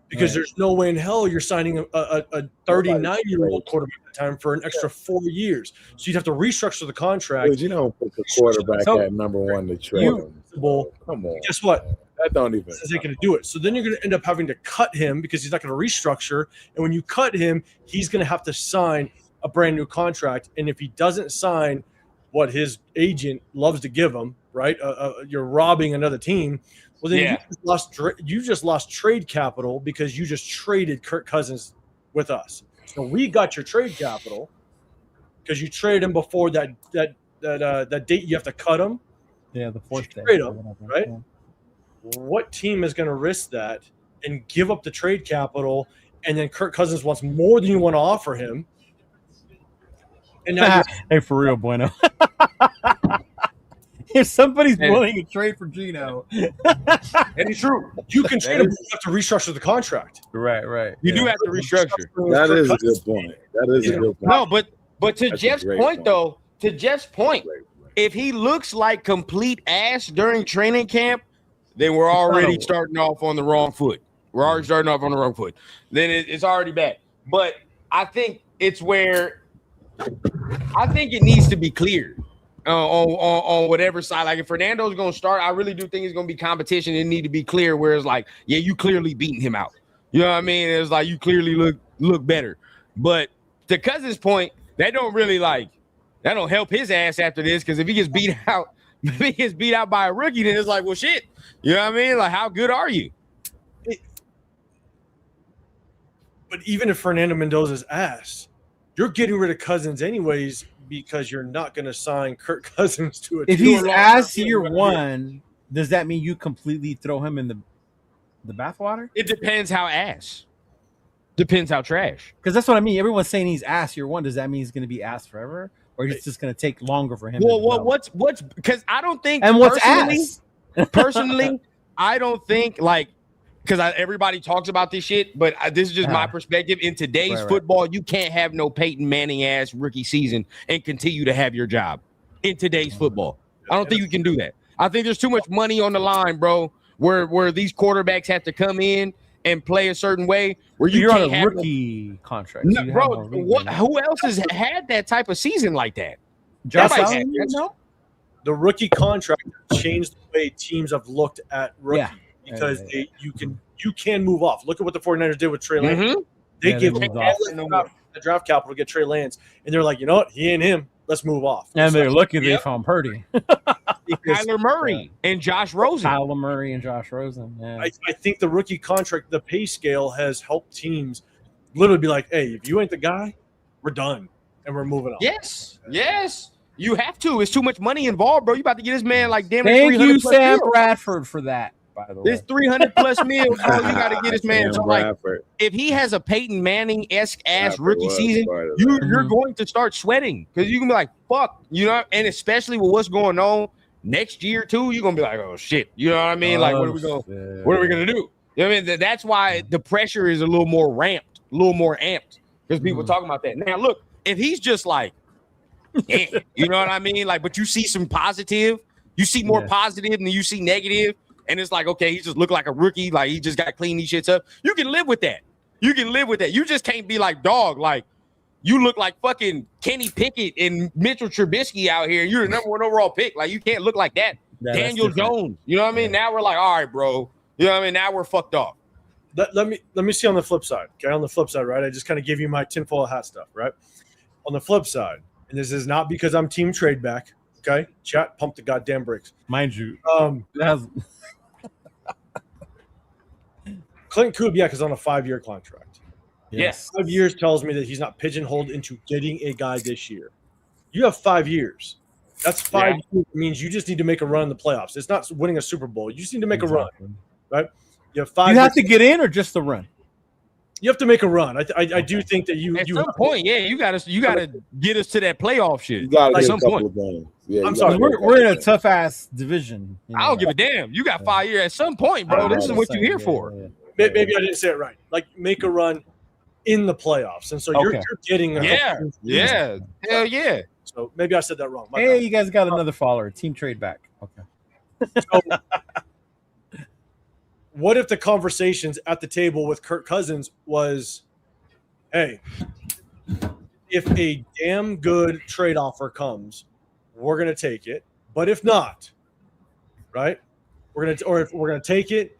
Because there's no way in hell you're signing a 39-year-old quarterback at the time for an extra 4 years. So you'd have to restructure the contract. Dude, you don't put the quarterback at number 1 to trade him. Come on. Guess what? That don't even. This isn't going to do it. So then you're going to end up having to cut him because he's not going to restructure. And when you cut him, he's going to have to sign a brand new contract. And if he doesn't sign what his agent loves to give him, right? You're robbing another team. Well, then you just lost trade capital because you just traded Kirk Cousins with us. So we got your trade capital because you traded him before that date you have to cut him. Yeah, the 4th day. Trade him, right? Yeah. What team is going to risk that and give up the trade capital, and then Kirk Cousins wants more than you want to offer him? And now hey, for real, Bueno. If somebody's willing to trade for Gino, and it's true, you can trade him. You have to restructure the contract. Right. You do have to restructure. That is a good point. No, but to Jeff's point, though, if he looks like complete ass during training camp, then we're already starting off on the wrong foot. Then it's already bad. But I think it's where I think it needs to be clear. On whatever side, like if Fernando's gonna start, I really do think it's gonna be competition. It need to be clear where it's like, yeah, you clearly beating him out. You know what I mean? It's like you clearly look better. But to Cousins' point, that don't help his ass after this, because if he gets beat out by a rookie, then it's like, well, shit. You know what I mean? Like, how good are you? But even if Fernando Mendoza's ass, you're getting rid of Cousins anyways, because you're not going to sign Kirk Cousins to a. If he's ass year 1, does that mean you completely throw him in the bathwater? It depends how ass. Depends how trash. Because that's what I mean. Everyone's saying he's ass year 1. Does that mean he's going to be ass forever, or he's just going to take longer for him? Well, what's because I don't think. And what's ass? Personally, I don't think because everybody talks about this shit, but this is just my perspective. In today's football, you can't have no Peyton Manning ass rookie season and continue to have your job in today's football. I don't think you can do that. I think there's too much money on the line, bro, where these quarterbacks have to come in and play a certain way where you're on a rookie contract. No, bro, who else has had that type of season like that? Josh Allen, the rookie contract changed the way teams have looked at rookie. Because you can move off. Look at what the 49ers did with Trey Lance. Mm-hmm. They give the draft capital to get Trey Lance, and they're like, you know what? He ain't him. Let's move off. And they're lucky they found Purdy. Kyler Murray and Josh Rosen. Yeah. I think the rookie contract, the pay scale has helped teams literally be like, hey, if you ain't the guy, we're done. and we're moving on. Yes. You have to. It's too much money involved, bro. You about to get this man like damn it. Thank you, Sam mil. Bradford, for that. By the way, This 300 plus mil, bro. You got to get this man. Sam So like, Bradford. if he has a Peyton Manning-esque ass Bradford rookie was season, part of you're going to start sweating because you can be like, fuck, you know, and especially with what's going on next year too, you're gonna be like, oh shit, you know what I mean? Like, what are we gonna do? You know what I mean? That's why the pressure is a little more ramped, a little more amped because people talking about that. Now, look, if he's just like, damn, you know what I mean? Like, but you see some positive, you see more positive than you see negative, and it's like, okay, he just looked like a rookie, like he just got to clean these shits up. You can live with that. You can live with that. You just can't be like, dog, like you look like fucking Kenny Pickett and Mitchell Trubisky out here. You're the number 1 overall pick. Like, you can't look like that. Yeah, Daniel Jones. You know what I mean? Now we're like, all right, bro. You know what I mean? Now we're fucked off. Let me see on the flip side. Okay, on the flip side, right? I just kind of give you my tinfoil hat stuff, right? On the flip side, and this is not because I'm team trade back. Okay, chat, pump the goddamn brakes, mind you. Clint Kubiak is on a 5-year contract. Yes. 5 years tells me that he's not pigeonholed into getting a guy this year. You have 5 years. That's 5 years. It means you just need to make a run in the playoffs. It's not winning a Super Bowl. You just need to make a run, right? You have 5 You have years. to get in or just the run? You have to make a run. I do think that you At you some point, you gotta get us to that playoff shit. You got At to some get a couple point. of games. Yeah, I'm sorry. We're in a tough ass division. You know? I don't give a damn. You got 5 years. At some point, bro, this is what you're here for. maybe I didn't say it right. Like, make a run in the playoffs, and so you're getting a Yeah, hell yeah. So maybe I said that wrong. My Hey, bad. you guys got another follower. Team trade back. Okay. So, what if the conversations at the table with Kirk Cousins was, hey, if a damn good trade offer comes, we're gonna take it. But if not, right? If we're gonna take it,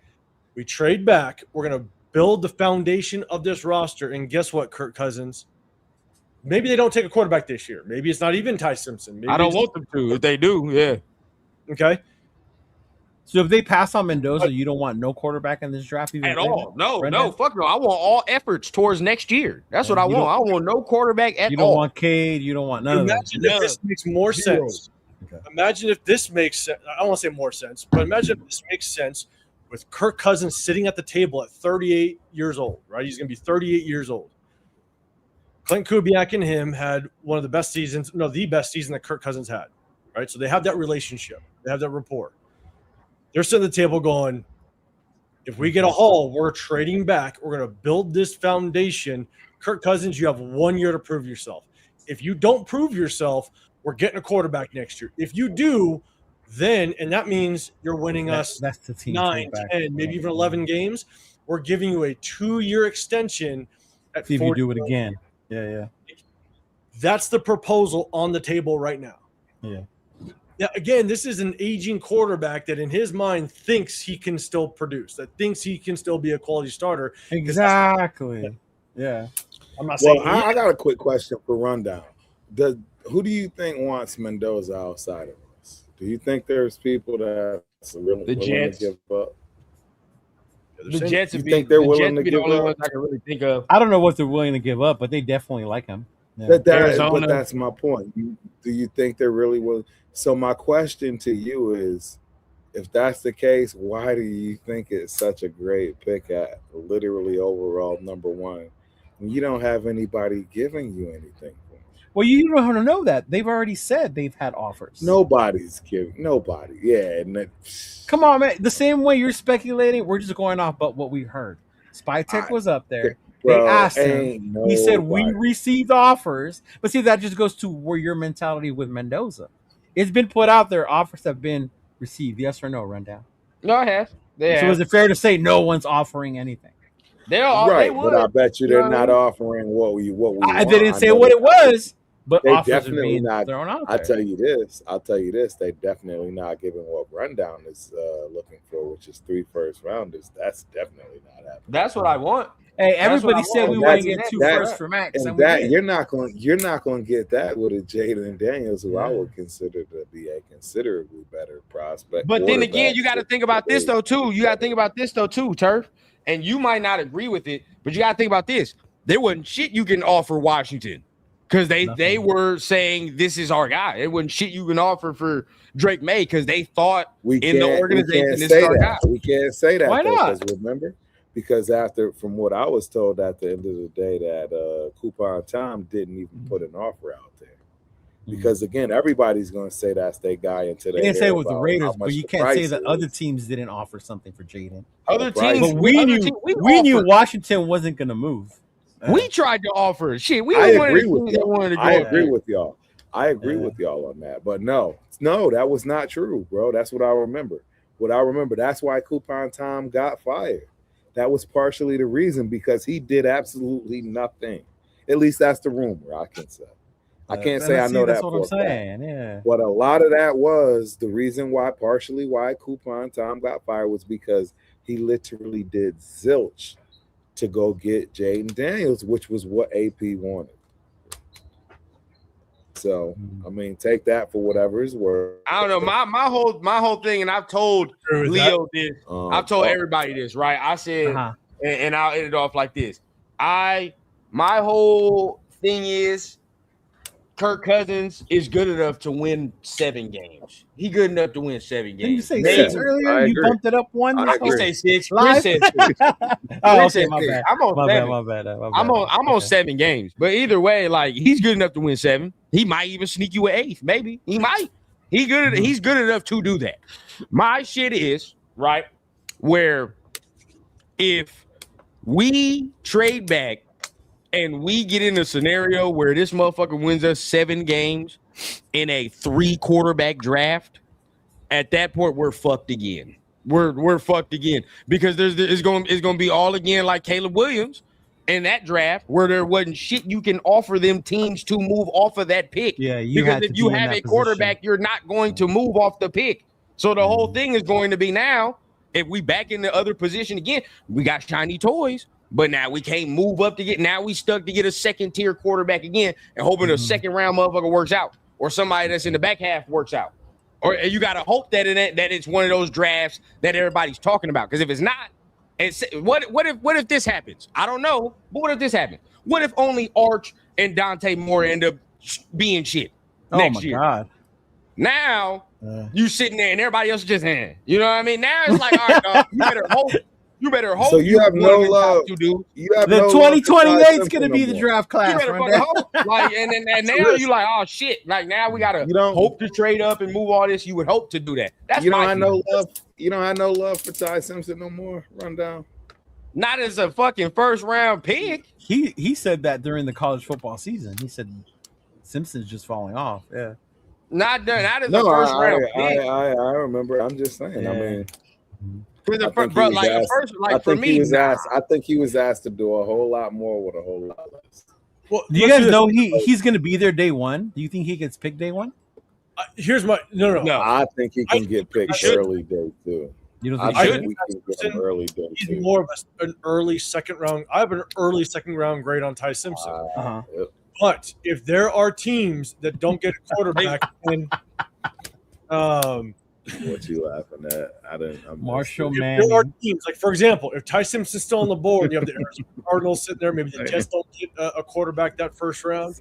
we trade back. We're gonna build the foundation of this roster. And guess what, Kirk Cousins? Maybe they don't take a quarterback this year. Maybe it's not even Ty Simpson. Maybe I don't want them to. If they do, yeah. Okay. So if they pass on Mendoza, you don't want no quarterback in this draft even At all. No, Brendan? fuck no. I want all efforts towards next year. That's what I want. I want no quarterback at all. You don't want Cade. You don't want none of that. Imagine if this makes more sense. Okay. Imagine if this makes sense. I don't want to say more sense, but imagine if this makes sense with Kirk Cousins sitting at the table at 38 years old, right? He's going to be 38 years old. Clint Kubiak and him had one of the best seasons, the best season that Kirk Cousins had, right? So they have that relationship. They have that rapport. They're sitting at the table going, if we get a haul, we're trading back. We're going to build this foundation. Kirk Cousins, you have 1 year to prove yourself. If you don't prove yourself, we're getting a quarterback next year. If you do, then, and that means you're winning us That's the team 9, 10, maybe even 11 games. We're giving you a 2-year extension at See if you 40 do it million. again. Yeah. That's the proposal on the table right now. Yeah. Now, again, this is an aging quarterback that in his mind thinks he can still produce, that thinks he can still be a quality starter. Exactly. Yeah. I'm not saying Well, I got a quick question for Rundown. Who do you think wants Mendoza outside of us? Do you think there's people that's really The willing Jets. to give up? The Jets would be, think they're the willing Jets to would be give the only up? ones I can really think of. I don't know what they're willing to give up, but they definitely like him. Yeah. But Arizona. that's my point. Do you think they're really willing? So my question to you is, if that's the case, why do you think it's such a great pick at literally overall number 1 when you don't have anybody giving you anything? Well, you don't have to know that. They've already said they've had offers. Nobody's giving. Nobody. Yeah. And Come on, man. The same way you're speculating, we're just going off but what we heard. Spytech was up there. bro, They asked him. He said, we received offers. But see, that just goes to where your mentality with Mendoza. It's been put out there. Offers have been received. Yes or no, Rundown? No, I have. So is it fair to say no one's offering anything? They're all right, they would. but I bet you they're not offering what we want. They didn't say what it was, but they offers are definitely being not. thrown out there. I'll tell you this. They definitely not giving what Rundown is looking for, which is 3 first-rounders. That's definitely not happening. That's what I want. Hey, everybody said we want to get 2 that- firsts for Max, And that you're not going to get that with a Jaden Daniels, who I would consider to be a considerably better prospect. But then again, you got to think about this though too. Turf. And you might not agree with it, but you got to think about this. There wasn't shit you can offer Washington. because they were saying this is our guy. It wasn't shit you can offer for Drake May because they thought in the organization this is our guy. We can't say that. Why not? Because remember, because from what I was told at the end of the day, that Coupon Tom didn't even put an offer out there. Because again, everybody's going to say that's their guy until they didn't say it was the about Raiders, how but much you the can't price say that is. other teams didn't offer something for Jaden. Other Right. teams, But we knew offered. Washington wasn't going to move. We tried to offer shit. We I were one of the agree with teams that wanted to y'all. go. I up agree there. with y'all. I agree with y'all on that. But no, that was not true, bro. That's what I remember. That's why Coupon Tom got fired. That was partially the reason, because he did absolutely nothing. At least that's the rumor I can say. I can't say I know that That's what for I'm a fact. saying. Yeah. But a lot of that was the reason why, partially why Coupon Tom got fired, was because he literally did zilch to go get Jaden Daniels, which was what AP wanted. So, I mean, take that for whatever it's worth. I don't know. My whole thing, and I've told Leo this. I've told everybody this, right? I said, and I'll end it off like this. My whole thing is, Kirk Cousins is good enough to win 7 games. He good enough to win 7 games. Didn't you say 6 earlier? You bumped it up one. I can say 6. Live? Chris said 6. Oh, okay, my bad. I'm on 7. My bad. I'm on 7 games. But either way, like, he's good enough to win 7. He might even sneak you an 8th. Maybe he might. He's good enough to do that. My shit is right where if we trade back and we get in a scenario where this motherfucker wins us 7 games in a 3 quarterback draft, at that point we're fucked again. We're fucked again, because it's going to be all again like Caleb Williams in that draft, where there wasn't shit you can offer them teams to move off of that pick. Yeah, because if you have a quarterback, you're not going to move off the pick. So the whole thing is going to be, now if we back in the other position again, we got shiny toys. But now we can't move up to get. Now we stuck to get a 2nd-tier quarterback again, and hoping a 2nd-round motherfucker works out, or somebody that's in the back half works out, or you got to hope that that it's one of those drafts that everybody's talking about. Because if it's not, what if this happens? I don't know, but what if this happens? What if only Arch and Dante Moore end up being shit next year? God! Now you sitting there and everybody else is just you know what I mean? Now it's like, all right, dog, you better hope. You better hope. So you have no love. You have the no 2028 is love going to be the draft class. You better fucking hope. Like, and now you like, oh shit. Like, now we gotta hope to trade up and move all this. You would hope to do that. That's you don't have no love. You don't have no love for Ty Simpson no more. Run down. Not as a fucking 1st-round pick. He said that during the college football season. He said Simpson's just falling off. Yeah. Not as a 1st-round pick. I remember. I'm just saying. Yeah. I mean. I think he was asked to do a whole lot more with a whole lot less. Well, do you guys know he's going to be there day 1? Do you think he gets picked day 1? Here's my no. I think he can get picked early day 2. You don't think I think we can get him early day 2. He's more of an early 2nd round. I have an early 2nd round grade on Ty Simpson. But if there are teams that don't get a quarterback, what you laughing at? Marshall Manning. There are teams, like, for example, if Ty Simpson's still on the board, and you have the Arizona Cardinals sitting there, maybe the Jets don't get a quarterback that 1st round.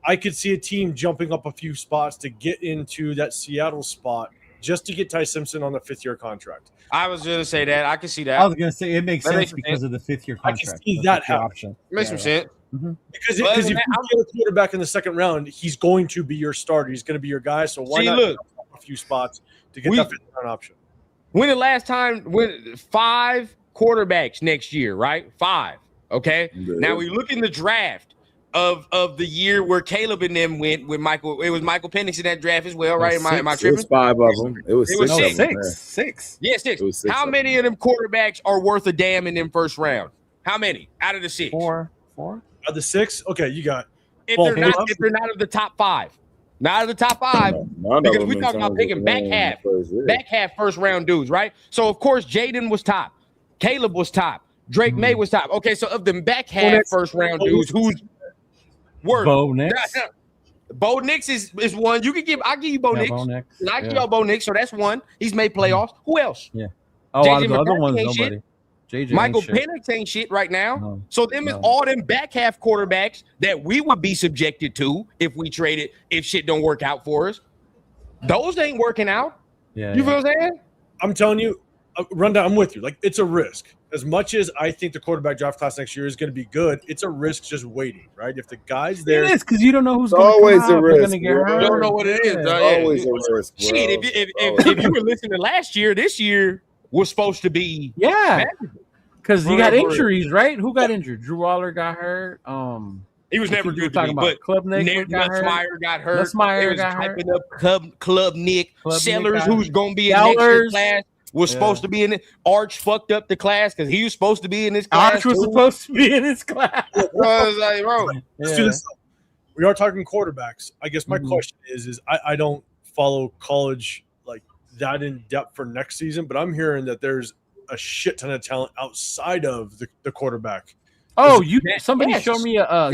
I could see a team jumping up a few spots to get into that Seattle spot just to get Ty Simpson on the 5th-year contract. I was going to say that. I can see that. I was going to say it makes sense because of the 5th-year contract. I can see that option. Makes some sense. Mm-hmm. Because if you get a quarterback in the 2nd round, he's going to be your starter. He's going to be your guy. So why not jump up a few spots to get that 5th-round option? When the last time, 5 quarterbacks next year, right? 5. Okay. Yeah. Now we look in the draft of the year where Caleb and them went with Michael. It was Michael Penix in that draft as well, right? Am I tripping? It was 5 of them. It was 6. 6. Yeah, 6. How many of them quarterbacks are worth a damn in them 1st round? How many out of the 6? 4. Out of the 6? Okay, you got. If they're not of the top 5. Not of the top 5, because we talking about picking back half 1st-round dudes, right? So, of course, Jaden was top. Caleb was top. Drake May was top. Okay, so of them back half 1st-round dudes, who's worth? Bo Nix. Bo Nix is one. I'll give you Bo Nix. I give y'all Bo Nix, so that's one. He's made playoffs. Who else? Yeah. Oh, out of the other ones, nobody. JJ Michael ain't shit. Penix ain't shit right now. No, So them is all them back half quarterbacks that we would be subjected to if we traded, if shit don't work out for us. Those ain't working out. Yeah, You feel what I'm saying? I'm telling you, Rundown, I'm with you. Like, it's a risk. As much as I think the quarterback draft class next year is going to be good, it's a risk just waiting, right? If the guy's there, it is because you don't know who's It's going to always come a out, risk, gonna get bro. hurt. You don't know what it is. It's always a risk, bro. Shit, if you were listening last year, this year was supposed to be Yeah, because you For got real. injuries, right? Who got injured? Drew Waller got hurt. he was never you were good to talking me, about but Klubnik got hurt. Nussmeier got hurt. Nussmeier They was got hurt. hyping up Club Nick. Klubnik Sellers, got who's hurt. going to be in next year's Sellers. class, was supposed to be in it. Arch fucked up the class because he was supposed to be in this class. Arch was too. supposed to be in his class. I was like, bro, let's do this. We are talking quarterbacks. I guess my question is I don't follow college like that in depth for next season, but I'm hearing that there's a shit ton of talent outside of the quarterback. Oh, somebody Yes. showed me a guy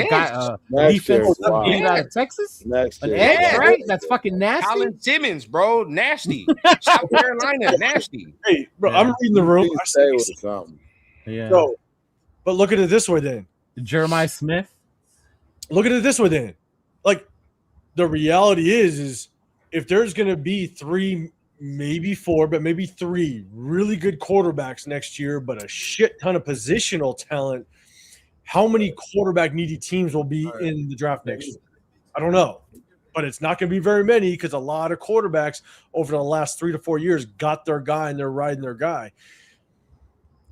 Next year, defense wow. being out of Texas. Next An year. edge, Yeah. right? That's fucking nasty. Colin Simmons, bro, nasty. South Carolina, nasty. Hey, bro, Yeah. I'm reading the room. Please I say see with something. Yeah. so, but look at it this way then. Jeremiah Smith. Look at it this way then. Like, the reality is if there's going to be 3, maybe 4, but maybe 3 really good quarterbacks next year, but a shit ton of positional talent, how many quarterback needy teams will be in the draft next year? I don't know, but it's not going to be very many because a lot of quarterbacks over the last 3 to 4 years got their guy and they're riding their guy.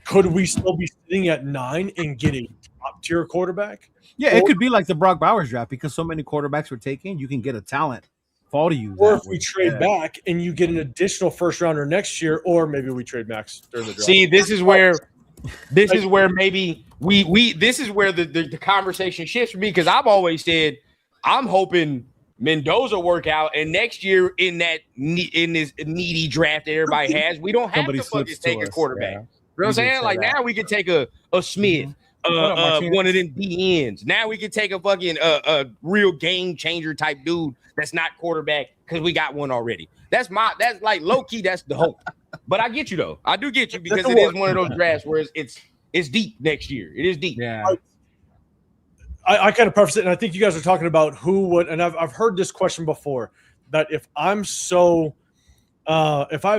Could we still be sitting at 9 and get a top tier quarterback? Yeah, it could be like the Brock Bowers draft because so many quarterbacks were taken. You can get a talent fall to you. Or that if we way. trade back and you get an additional first rounder next year, or maybe we trade Max during the draft. See, this is where maybe we this is where the conversation shifts for me because I've always said I'm hoping Mendoza work out and next year in this needy draft that everybody has, we don't have Somebody to fucking slips to take a us, quarterback. yeah. You know what I'm saying? say Like that. now we could take a Smith, What up, Martinez? one of them DNs. Now we could take a fucking a real game changer type dude that's not quarterback because we got one already. That's like low key. That's the hope. But I get you though. I do get you because it is one of those drafts where it's deep next year. It is deep. Yeah. I kind of preface it, and I think you guys are talking about who would, and I've heard this question before, that if I have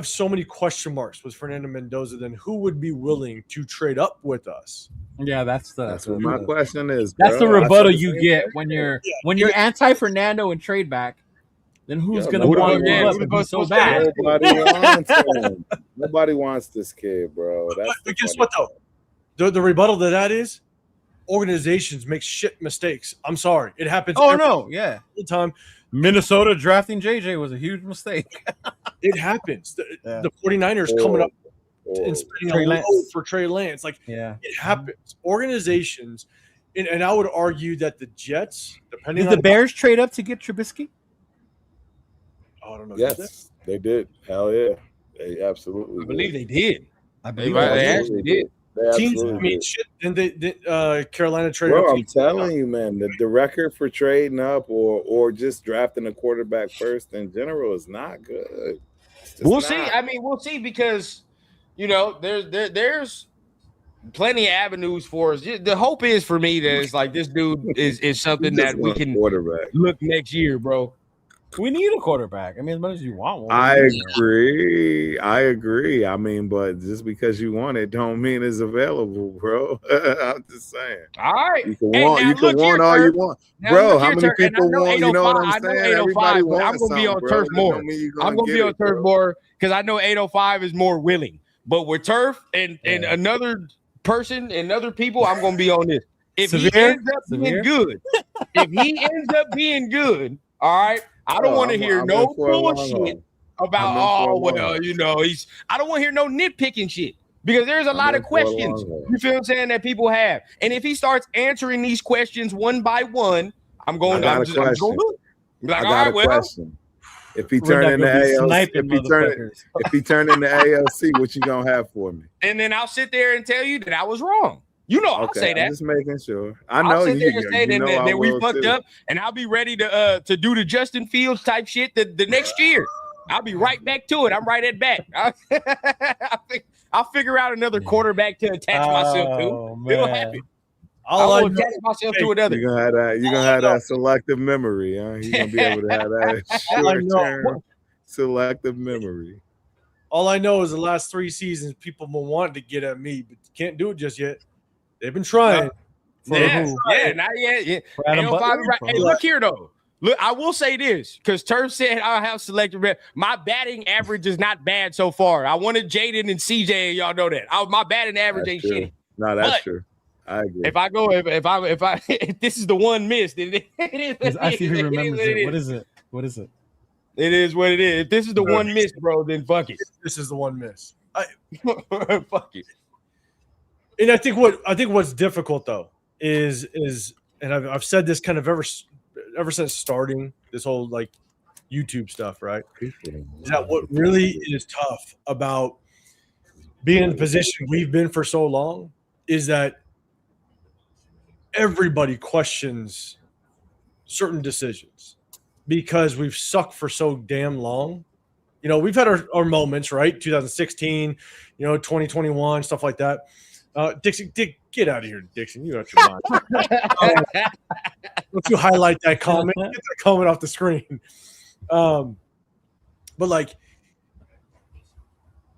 so many question marks with Fernando Mendoza, then who would be willing to trade up with us? Yeah, That's what my question is. That's the bro. I rebuttal said the you same get thing. when you're anti Fernando and trade back. Then who's Yeah, gonna but want who to the move fuck- up and be so bad? Nobody wants him. Nobody wants this kid, bro. That's But guess what though? The rebuttal to that is organizations make shit mistakes. I'm sorry, it happens. Oh every no, yeah. time. Minnesota drafting JJ was a huge mistake. It happens. Yeah. The 49ers coming up and spending Trey a Lance. load for Trey Lance. Like, Yeah. it happens. Organizations, and I would argue that the Jets, depending Did on the Bears trade up to get Trubisky? I don't know. Yes, they did. Hell yeah, they absolutely. I believe they did. I They believe they it. actually did. They Teams, absolutely I mean, did. shit. And they Carolina traded. Bro, up I'm telling you, man, the record for trading up or just drafting a quarterback first in general is not good. It's just We'll not. see. I mean, we'll see because there's plenty of avenues for us. The hope is for me that it's like this dude is something You just that we want a can quarterback. look next year, bro. We need a quarterback. I mean, as much as you want one. I agree. I mean, but just because you want it don't mean it's available, bro. I'm just saying. All right. You can Hey, want, now you can look want here, all you Turf. want. Now Bro, look how here, many Turf, and I people know want, you know what 805, I'm saying? I know 805, Everybody but I'm wants gonna be on something, Turf bro. That more. don't mean you I'm gonna get be on it, Turf bro. more because I know 805 is more willing. But with Turf and another person and other people, I'm gonna be on this. If he ends up being good, all right. I don't want to hear I'm no in for a long bullshit haul. about I'm in for a long haul. I don't want to hear no nitpicking shit because there's a lot in of for a questions. long haul. You feel what I'm saying that people have, and if he starts answering these questions one by one, I'm going. I got I'm a just, I'm question. going to look. Be like, I all got right, a well, question. If he turn into AOC, if he turn into AOC, what you gonna have for me? and then I'll sit there and tell you that I was wrong. You know, I'll say I'm that. just making sure. I I'll know sit there and you. say You know I that we will fucked too. up, and I'll be ready to do the Justin Fields type shit the next year. I'll be right back to it. I'm right at back. I'll figure out another quarterback to attach myself to. It'll happen. I'll attach myself to another. You're gonna have that selective memory, huh? You're gonna be able to have that short-term selective memory. All I know is the last 3 seasons, people will want to get at me, but can't do it just yet. They've been trying. Not yet. Yeah. Hey, look here though. Look, I will say this because Turf said I have selective. My batting average is not bad so far. I wanted Jaden and CJ, and y'all know that. My batting average ain't shitty. No, that's true. I agree. If this is the one missed, it is. I see who remembers it. What is it? What is it? It is what it is. If this is the one miss, bro, then fuck it. This is the one miss. Fuck it. And I think what's difficult though is and I've said this kind of ever since starting this whole like YouTube stuff, right? Is that what really is tough about being in the position we've been for so long is that everybody questions certain decisions because we've sucked for so damn long. You know, we've had our moments, right? 2016, 2021, stuff like that. Dixon, get out of here, Dixon. You got your mind. Let's you highlight that comment. Get that comment off the screen. But like,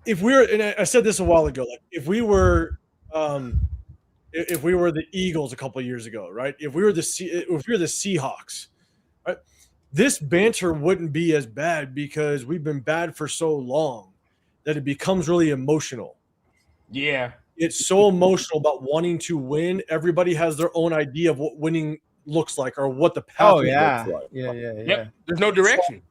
if we're, and I said this a while ago, like if we were the Eagles a couple of years ago, right? If we were the Seahawks, right? This banter wouldn't be as bad because we've been bad for so long that it becomes really emotional. Yeah. It's so emotional about wanting to win. Everybody has their own idea of what winning looks like or what the path looks like. Yeah. Yep. There's no direction.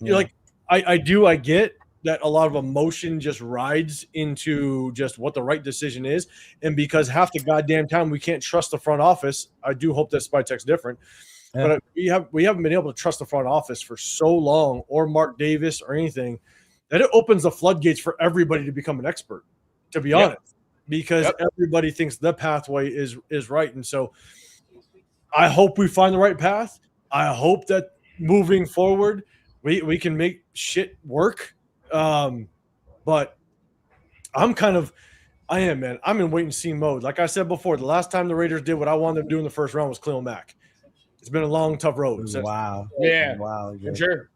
You're like, I get that a lot of emotion just rides into just what the right decision is. And because half the goddamn time we can't trust the front office, I do hope that Spytek's different. Yeah. But we haven't been able to trust the front office for so long, or Mark Davis or anything, that it opens the floodgates for everybody to become an expert, to be honest, because everybody thinks the pathway is right. And so I hope we find the right path. I hope that moving forward, we can make shit work. But I'm in wait and see mode. Like I said before, the last time the Raiders did what I wanted them to do in the first round was Khalil Mack. It's been a long, tough road. Wow. Yeah. Wow. For sure.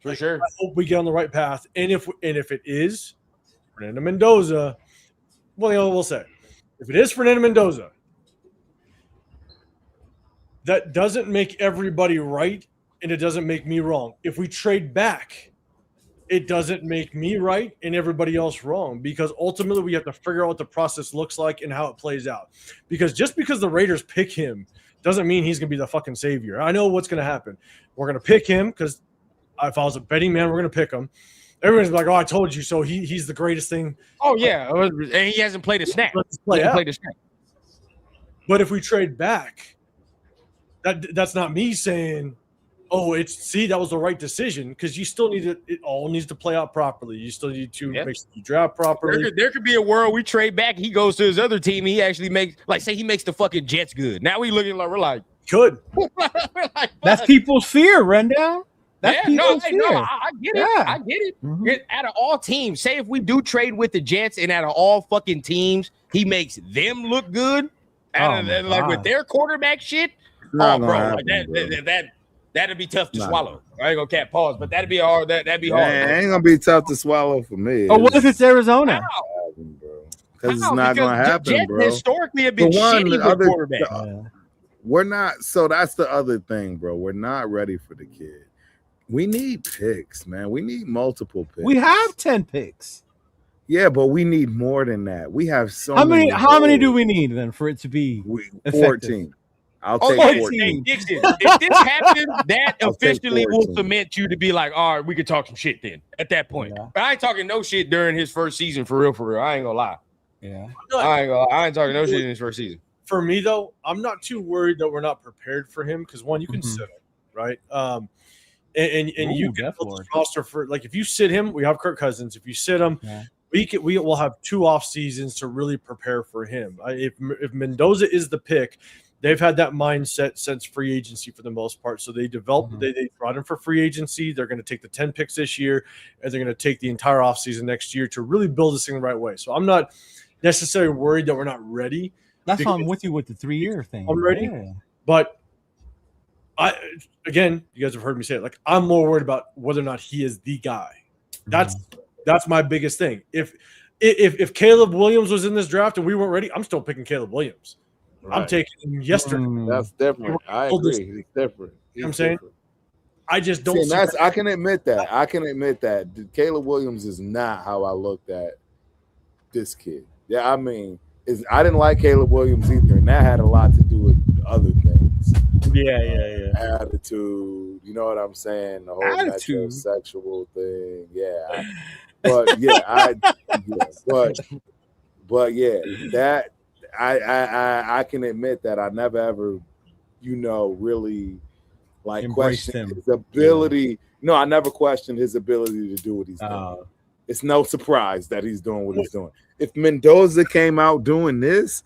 For sure. I hope we get on the right path. And if it is Fernando Mendoza, we'll say, if it is Fernando Mendoza, that doesn't make everybody right, and it doesn't make me wrong. If we trade back, it doesn't make me right and everybody else wrong, because ultimately we have to figure out what the process looks like and how it plays out. Because just because the Raiders pick him doesn't mean he's going to be the fucking savior. I know what's going to happen. We're going to pick him because if I was a betting man, we're going to pick him. Everyone's like, "Oh, I told you so." He's the greatest thing. Oh yeah, and he hasn't played a snap. Played a snap. But if we trade back, that's not me saying, "Oh, that was the right decision," because you still need it all needs to play out properly. You still need to make sure you draft properly. There could be a world we trade back. He goes to his other team. He actually makes, like, say he makes the fucking Jets good. Now we looking like we're like could. That's people's fear, Rundown. I get it. Yeah. I get it. Mm-hmm. Out of all teams, say if we do trade with the Jets, and out of all fucking teams, he makes them look good. With their quarterback shit. Bro, that'd be tough to swallow. I ain't gonna cap pause, but that'd be hard. That'd be hard. Man, it ain't gonna be tough to swallow for me. Oh, what if it's Arizona? Because it's not gonna happen, Jets bro. Historically, have been shitty with quarterback. We're not. So that's the other thing, bro. We're not ready for the kid. We need picks, man. We need multiple picks. We have 10 picks. Yeah, but we need more than that. We have so many. How many do we need then for it to be 14? I'll take 14. Hey, Dixon, if this happens, that officially will cement you to be like, all right, we could talk some shit then at that point. Yeah. But I ain't talking no shit during his first season for real. I ain't gonna lie. Yeah. I ain't talking no shit in his first season. For me though, I'm not too worried that we're not prepared for him, because one, you can sit him, right? And you can build this roster for, like, if you sit him, we have Kirk Cousins. If you sit him, we will have 2 off seasons to really prepare for him. If Mendoza is the pick, they've had that mindset since free agency for the most part. So they developed, they brought him for free agency. They're going to take the 10 picks this year, and they're going to take the entire offseason next year to really build this thing the right way. So I'm not necessarily worried that we're not ready. That's why I'm with you with the 3-year thing. I'm ready, but again, you guys have heard me say it. Like, I'm more worried about whether or not he is the guy. That's my biggest thing. If Caleb Williams was in this draft and we weren't ready, I'm still picking Caleb Williams. Right. I'm taking him yesterday. That's different. I agree. It's different. You know what I'm saying? I just don't. I can admit that. Caleb Williams is not how I looked at this kid. Yeah, I mean, I didn't like Caleb Williams either, and that had a lot to do with other things. Yeah. Attitude, you know what I'm saying? The whole metrosexual thing. Yeah. That I can admit that I never ever, really like questioned his ability. No, I never questioned his ability to do what he's doing. It's no surprise that he's doing what he's doing. If Mendoza came out doing this,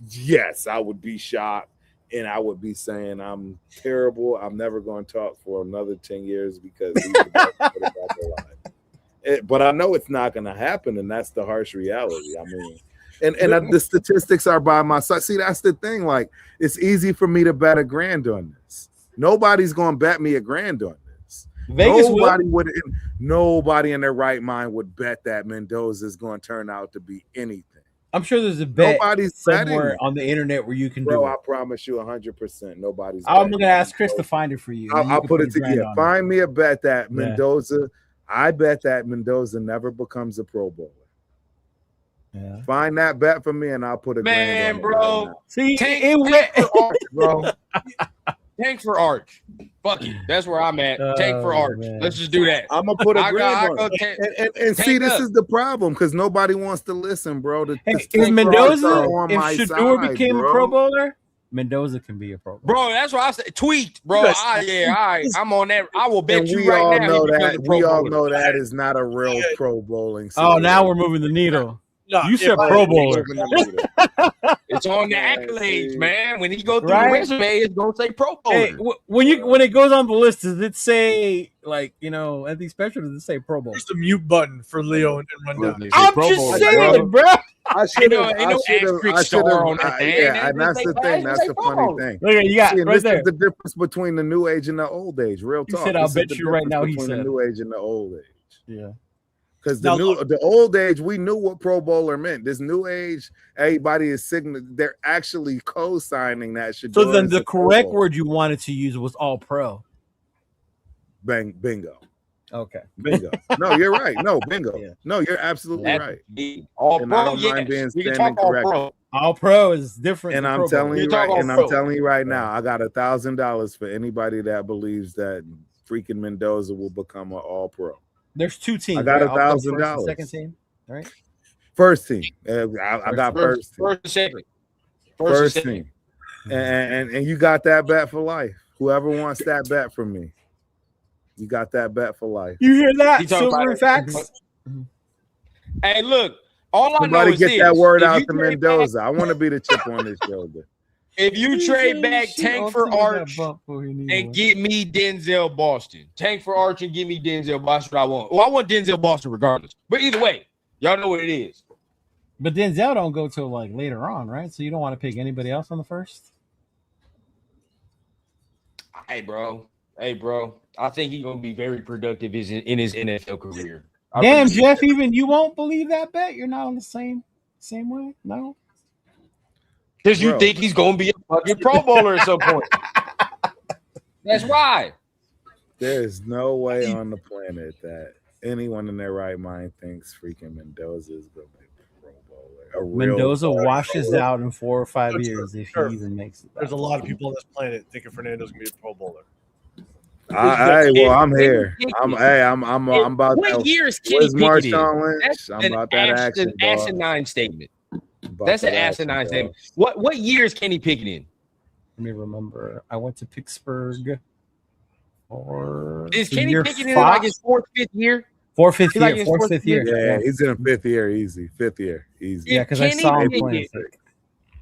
yes, I would be shocked. And I would be saying I'm terrible. I'm never going to talk for another 10 years because he's but I know it's not going to happen, and that's the harsh reality. I mean, and the statistics are by my side. See, that's the thing. Like, it's easy for me to bet $1,000 on this. Nobody's going to bet me $1,000 on this. Nobody in their right mind would bet that Mendoza is going to turn out to be anything. I'm sure there's a bet somewhere on the internet where you can do it. I promise you 100%. Nobody's. I'm going to ask Chris to find it for you. I'll put it together. Find me a bet that Mendoza. I bet that Mendoza never becomes a Pro Bowler. Yeah. Find that bet for me, and I'll put $1,000 on it. Bro. See, tank for Arch, bro. Tank for Arch. Fuck it. That's where I'm at. Tank for Arch. Man. Let's just do that. I'm gonna put $1,000 on it. And see, this is the problem because nobody wants to listen, bro. Is Mendoza? If Shador became a Pro Bowler, Mendoza can be a Pro Bowler. Bro, that's what I said. Tweet, bro. All right. I'm on that. I will bet you right now. We all know that is not a real Pro Bowling season. Oh, now we're moving the needle. No, you said Pro Bowler. It's on the accolades, man. When he go through the resume, it's gonna say Pro Bowler. Hey, when it goes on the list, does it say anything special? Does it say Pro Bowler? There's the mute button for Leo and Rundown. I'm just saying, bro. I should have. And that's the thing. That's the funny thing. Look at you got right this there. Is the difference between the new age and the old age. Real talk. He said, "I'll bet you right now." He said, "The new age and the old age." Yeah. Because the old age, we knew what Pro Bowler meant. This new age, everybody is they're actually co-signing that shit. So then the correct word you wanted to use was all pro. Bingo. Okay. Bingo. No, you're right. No, bingo. Yeah. No, you're absolutely right. All and pro, I don't mind being standing correct. All pro is different. And I'm telling you right, I'm telling you right now, I got $1,000 for anybody that believes that freaking Mendoza will become an all pro. There's two teams. I got $1,000. Second team, all right? First team. I got first team. First team. And you got that bet for life. Whoever wants that bet from me, you got that bet for life. You hear that? Silver facts. Hey, look. All I Somebody know is get that word out to Mendoza. I want to be the chip on his shoulder. If you trade back Tank for Arch and get me Denzel Boston. Tank for Arch and give me Denzel Boston. What I want. Well, I want Denzel Boston regardless. But either way, y'all know what it is. But Denzel don't go till like later on, right? So you don't want to pick anybody else on the first? Hey, bro. I think he's going to be very productive in his NFL career. Damn, Jeff, even you won't believe that bet? You're not on the same way? No? Because you think he's going to be a fucking Pro Bowler at some point. That's why. There's no way on the planet that anyone in their right mind thinks freaking Mendoza is going to be a Pro Bowler. Mendoza washes out in 4 or 5 years if he even makes it. There's a lot of people on this planet thinking Fernando's going to be a Pro Bowler. I'm here. I'm about what that. Year is Kenny Pickett in? That's I'm about that action. Asinine statement. That's an asinine statement. What year is Kenny Pickett in? Let me remember. I went to Pittsburgh. Is Kenny Pickett in like his fourth, fifth year? Fourth, fifth year. Yeah, he's in a fifth year easy. Fifth year easy. Yeah, because I saw him playing.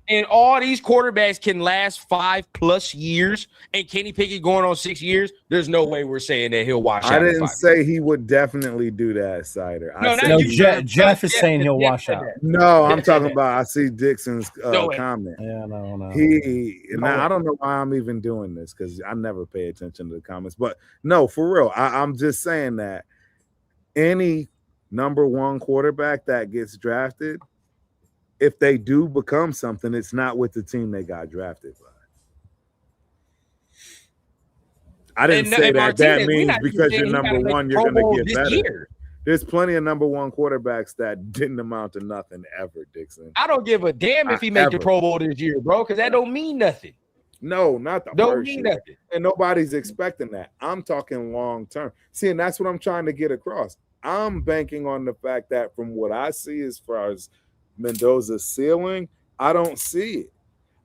And all these quarterbacks can last 5+ years, and Kenny Pickett going on 6 years. There's no way we're saying that he'll wash out. I didn't say he would definitely do that, Cider. Jeff is saying he'll wash out. No, I'm talking about. I see Dixon's comment. Yeah, no. I don't know why I'm even doing this because I never pay attention to the comments. But no, for real, I'm just saying that any number one quarterback that gets drafted, if they do become something, it's not with the team they got drafted by. I didn't say that. That means because you're number one, you're going to get better. Year. There's plenty of number one quarterbacks that didn't amount to nothing ever, Dixon. I don't give a damn if he made the Pro Bowl this year, bro, because that don't mean nothing. No, not the don't first mean year. nothing. And nobody's expecting that. I'm talking long term. See, and that's what I'm trying to get across. I'm banking on the fact that from what I see as far as Mendoza's ceiling, I don't see it.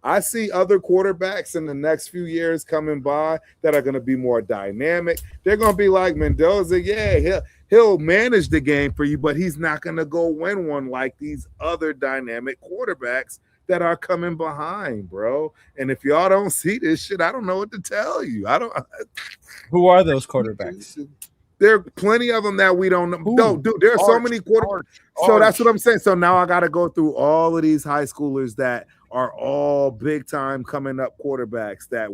I see other quarterbacks in the next few years coming by that are going to be more dynamic. They're going to be like Mendoza. Yeah, he'll manage the game for you, but he's not going to go win one like these other dynamic quarterbacks that are coming behind, bro. And if y'all don't see this shit, I don't know what to tell you. Who are those quarterbacks? There are plenty of them that we don't know. No, dude, there are so many quarterbacks. So that's what I'm saying. So now I got to go through all of these high schoolers that are all big time coming up quarterbacks that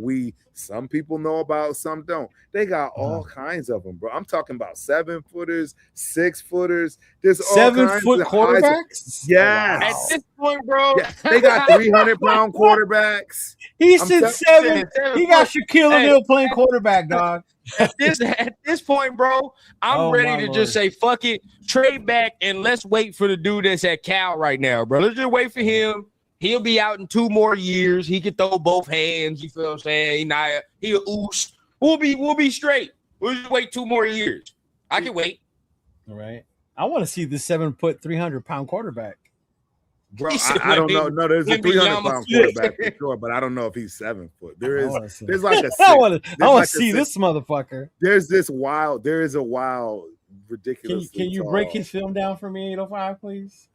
some people know about, some don't. They got all kinds of them, bro. I'm talking about 7-footers, 6-footers. There's all 7-foot quarterbacks. Yeah. At this point, bro, they got 300-pound quarterbacks. He said 7. He got Shaquille O'Neal playing quarterback, dog. At this point, bro, I'm ready to just say fuck it, trade back, and let's wait for the dude that's at Cal right now, bro. Let's just wait for him. He'll be out in 2 more years. He can throw both hands. You feel what I'm saying? He'll oosh. We'll be straight. We'll just wait 2 more years. I can wait. All right. I want to see the 7-foot, 300-pound quarterback. Bro, I don't know. No, there's a 300-pound quarterback for sure, but I don't know if he's 7 foot. There's like a. I want to see this motherfucker. There is a wild, ridiculous. Can you break his film down for me, 805, please?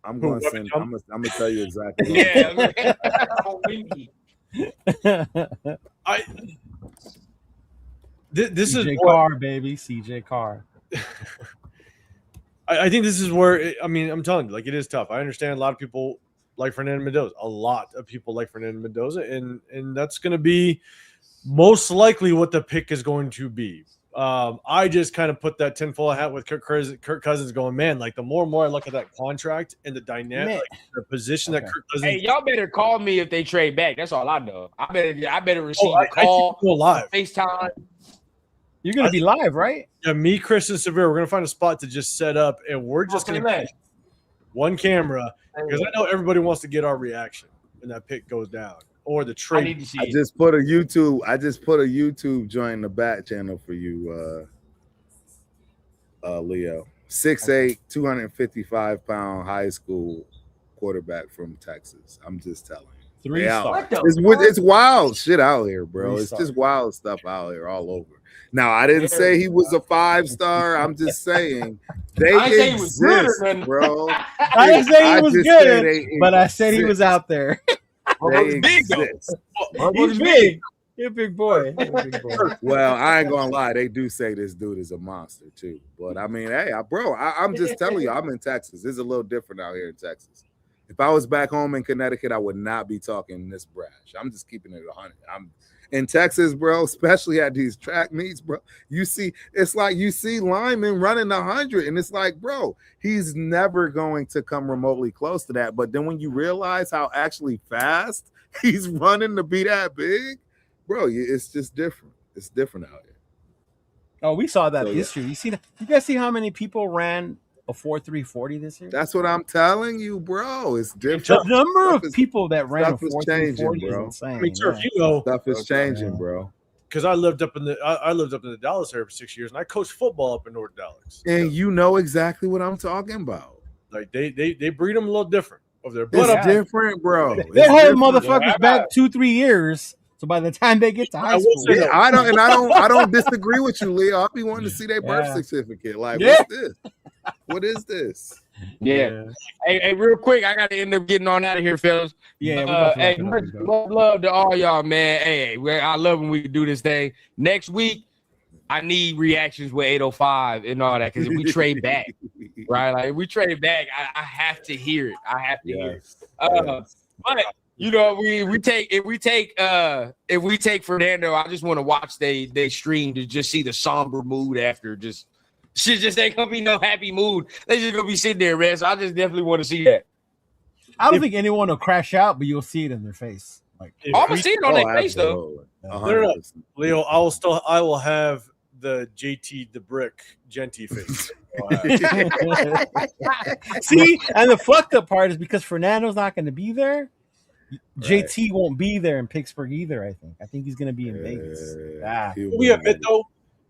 I'm gonna tell you exactly. This is CJ Carr, baby. CJ Carr. I think this is where I'm telling you, like, it is tough. I understand a lot of people like Fernando Mendoza. A lot of people like Fernando Mendoza, and that's going to be most likely what the pick is going to be. I just kind of put that tinfoil hat with Kirk Cousins going, man, like the more and more I look at that contract and the dynamic, like, the position that Kirk Cousins. Hey, y'all better call me if they trade back. That's all I know. I better receive a call, live. FaceTime. You're going to be live, right? Yeah, me, Chris, and Severe, we're going to find a spot to just set up, and we're just going to one camera because I know everybody wants to get our reaction when that pick goes down or the trade. I just put a YouTube join the back channel for you, Leo. 6'8", 255-pound high school quarterback from Texas. I'm just telling you. 3-star. It's wild shit out here, bro. It's just wild stuff out here all over. Now, I didn't say he was a 5-star. I'm just saying they exist, bro. I didn't say he was good, but I said he was out there. They exist. He's big. He's a big boy. Well, I ain't gonna lie. They do say this dude is a monster too. But I mean, hey, I'm just telling you, I'm in Texas. It's a little different out here in Texas. If I was back home in Connecticut, I would not be talking this brash. I'm just keeping it 100. I'm in Texas, bro, especially at these track meets, bro. It's like you see Lyman running 100, and it's like, bro, he's never going to come remotely close to that. But then when you realize how actually fast he's running to be that big, bro, it's just different. It's different out here. Oh, we saw that this year. You guys see how many people ran a 4.340 this year? That's what I'm telling you, bro. It's different. The number of people that ran a 4.340 is insane. I mean, sir, if you know, stuff is changing, bro. Because I lived up in the Dallas area for 6 years, and I coached football up in North Dallas. And you know exactly what I'm talking about. Like they breed them a little different over there. But it's different, bro. They hold motherfuckers back 2-3 years. So by the time they get to high school, I don't disagree with you, Leo. I'll be wanting to see their birth certificate. Like, what's this? What is this? Yeah. Hey, real quick, I got to end up getting on out of here, fellas. Yeah. Hey, much love to all y'all, man. Hey, I love when we do this thing. Next week, I need reactions with 805 and all that, because if we trade back, right? Like if we trade back, I have to hear it. I have to hear it. But you know, if we take Fernando, I just want to watch they stream to just see the somber mood after. Shit just ain't gonna be no happy mood. They just gonna be sitting there, man. So I just definitely want to see that. I don't think anyone will crash out, but you'll see it in their face. Like I'm gonna see it on their face though. No, Leo, I will have the JT the Brick Genty face. See, and the fucked up part is because Fernando's not going to be there. Right. JT won't be there in Pittsburgh either. I think he's going to be in Vegas. Can we admit though?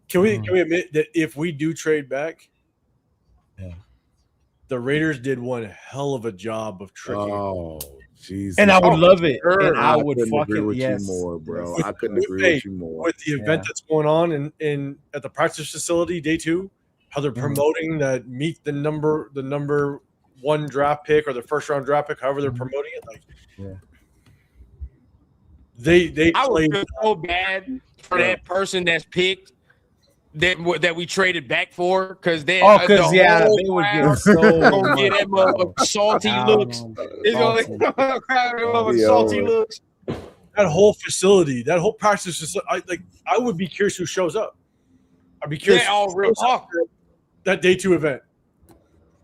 Can we admit that if we do trade back, the Raiders did one hell of a job of tricking. Oh, Jesus. And I would love it. And I would fucking agree with you more, bro. I couldn't agree with you more. With the event that's going on in at the practice facility, day 2, how they're promoting that meet the number 1 draft pick or the first round draft pick, however they're promoting it. Like, they I would played feel so bad for that person that's picked that we traded back for, because they they would get so get them salty looks. It's gonna crowd salty looks. That whole facility, that whole practice facility. I would be curious who shows up. I'd be curious. Real talk. That day 2 event.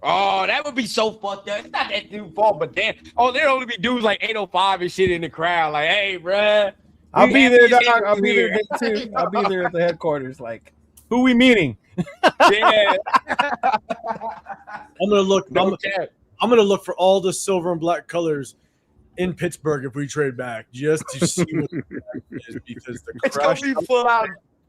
Oh, that would be so fucked up. It's not that dude's fault, but damn. Oh, there'd only be dudes like 805 and shit in the crowd. Like, hey, bruh. I'll be there, dog. I'll be there day 2. I'll be there at the headquarters. Like, who we meeting? Yeah. I'm gonna look. I'm gonna look for all the silver and black colors in Pittsburgh if we trade back, just to see what it is, because the it's gonna be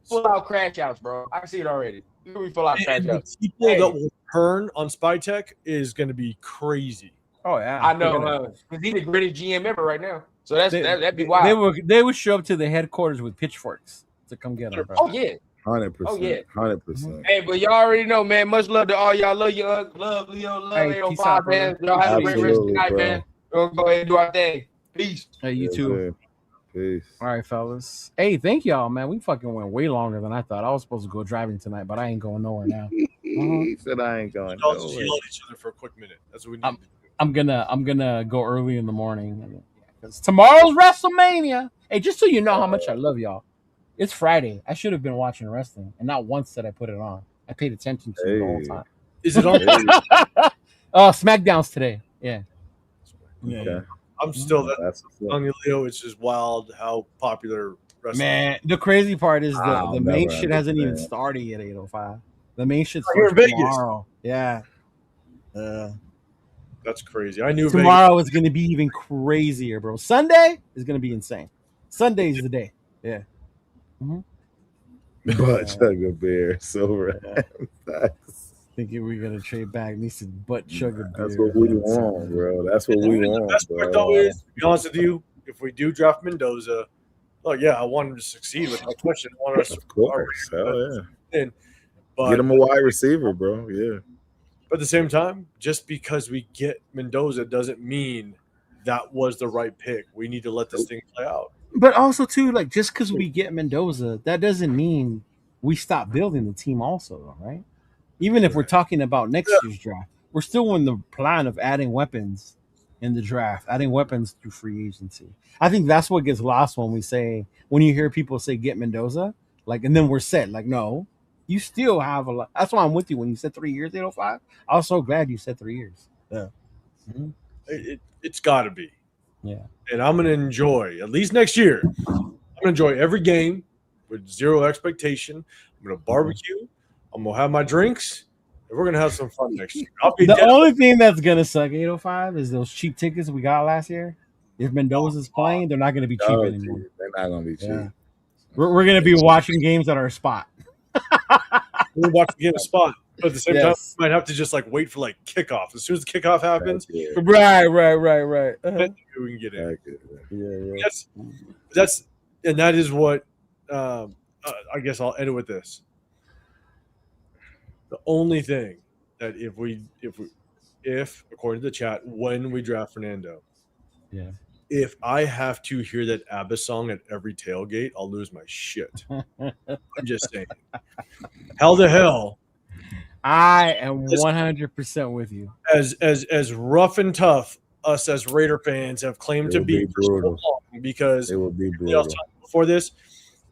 full out crash outs, bro. I can see it already. It's gonna be full out crash outs. The people that will turn on Spy Tech is gonna be crazy. Oh yeah, I know. Because he's the greatest GM ever right now. So that'd be wild. They would show up to the headquarters with pitchforks to come get them, bro. Oh yeah. 100%. Oh yeah, 100%. Hey, but y'all already know, man. Much love to all y'all. Love you, love Leo, love 805, man. Y'all have a great rest of the night, man. We'll go ahead and do our thing. Peace. Hey, you too. Peace. All right, fellas. Hey, thank y'all, man. We fucking went way longer than I thought. I was supposed to go driving tonight, but I ain't going nowhere now. He said I ain't going nowhere. Just yell at each other for a quick minute. That's what we need. I'm gonna go early in the morning because tomorrow's WrestleMania. Hey, just so you know how much I love y'all. It's Friday. I should have been watching wrestling, and not once did I put it on. I paid attention to it the whole time. Is it on? SmackDown's today. Yeah. Okay. I'm still on you, Leo. It's just wild how popular wrestling. Man, the crazy part is the main shit hasn't even started yet. 805. The main shit's here in Vegas. Tomorrow. Yeah. That's crazy. I knew tomorrow is going to be even crazier, bro. Sunday is going to be insane. Sunday's the day. Yeah. Butt chug a beer, silver. Thinking we're gonna trade back. Needs to butt chug a beer. That's what we want, bro. That's what we want. The best part though is, to be honest with you, if we do draft Mendoza, oh yeah, I want him to succeed with no question. I want us, of course, hell yeah. But, get him a wide receiver, bro. Yeah. But at the same time, just because we get Mendoza doesn't mean that was the right pick. We need to let this thing play out. But also, too, like, just because we get Mendoza, that doesn't mean we stop building the team also, though, right? Even if we're talking about next year's draft, we're still in the plan of adding weapons in the draft, adding weapons through free agency. I think that's what gets lost when you hear people say get Mendoza, like, and then we're set. Like, no, you still have a lot. That's why I'm with you when you said 3 years, 805. I was so glad you said 3 years. Yeah. Mm-hmm. It's got to be. Yeah. And I'm going to enjoy, at least next year, I'm going to enjoy every game with zero expectation. I'm going to barbecue. I'm going to have my drinks. And we're going to have some fun next year. The only thing that's going to suck, 805, is those cheap tickets we got last year. If Mendoza's playing, they're not going to be cheap anymore. They're not going to be cheap. Yeah. We're going to be watching games at our spot. We're about to get a spot. But at the same time, we might have to just like wait for like kickoff. As soon as the kickoff happens, right. We can get in. Yeah. That's and that is what I guess I'll end it with this. The only thing that if according to the chat, when we draft Fernando, Yeah. if I have to hear that ABBA song at every tailgate, I'll lose my shit. I'm just saying. How the hell? I am 100% with you. As rough and tough us as Raider fans have claimed to be for so long, because it will be brutal. Before this,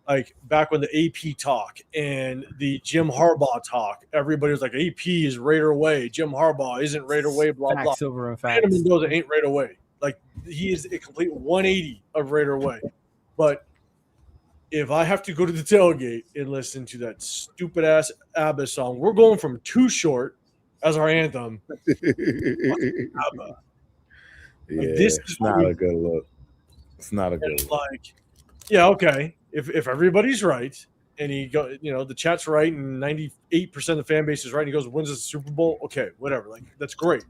like back when the AP talk and the Jim Harbaugh talk, everybody was like, AP is Raider way. Jim Harbaugh isn't Raider way, blah, blah. Silver and facts. Fernando Mendoza ain't Raider way. Like, he is a complete 180 of Raider way. But if I have to go to the tailgate and listen to that stupid ass ABBA song, we're going from Too Short as our anthem. ABBA. Yeah, like, this it's not a good look. It's not a good look. Like, yeah, okay. If everybody's right and he go, the chat's right and 98% of the fan base is right and he goes wins the Super Bowl, okay, whatever. Like, that's great.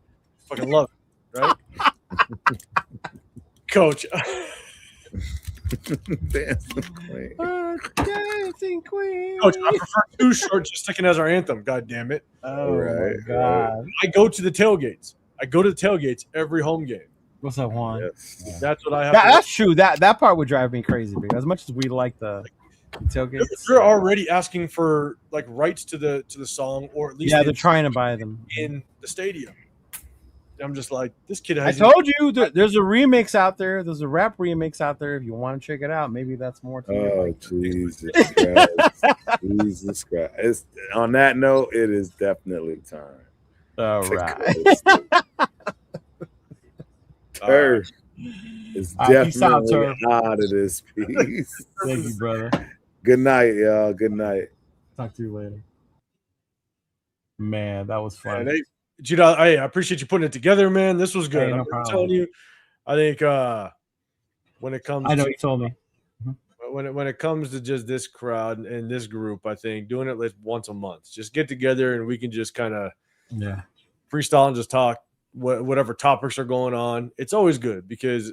Fucking love it, right? Coach. Dancing Queen. Dancing Queen. Coach, I prefer Too Short just sticking as our anthem. God damn it! Oh right, my god! I go to the tailgates. I go to the tailgates every home game. What's up, Juan? Yes. That's what I have. That's true. That part would drive me crazy because as much as we like the tailgates, they're already asking for like rights to the song, or at least they're trying to buy them in the stadium. I'm just like, this kid has. I told you there's a remix out there. There's a rap remix out there. If you want to check it out, maybe that's more. Jesus Christ! Jesus Christ! On that note, it is definitely time. All right. Turf is definitely out of this piece. Thank you, brother. Good night, y'all. Good night. Talk to you later. Man, that was fun. Man, Gino, I appreciate you putting it together, man. This was good. Hey, no I'm telling you, I think when it comes, I know you told me. When it comes to just this crowd and this group, I think doing it like once a month, just get together and we can just kind of freestyle and just talk whatever topics are going on. It's always good because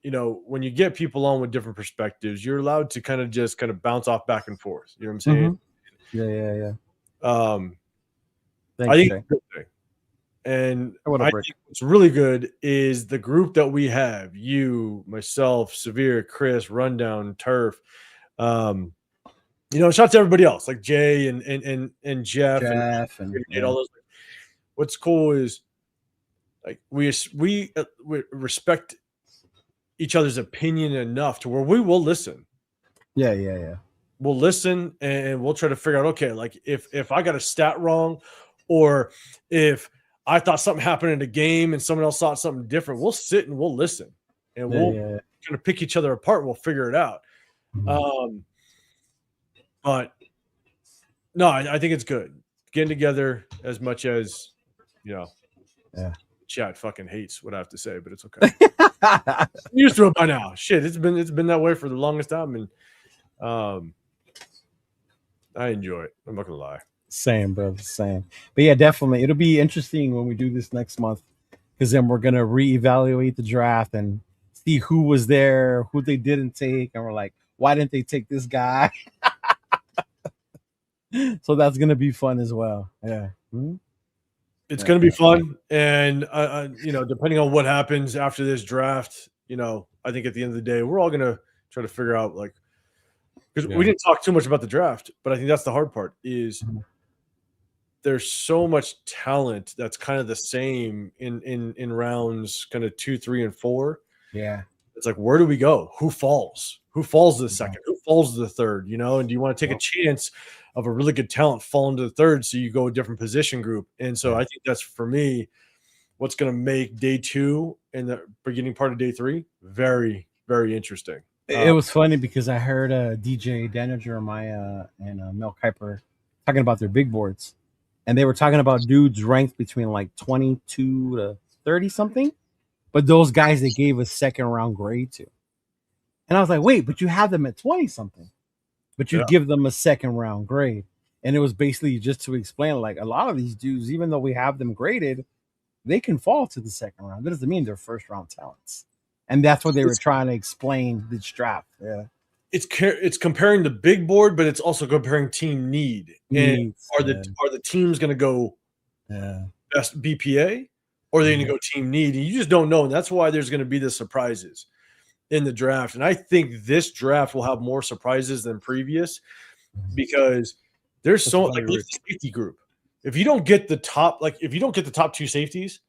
when you get people on with different perspectives, you're allowed to kind of bounce off back and forth. You know what I'm saying? Yeah. I think it's a good thing. And I think what's really good is the group that we have, you, myself, Severe, Chris, Rundown, Turf. Shout out to everybody else like Jay and Jeff and all those. What's cool is like we respect each other's opinion enough to where we will listen. Yeah. We'll listen and we'll try to figure out, okay, like if I got a stat wrong, or if I thought something happened in a game and someone else thought something different, we'll sit and we'll listen and we'll kind of pick each other apart. And we'll figure it out. Mm-hmm. But no, I think it's good getting together as much as, chat fucking hates what I have to say, but it's okay. I'm used to it by now. Shit. It's been that way for the longest time. And, I enjoy it. I'm not going to lie. Same, brother. Same. But yeah, definitely. It'll be interesting when we do this next month because then we're going to reevaluate the draft and see who was there, who they didn't take. And we're like, why didn't they take this guy? So that's going to be fun as well. Yeah. Mm-hmm. It's going to be fun. And, depending on what happens after this draft, I think at the end of the day, we're all going to try to figure out because we didn't talk too much about the draft, but I think that's the hard part is there's so much talent that's kind of the same in rounds kind of 2, 3, and 4. Yeah. It's like, where do we go? Who falls? Who falls to the second? Who falls to the third? And do you want to take a chance of a really good talent falling to the third so you go a different position group? And so I think that's, for me, what's going to make day 2 and the beginning part of day 3 very, very interesting. It was funny because I heard DJ Daniger and Mel Kiper talking about their big boards. And they were talking about dudes ranked between like 22 to 30 something. But those guys they gave a second round grade to. And I was like, wait, but you have them at 20 something. But you give them a second round grade. And it was basically just to explain, like, a lot of these dudes, even though we have them graded, they can fall to the second round. That doesn't mean they're first round talents. And that's what they were trying to explain this draft. Yeah. it's comparing the big board, but it's also comparing team need. And are the teams going to go best BPA, or are they going to go team need? And you just don't know. And that's why there's going to be the surprises in the draft. And I think this draft will have more surprises than previous because there's so like the safety group. If you don't get the top, two safeties,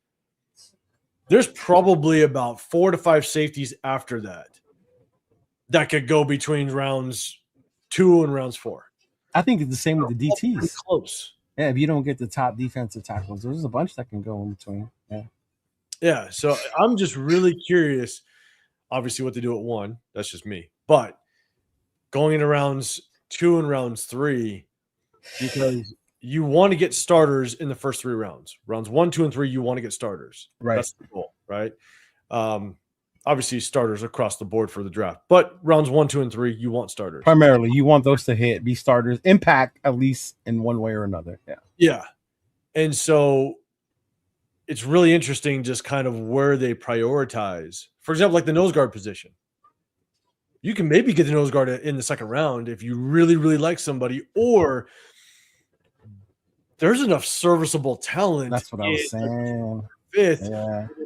there's probably about 4 to 5 safeties after that could go between rounds 2 and rounds 4. I think it's the same with the DTs. Close. Yeah, if you don't get the top defensive tackles, there's a bunch that can go in between. Yeah. Yeah. So I'm just really curious, obviously, what they do at 1. That's just me. But going into rounds 2 and rounds 3, because you want to get starters in the first 3 rounds. Rounds 1, 2, and 3, you want to get starters. Right. That's the goal, right? Obviously, starters across the board for the draft. But rounds 1, 2, and 3, you want starters. Primarily, you want those to be starters, impact at least in one way or another. Yeah. Yeah. And so it's really interesting just kind of where they prioritize. For example, like the nose guard position. You can maybe get the nose guard in the second round if you really, really like somebody, or there's enough serviceable talent. That's what I was saying. Fifth,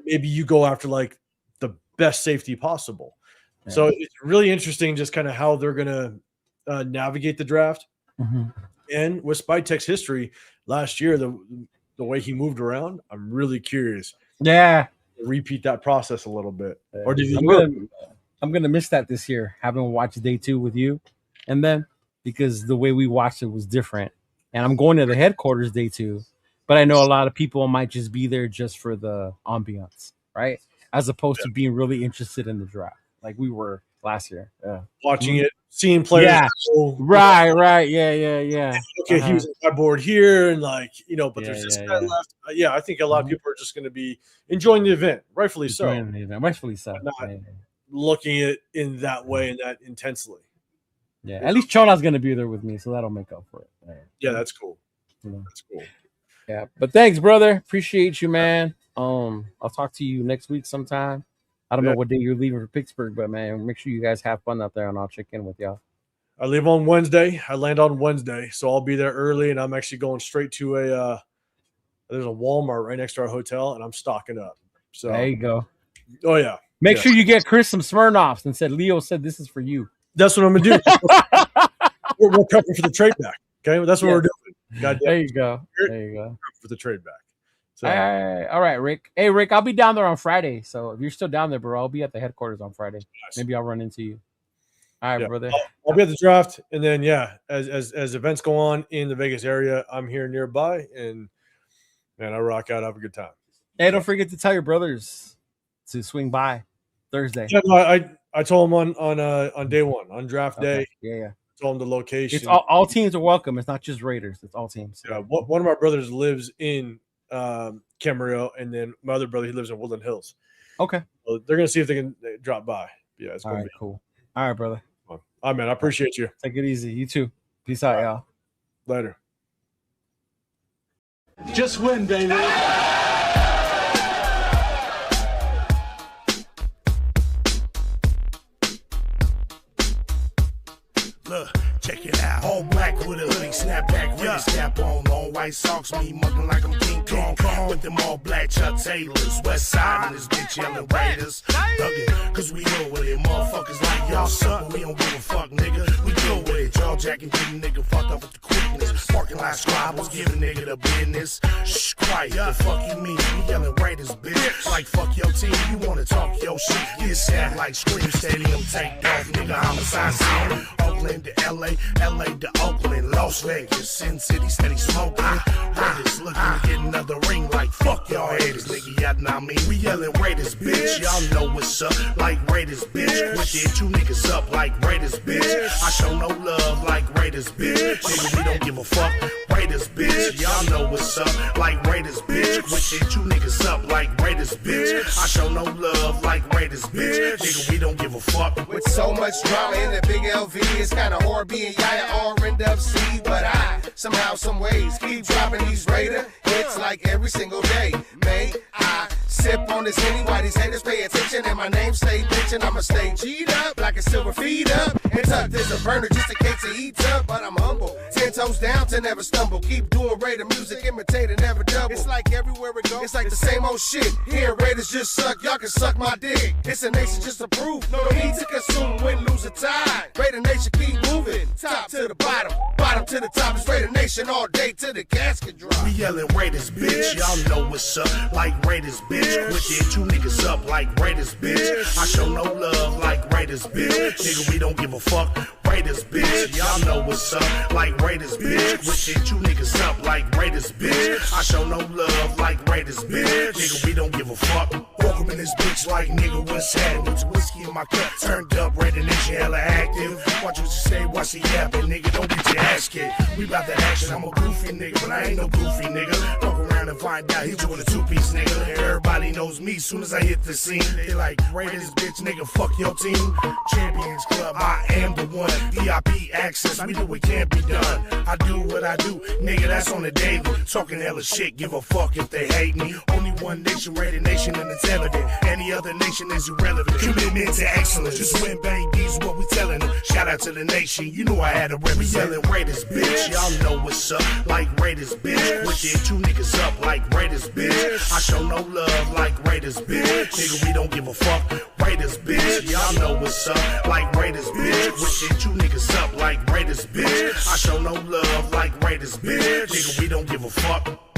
maybe you go after like the best safety possible. Yeah. So it's really interesting just kind of how they're going to navigate the draft. Mm-hmm. And with Spytek's history last year, the way he moved around, I'm really curious. Yeah. Repeat that process a little bit. Or did I'm gonna miss that this year, having watched day 2 with you, and then because the way we watched it was different. And I'm going to the headquarters day 2, but I know a lot of people might just be there just for the ambiance, right? As opposed to being really interested in the draft, like we were last year. Yeah. Watching it, seeing players. Yeah. Right. Yeah. Okay, he was on my board here, and but there's this guy left. I think a lot of people are just going to be enjoying the event, rightfully so. Rightfully so. Not looking at it in that way and that intensely. Yeah, at least Chona's going to be there with me, so that'll make up for it. Yeah, that's cool. That's cool. Yeah, but thanks, brother. Appreciate you, man. I'll talk to you next week sometime. I don't know what day you're leaving for Pittsburgh, but man, make sure you guys have fun out there, and I'll check in with y'all. I leave on Wednesday. I land on Wednesday, so I'll be there early, and I'm actually going straight to there's a Walmart right next to our hotel, and I'm stocking up. So there you go. Oh yeah. Make sure you get Chris some Smirnoffs and said Leo said this is for you. That's what I'm gonna do. we're prepping for the trade back. Okay, that's what we're doing. God damn. There you go. For the trade back. So. All right, Rick. Hey, Rick, I'll be down there on Friday. So if you're still down there, bro, I'll be at the headquarters on Friday. Nice. Maybe I'll run into you. All right, brother. I'll be at the draft, and then as events go on in the Vegas area, I'm here nearby, and man, I rock out, have a good time. Hey, don't forget to tell your brothers to swing by Thursday. Yeah, no, I told them on day 1 on draft day. Yeah. Told them the location. It's all teams are welcome. It's not just Raiders. It's all teams. Yeah, one of my brothers lives in Camarillo, and then my other brother, he lives in Woodland Hills. Okay. So they're gonna see if they can drop by. Yeah, it's all right. Cool. All right, brother. All right, man. I appreciate you. Take it easy. You too. Peace out, y'all. Later. Just win, baby. Look, check it out. All black with a hoodie, snapback with a snap on. Long white socks, me mugging like I'm King Kong. With them all black Chuck Taylors. West side and this bitch yelling Raiders. Thuggin', cause we know with it. Motherfuckers like y'all suck, but we don't give a fuck, nigga. We deal with it. Y'all jacking, getting nigga fucked up with the quickness. Parking lot scribbles, giving nigga the business. Shh, quiet, the fuck you mean? We yelling Raiders, bitch. Like fuck your team, you wanna talk your shit. Get sad like Scream Stadium, take off, nigga. Homicide scene. Oakland to LA, LA to Oakland, Las Vegas, Sin City, steady smoking. Raiders looking to get another ring like fuck y'all haters, nigga. Y'all know me. We yelling Raiders, bitch. Y'all know what's up, like Raiders, bitch. Quick it, 2 niggas up like Raiders, bitch. I show no love like Raiders, bitch. Nigga, we don't give a fuck. Raiders, bitch. Y'all know what's up, like Raiders, bitch. Quick it, 2 niggas up like Raiders, bitch. I show no love like Raiders, bitch. Nigga, we don't give a fuck. With so much drama in the big LV, it's kinda hard being Yaya or end up C, but I somehow, some ways. Keep dropping these Raider hits like every single day. May I sip on this Henny while these haters pay attention and my name stay mentioned. I'ma stay G'd up like a silver feed up and tucked as a burner just in case it heats up. But I'm humble, 10 toes down to never stumble. Keep doing Raider music, imitating, never double. It's like everywhere we go, it's like the same old shit. Here Raiders just suck, y'all can suck my dick. It's a nation just to prove, no need to consume, win, lose, or tie. Raider Nation keep moving, top to the bottom, bottom to the top. It's Raider Nation all day till the casket drop. We yelling Raiders, bitch. Y'all know what's up, like Raiders, bitch. Quit it, 2 niggas up like Raiders, bitch. I show no love like Raiders, bitch. Nigga, we don't give a fuck. Raiders, bitch. Y'all know what's up, like Raiders, bitch. Quit it, 2 niggas up like Raiders, bitch. I show no love like Raiders, bitch. Nigga, we don't give a fuck. Welcome in this bitch like nigga, what's happening? Some whiskey in my cup, turned up, Raider Nation hella active. Watch what you say, watch the yapping, nigga, don't get your ass kicked. We bout the action, I'm a goofy nigga, but I ain't no goofy nigga. Fuck around and find out, he doing a 2-piece nigga. Everybody knows me, soon as I hit the scene. They like, Raiders, bitch, nigga, fuck your team. Champions Club, I am the one. VIP access, we do what can't be done. I do what I do, nigga, that's on the daily. Talking hella shit, give a fuck if they hate me. Only one nation, Raider Nation, and it's evident. Any other nation is irrelevant. Commitment to excellence, just win, babies, what we telling them. Shout out to the nation, you know I had to represent. We yelling Raiders, bitch, y'all know what's up, like Raiders, bitch. With it, 2 niggas up like Raiders, bitch. I show no love like Raiders, bitch. Nigga, we don't give a fuck. Raiders, bitch, y'all know what's up, like Raiders, bitch. With it, 2 niggas up like Raiders, bitch. I show no love like Raiders, bitch. Nigga, we don't give a fuck.